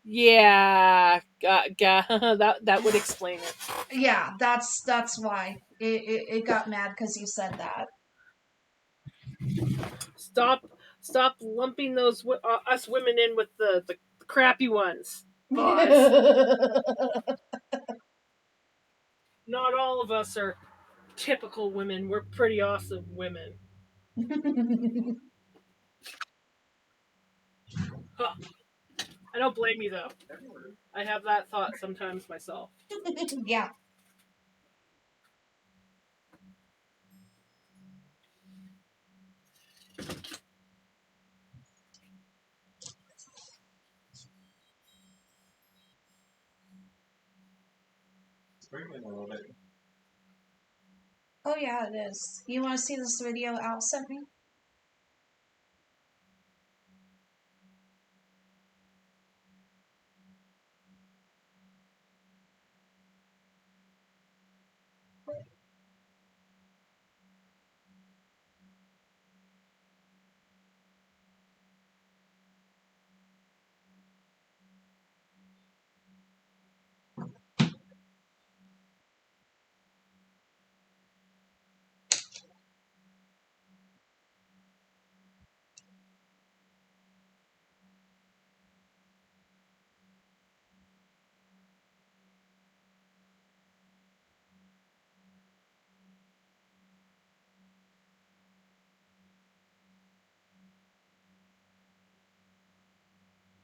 A: yeah, that would explain it.
B: Yeah, that's why it got mad because you said that.
A: Stop lumping us women in with the crappy ones, boss. Not all of us are typical women. We're pretty awesome women. Huh. I don't blame you though. I have that thought sometimes myself.
B: Yeah.
C: Sprinkling a little bit.
B: Oh yeah, it is. You want to see this video Al sent me?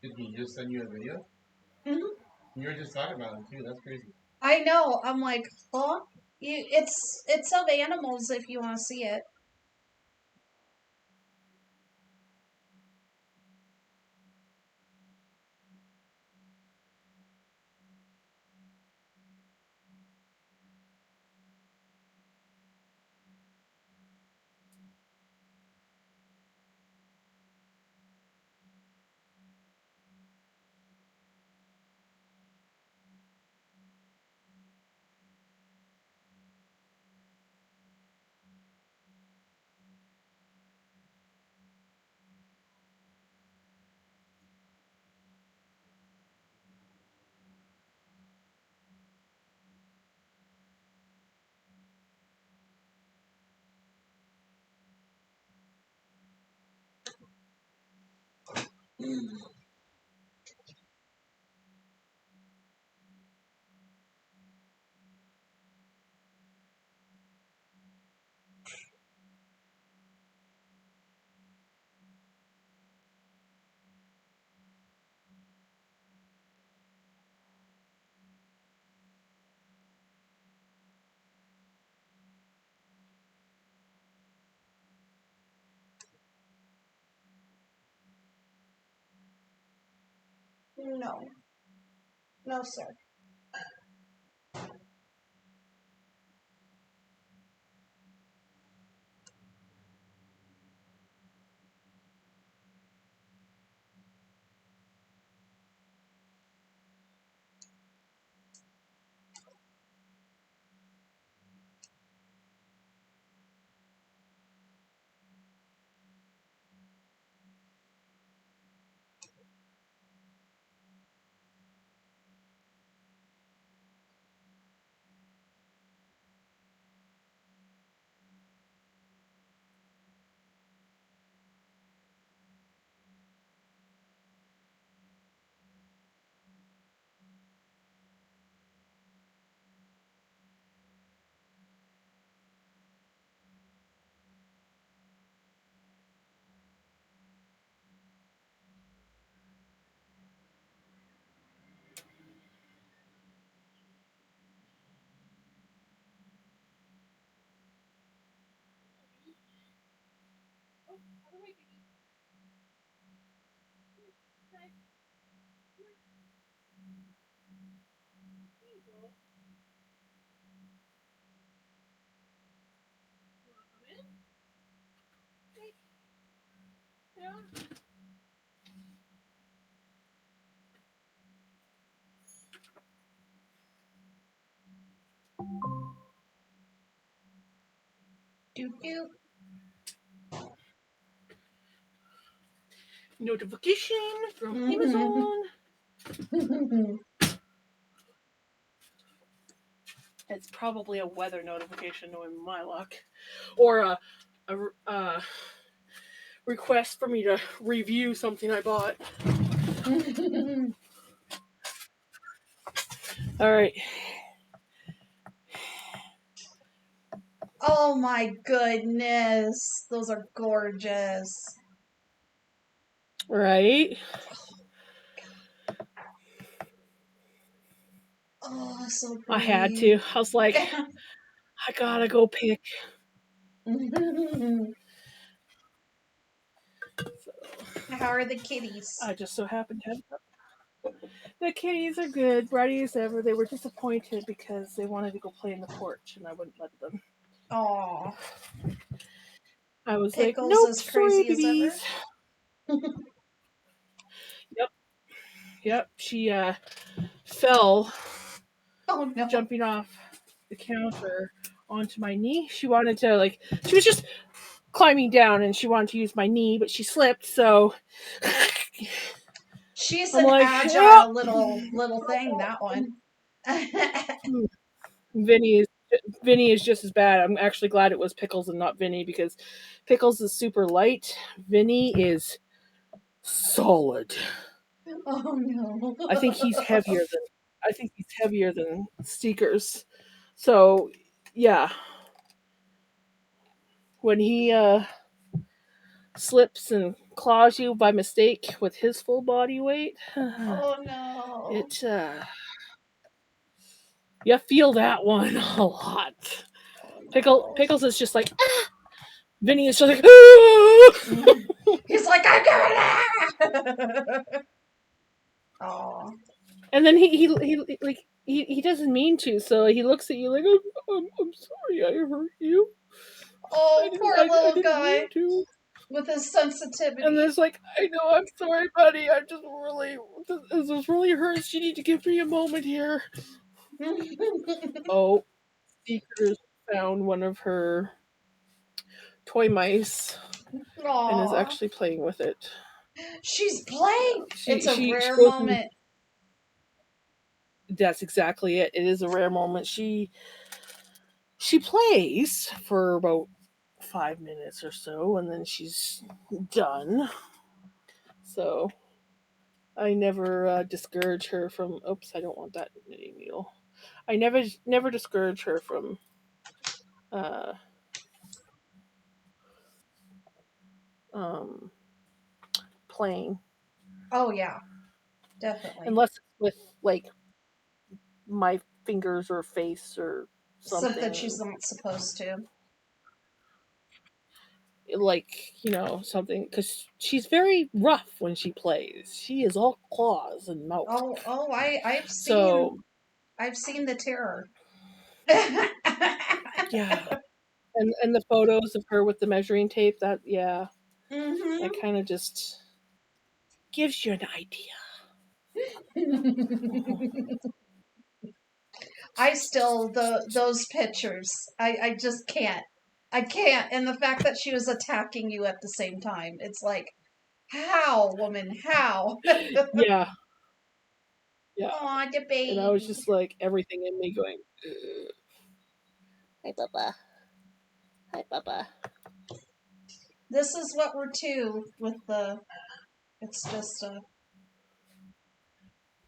C: Did he just send you a video?
B: Mhm.
C: You were just talking about him too. That's crazy.
B: I know. I'm like, huh? It's of animals if you want to see it. No, no, sir. Doot doot.
A: Notification from
B: Mhm.
A: Amazon. It's probably a weather notification, knowing my luck, or a request for me to review something I bought. All right.
B: Oh my goodness, those are gorgeous.
A: Right.
B: Oh, so
A: I had
B: pretty.
A: to. I was like, I gotta go pick So
B: How are the kitties?
A: I just so happened to have the kitties are good, bratty as ever. They were disappointed because they wanted to go play in the porch, and I wouldn't let them.
B: Aw.
A: I was
B: Pickles
A: like, nope,
B: as
A: sorry,
B: crazy as ever?
A: babies. Yep, she fell
B: Oh no.
A: jumping off the counter onto my knee. She wanted to she was just climbing down and she wanted to use my knee, but she slipped, so
B: She's
A: I'm
B: an
A: like,
B: agile little thing, that one.
A: Vinny is just as bad. I'm actually glad it was Pickles and not Vinny because Pickles is super light. Vinny is solid.
B: Oh no.
A: I think he's heavier than Steakers. So yeah. When he slips and claws you by mistake with his full body weight,
B: Oh no.
A: it you feel that one a lot. Pickles is just like Vinny is just like
B: He's like, I'm going Oh.
A: and then he doesn't mean to, so he looks at you like I'm sorry I hurt you.
B: Oh, poor
A: I
B: little
A: didn't
B: guy
A: mean to.
B: with his sensitivity.
A: And there's like, I know, I'm sorry, buddy. I just really, this really hurts. You need to give me a moment here. Oh, Seekers found one of her toy mice and is
B: Aw.
A: actually playing with it.
B: She's playing. It's a
A: She
B: rare
A: goes and,
B: moment.
A: that's exactly it. It is a rare moment. She plays for about 5 minutes or so, and then she's done. So I never discourage her from. Oops, I don't want that knitting needle. I never discourage her from uh, um, playing,
B: Oh yeah, definitely.
A: unless it's with like my fingers or face or
B: Something she's
A: something
B: not supposed to.
A: like something because she's very rough when she plays. She is all claws and mouth.
B: Oh,
A: So
B: I've seen the terror.
A: yeah, and the photos of her with the measuring tape. That
B: Mm-hmm.
A: that kind of just gives you an idea.
B: I still those pictures. I just can't. I can't. And the fact that she was attacking you at the same time. It's like, how, woman, how?
A: Yeah, yeah.
B: Aw, the
A: And I was
B: baby.
A: just like everything in me going, "Ugh. Hi, Bubba. Hi, Bubba."
B: This is what we're to with the. It's just a little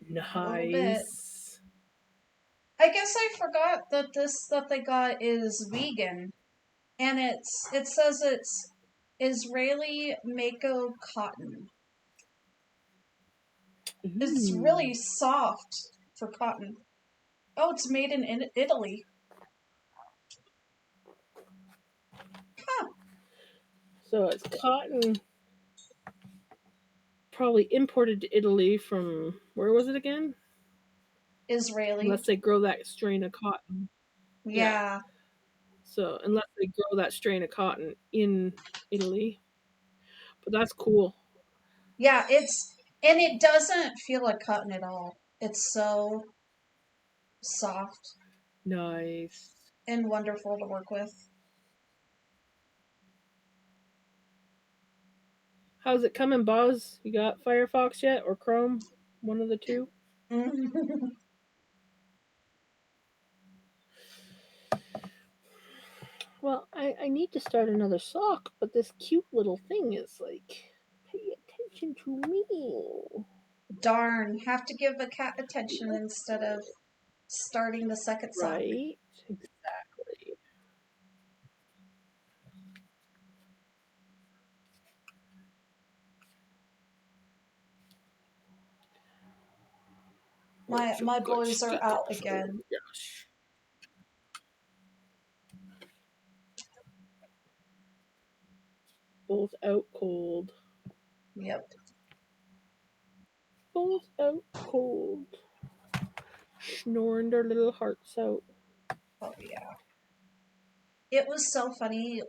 B: bit.
A: Nice.
B: I guess I forgot that this that they got is vegan, and it says it's Israeli Mako cotton. It's really
A: Ooh.
B: soft for cotton. Oh, it's made in Italy. Huh.
A: So it's cotton, probably imported to Italy from where was it again?
B: Israeli.
A: Unless they grow that strain of cotton. Yeah.
B: Yeah.
A: So unless they grow that strain of cotton in Italy, but that's cool.
B: Yeah, and it doesn't feel like cotton at all. It's so soft
A: Nice.
B: and wonderful to work with.
A: How's it coming, Buzz? You got Firefox yet or Chrome? One of the two. Well, I need to start another sock, but this cute little thing is like, pay attention to me.
B: Darn, have to give the cat attention instead of starting the second sock.
A: Right? Exactly.
B: My boys are out again.
A: Yes. both out cold.
B: Yep.
A: Both out cold. Snoring their little hearts out.
B: Oh yeah. It was so funny.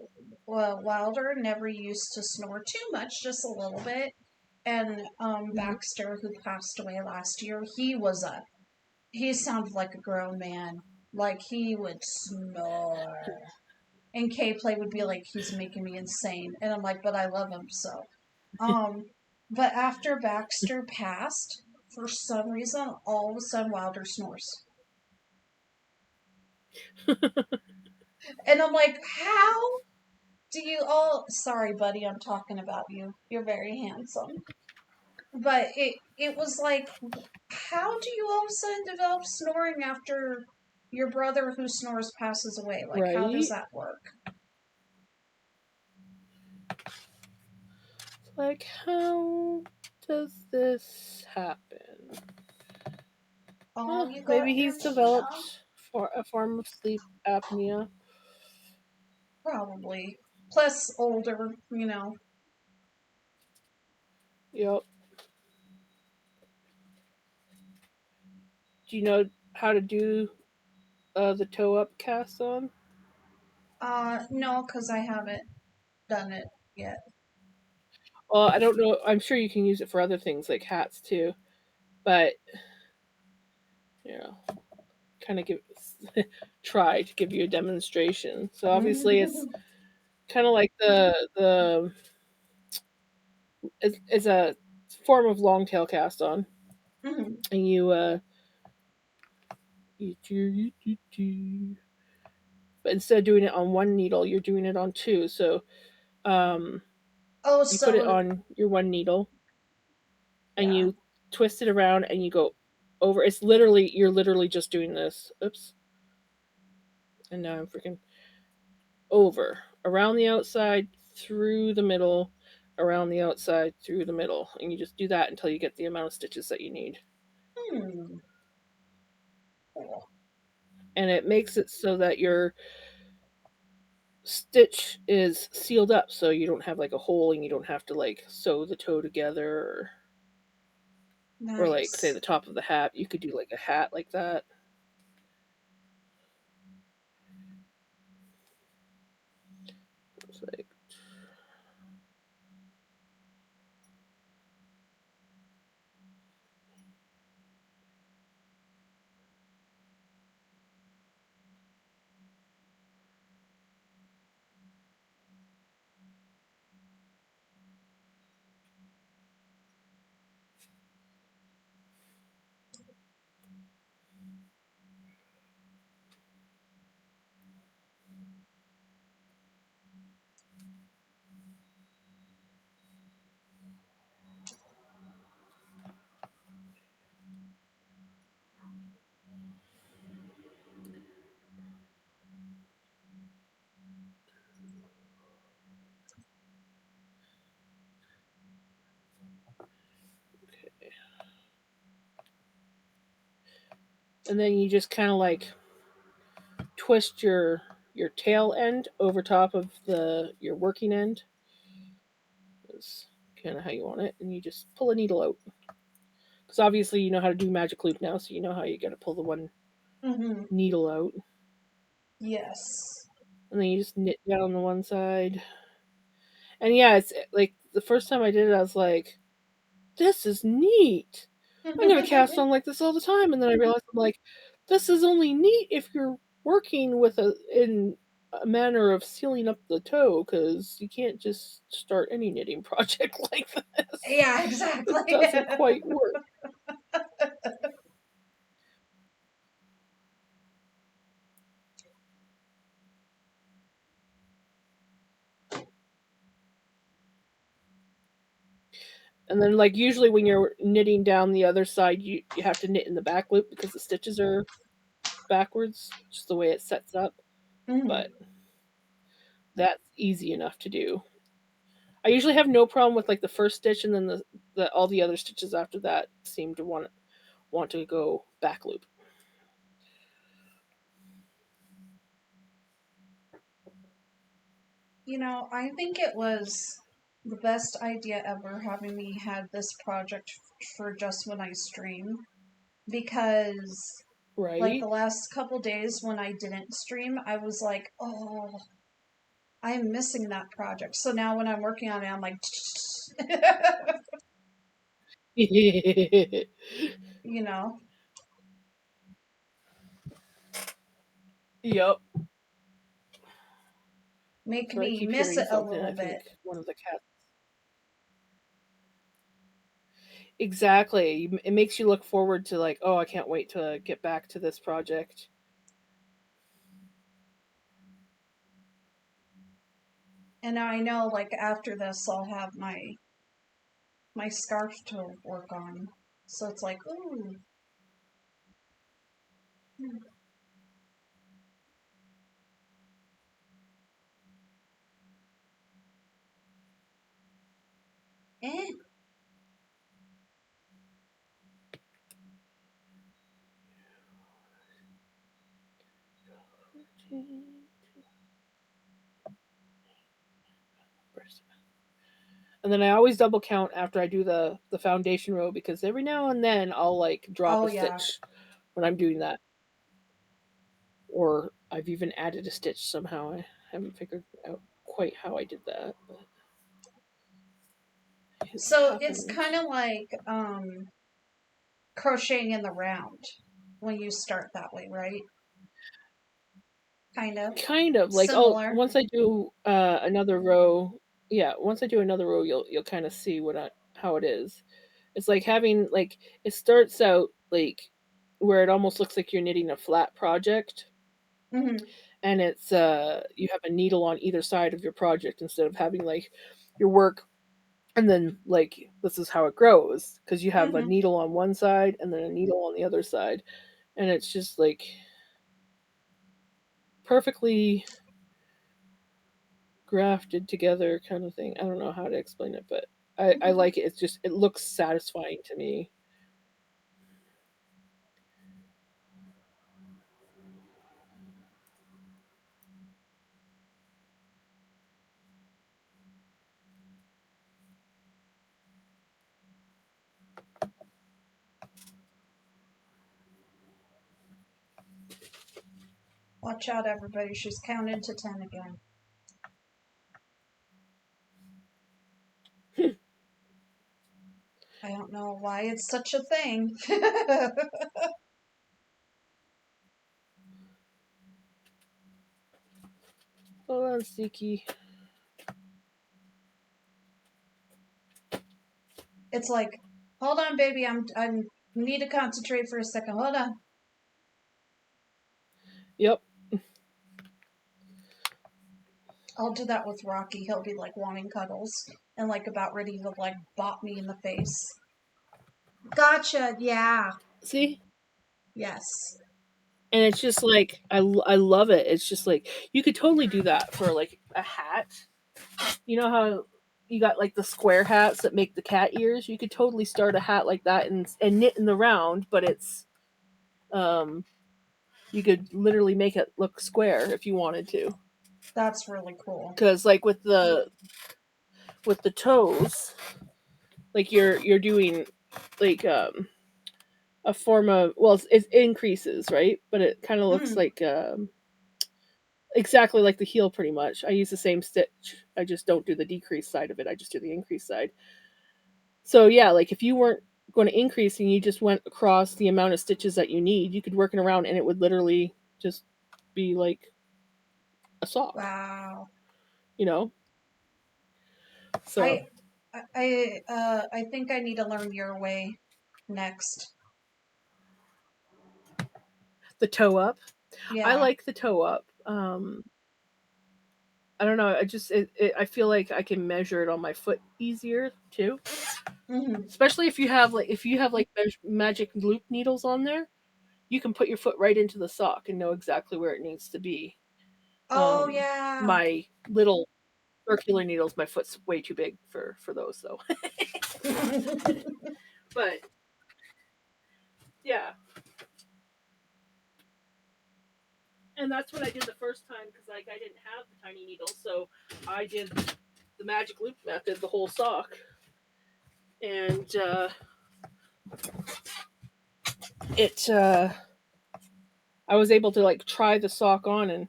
B: Well, Wilder never used to snore too much, just a little bit. And
A: Mhm.
B: Baxter, who passed away last year, he sounded like a grown man. Like he would snore. And K Play would be like, he's making me insane. And I'm like, but I love him so. Um, but after Baxter passed, for some reason, all of a sudden Wilder snores. And I'm like, how do you all sorry, buddy, I'm talking about you. You're very handsome. But it was like, how do you all of a sudden develop snoring after your brother who snores passes away? Like, how does
A: Right?
B: that work?
A: Like, how does this happen?
B: Oh, you
A: Maybe
B: got your
A: he's
B: Nina.
A: developed for a form of sleep apnea.
B: Probably. Plus older, you know.
A: Yep. Do you know how to do the toe up cast on?
B: No, because I haven't done it yet.
A: Well, I don't know. I'm sure you can use it for other things like hats too, but you know, kind of give try to give you a demonstration. So obviously, it's kind of like it's a form of long tail cast on,
B: Mhm.
A: and you but instead of doing it on one needle, you're doing it on two. So um,
B: Oh,
A: you put it
B: so
A: on your one needle and
B: yeah.
A: you twist it around and you go over. It's literally you're literally just doing this. Oops, and now I'm freaking over around the outside through the middle, around the outside through the middle, and you just do that until you get the amount of stitches that you need.
B: Hmm. Cool.
A: And it makes it so that your stitch is sealed up so you don't have like a hole and you don't have to like sew the toe together or like say
B: Nice.
A: the top of the hat you could do like a hat like that. It's like and then you just kind of like twist your tail end over top of the your working end is kind of how you want it, and you just pull a needle out because obviously you know how to do magic loop now, so you know how you got to pull the one
B: Mhm.
A: needle out,
B: Yes.
A: and then you just knit down the one side. And yeah, it's like the first time I did it, I was like, "This is neat. I'm gonna cast on like this all the time." And then I realized I'm like, "This is only neat if you're working with a manner of sealing up the toe, because you can't just start any knitting project like this.
B: Yeah,
A: It
B: exactly.
A: doesn't quite work." And then, like usually when you're knitting down the other side, you have to knit in the back loop because the stitches are backwards, just the way it sets up.
B: Mhm.
A: But that's easy enough to do. I usually have no problem with like the first stitch, and then the all the other stitches after that seem to want to go back loop.
B: I think it was the best idea ever having me had this project for just when I stream, because like the
A: Right?
B: last couple days when I didn't stream, I was like, oh, I'm missing that project. So now when I'm working on it, I'm like,
A: Yep.
B: you know, make
A: So I
B: me
A: keep
B: miss
A: hearing
B: it a
A: something.
B: little
A: I think
B: bit.
A: one of the cats. Exactly. It makes you look forward to like, oh, I can't wait to get back to this project.
B: And I know like after this I'll have my scarf to work on. So it's like, ooh. Eh.
A: And then I always double count after I do the foundation row because every now and then I'll like drop
B: Oh
A: a
B: yeah.
A: stitch when I'm doing that, or I've even added a stitch somehow. I haven't figured out quite how I did that, but it
B: So it's
A: happened.
B: kind of like crocheting in the round when you start that way, right? Kind of
A: Kind of like, oh,
B: similar.
A: once I do another row, yeah, once I do another row, you'll kind of see how it is. It's like having like it starts out like where it almost looks like you're knitting a flat project,
B: Mhm.
A: and it's you have a needle on either side of your project instead of having like your work and then like this is how it grows because you have a
B: Mhm.
A: needle on one side and then a needle on the other side, and it's just like perfectly grafted together kind of thing. I don't know how to explain it, but I
B: Mhm.
A: like it. It's just it looks satisfying to me.
B: Watch out, everybody. She's counted to 10 again. I don't know why it's such a thing.
A: Hold on, Siki.
B: It's like, hold on, baby. I need to concentrate for a second. Hold on.
A: Yep.
B: I'll do that with Rocky. He'll be like wanting cuddles and like about ready to like bop me in the face. Gotcha. Yeah.
A: See,
B: Yes.
A: and it's just like I love it. It's just like you could totally do that for like a hat. You know how you got like the square hats that make the cat ears? You could totally start a hat like that and knit in the round, but it's um you could literally make it look square if you wanted to.
B: That's really cool.
A: Cuz like with the toes, like you're doing like a form of, well, it increases, right? But it kind of looks
B: Mm,
A: like exactly like the heel pretty much. I use the same stitch. I just don't do the decrease side of it. I just do the increase side. So yeah, like if you weren't going to increase and you just went across the amount of stitches that you need, you could work it around and it would literally just be like a sock,
B: wow.
A: you know? So
B: I I think I need to learn your way next.
A: the toe up. I
B: Yeah.
A: like the toe up. I don't know. I feel like I can measure it on my foot easier too.
B: Hmm.
A: Especially if you have like magic loop needles on there, you can put your foot right into the sock and know exactly where it needs to be.
B: Oh yeah.
A: My little circular needles, my foot's way too big for those though. But yeah, and that's what I did the first time because like I didn't have the tiny needles, so I did the magic loop method, the whole sock, and it I was able to like try the sock on and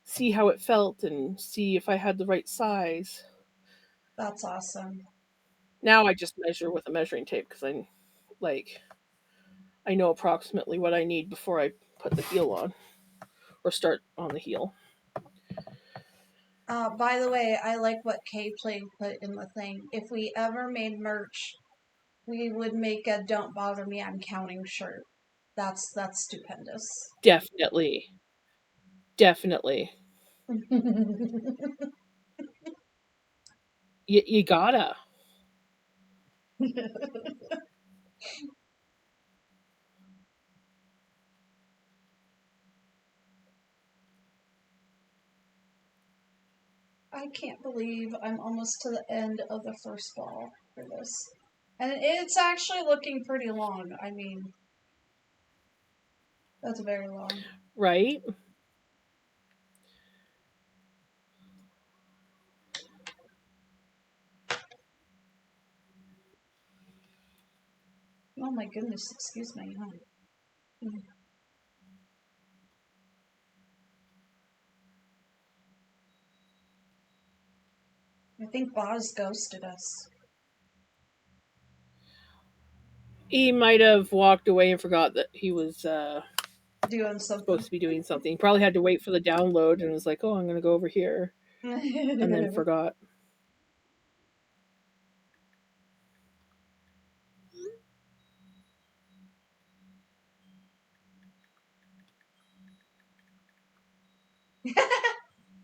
A: see how it felt and see if I had the right size.
B: That's awesome.
A: Now I just measure with a measuring tape because like I know approximately what I need before I put the heel on or start on the heel.
B: By the way, I like what K Play put in the thing. If we ever made merch, we would make a "Don't bother me, I'm counting" shirt. That's stupendous.
A: Definitely. Definitely. You gotta.
B: I can't believe I'm almost to the end of the first ball for this. And it's actually looking pretty long. I mean, that's very long.
A: Right?
B: Oh my goodness, excuse me. Huh? I think Boz ghosted us.
A: He might have walked away and forgot that he was
B: Doing something.
A: supposed to be doing something. He probably had to wait for the download and was like, "Oh, I'm going to go over here," and then forgot.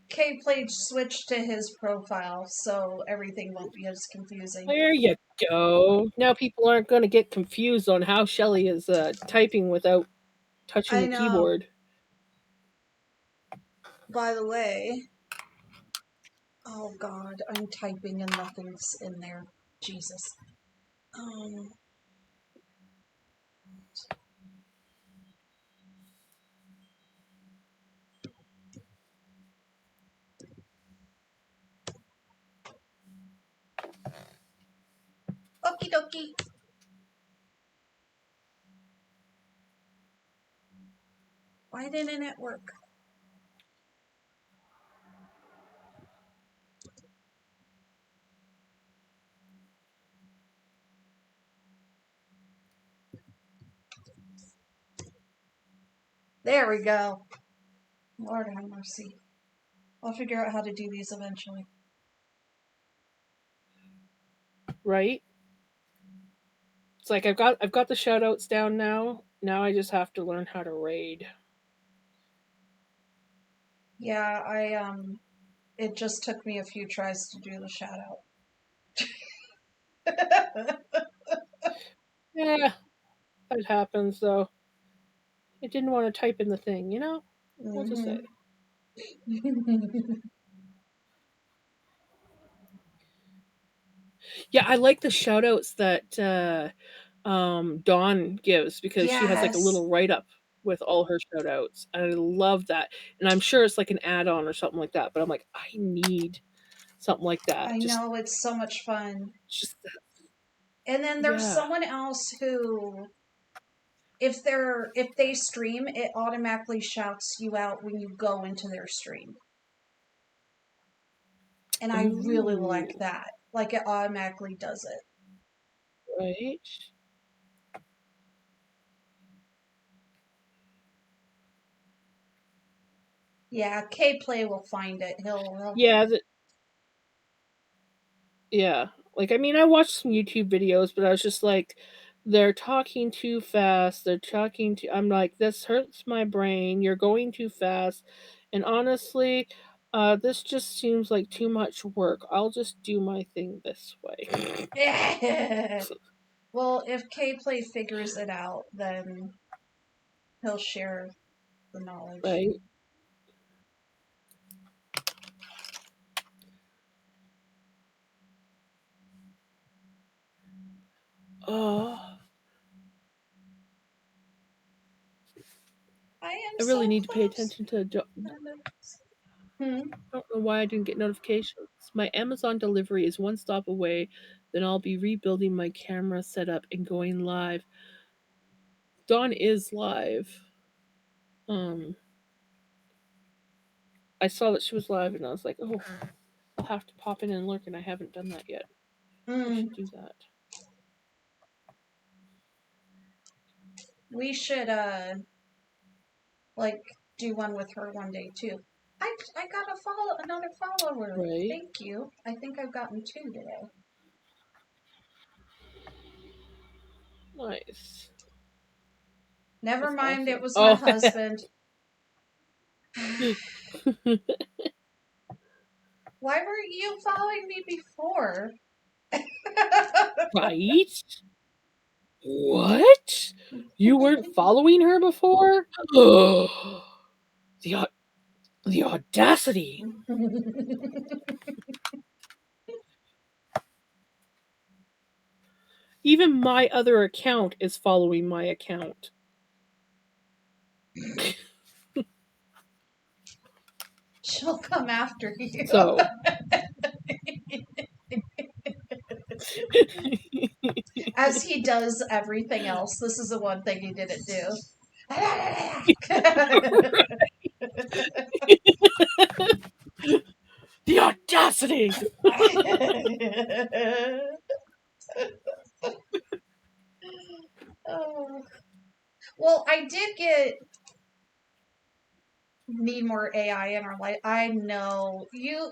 B: K Play switched to his profile, so everything won't be as confusing.
A: There you go. Now people aren't going to get confused on how Shelly is typing without touching
B: I
A: the
B: know.
A: keyboard.
B: By the way, oh god, I'm typing and nothing's in there. Jesus. Um, Okie dokie. Why didn't it work? There we go. Lord have mercy. I'll figure out how to do these eventually.
A: Right? It's like I've got the shoutouts down now. Now I just have to learn how to raid.
B: Yeah, it just took me a few tries to do the shout out.
A: Yeah, that happens though. I didn't want to type in the thing, you know? We'll just say. Yeah, I like the shout outs that Dawn gives because she has like a
B: Yes.
A: little write up with all her shout outs. And I love that. And I'm sure it's like an add on or something like that, but I'm like, I need something like that.
B: I know, it's so much fun.
A: Just
B: And then there's
A: yeah.
B: someone else who if they stream, it automatically shouts you out when you go into their stream. And I really like
A: Ooh,
B: that. Like it automatically does it.
A: right.
B: Yeah, K Play will find it. He'll
A: Yeah, yeah. Like I mean, I watched some YouTube videos, but I was just like, they're talking too fast. They're talking too. I'm like, this hurts my brain. You're going too fast, and honestly, this just seems like too much work. I'll just do my thing this way.
B: Well, if K Play figures it out, then he'll share the knowledge.
A: Right? Oh,
B: I am
A: I really
B: so
A: need to pay
B: close.
A: attention to. I
B: Hmm?
A: don't know why I didn't get notifications. My Amazon delivery is one stop away. Then I'll be rebuilding my camera setup and going live. Dawn is live. Um, I saw that she was live, and I was like, oh, I'll have to pop in and lurk, and I haven't done that yet. I
B: Mm,
A: should do that.
B: we should like do one with her one day too. I got another follower.
A: Right?
B: Thank you. I think I've gotten 2 today.
A: Nice.
B: Never
A: That's
B: mind, it
A: awesome.
B: was my
A: Oh,
B: husband. Why weren't you following me before?
A: right? What? You weren't following her before? the au- the audacity! Even my other account is following my account.
B: She'll come after you.
A: So,
B: As he does everything else. This is the one thing he didn't do.
A: the audacity!
B: Oh. Well, I did need more AI in our life. I know you.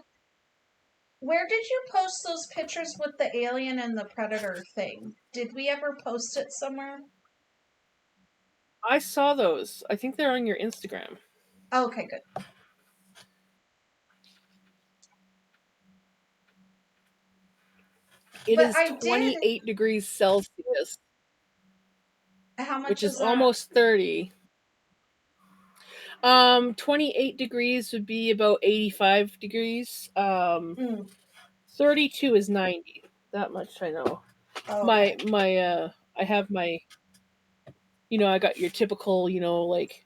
B: Where did you post those pictures with the alien and the predator thing? Did we ever post it somewhere?
A: I saw those. I think they're on your Instagram.
B: Okay, good.
A: It
B: But
A: is
B: I did.
A: 28 degrees Celsius,
B: How
A: which
B: much
A: is
B: is that?
A: almost 30. 28 degrees would be about 85 degrees.
B: Mm.
A: 32 is 90. That much I know.
B: Oh, okay.
A: I have my, I got your typical, like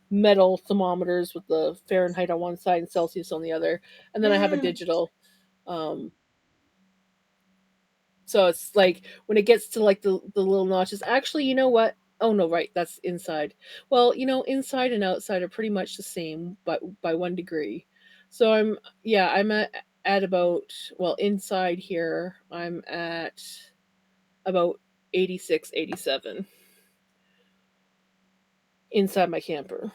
A: metal thermometers with the Fahrenheit on one side and Celsius on the other, and then I have a
B: Mm.
A: digital. Um, so it's like when it gets to like the little notches. Actually, you know what? Oh no, right, that's inside. Well, inside and outside are pretty much the same, but by 1 degree. So I'm at about, well, inside here I'm at about 86, 87 inside my camper.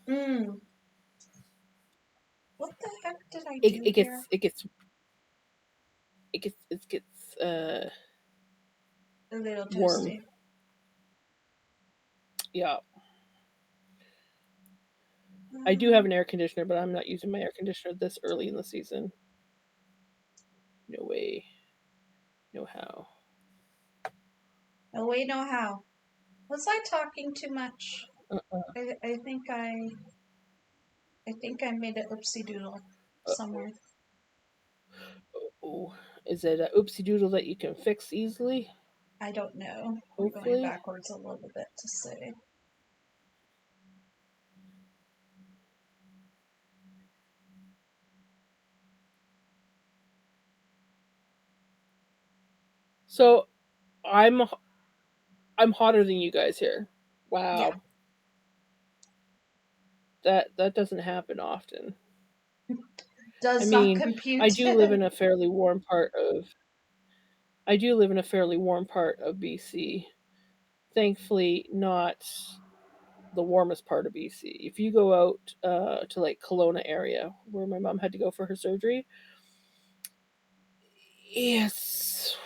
B: Mm. What the heck did I
A: It,
B: do
A: it
B: here?
A: gets it gets it gets
B: A little
A: warm.
B: toasty.
A: Yeah. I do have an air conditioner, but I'm not using my air conditioner this early in the season. No way. No how.
B: Oh, wait, no how. Was I talking too much?
A: Uh-uh.
B: I think I made an oopsie doodle somewhere.
A: Oh, is it a oopsie doodle that you can fix easily?
B: I don't know. I'm going
A: Hopefully.
B: backwards a little bit to say.
A: So I'm I'm hotter than you guys here.
B: Yeah.
A: Wow. That doesn't happen often. I
B: Does not
A: mean, I
B: compute.
A: do live in a fairly warm part of I do live in a fairly warm part of BC. Thankfully, not the warmest part of BC. If you go out to like Kelowna area, where my mom had to go for her surgery, it's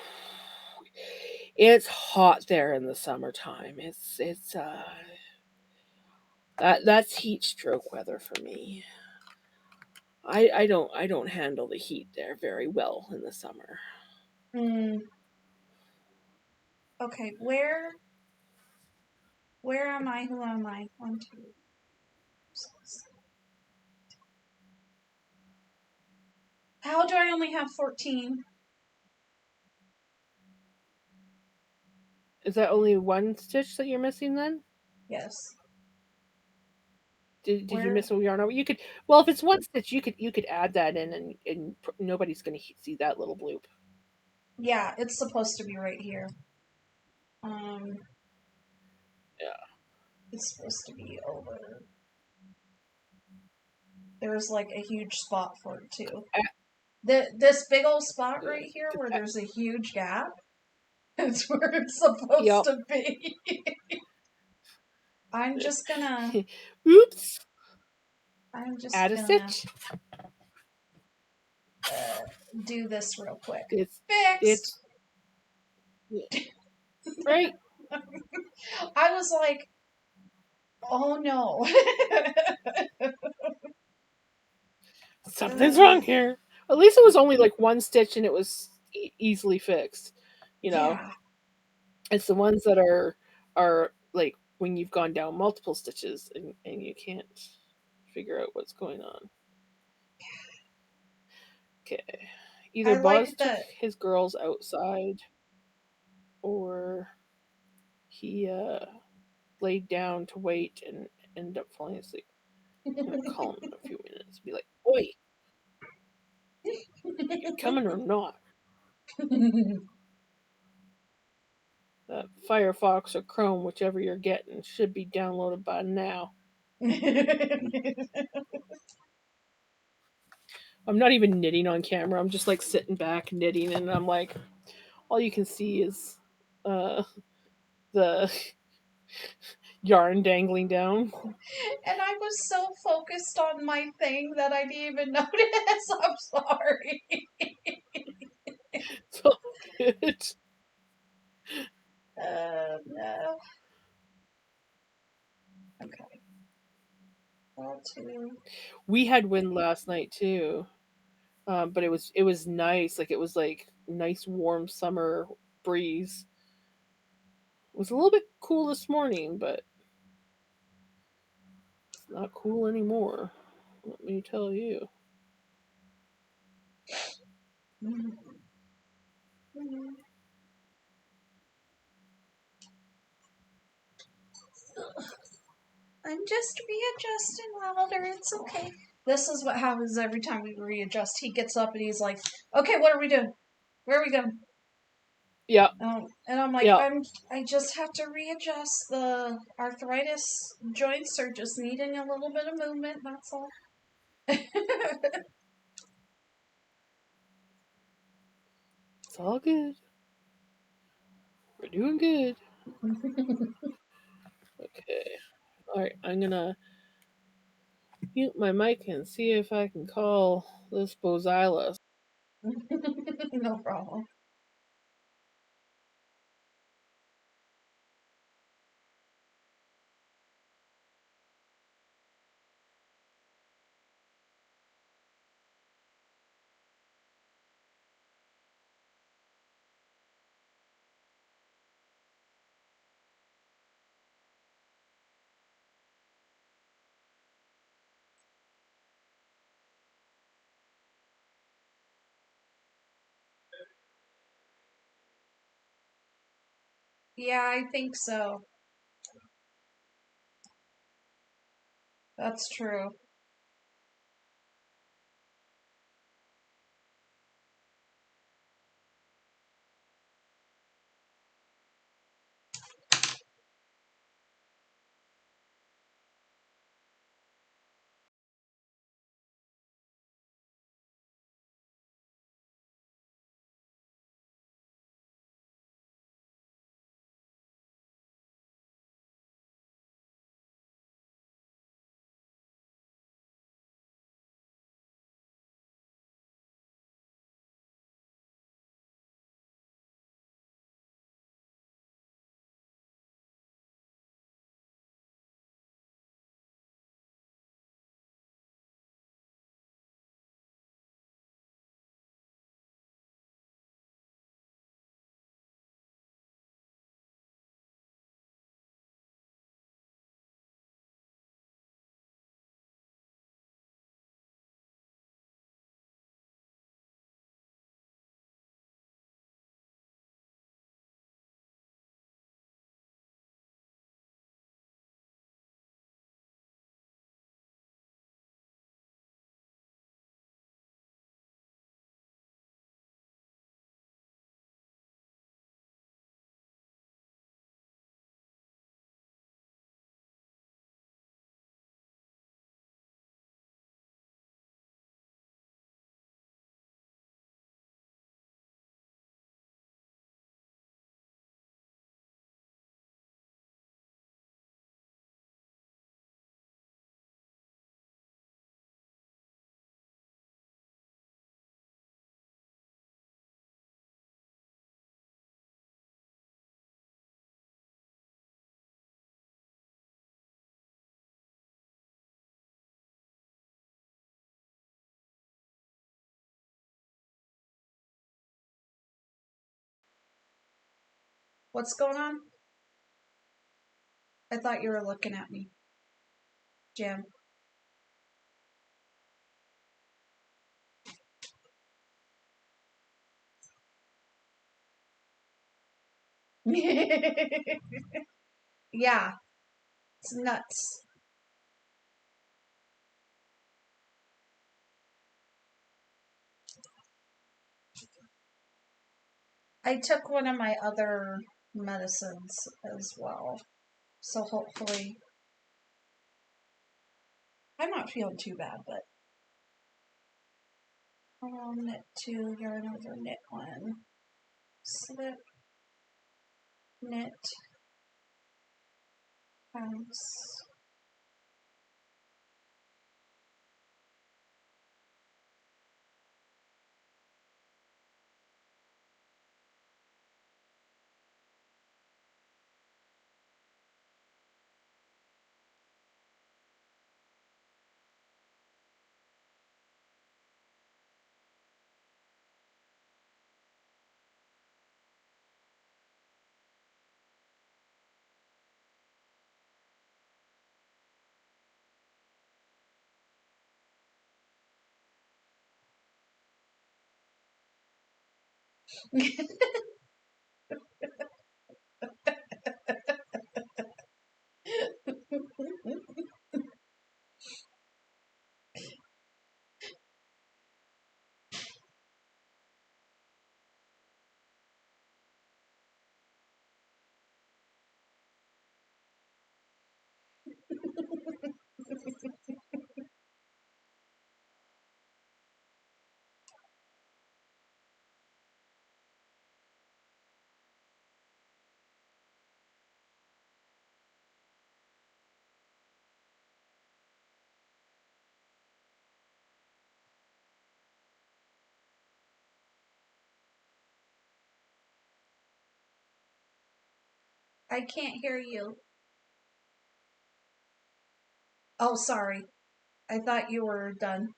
A: it's hot there in the summertime. It's that's heat stroke weather for me. I don't handle the heat there very well in the summer.
B: Mm, okay, where am I? Who am I? 1, 2. 6. How do I only have 14?
A: Is that only one stitch that you're missing then?
B: Yes.
A: Did you
B: Where?
A: miss a yarn over? You could, well, if it's one stitch, you could add that in, and nobody's going to see that little bloop.
B: Yeah, it's supposed to be right here.
A: Yeah.
B: It's supposed to be over. There's like a huge spot for it too. This big old spot right here where there's a huge gap. It's where it's supposed
A: Yep.
B: to be. I'm just gonna
A: Oops. Add a
B: gonna
A: stitch.
B: do this real quick.
A: It's
B: Fixed.
A: right.
B: I was like, oh no.
A: Something's wrong here. At least it was only like one stitch and it was easily fixed. You know,
B: Yeah.
A: it's the ones that are like when you've gone down multiple stitches and you can't figure out what's going on. Okay. Either
B: I like
A: Boz took
B: that.
A: his girls outside or he laid down to wait and ended up falling asleep. I'm gonna call him in a few minutes and be like, "Oi, you coming or not? That Firefox or Chrome, whichever you're getting, should be downloaded by now." I'm not even knitting on camera. I'm just like sitting back knitting, and I'm like, all you can see is the yarn dangling down.
B: And I was so focused on my thing that I didn't even notice. I'm sorry.
A: It's all good.
B: No. Okay. Well, two.
A: We had wind last night too, but it was nice. Like it was like nice warm summer breeze. It was a little bit cool this morning, but it's not cool anymore. Let me tell you.
B: I'm just readjusting, Wilder. It's okay. This is what happens every time we readjust. He gets up and he's like, "Okay, what are we doing? Where are we going?"
A: Yeah,
B: And I'm like,
A: yeah.
B: I just have to readjust. The arthritis joints are just needing a little bit of movement. That's all.
A: It's all good. We're doing good. Okay. All right. I'm gonna mute my mic and see if I can call this Bozila.
B: No problem. Yeah, I think so. That's true. What's going on? I thought you were looking at me, Jim. Yeah, it's nuts. I took one of my other medicines as well. So hopefully, I'm not feeling too bad, but knit two, yarn over knit one, slip, knit, bounce. I can't hear you. Oh, sorry. I thought you were done.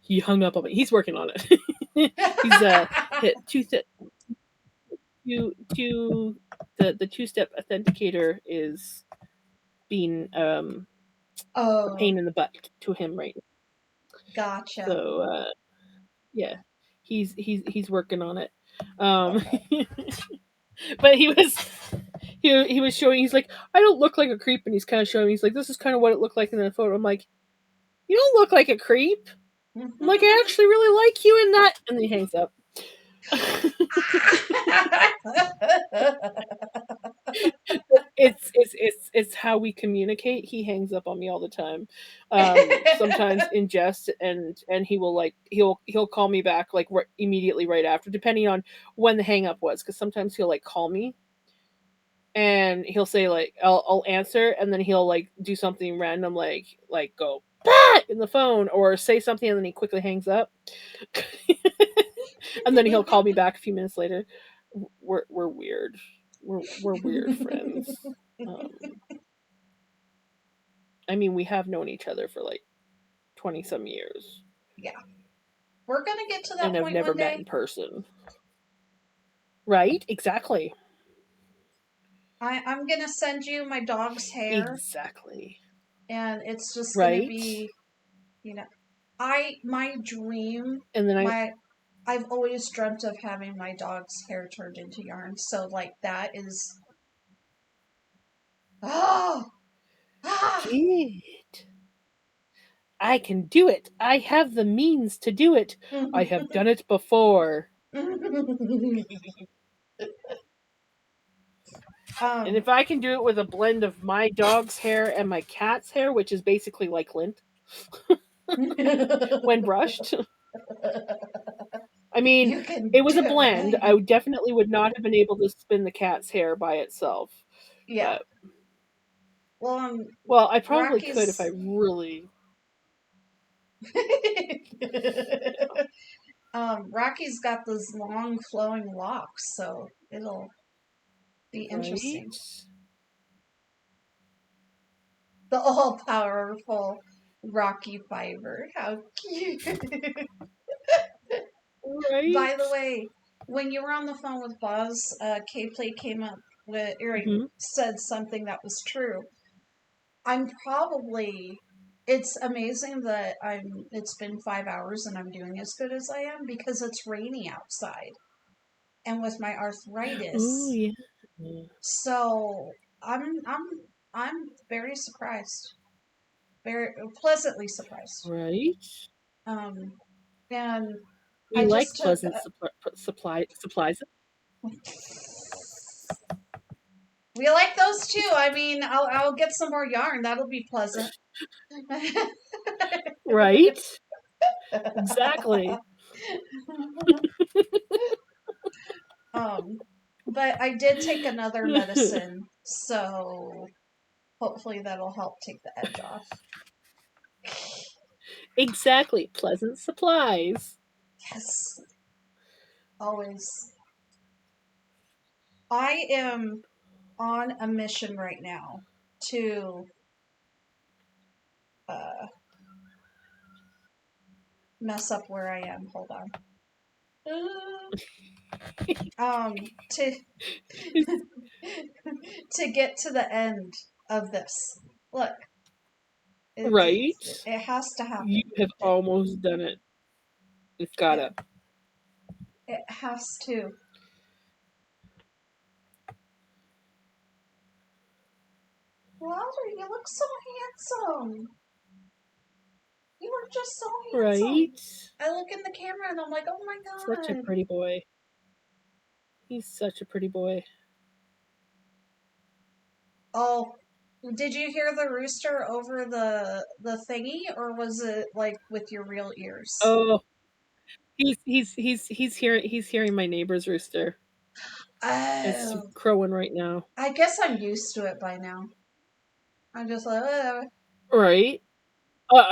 A: He hung up on me. He's working on it. He's hit the two-step authenticator is being a
B: Oh,
A: pain in the butt to him right now.
B: gotcha.
A: So yeah, he's working on it. Um, but he was showing. He's like, I don't look like a creep, and he's kind of showing. He's like, this is kind of what it looked like in the photo. I'm like, you don't look like a creep. I'm like, I actually really like you in that. And then he hangs up. It's how we communicate. He hangs up on me all the time. Sometimes in jest, and he will like he'll call me back like immediately right after, depending on when the hang up was. Because sometimes he'll like call me and he'll say like I'll answer, and then he'll like do something random like go bah! In the phone or say something, and then he quickly hangs up. And then he'll call me back a few minutes later. We're weird. We're weird friends. Um, I mean, we have known each other for like 20 some years.
B: Yeah. We're going to get to that
A: and have
B: point
A: never
B: one
A: met
B: day.
A: in person. Right? Exactly.
B: I'm going to send you my dog's hair.
A: Exactly.
B: And it's just going to
A: Right?
B: be, my dream,
A: And then
B: I've always dreamt of having my dog's hair turned into yarn. So, like, that is. Oh! Ah!
A: It. I can do it. I have the means to do it. I have done it before. And if I can do it with a blend of my dog's hair and my cat's hair, which is basically like lint when brushed. I mean,
B: You can
A: it was
B: do
A: a
B: it,
A: blend.
B: right?
A: I definitely would not have been able to spin the cat's hair by itself.
B: Yeah.
A: But,
B: Well,
A: I probably could if I
B: Rocky's.
A: really.
B: Rocky's got those long flowing locks, so it'll be interesting.
A: Right?
B: The all powerful Rocky Fiber. How cute.
A: Right?
B: By the way, when you were on the phone with Boz, K-Play came up with, or
A: Hmm.
B: said something that was true. I'm probably, it's amazing that it's been 5 hours and I'm doing as good as I am because it's rainy outside. And with my
A: Oh
B: arthritis,
A: yeah.
B: so I'm very surprised. Very pleasantly surprised.
A: Right?
B: Um, and
A: We
B: I
A: like
B: just took
A: pleasant supplies.
B: we like those too. I mean, I'll get some more yarn. That'll be pleasant.
A: Right? Exactly.
B: But I did take another medicine, so hopefully that'll help take the edge off.
A: Exactly. Pleasant supplies.
B: Yes, always. I am on a mission right now to uh, mess up where I am. Hold on. To to get to the end of this. Look,
A: Right?
B: it has to
A: You
B: happen.
A: have almost done it. It's gotta.
B: It has to. Walter, you look so handsome. You look just so handsome.
A: Right?
B: I look in the camera and I'm like, oh my
A: Such a
B: god.
A: pretty boy. He's such a pretty boy.
B: Oh, did you hear the rooster over the thingy, or was it like with your real ears?
A: Oh, he's hearing my neighbor's rooster. It's
B: Oh,
A: crowing right now.
B: I guess I'm used to it by now. I'm just like,
A: Right?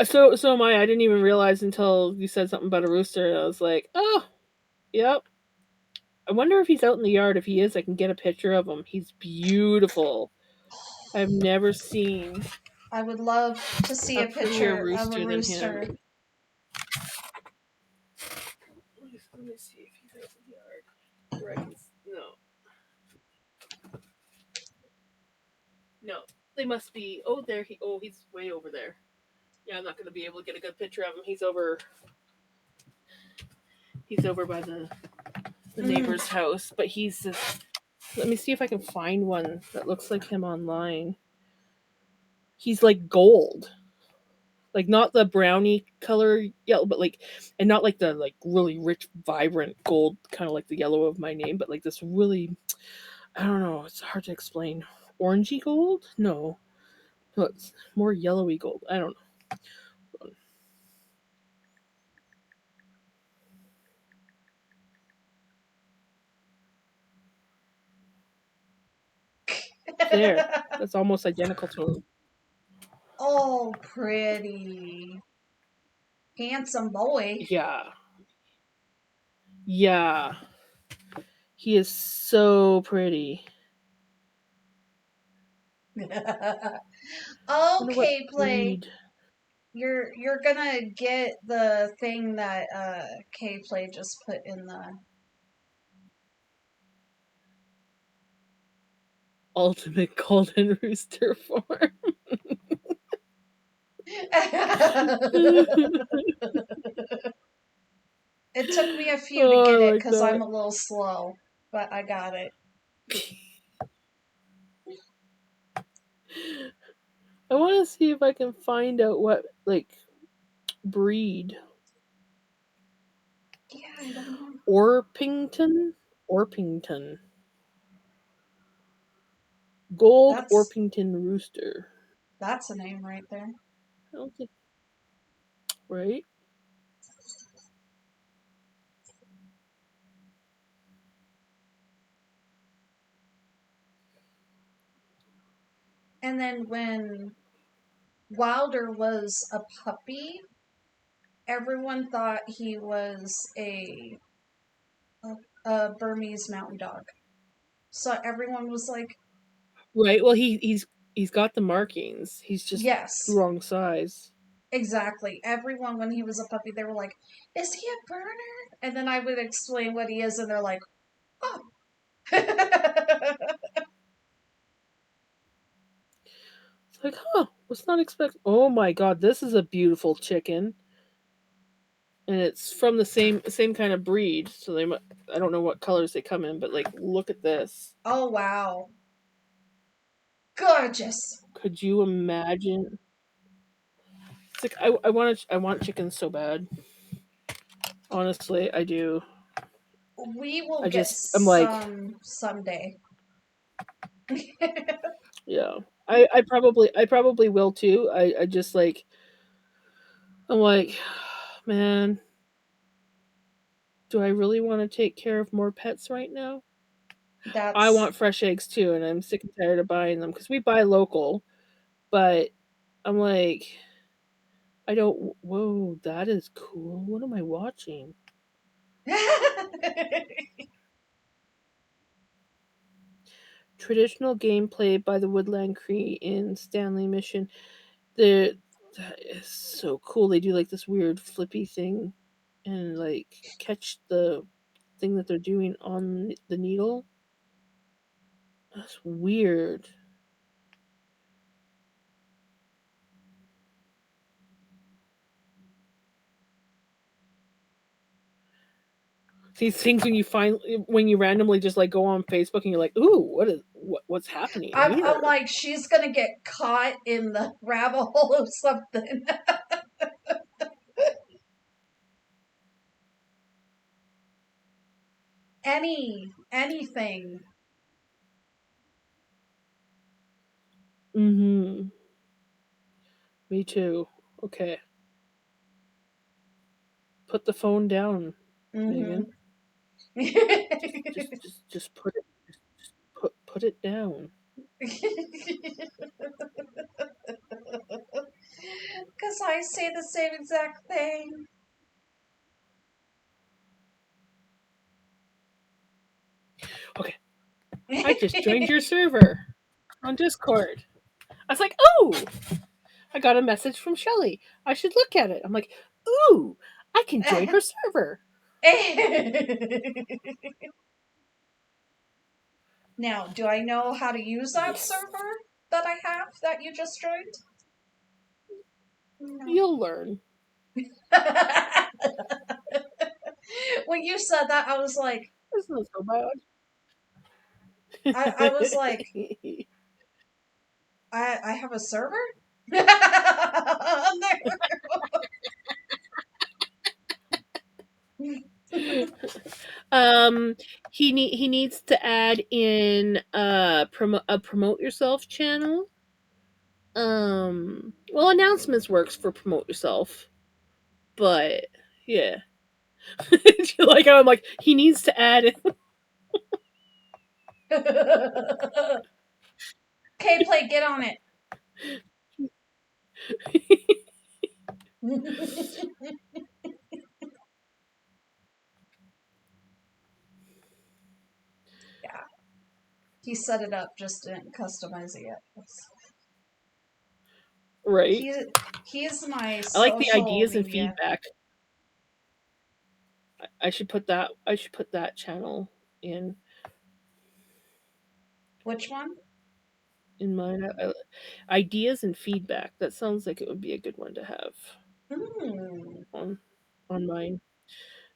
A: So am I. I didn't even realize until you said something about a rooster. I was like, oh, yep. I wonder if he's out in the yard. If he is, I can get a picture of him. He's beautiful. I've never seen
B: I would love to see
A: a
B: a
A: prettier
B: picture of a
A: rooster than him.
B: rooster.
A: Let me see if he's out in the yard. Right? No. They must be. Oh, there he. Oh, he's way over there. Yeah, I'm not going to be able to get a good picture of him. He's over. He's over by the neighbor's house, but he's just. Let me see if I can find one that looks like him online. He's like gold, like not the brownie color yellow, but like, and not like the like really rich, vibrant gold, kind of like the yellow of my name, but like this really, I don't know, it's hard to explain. Orangey gold? No, it's more yellowy gold. I don't know. There, that's almost identical to him.
B: Oh, pretty. Handsome boy.
A: Yeah, yeah, he is so pretty. Wonder what
B: Okay, Play.
A: breed.
B: You're gonna get the thing that K Play just put in the
A: Ultimate golden rooster form.
B: It took me a few to
A: Oh,
B: get
A: I
B: it
A: like
B: because I'm
A: that.
B: a little slow, but I got it.
A: I want to see if I can find out what like breed.
B: Yeah, I don't know.
A: Orpington. Gold
B: That's
A: Orpington rooster.
B: that's a name right there.
A: I don't think right.
B: And then when Wilder was a puppy, everyone thought he was a Burmese mountain dog. So everyone was like,
A: Right. Well, he's got the markings. He's just
B: "Yes,
A: the wrong size.
B: exactly. Everyone, when he was a puppy, they were like, "Is he a burner?" And then I would explain what he is, and they're like, "Oh."
A: It's like, huh, was not expect. Oh my god, this is a beautiful chicken, and it's from the same kind of breed. So I don't know what colors they come in, but like, look at this.
B: Oh, wow. Gorgeous.
A: Could you imagine? It's like I want chickens so bad. Honestly, I do.
B: We will get
A: I'm like,
B: some someday.
A: yeah. I probably will too. I just like I'm like, man, do I really want to take care of more pets right now? I
B: That's
A: want fresh eggs too, and I'm sick and tired of buying them because we buy local, but I'm like, I don't. Whoa, that is cool. What am I watching? Traditional gameplay by the Woodland Cree in Stanley Mission. The That is so cool. They do like this weird flippy thing, and like catch the thing that they're doing on the needle. That's weird. These things when you randomly just like go on Facebook and you're like, ooh, what's happening
B: I'm
A: here?
B: like, she's gonna get caught in the rabbit hole of something. Anything.
A: Mm-hmm. Me too. Okay. Put the phone down,
B: Mm-hmm.
A: Megan. Just put it down.
B: Because I say the same exact thing.
A: Okay. I just joined your server on Discord. I was like, oh, I got a message from Shelly. I should look at it. I'm like, ooh, I can join her server.
B: Now, do I know how to use that
A: Yes.
B: server that I have that you just joined? No.
A: You'll learn.
B: When you said that, I was like,
A: It's not so bad.
B: I was like, I have a server?
A: um, he needs to add in a promote yourself channel. Well, announcements works for promote yourself, but yeah. Like I'm like he needs to add in.
B: K Play, get on it. Yeah, he set it up, just didn't customize it yet.
A: Right.
B: He he is my
A: I like the
B: social
A: ideas and
B: media.
A: feedback. I should put that channel in
B: Which one?
A: mine. Ideas and feedback. That sounds like it would be a good one to have
B: Hmm.
A: on mine.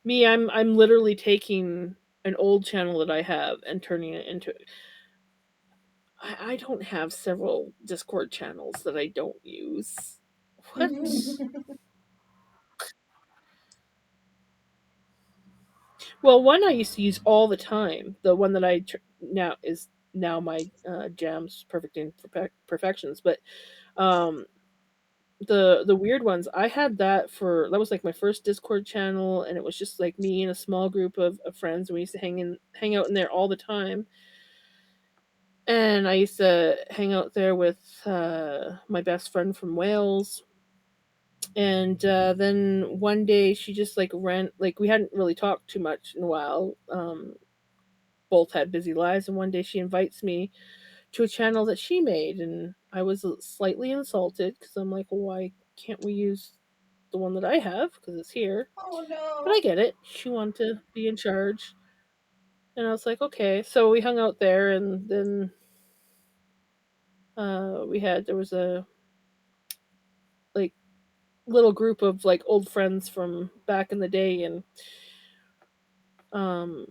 A: Me, I'm literally taking an old channel that I have and turning it into. I don't have several Discord channels that I don't use. What? Well, one I used to use all the time. The one that now is now my jams perfect perfections. But um, the weird ones I had that was like my first Discord channel, and it was just like me and a small group of friends. And we used to hang out in there all the time. And I used to hang out there with my best friend from Wales. And then one day she just like ran like we hadn't really talked too much in a while. Both had busy lives, and one day she invites me to a channel that she made, and I was slightly insulted because I'm like, why? can't we use the one that I have because it's here?
B: Oh
A: But I
B: no.
A: get it. She wanted to be in charge. And I was like, okay. So we hung out there, and then there was a like little group of like old friends from back in the day, and um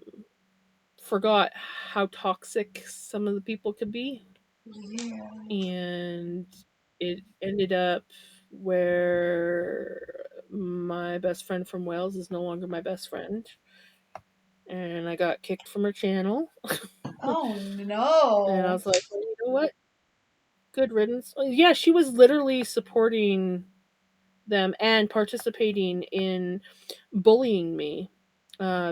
A: forgot how toxic some of the people could be,
B: Yeah.
A: and it ended up where my best friend from Wales is no longer my best friend, and I got kicked from her channel.
B: Oh
A: And I
B: no.
A: was like, well, you know what? Good riddance. Yeah, she was literally supporting them and participating in bullying me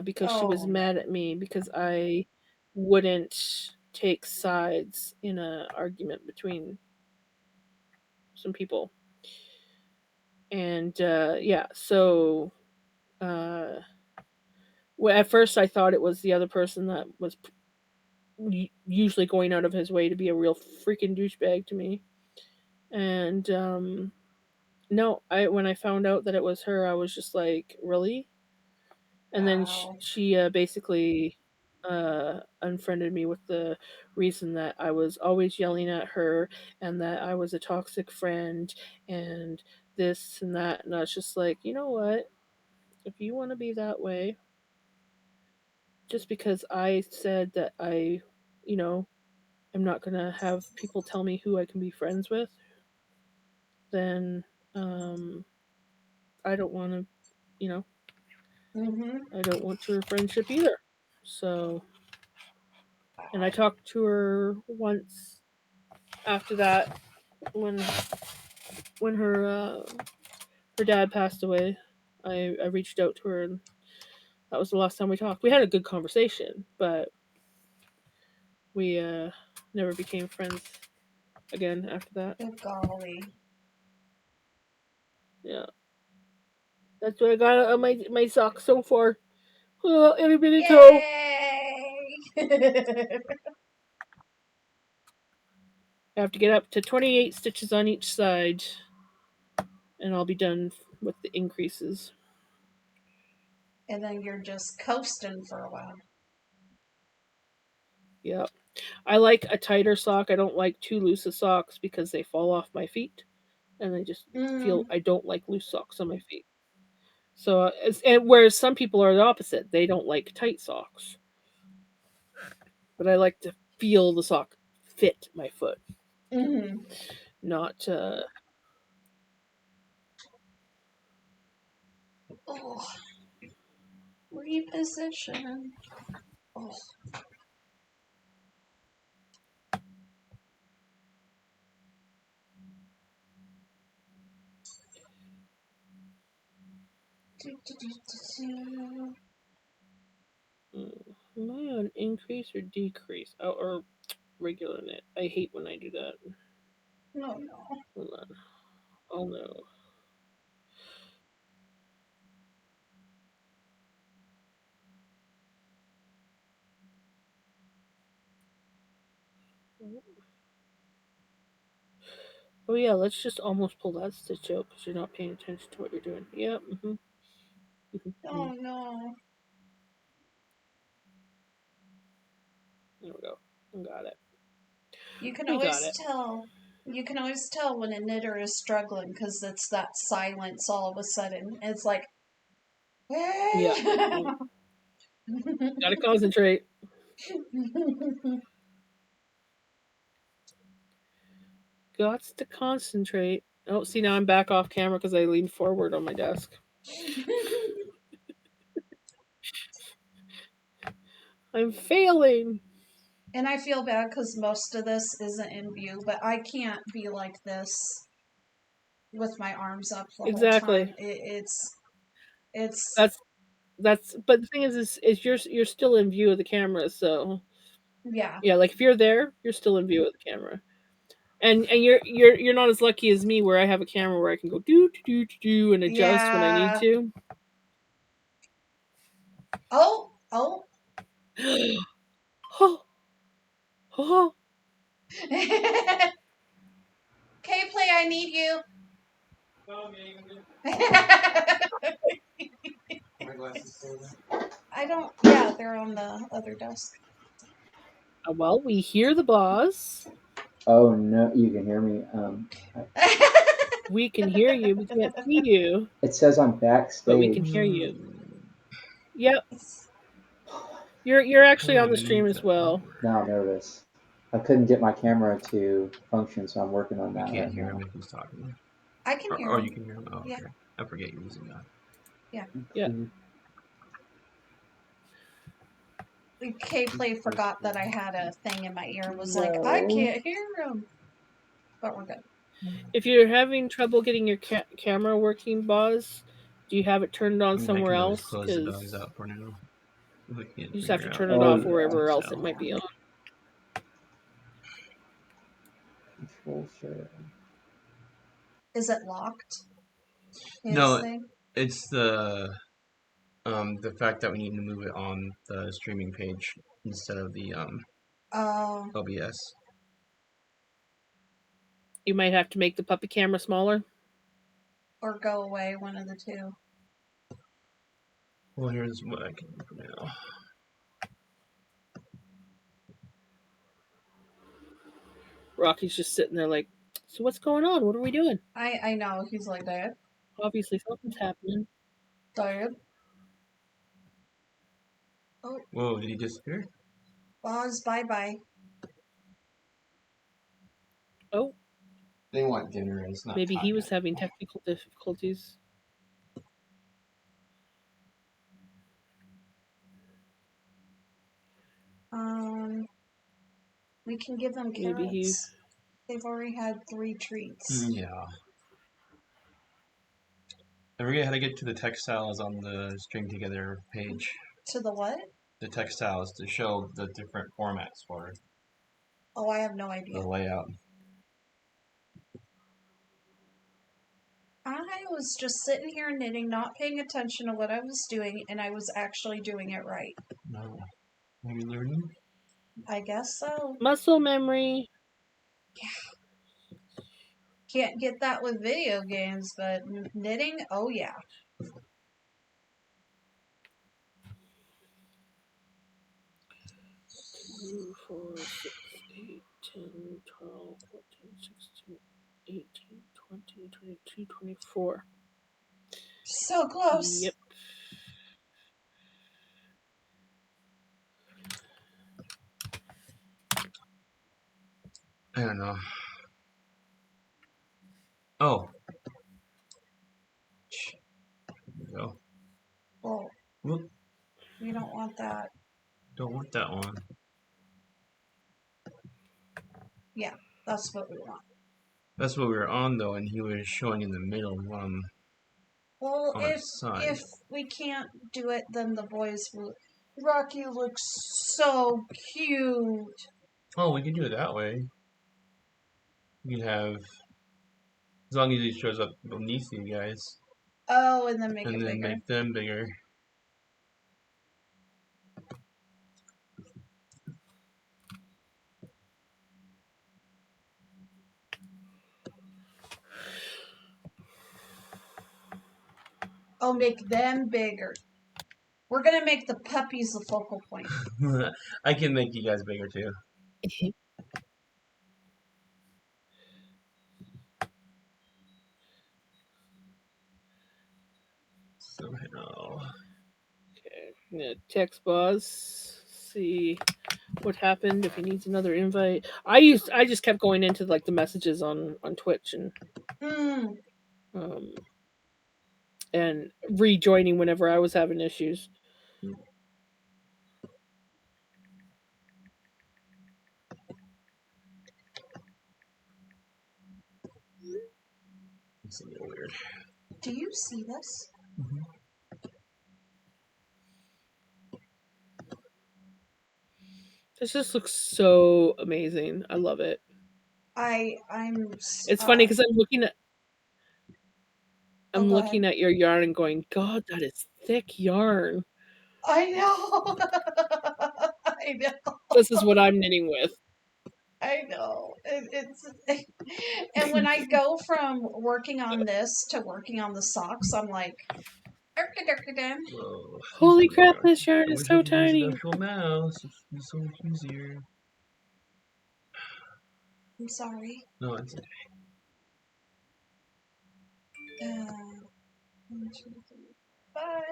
A: because she was
B: Oh
A: mad
B: no.
A: at me because I wouldn't take sides in a argument between some people. And yeah, so uh, at first I thought it was the other person that was usually going out of his way to be a real freaking douchebag to me. And no, I when I found out that it was her, I was just like, really? And then
B: Wow.
A: she basically unfriended me with the reason that I was always yelling at her and that I was a toxic friend and this and that. And I was just like, you know what? If you want to be that way, just because I said that you know, I'm not going to have people tell me who I can be friends with, then um, I don't want to, you know,
B: Mhm.
A: I don't want your friendship either. So, and I
B: Wow.
A: talked to her once after that when her dad passed away. I reached out to her, and that was the last time we talked. We had a good conversation, but we never became friends again after that.
B: Good golly.
A: Yeah, that's what I got on my socks so far. Itty bitty toe.
B: Yay!
A: I have to get up to 28 stitches on each side, and I'll be done with the increases.
B: And then you're just coasting for a while.
A: Yeah. I like a tighter sock. I don't like too loose of socks because they fall off my feet, and I just feel
B: Mm.
A: I don't like loose socks on my feet. So, and whereas some people are the opposite, they don't like tight socks, but I like to feel the sock fit my foot,
B: Mhm.
A: not.
B: Oh, reposition. Oh. Do, do, do, do, do.
A: Am I on increase or decrease? Oh, or regular knit? I hate when I do that.
B: No, no.
A: Hold on. Oh no. Oh yeah, let's just almost pull that stitch out because you're not paying attention to what you're doing. Yeah.
B: Oh no.
A: There we go. I got it.
B: You can
A: I got
B: always
A: it.
B: tell. You can always tell when a knitter is struggling because it's that silence all of a sudden. It's like,
A: Yeah. Gotta concentrate. Gots to concentrate. Oh, see, now I'm back off camera because I leaned forward on my desk. I'm failing.
B: And I feel bad because most of this isn't in view, but I can't be like this with my arms up the whole time.
A: Exactly.
B: It's
A: That's that's. But the thing is you're still in view of the camera. So
B: yeah.
A: yeah, like if you're there, you're still in view of the camera. And you're not as lucky as me where I have a camera where I can go do and adjust when I need
B: Yeah.
A: to.
B: Oh, oh.
A: Oh, oh,
B: Okay, play, I need you.
C: My glasses still there?
B: I don't. Yeah, they're on the other desk.
A: Well, we hear the boss.
D: Oh no, you can hear me.
A: We can hear you. We can't see you,
D: It says I'm backstage.
A: but we can hear you. Yep. You're actually on the stream as well.
D: Now I'm nervous. I couldn't get my camera to function, so I'm working on
C: You
D: that
C: can't
D: right
C: hear
D: now.
C: him if he's talking.
B: I can hear
C: Oh,
B: him.
C: you can hear him? Oh,
B: Yeah.
C: okay. I forget you're using that.
A: Yeah.
B: K-Play forgot that I had a thing in my ear and was like, I can't hear him. But we're good.
A: If you're having trouble getting your camera working, Boz, do you have it turned on somewhere else?
C: Close the dogs out for now.
A: You just have to turn it off wherever else it might be on.
D: Control share.
B: Is it locked?
C: No,
B: Thing?
C: it's the fact that we need to move it on the streaming page instead of the OBS.
A: You might have to make the puppy camera smaller.
B: Or go away, one of the two.
C: Well, here's what I can do for now.
A: Rocky's just sitting there like, so what's going on? What are we doing?
B: I know. He's like, Dad.
A: Obviously something's happening.
B: Dad.
C: Oh. Whoa, did he disappear?
B: Boz, bye-bye.
A: Oh.
C: They want dinner and it's not
A: Maybe he was
C: yet.
A: having technical difficulties.
B: We can give them carrots. Maybe they've already had 3 treats.
C: Yeah. I forget how to get to the textiles on the String Together page.
B: To the what?
C: The textiles to show the different formats for it.
B: Oh, I have no idea.
C: The layout.
B: I was just sitting here knitting, not paying attention to what I was doing, and I was actually doing it right.
C: No. Are you learning?
B: I guess so.
A: Muscle memory.
B: Yeah. Can't get that with video games, but knitting, oh yeah.
A: 2, 4, 6, 8, 10, 12, 14, 16, 18, 20, 22, 24.
B: So close.
A: Yep.
C: I don't know. Oh. There we go.
B: Oh.
C: Whoop.
B: We don't want that.
C: Don't want that one.
B: Yeah, that's what we want.
C: That's what we were on though, and he was showing in the middle.
B: Well,
C: on
B: if we can't do it, then the boys will. Rocky looks so cute.
C: Oh, we can do it that way. We can have, as long as he shows up beneath you guys.
B: Oh, and then make it bigger.
C: And then make them bigger.
B: Oh, make them bigger. We're gonna make the puppies the focal point.
C: I can make you guys bigger too. Somehow.
A: Okay, I'm gonna text Boz, see what happened, if he needs another invite. I just kept going into like the messages on Twitch and rejoining whenever I was having issues.
C: It's a little weird.
B: Do you see this?
C: Mm-hmm.
A: This just looks so amazing. I love it. It's funny because I'm looking at your yarn and going, God, that is thick yarn.
B: I know. I know.
A: This is what I'm knitting with.
B: I know. It's and when I go from working on this to working on the socks, I'm like,
C: Whoa.
A: Holy crap, this
C: I
A: yarn is
C: wish
A: so
C: I could use an
A: tiny.
C: actual mouse. It'd be so much easier.
B: I'm sorry.
C: No, it's okay.
B: 1, 2, 3, 5.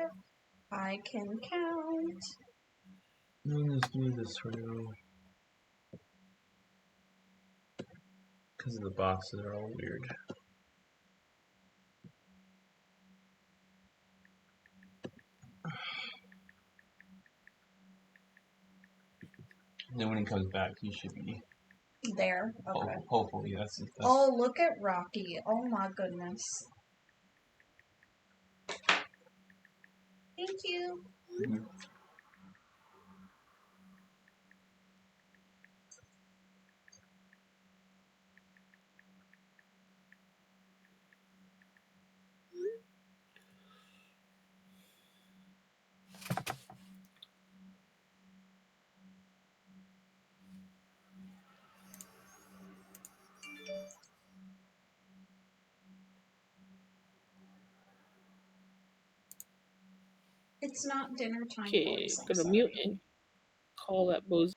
B: I can count.
C: Let's do this for now. Because of the boxes are all weird. Then when he comes back, he should be
B: There. Okay.
C: hopefully. That's
B: Oh, look at Rocky. Oh my goodness. Thank you. It's not dinner time,
A: Okay,
B: boys. I'm
A: gonna
B: sorry.
A: mute and call that bozo.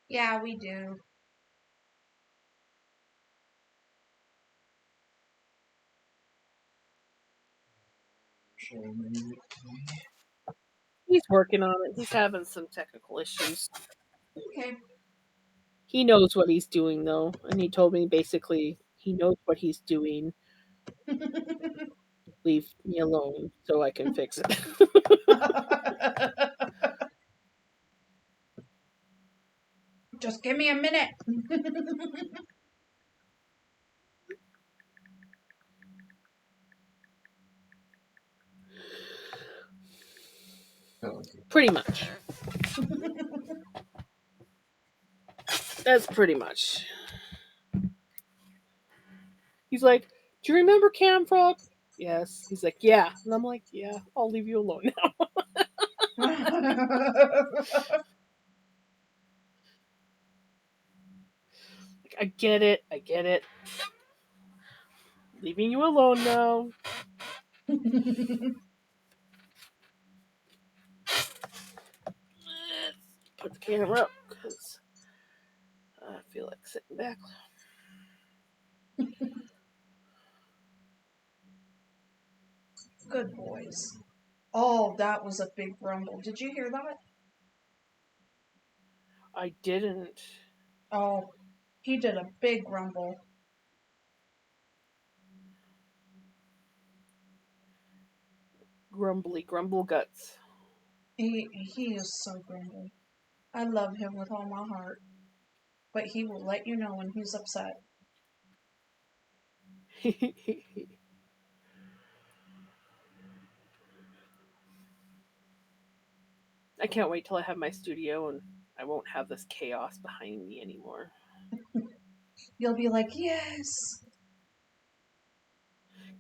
B: Yeah, we do.
A: He's working on it. He's having some technical issues.
B: Okay.
A: He knows what he's doing, though. And he told me basically he knows what he's doing. Leave me alone so I can fix it.
B: Just give me a minute.
A: Pretty much. That's pretty much. He's like, do you remember Camfrog? Yes. He's like, yeah. And I'm like, yeah, I'll leave you alone now. Like, I get it. I get it. Leaving you alone now. Put the camera up because I feel like sitting back.
B: Good boys. Oh, that was a big rumble. Did you hear that?
A: I didn't.
B: Oh, he did a big rumble.
A: Grumbly, grumble guts.
B: He is so grumbly. I love him with all my heart. But he will let you know when he's upset.
A: I can't wait till I have my studio and I won't have this chaos behind me anymore.
B: You'll be like, yes.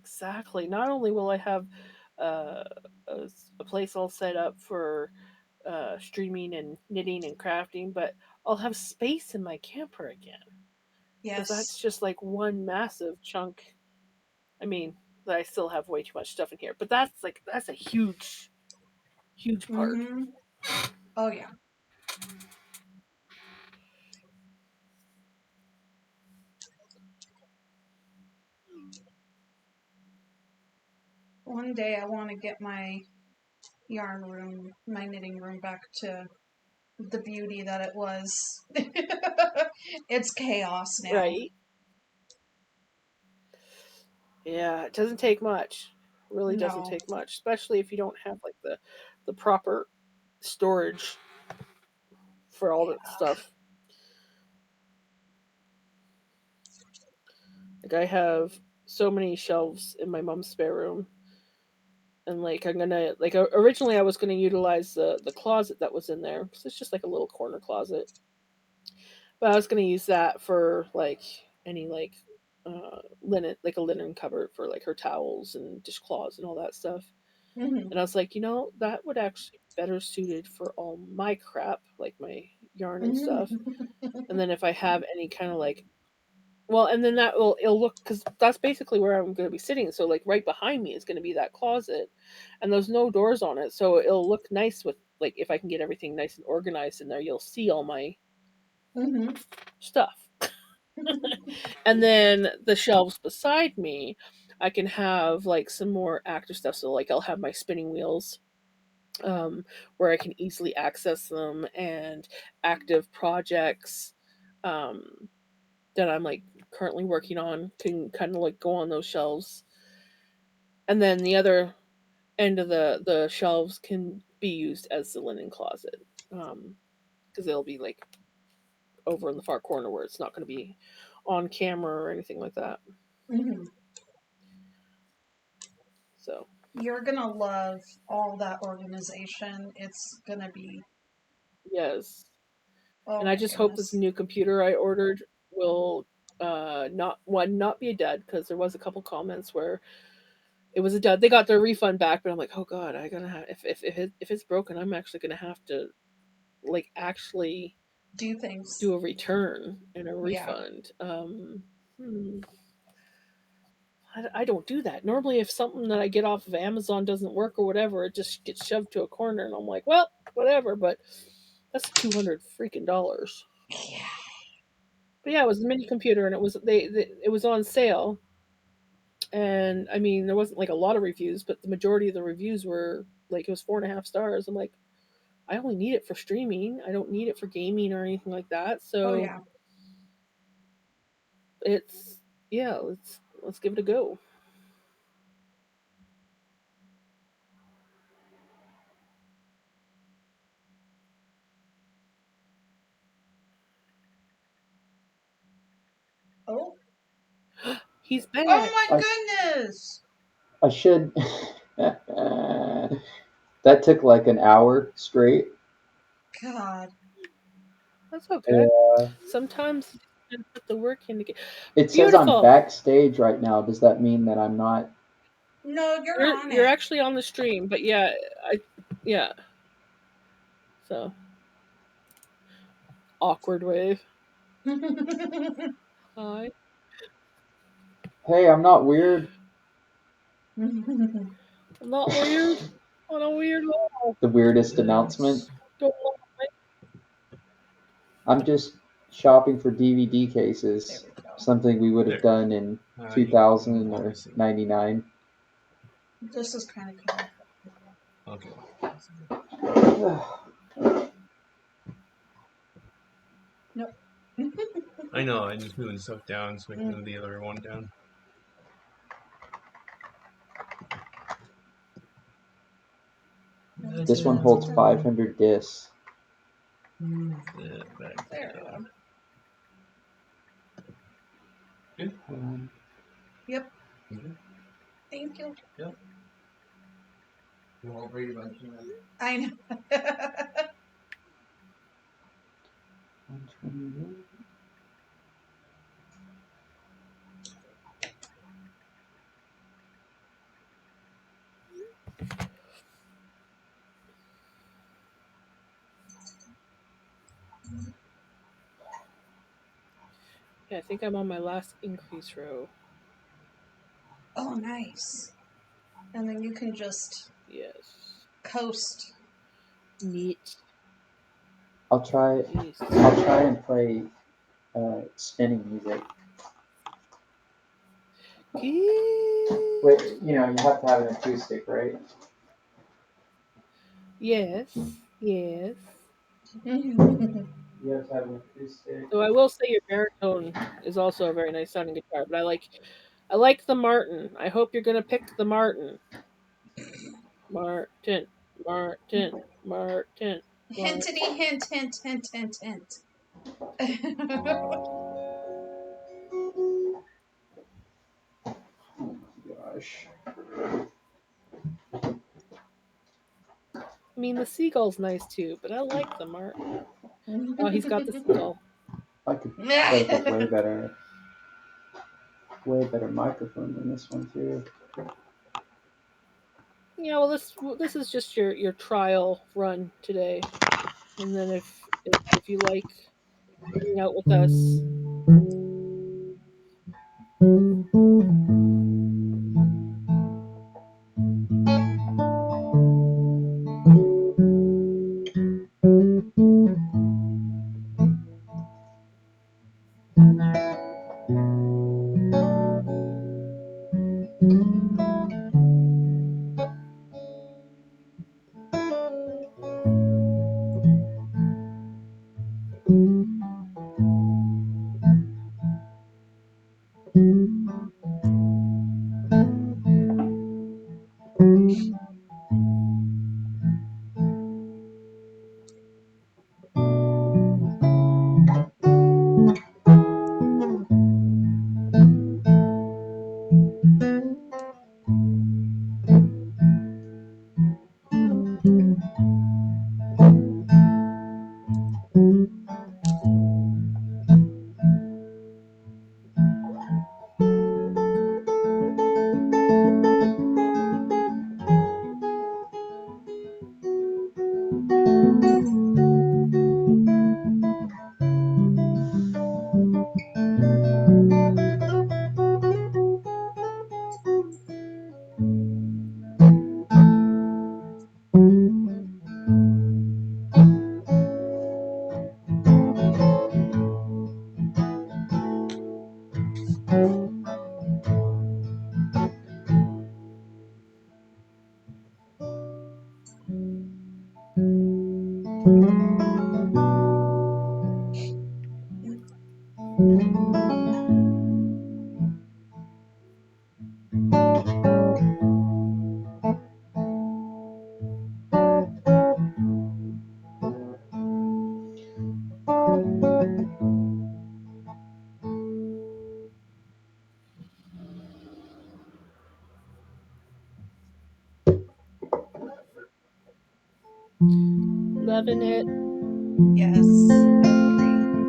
A: Exactly. Not only will I have uh, a place all set up for streaming and knitting and crafting, but I'll have space in my camper again.
B: Yes.
A: Because that's just like one massive chunk. I mean, that I still have way too much stuff in here. But that's a huge part.
B: Mm-hmm. Oh yeah. One day I want to get my yarn room, my knitting room back to the beauty that it was. It's chaos now.
A: Right. Yeah, it doesn't take much. It really doesn't
B: No.
A: take much, especially if you don't have like the proper storage for all that stuff. Like I have so many shelves in my mom's spare room. And like I'm gonna like originally I was gonna utilize the closet that was in there because it's just like a little corner closet, but I was gonna use that for like any like linen, like a linen cupboard for like her towels and dishcloths and all that stuff.
B: Mm-hmm.
A: And I was like, that would actually be better suited for all my crap, like my yarn and stuff. And then if I have any kind of like, well, and then it'll look, because that's basically where I'm going to be sitting. So like right behind me is going to be that closet, and there's no doors on it, so it'll look nice with like if I can get everything nice and organized in there, you'll see all my
B: Mm-hmm.
A: stuff. And then the shelves beside me, I can have like some more active stuff. So like I'll have my spinning wheels, where I can easily access them, and active projects that I'm like currently working on can kind of like go on those shelves. And then the other end of the shelves can be used as the linen closet, because they'll be like over in the far corner where it's not going to be on camera or anything like that.
B: Mm-hmm.
A: So
B: You're gonna love all that organization. It's gonna be.
A: yes.
B: Oh
A: And I
B: my
A: just hope this
B: goodness.
A: new computer I ordered will not be a dud, because there was a couple comments where it was a dud. They got their refund back, but I'm like, oh god, I gotta have if it's broken, I'm actually gonna have to like actually
B: Do things.
A: do a return and a
B: Yeah.
A: refund. I don't do that normally. If something that I get off of Amazon doesn't work or whatever, it just gets shoved to a corner, and I'm like, well, whatever. But that's $200 freaking dollars.
B: Yeah.
A: But yeah, it was a mini computer, and it was it was on sale. And I mean, there wasn't like a lot of reviews, but the majority of the reviews were like, it was 4.5 stars. I'm like, I only need it for streaming. I don't need it for gaming or anything like that. So
B: Oh yeah.
A: it's yeah, let's give it a go.
B: Oh.
A: He's back.
B: Oh my goodness.
D: I should. That took like an hour straight.
B: God.
A: That's okay.
D: Yeah.
A: Sometimes you can put the work in to get
D: It says I'm
A: beautiful.
D: backstage right now. Does that mean that I'm not?
B: No, you're on
A: You're
B: it.
A: actually on the stream, but yeah, yeah. So awkward wave. Hi.
D: Hey, I'm not weird.
A: I'm not weird. On a weird level.
D: The weirdest announcement.
A: Don't
D: I'm just shopping for DVD
B: There
D: cases.
B: we go.
D: Something we would have done in 2000 or 99.
B: This is kind of cool.
C: Okay.
B: Nope.
C: I know, I'm just moving stuff down so I can move the other one down.
D: This one holds 500 discs.
C: Move that back
B: There we
C: down.
B: go.
C: Good?
B: Yep.
C: Okay.
B: Thank you.
C: Yep. You won't read about that.
B: I know.
D: 121.
A: Yeah, I think I'm on my last increase row.
B: Oh, nice. And then you can just coast.
A: Neat.
D: I'll try
A: Jeez.
D: and play spinning music. Wait, you have to have an acoustic, right?
A: Yes. Yes.
D: You have to have an acoustic.
A: So I will say your baritone is also a very nice sounding guitar, but I like the Martin. I hope you're gonna pick the Martin. Martin.
B: Hintity hint, hint, hint, hint, hint.
D: Oh my gosh.
A: I mean, the seagull's nice too, but I like the Martin. Oh, he's got the seagull.
D: I could play with a way better microphone than this one too.
A: Yeah, well, this is just your trial run today, and then if you like hanging out with us, loving it.
B: Yes, I agree.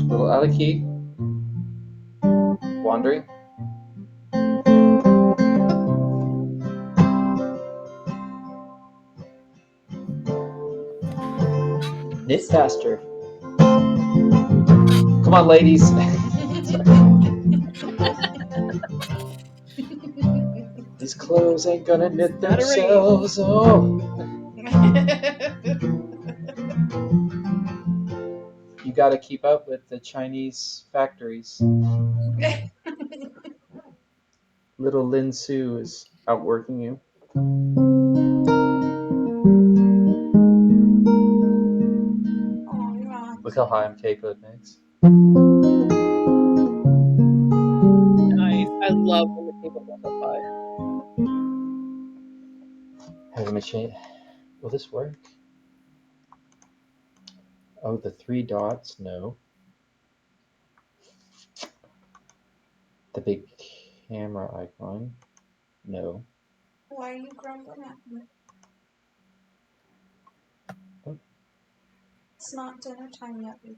D: Little Aleki wandering. Knit faster. Come on, ladies. These clothes ain't gonna knit
A: Not a race.
D: themselves. Oh, you got to keep up with the Chinese factories. Little Lin Su is outworking you.
B: Oh, yeah.
D: Look how high I'm K-code, Max.
A: Nice. I love when the table goes up high.
D: Has a machine. Will this work? Oh, the 3 dots? No. The big camera icon? No.
B: Why are you grumbling at me?
D: Oh.
B: It's not dinner time yet, baby.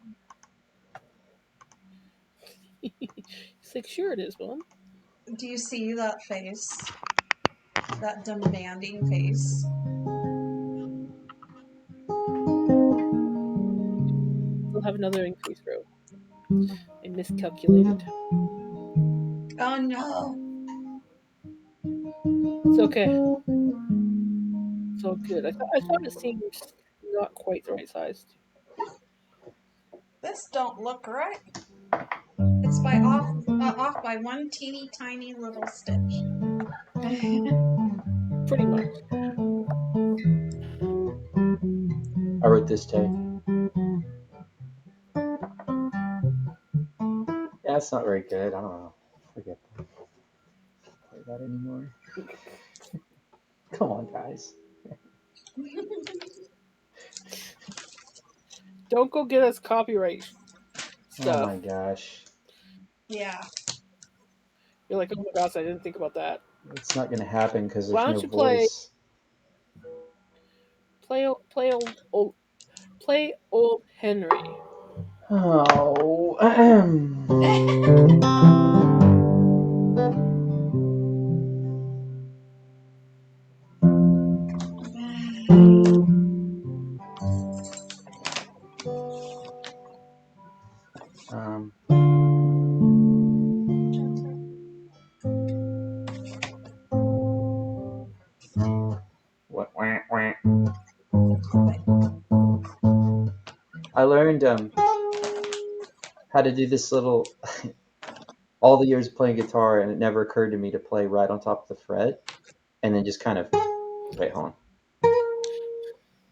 A: He's like, sure it is, Mom.
B: Do you see that face? That demanding face?
A: We'll have another increase row. I miscalculated.
B: Oh no!
A: It's okay. It's all good. I thought it seemed not quite the right size.
B: This don't look right. It's off by one teeny tiny little stitch.
A: Pretty much.
D: I wrote this day. Yeah, it's not very good. I don't know. Forget that. Play that anymore. Come on, guys.
A: Don't go get us copyright stuff.
D: Oh my gosh.
B: Yeah.
A: You're like, oh my gosh, I didn't think about that.
D: It's not gonna happen because there's
A: Why don't
D: no
A: you
D: voice.
A: play old Henry?
D: Oh. What? I learned how to do this little. All the years playing guitar, and it never occurred to me to play right on top of the fret, and then just kind of. Wait, hold on.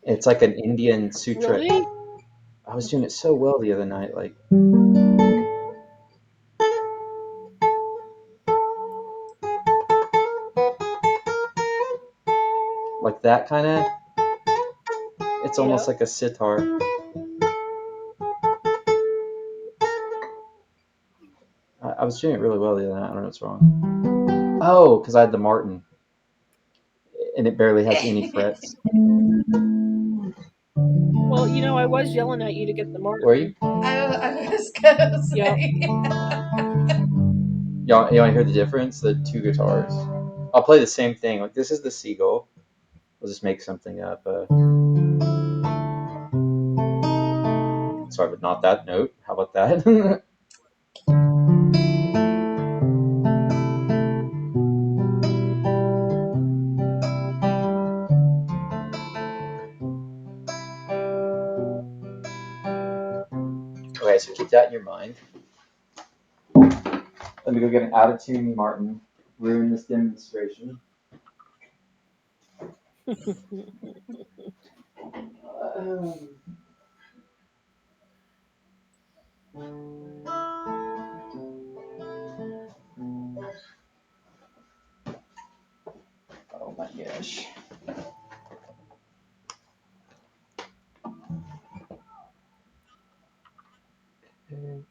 D: It's like an Indian sutra.
A: Really?
D: I was doing it so well the other night, like. Like that kind of. It's almost like a sitar. I was doing it really well the other night. I don't know what's wrong. Oh, because I had the Martin, and it barely has any frets.
A: Well, I was yelling at you to get the Martin.
D: Were you?
B: I was gonna say.
A: Yeah.
D: Y'all hear the difference? The 2 guitars. I'll play the same thing. Like this is the Seagull. We'll just make something up. Sorry, but not that note. How about that? Okay, so keep that in your mind. Let me go get an out of tune Martin. Ruin this demonstration. Oh my gosh. Okay.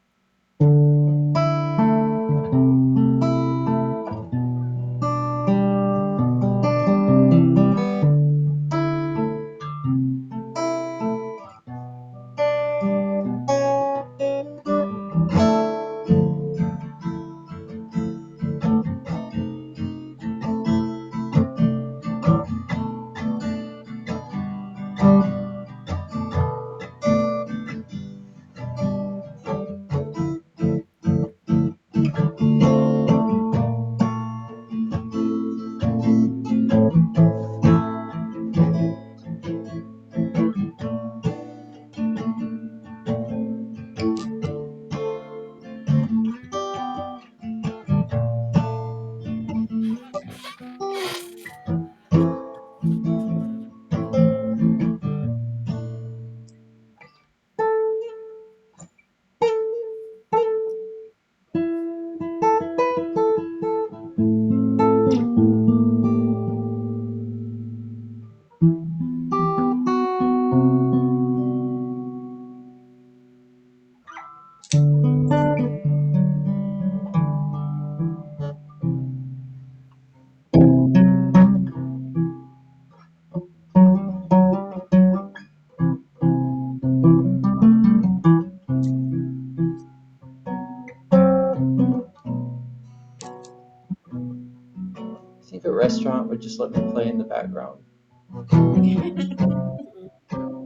D: restaurant would just let me play in the background.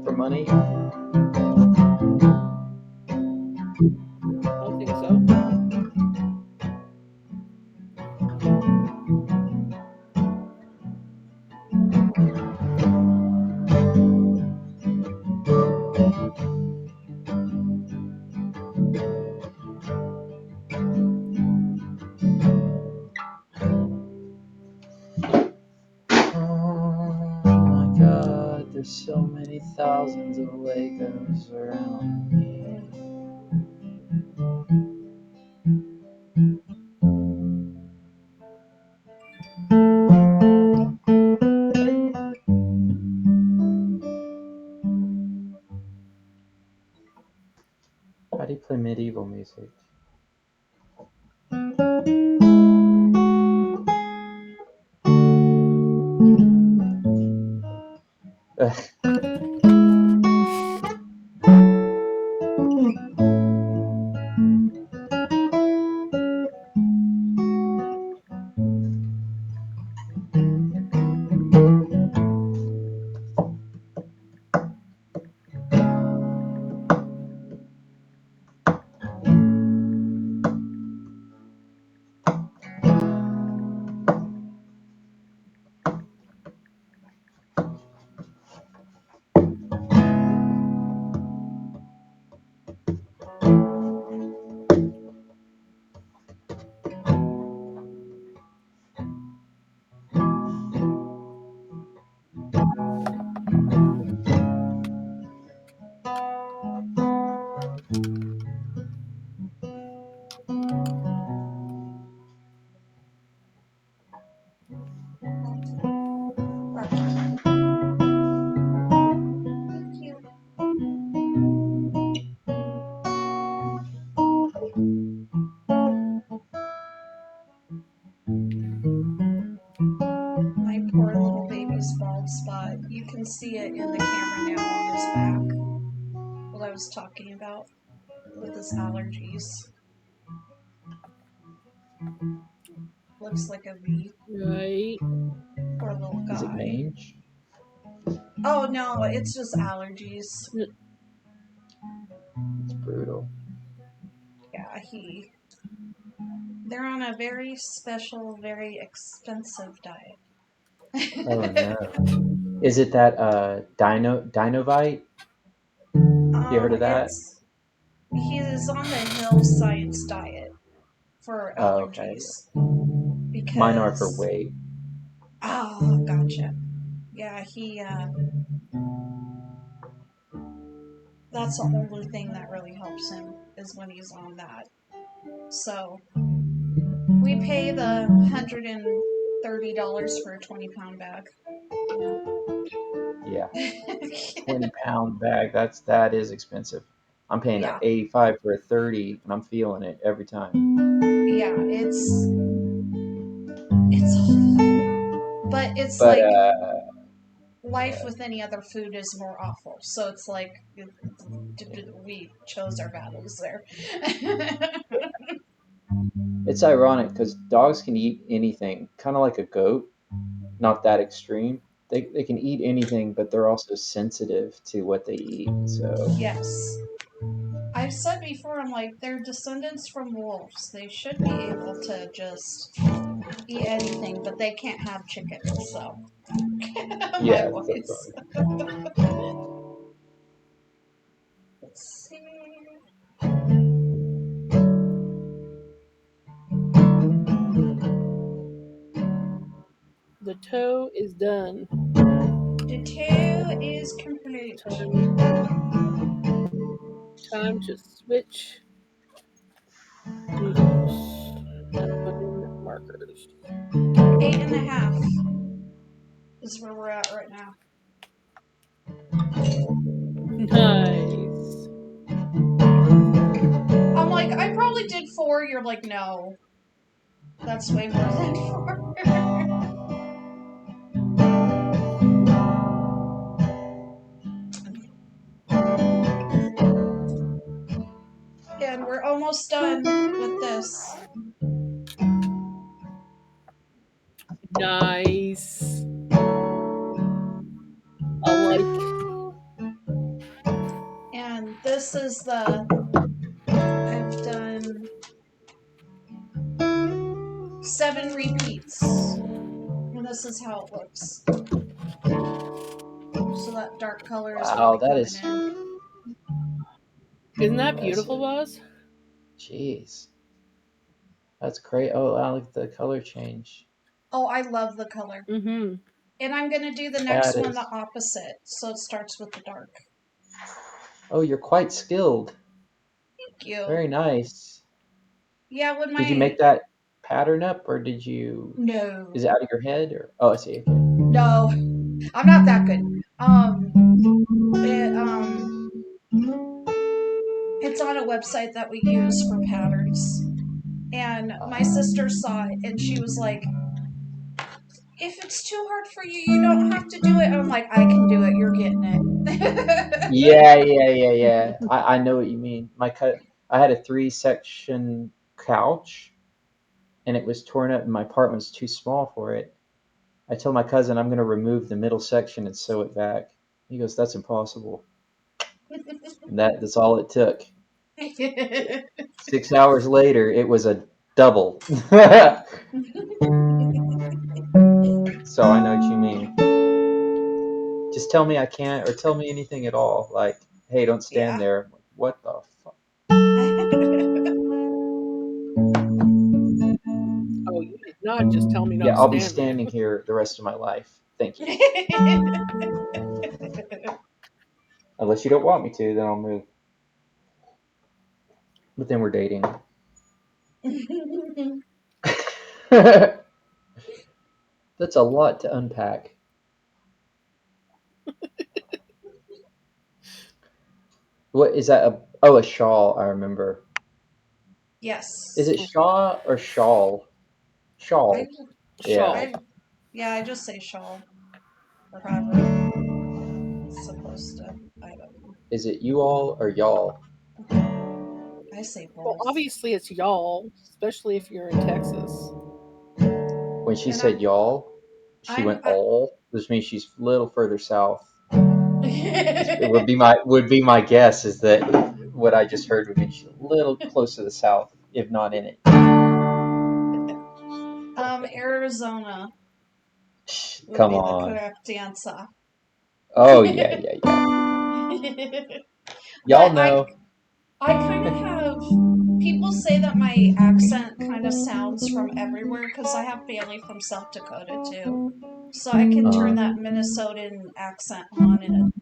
D: For money?
A: I think so.
D: Oh my god, there's so many thousands of Legos around me. How do you play medieval music?
B: My poor little baby's bald spot. You can see it in the camera now on his back. What I was talking about with his allergies. Looks like a V.
A: Right.
B: Poor little guy.
D: Is it mange?
B: Oh no, it's just allergies.
D: It's brutal.
B: Yeah, they're on a very special, very expensive diet.
D: Oh no. Is it that Dinovite? You heard of that?
B: He is on the Hill Science diet for allergies.
D: Okay.
B: Because
D: Mine are for weight.
B: Oh, gotcha. Yeah, that's the only thing that really helps him is when he's on that. So we pay the $130 for a 20-pound bag.
D: Yeah. 20-pound bag. That is expensive. I'm paying
B: Yeah.
D: $85 for a 30, and I'm feeling it every time.
B: Yeah, it's
D: But
B: like life with any other food is more awful. So it's like we chose our battles there.
D: it's ironic because dogs can eat anything, kind of like a goat. Not that extreme. They can eat anything, but they're also sensitive to what they eat. So
B: Yes. I've said before, I'm like, they're descendants from wolves. They should be able to just eat anything, but they can't have chicken, so.
D: yeah,
B: My
D: that's
B: voice. Let's see.
A: The toe is done.
B: The toe is complete.
A: Time to switch needles and put in markers.
B: 8.5 is where we're at right now.
A: Nice.
B: I'm like, I probably did 4. You're like, no. That's way more than 4. And we're almost done with this.
A: Nice. I like.
B: And this is the, I've done 7 repeats. And this is how it looks. So that dark color is
D: Wow,
B: really
D: that
B: coming
D: is.
B: in.
A: Isn't that beautiful, Buzz?
D: Jeez. That's great. Oh, wow, look at the color change.
B: Oh, I love the color.
A: Mm-hmm.
B: And I'm going to do the next
D: That
B: one
D: is.
B: the opposite. So it starts with the dark.
D: Oh, you're quite skilled.
B: Thank you.
D: Very nice.
B: Yeah, when my...
D: Did you make that pattern up, or did you...
B: No.
D: Is it out of your head, or... Oh, I see. Okay.
B: No. I'm not that good. It's on a website that we use for patterns. And my sister saw it, and she was like, if it's too hard for you, you don't have to do it. I'm like, I can do it. You're getting it.
D: Yeah. I know what you mean. I had a 3-section couch, and it was torn up, and my apartment was too small for it. I told my cousin I'm going to remove the middle section and sew it back. He goes, "That's impossible." And that's all it took. 6 hours later, it was a double. So I know what you mean. Just tell me I can't, or tell me anything at all. Like, hey, don't stand there. What the fuck?
A: Oh, you did not just tell me not
D: Yeah,
A: to
D: I'll be
A: stand there.
D: standing here the rest of my life. Thank you. Unless you don't want me to, then I'll move. But then we're dating. That's a lot to unpack. What is that? A shawl, I remember.
B: Yes.
D: Is it shaw or shawl? Shawl.
A: Shawl.
B: I just say shawl. Or however it's supposed to. I don't know.
D: Is it you all or y'all?
B: I say both.
A: Well, obviously it's y'all, especially if you're in Texas.
D: When she said y'all, she went all, which means she's a little further south. It would be my guess is that what I just heard would be she's a little close to the south, if not in it.
B: Arizona.
D: Come
B: would be
D: on.
B: the correct answer.
D: Oh yeah. Y'all know.
B: I kind of have. People say that my accent kind of sounds from everywhere because I have family from South Dakota too, so I can turn that Minnesotan accent on in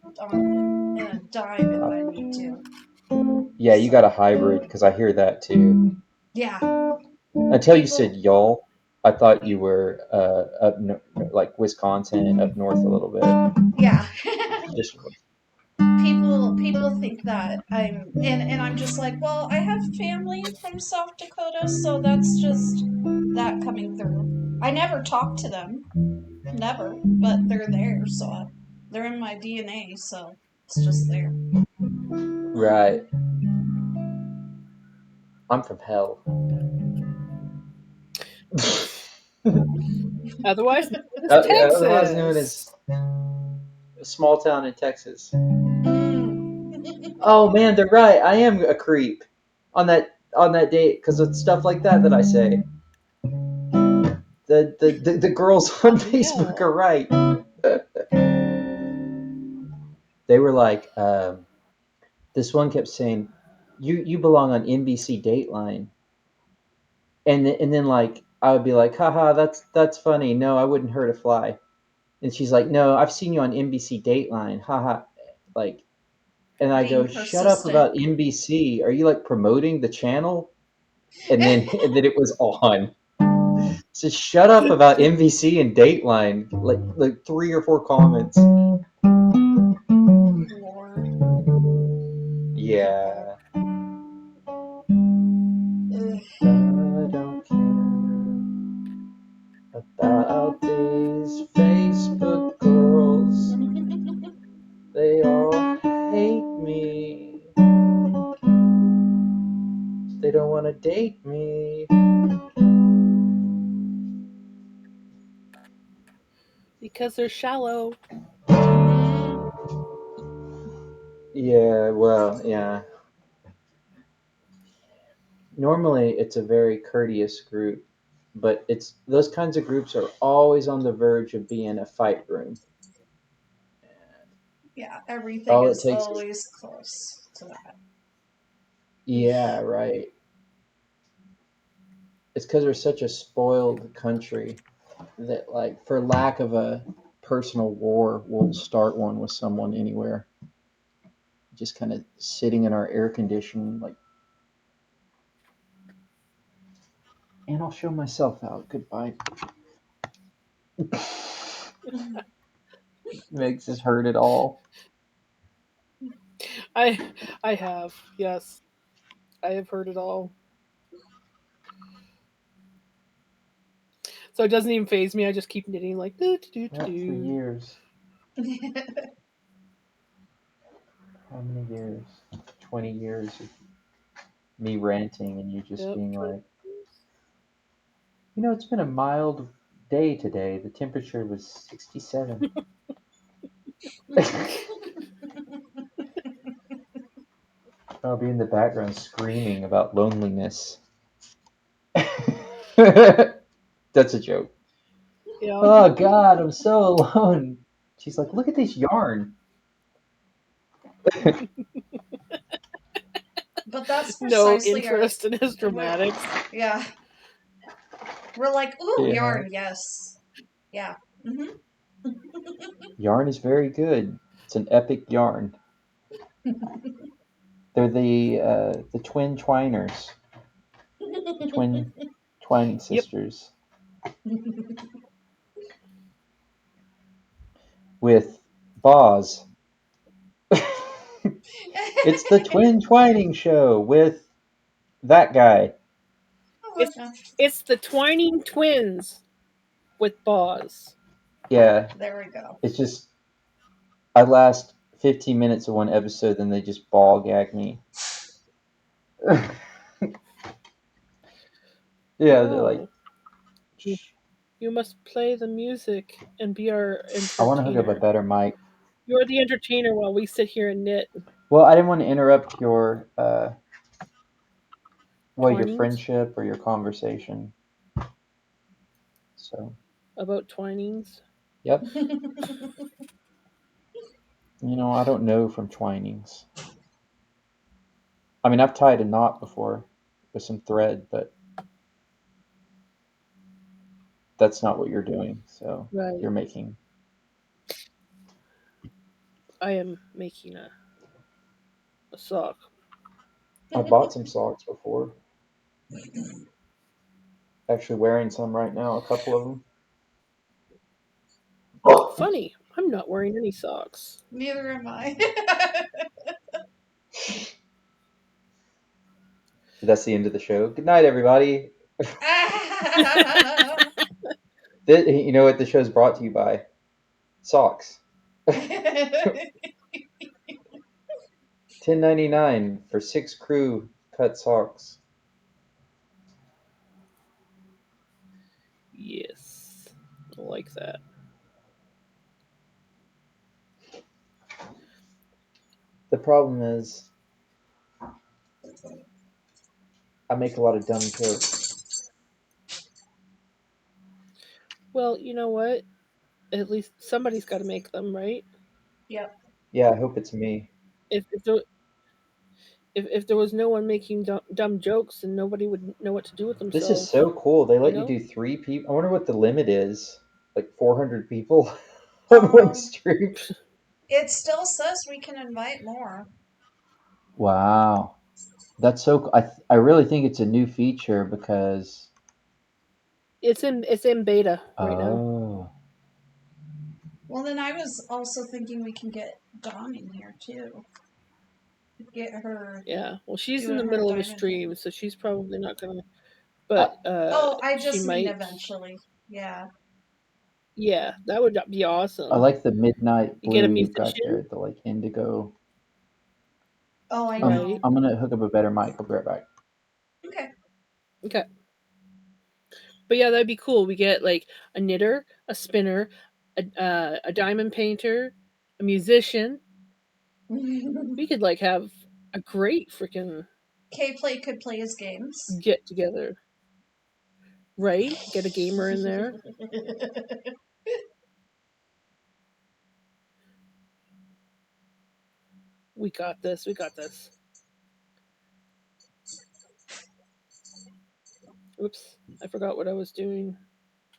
B: a dime if I need to.
D: Yeah, you got a hybrid because I hear that too.
B: Yeah.
D: Until you said y'all, I thought you were up like Wisconsin, up north a little bit.
B: Yeah.
D: Just
B: people think that and I'm just like, well, I have family from South Dakota, so that's just that coming through. I never talk to them, never, but they're there, so they're in my DNA, so it's just there.
D: right. I'm from hell.
A: Otherwise known as Texas.
D: Otherwise known as a small town in Texas. Oh man, they're right. I am a creep on that date because it's stuff like that I say. The girls on Facebook are right. They were like, this one kept saying, "You belong on NBC Dateline," and then like I would be like, "Haha, that's funny. No, I wouldn't hurt a fly." And she's like, "No, I've seen you on NBC Dateline. Haha." Like, and I go, "Shut up about NBC. Are you like promoting the channel?" And then it was on. So shut up about NBC and Dateline. Like 3 or 4 comments. Yeah. I don't care about these Facebook girls. They all hate me. They don't want to date me.
A: because they're shallow.
D: Yeah, well, yeah. Normally, it's a very courteous group, but it's those kinds of groups are always on the verge of being a fight room.
B: Yeah, everything
D: All it
B: is
D: takes is
B: always close to that.
D: yeah, right. It's because we're such a spoiled country that, like, for lack of a personal war, we'll start one with someone anywhere. Just kind of sitting in our air conditioning, like, and I'll show myself out. Goodbye. Makes us hurt it all.
A: I have, yes. I have heard it all. So it doesn't even phase me. I just keep knitting like do do do
D: Yep, for
A: do.
D: years. How many years? 20 years of me ranting and you just
A: Yep.
D: being like, it's been a mild day today. The temperature was 67. I'll be in the background screaming about loneliness. That's a joke.
A: Yeah.
D: Oh, God, I'm so alone. She's like, look at this yarn.
B: But that's
A: No
B: precisely our.
A: interest in his dramatics.
B: Yeah. We're like, ooh,
D: Yeah.
B: yarn, yes. Yeah.
D: Yarn is very good. It's an epic yarn. They're the twin twiners, twin twining sisters with Boz. It's the twin twining show with that guy.
A: It's the Twining Twins with Boz.
D: Yeah,
B: There we go.
D: it's just I last 15 minutes of one episode, then they just ball gag me. Yeah, they're like,
A: Oh. You must play the music and be our
D: I want to hook up a
A: entertainer.
D: better mic.
A: You're the entertainer while we sit here and knit.
D: Well, I didn't want to interrupt your your
A: Twinings?
D: friendship or your conversation. So,
A: About Twinings?
D: yep. I don't know from Twinings. I mean, I've tied a knot before with some thread, but that's not what you're doing. So
A: Right.
D: you're making.
A: I am making a sock.
D: I bought some socks before. Actually wearing some right now, a couple of them.
A: Funny, I'm not wearing any socks.
B: Neither am I.
D: That's the end of the show. Good night, everybody. You know what the show's brought to you by? Socks. $10.99 for 6 crew cut socks.
A: Yes, I like that.
D: The problem is I make a lot of dumb jokes.
A: Well, you know what? At least somebody's got to make them, right?
B: Yep.
D: Yeah, I hope it's me.
A: If there was no one making dumb jokes, then nobody would know what to do with themselves.
D: This is so cool. They let you do 3 people. I wonder what the limit is. Like 400 people on one stream.
B: It still says we can invite more.
D: Wow. That's so I really think it's a new feature because
A: it's in beta right now.
B: Well, then I was also thinking we can get Dawn in here too. Get her.
A: Yeah. Well, she's in the middle of a stream, so she's probably not gonna. But
B: I just
A: she
B: mean
A: might
B: eventually. Yeah.
A: Yeah, that would be awesome.
D: I like the midnight
A: you get a
D: blue you've got
A: musician.
D: there, the like indigo.
B: Oh, I know.
D: I'm gonna hook up a better mic. I'll be right back.
A: Okay. But yeah, that'd be cool. We get like a knitter, a spinner, a diamond painter, a musician. We could like have a great freaking
B: K-Play could play his games.
A: get together, right? Get a gamer in there. We got this. We got this. Oops, I forgot what I was doing.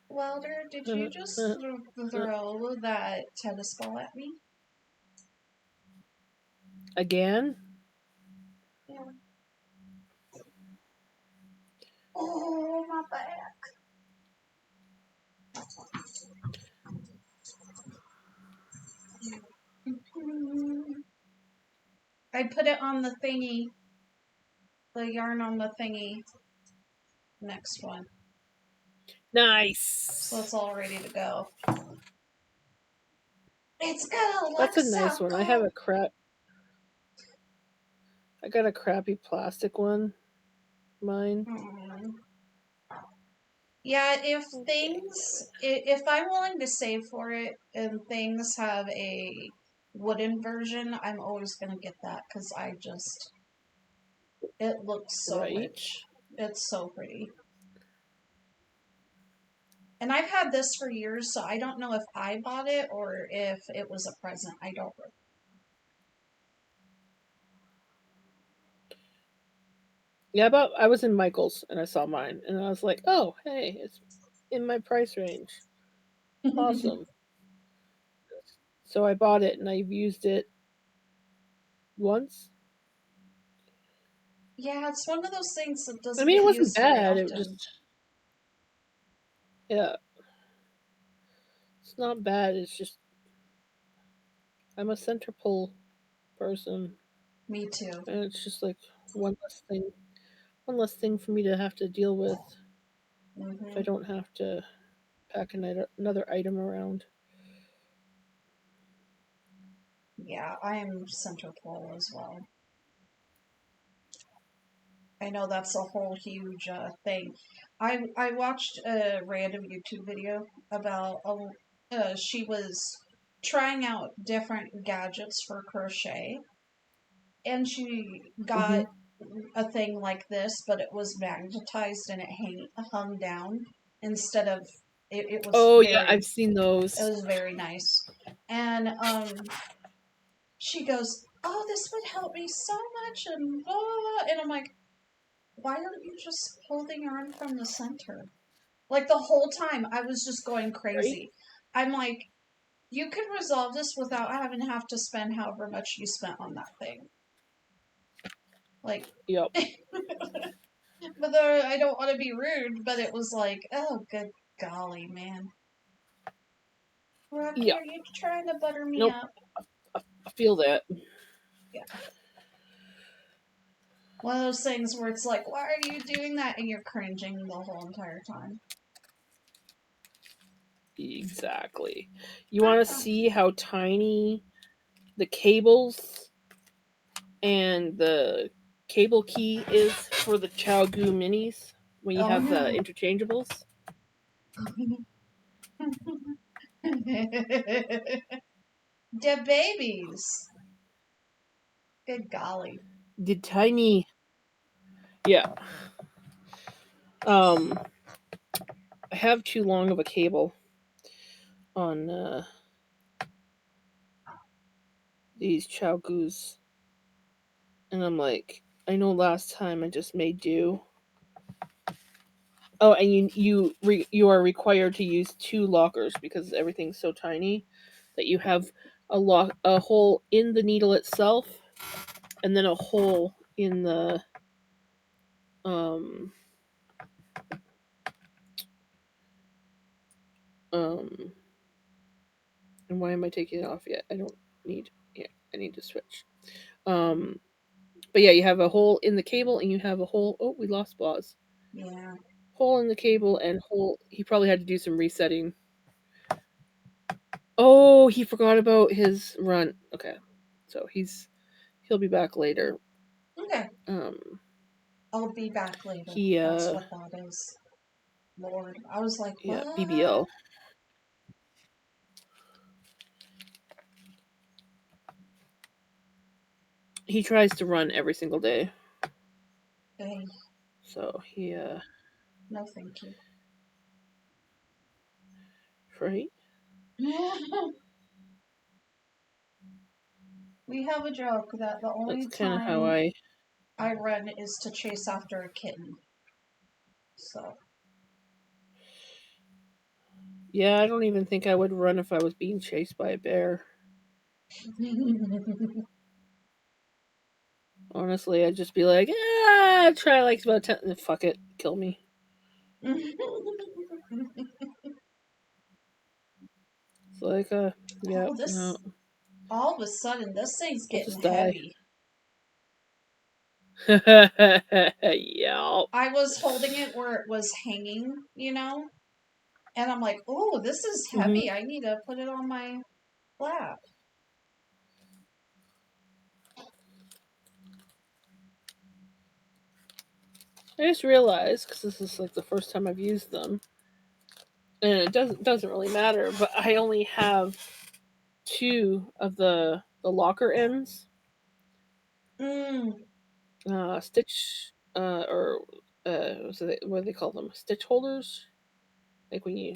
B: Wilder, did you just throw that tennis ball at me?
A: Again?
B: Yeah. Oh, my back. I put it on the thingy. The yarn on the thingy. Next one.
A: Nice.
B: So it's all ready to go. It's gonna look
A: That's a nice
B: so
A: one.
B: good.
A: I got a crappy plastic one. Mine.
B: Yeah, if I'm willing to save for it and things have a wooden version, I'm always gonna get that because it looks so rich. It's so pretty. And I've had this for years, so I don't know if I bought it or if it was a present. I don't remember.
A: Yeah, but I was in Michael's and I saw mine and I was like, oh, hey, it's in my price range. Awesome. So I bought it and I've used it once.
B: Yeah, it's one of those things that doesn't.
A: I mean, it wasn't
B: used very
A: bad. It
B: often.
A: just, yeah, it's not bad. It's just I'm a center pull person.
B: Me too.
A: And it's just like one less thing for me to have to deal with if I don't have to pack another item around.
B: Yeah, I am center pull as well. I know that's a whole huge thing. I watched a random YouTube video about she was trying out different gadgets for crochet, and she got a thing like this, but it was magnetized and it hung down instead of it was.
A: Oh yeah, I've seen those.
B: It was very nice, and she goes, "Oh, this would help me so much," and blah, blah, blah. And I'm like, why don't you just pull the yarn from the center? Like the whole time I was just going crazy. Right? I'm like, you can resolve this without having to have to spend however much you spent on that thing. Like,
A: yep.
B: But I don't want to be rude, but it was like, oh, good golly, man. Rocky, are you trying to butter me up?
A: I feel that.
B: Yeah. One of those things where it's like, why are you doing that? And you're cringing the whole entire time.
A: Exactly. You want to see how tiny the cables and the cable key is for the ChiaoGoo minis when you have the interchangeables?
B: The babies. Good golly.
A: The tiny. Yeah. I have too long of a cable on these ChiaoGoos. And I'm like, I know last time I just made do. Oh, and you are required to use 2 lockers because everything's so tiny that you have a hole in the needle itself and then a hole in the and why am I taking it off yet? I need to switch. But yeah, you have a hole in the cable and you have a hole. Oh, we lost Boz.
B: Yeah.
A: Hole in the cable and hole. He probably had to do some resetting. Oh, he forgot about his run. Okay, so he'll be back later.
B: Okay. I'll be back later. That's what that is. Lord, I was like, what?
A: Yeah, BBL. He tries to run every single day.
B: Dang.
A: So he
B: No, thank you.
A: Right?
B: We have a joke that the only
A: That's kind of how
B: time I run is to chase after a kitten. So.
A: Yeah, I don't even think I would run if I was being chased by a bear. Honestly, I'd just be like, try like about 10, fuck it, kill me. It's like, yeah, no.
B: All of a sudden, this thing's
A: I'll
B: getting
A: just die.
B: heavy.
A: Yeah.
B: I was holding it where it was hanging, you know? And I'm like, oh, this is heavy. I need to put it on my lap.
A: I just realized, because this is like the first time I've used them, and it doesn't really matter, but I only have 2 of the locker ends. Stitch, or what do they call them? Stitch holders? Like when you,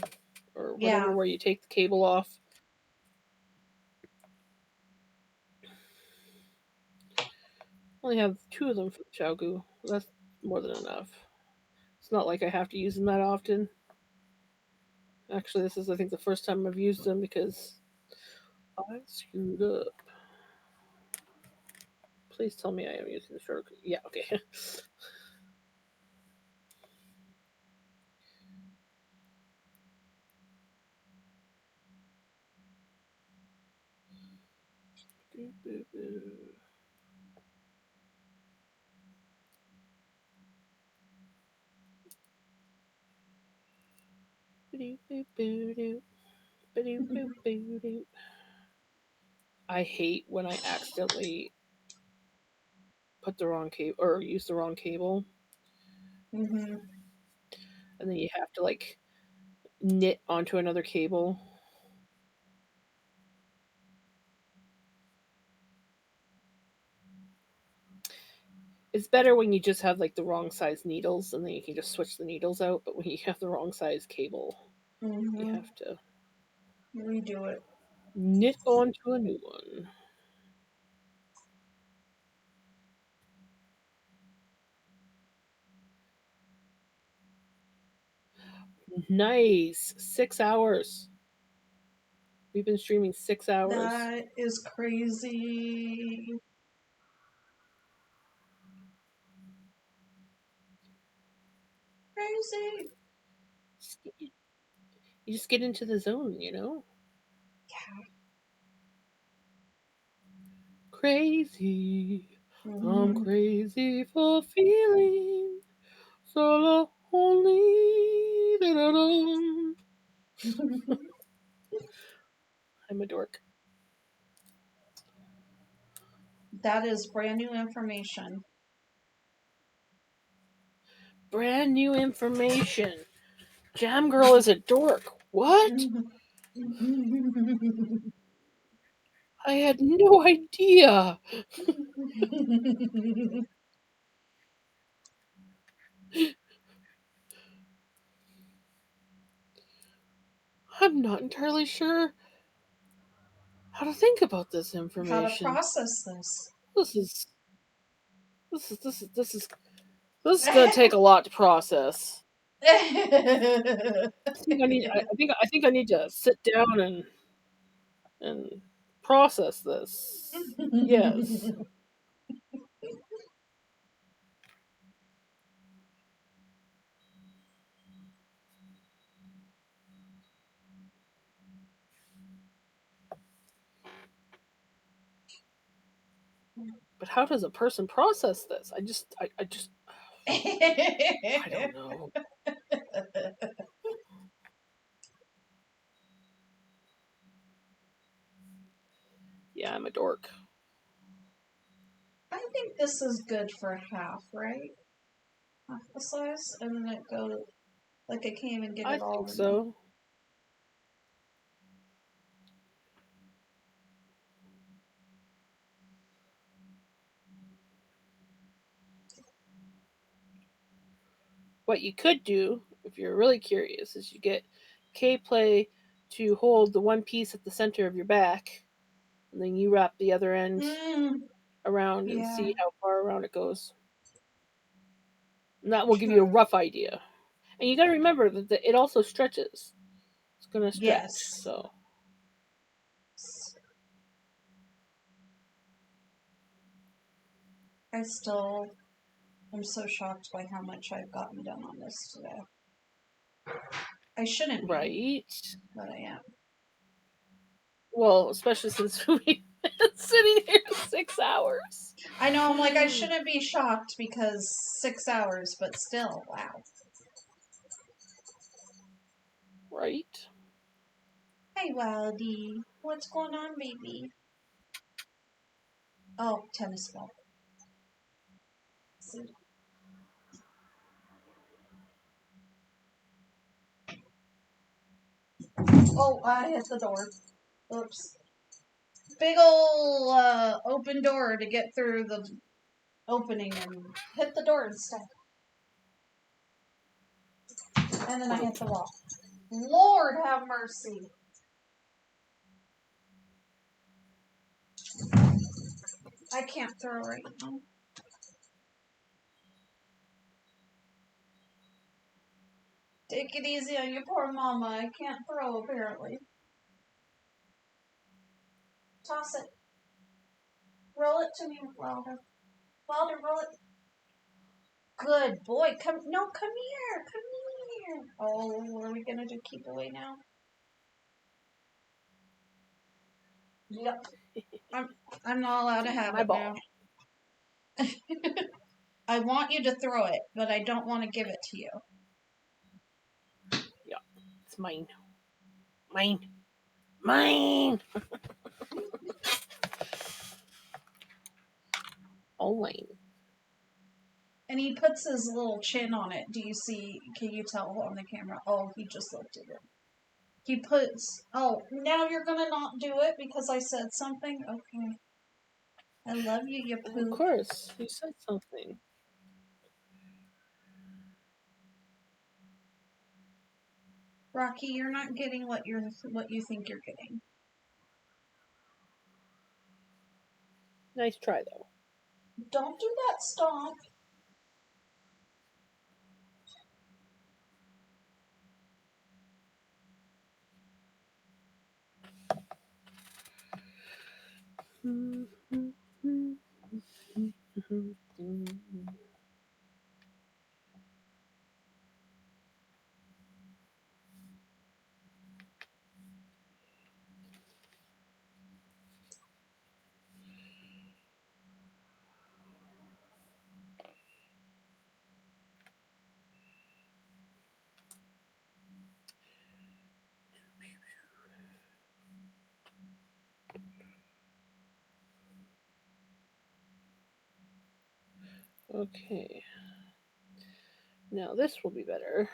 A: or whatever, where you take the cable off. I only have 2 of them for the ChiaoGoo. That's more than enough. It's not like I have to use them that often. Actually, this is, I think, the first time I've used them because I screwed up. Please tell me I am using the shortcut. Yeah, okay. I hate when I accidentally put the wrong cable or use the wrong cable. And then you have to like knit onto another cable. It's better when you just have like the wrong size needles and then you can just switch the needles out, but when you have the wrong size cable, you have to
B: redo it.
A: Knit onto a new one. Nice. 6 hours. We've been streaming 6 hours.
B: That is crazy. Crazy.
A: You just get into the zone, you know?
B: Yeah.
A: Crazy. I'm crazy for feeling so lonely. I'm a dork.
B: That is brand new information.
A: Brand new information. Jam Girl is a dork. What? I had no idea. I'm not entirely sure how to think about this information.
B: How to process this.
A: This is gonna take a lot to process. I think I need to sit down and process this. Yes. But how does a person process this? I don't know. Yeah, I'm a dork.
B: I think this is good for half, right? Half the size, and then it goes like I can't even get it all.
A: I think so. what you could do, if you're really curious, is you get K-Play to hold the one piece at the center of your back, and then you wrap the other end around and see how far around it goes. And that will give you a rough idea. And you got to remember that it also stretches. It's going to stretch. So.
B: I still am so shocked by how much I've gotten done on this today. I shouldn't be.
A: Right.
B: But I am.
A: Well, especially since we've been sitting here 6 hours.
B: I know, I'm like, I shouldn't be shocked because 6 hours, but still, wow.
A: Right.
B: Hey, Wildy. What's going on, baby? Oh, tennis ball. See? Oh, I hit the door. Oops. Big ol' open door to get through the opening and hit the door instead. And then I hit the wall. Lord have mercy. I can't throw right now. Take it easy on your poor mama. I can't throw, apparently. Toss it. Roll it to me, Wilder. Wilder, roll it. Good boy. Come here. Come here. Oh, what are we going to do? Keep away now? Yep. I'm not allowed to have
A: my
B: it
A: ball.
B: Now. I want you to throw it, but I don't want to give it to you.
A: Yeah, it's mine. Mine. All mine.
B: And he puts his little chin on it. Do you see? Can you tell on the camera? Oh, he just looked at it. He puts... Oh, now you're going to not do it because I said something? Okay. I love you, you poop.
A: Of course. You said something.
B: Rocky, you're not getting what you think you're getting.
A: Nice try, though.
B: Don't do that, Stomp.
A: Okay. Now this will be better.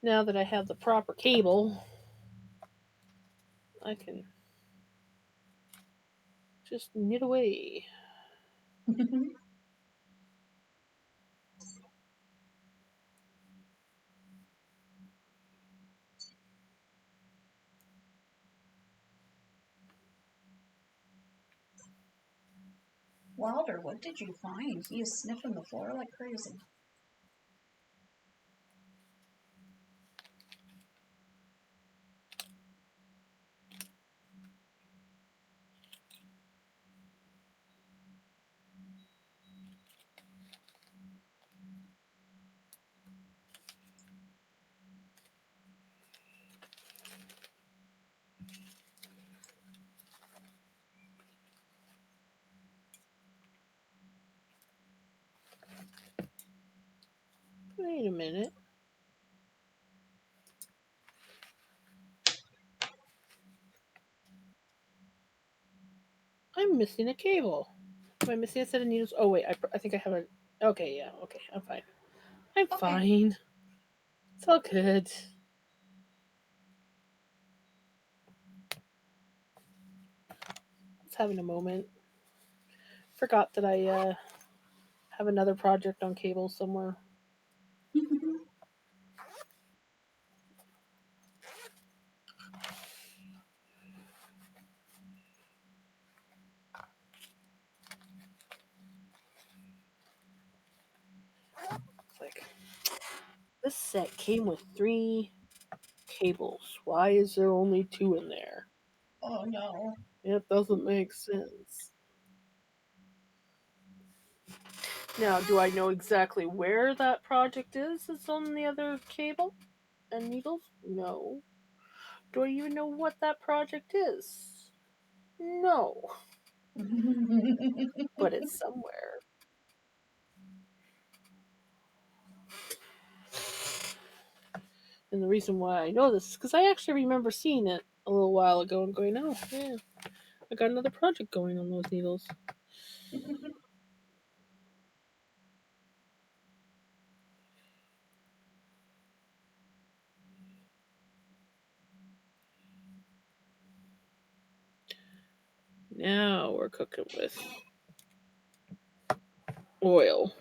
A: Now that I have the proper cable, I can just knit away.
B: Wilder, what did you find? He is sniffing the floor like crazy.
A: Wait a minute. I'm missing a cable. Am I missing a set of needles? Oh, wait. I think I have a... Okay, yeah. Okay, I'm fine. I'm fine. It's all good. having a moment. Forgot that I have another project on cable somewhere. It's like, this set came with 3 cables. Why is there only 2 in there?
B: Oh no.
A: It doesn't make sense. Now, do I know exactly where that project is that's on the other cable and needles? No. Do I even know what that project is? No. But it's somewhere. And the reason why I know this is because I actually remember seeing it a little while ago and going, oh, yeah, I got another project going on those needles. Now we're cooking with oil.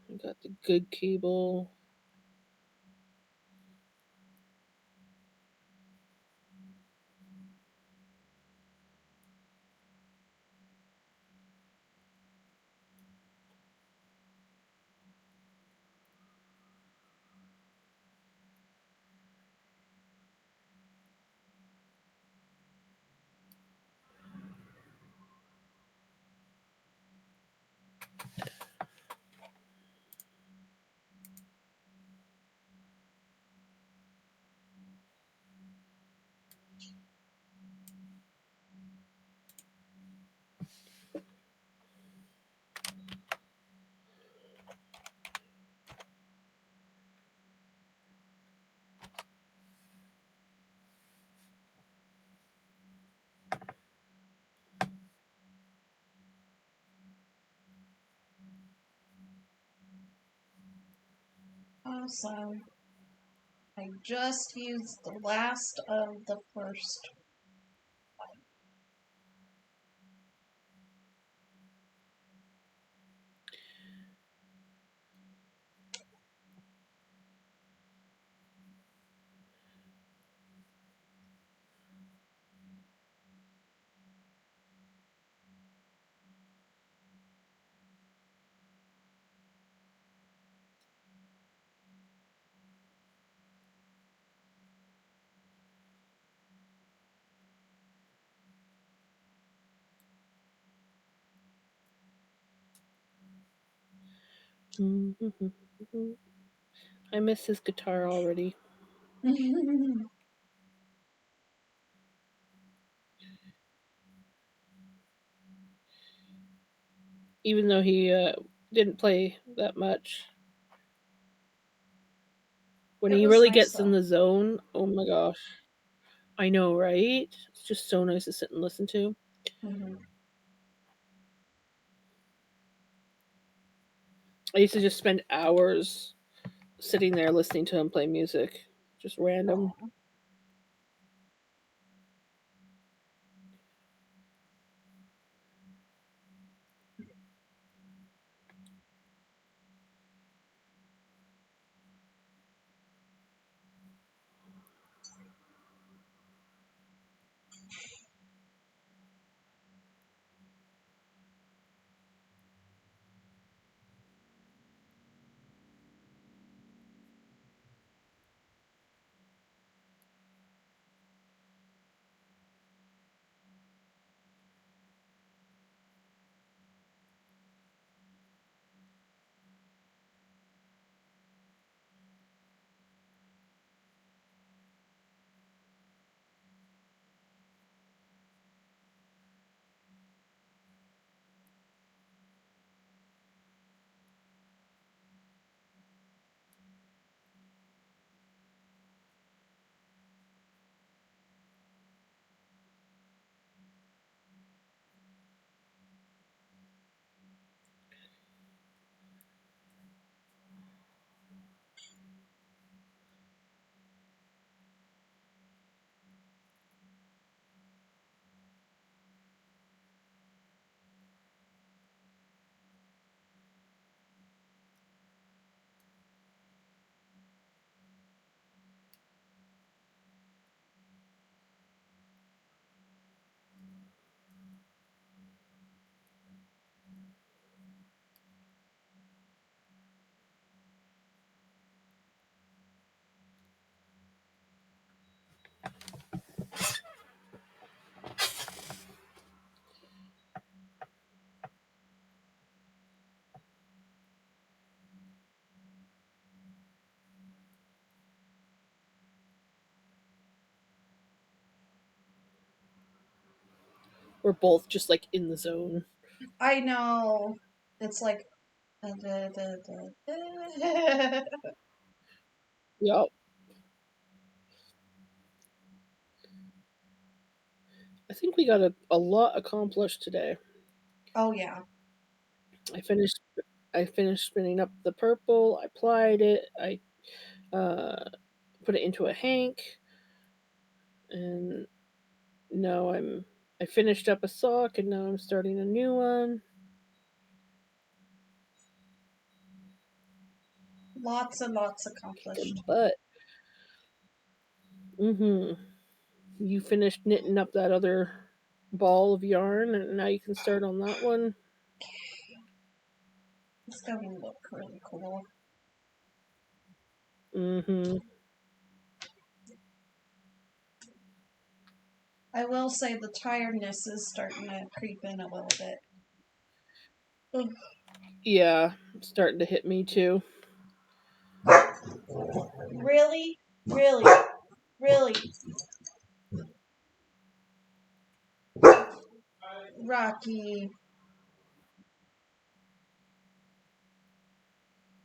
A: I got the good cable.
B: Awesome. I just used the last of the first.
A: I miss his guitar already. Even though he didn't play that much. When
B: It
A: he
B: was
A: really
B: nice,
A: gets in
B: though.
A: the zone, oh my gosh. I know, right? It's just so nice to sit and listen to.
B: Mhm.
A: I used to just spend hours sitting there listening to him play music. Just random.
B: Aw.
A: we're both just like in the zone.
B: I know. It's like.
A: Yep. I think we got a lot accomplished today.
B: Oh yeah.
A: I finished spinning up the purple. I plied it. I put it into a hank, and now I finished up a sock, and now I'm starting a new one.
B: Lots and lots accomplished.
A: But you finished knitting up that other ball of yarn, and now you can start on that one.
B: It's going to look really cool. I will say the tiredness is starting to creep in a little bit. Ugh.
A: Yeah, it's starting to hit me too.
B: Really? Really? Really? Rocky.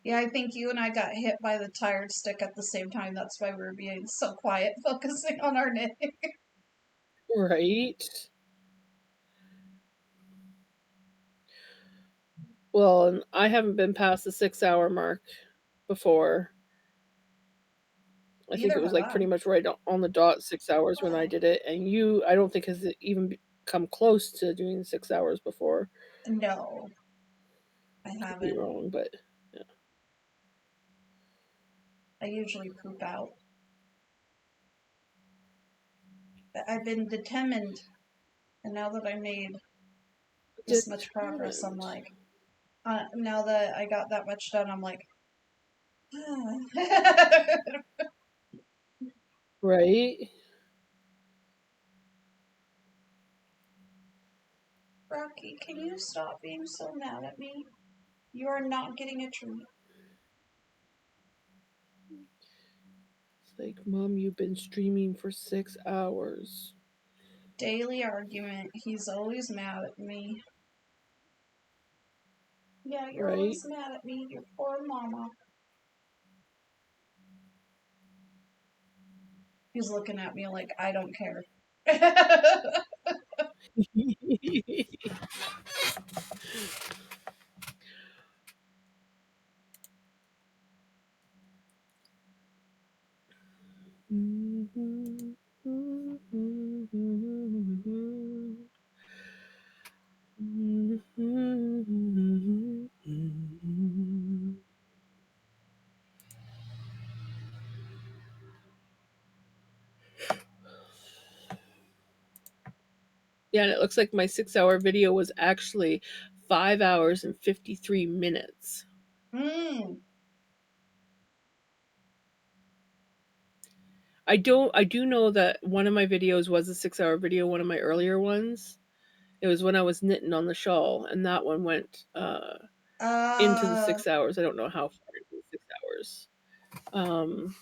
B: Yeah, I think you and I got hit by the tired stick at the same time. That's why we're being so quiet, focusing on our knitting.
A: Right. Well, and I haven't been past the 6-hour mark before. I think it was like pretty much right on the dot 6 hours when I did it, and you, I don't think has even come close to doing 6 hours before.
B: No, I haven't.
A: Could be wrong, but yeah.
B: I usually poop out. I've been determined, and now that I made this much progress, I'm like, now that I got that much done, I'm like,
A: right.
B: Rocky, can you stop being so mad at me? You are not getting a treat.
A: It's like, Mom, you've been streaming for 6 hours.
B: Daily argument. He's always mad at me. Yeah, you're always mad at me. Your poor mama. He's looking at me like, I don't care.
A: Yeah, and it looks like my 6-hour video was actually 5 hours and 53 minutes. I do know that one of my videos was a 6-hour video, one of my earlier ones. It was when I was knitting on the shawl, and that one went into the 6 hours. I don't know how far into the 6 hours.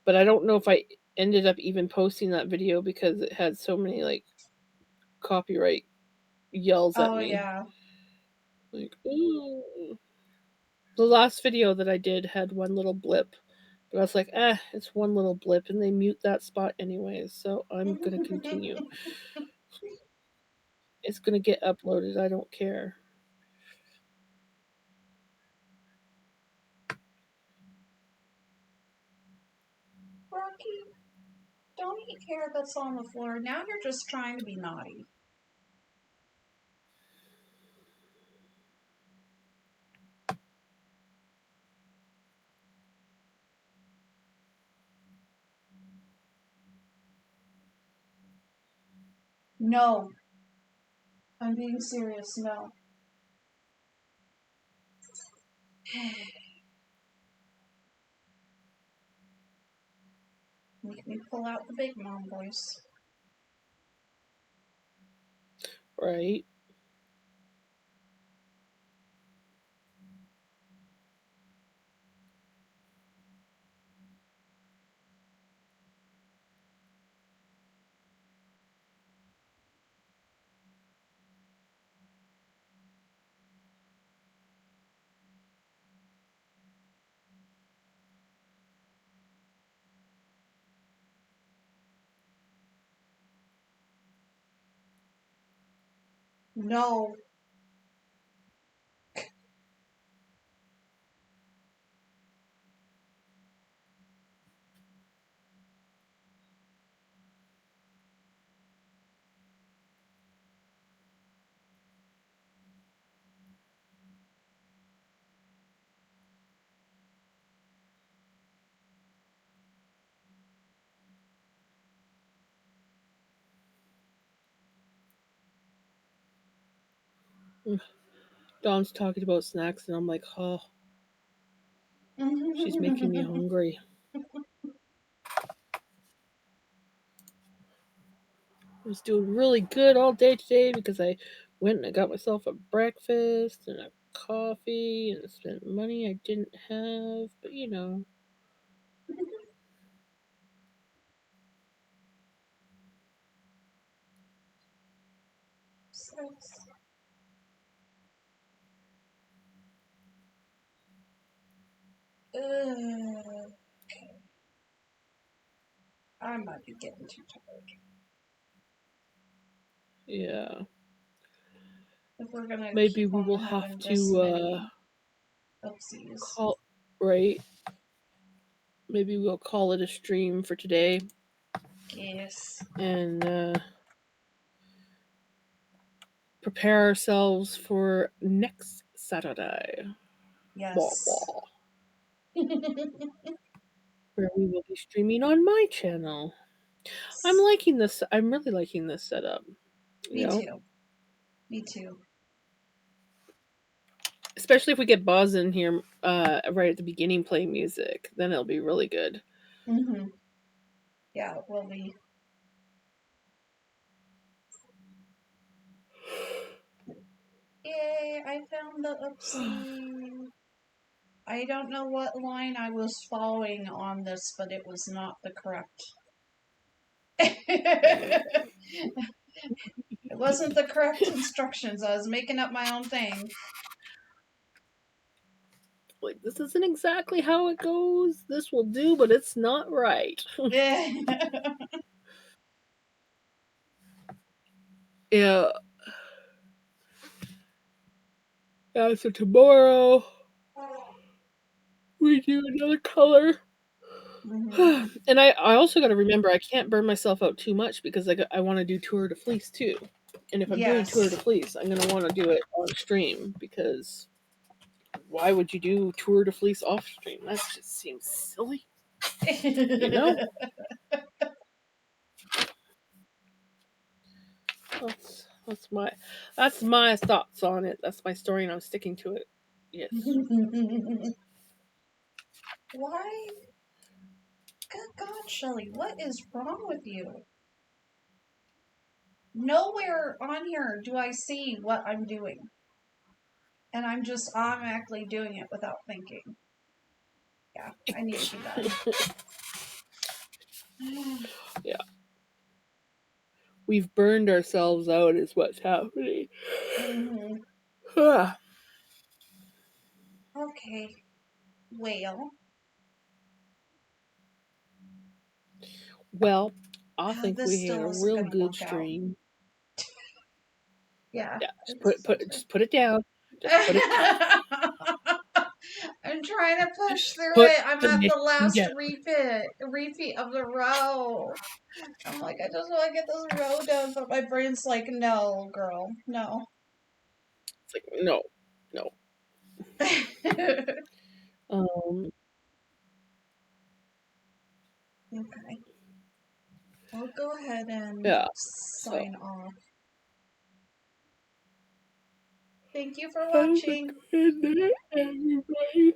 A: But I don't know if I ended up even posting that video because it had so many like copyright yells at me.
B: Oh yeah.
A: Like, ooh. The last video that I did had one little blip, but I was like, it's one little blip, and they mute that spot anyways, so I'm gonna continue. It's gonna get uploaded. I don't care.
B: Rocky, don't eat carrots on the floor. Now you're just trying to be naughty. No. I'm being serious, no. Make me pull out the big mom voice.
A: Right.
B: No.
A: Dawn's talking about snacks, and I'm like, oh, she's making me hungry. I was doing really good all day today because I went and I got myself a breakfast and a coffee and spent money I didn't have, but you know.
B: Okay. I might be getting too tired.
A: Yeah.
B: If we're gonna
A: Maybe
B: keep
A: we
B: on
A: will
B: having
A: have
B: this
A: to
B: many oopsies.
A: call, right? Maybe we'll call it a stream for today.
B: Yes.
A: And prepare ourselves for next Saturday.
B: Yes.
A: Wah, wah. Where we will be streaming on my channel. I'm liking this. I'm really liking this setup.
B: Me too. Me too.
A: Especially if we get Boz in here right at the beginning playing music, then it'll be really good.
B: Mm-hmm. Yeah, it will be. Yay, I found the oopsie. I don't know what line I was following on this, but it was not the correct. It wasn't the correct instructions. I was making up my own thing.
A: Like, this isn't exactly how it goes. This will do, but it's not right. Yeah. Yeah, so tomorrow we do another color. Mm-hmm. And I also got to remember I can't burn myself out too much because I want to do Tour de Fleece too. And if I'm doing Tour de Fleece, I'm going to want to do it on stream because why would you do Tour de Fleece off stream? That just seems silly. You know? That's my thoughts on it. That's my story, and I'm sticking to it. Yes.
B: Why? Good God, Shelly, what is wrong with you? Nowhere on here do I see what I'm doing. And I'm just automatically doing it without thinking. Yeah, I need to do that.
A: Yeah. We've burned ourselves out is what's happening.
B: Mm-hmm. Okay.
A: Well, I think we had a real good stream.
B: Yeah.
A: Just put it down. Just put it down.
B: I'm trying to push through it. I'm at the last repeat of the row. I'm like, I just want to get this row done, but my brain's like, no, girl, no.
A: It's like, no.
B: Okay. I'll go ahead and sign off. Thank you for watching.
A: Good night, everybody.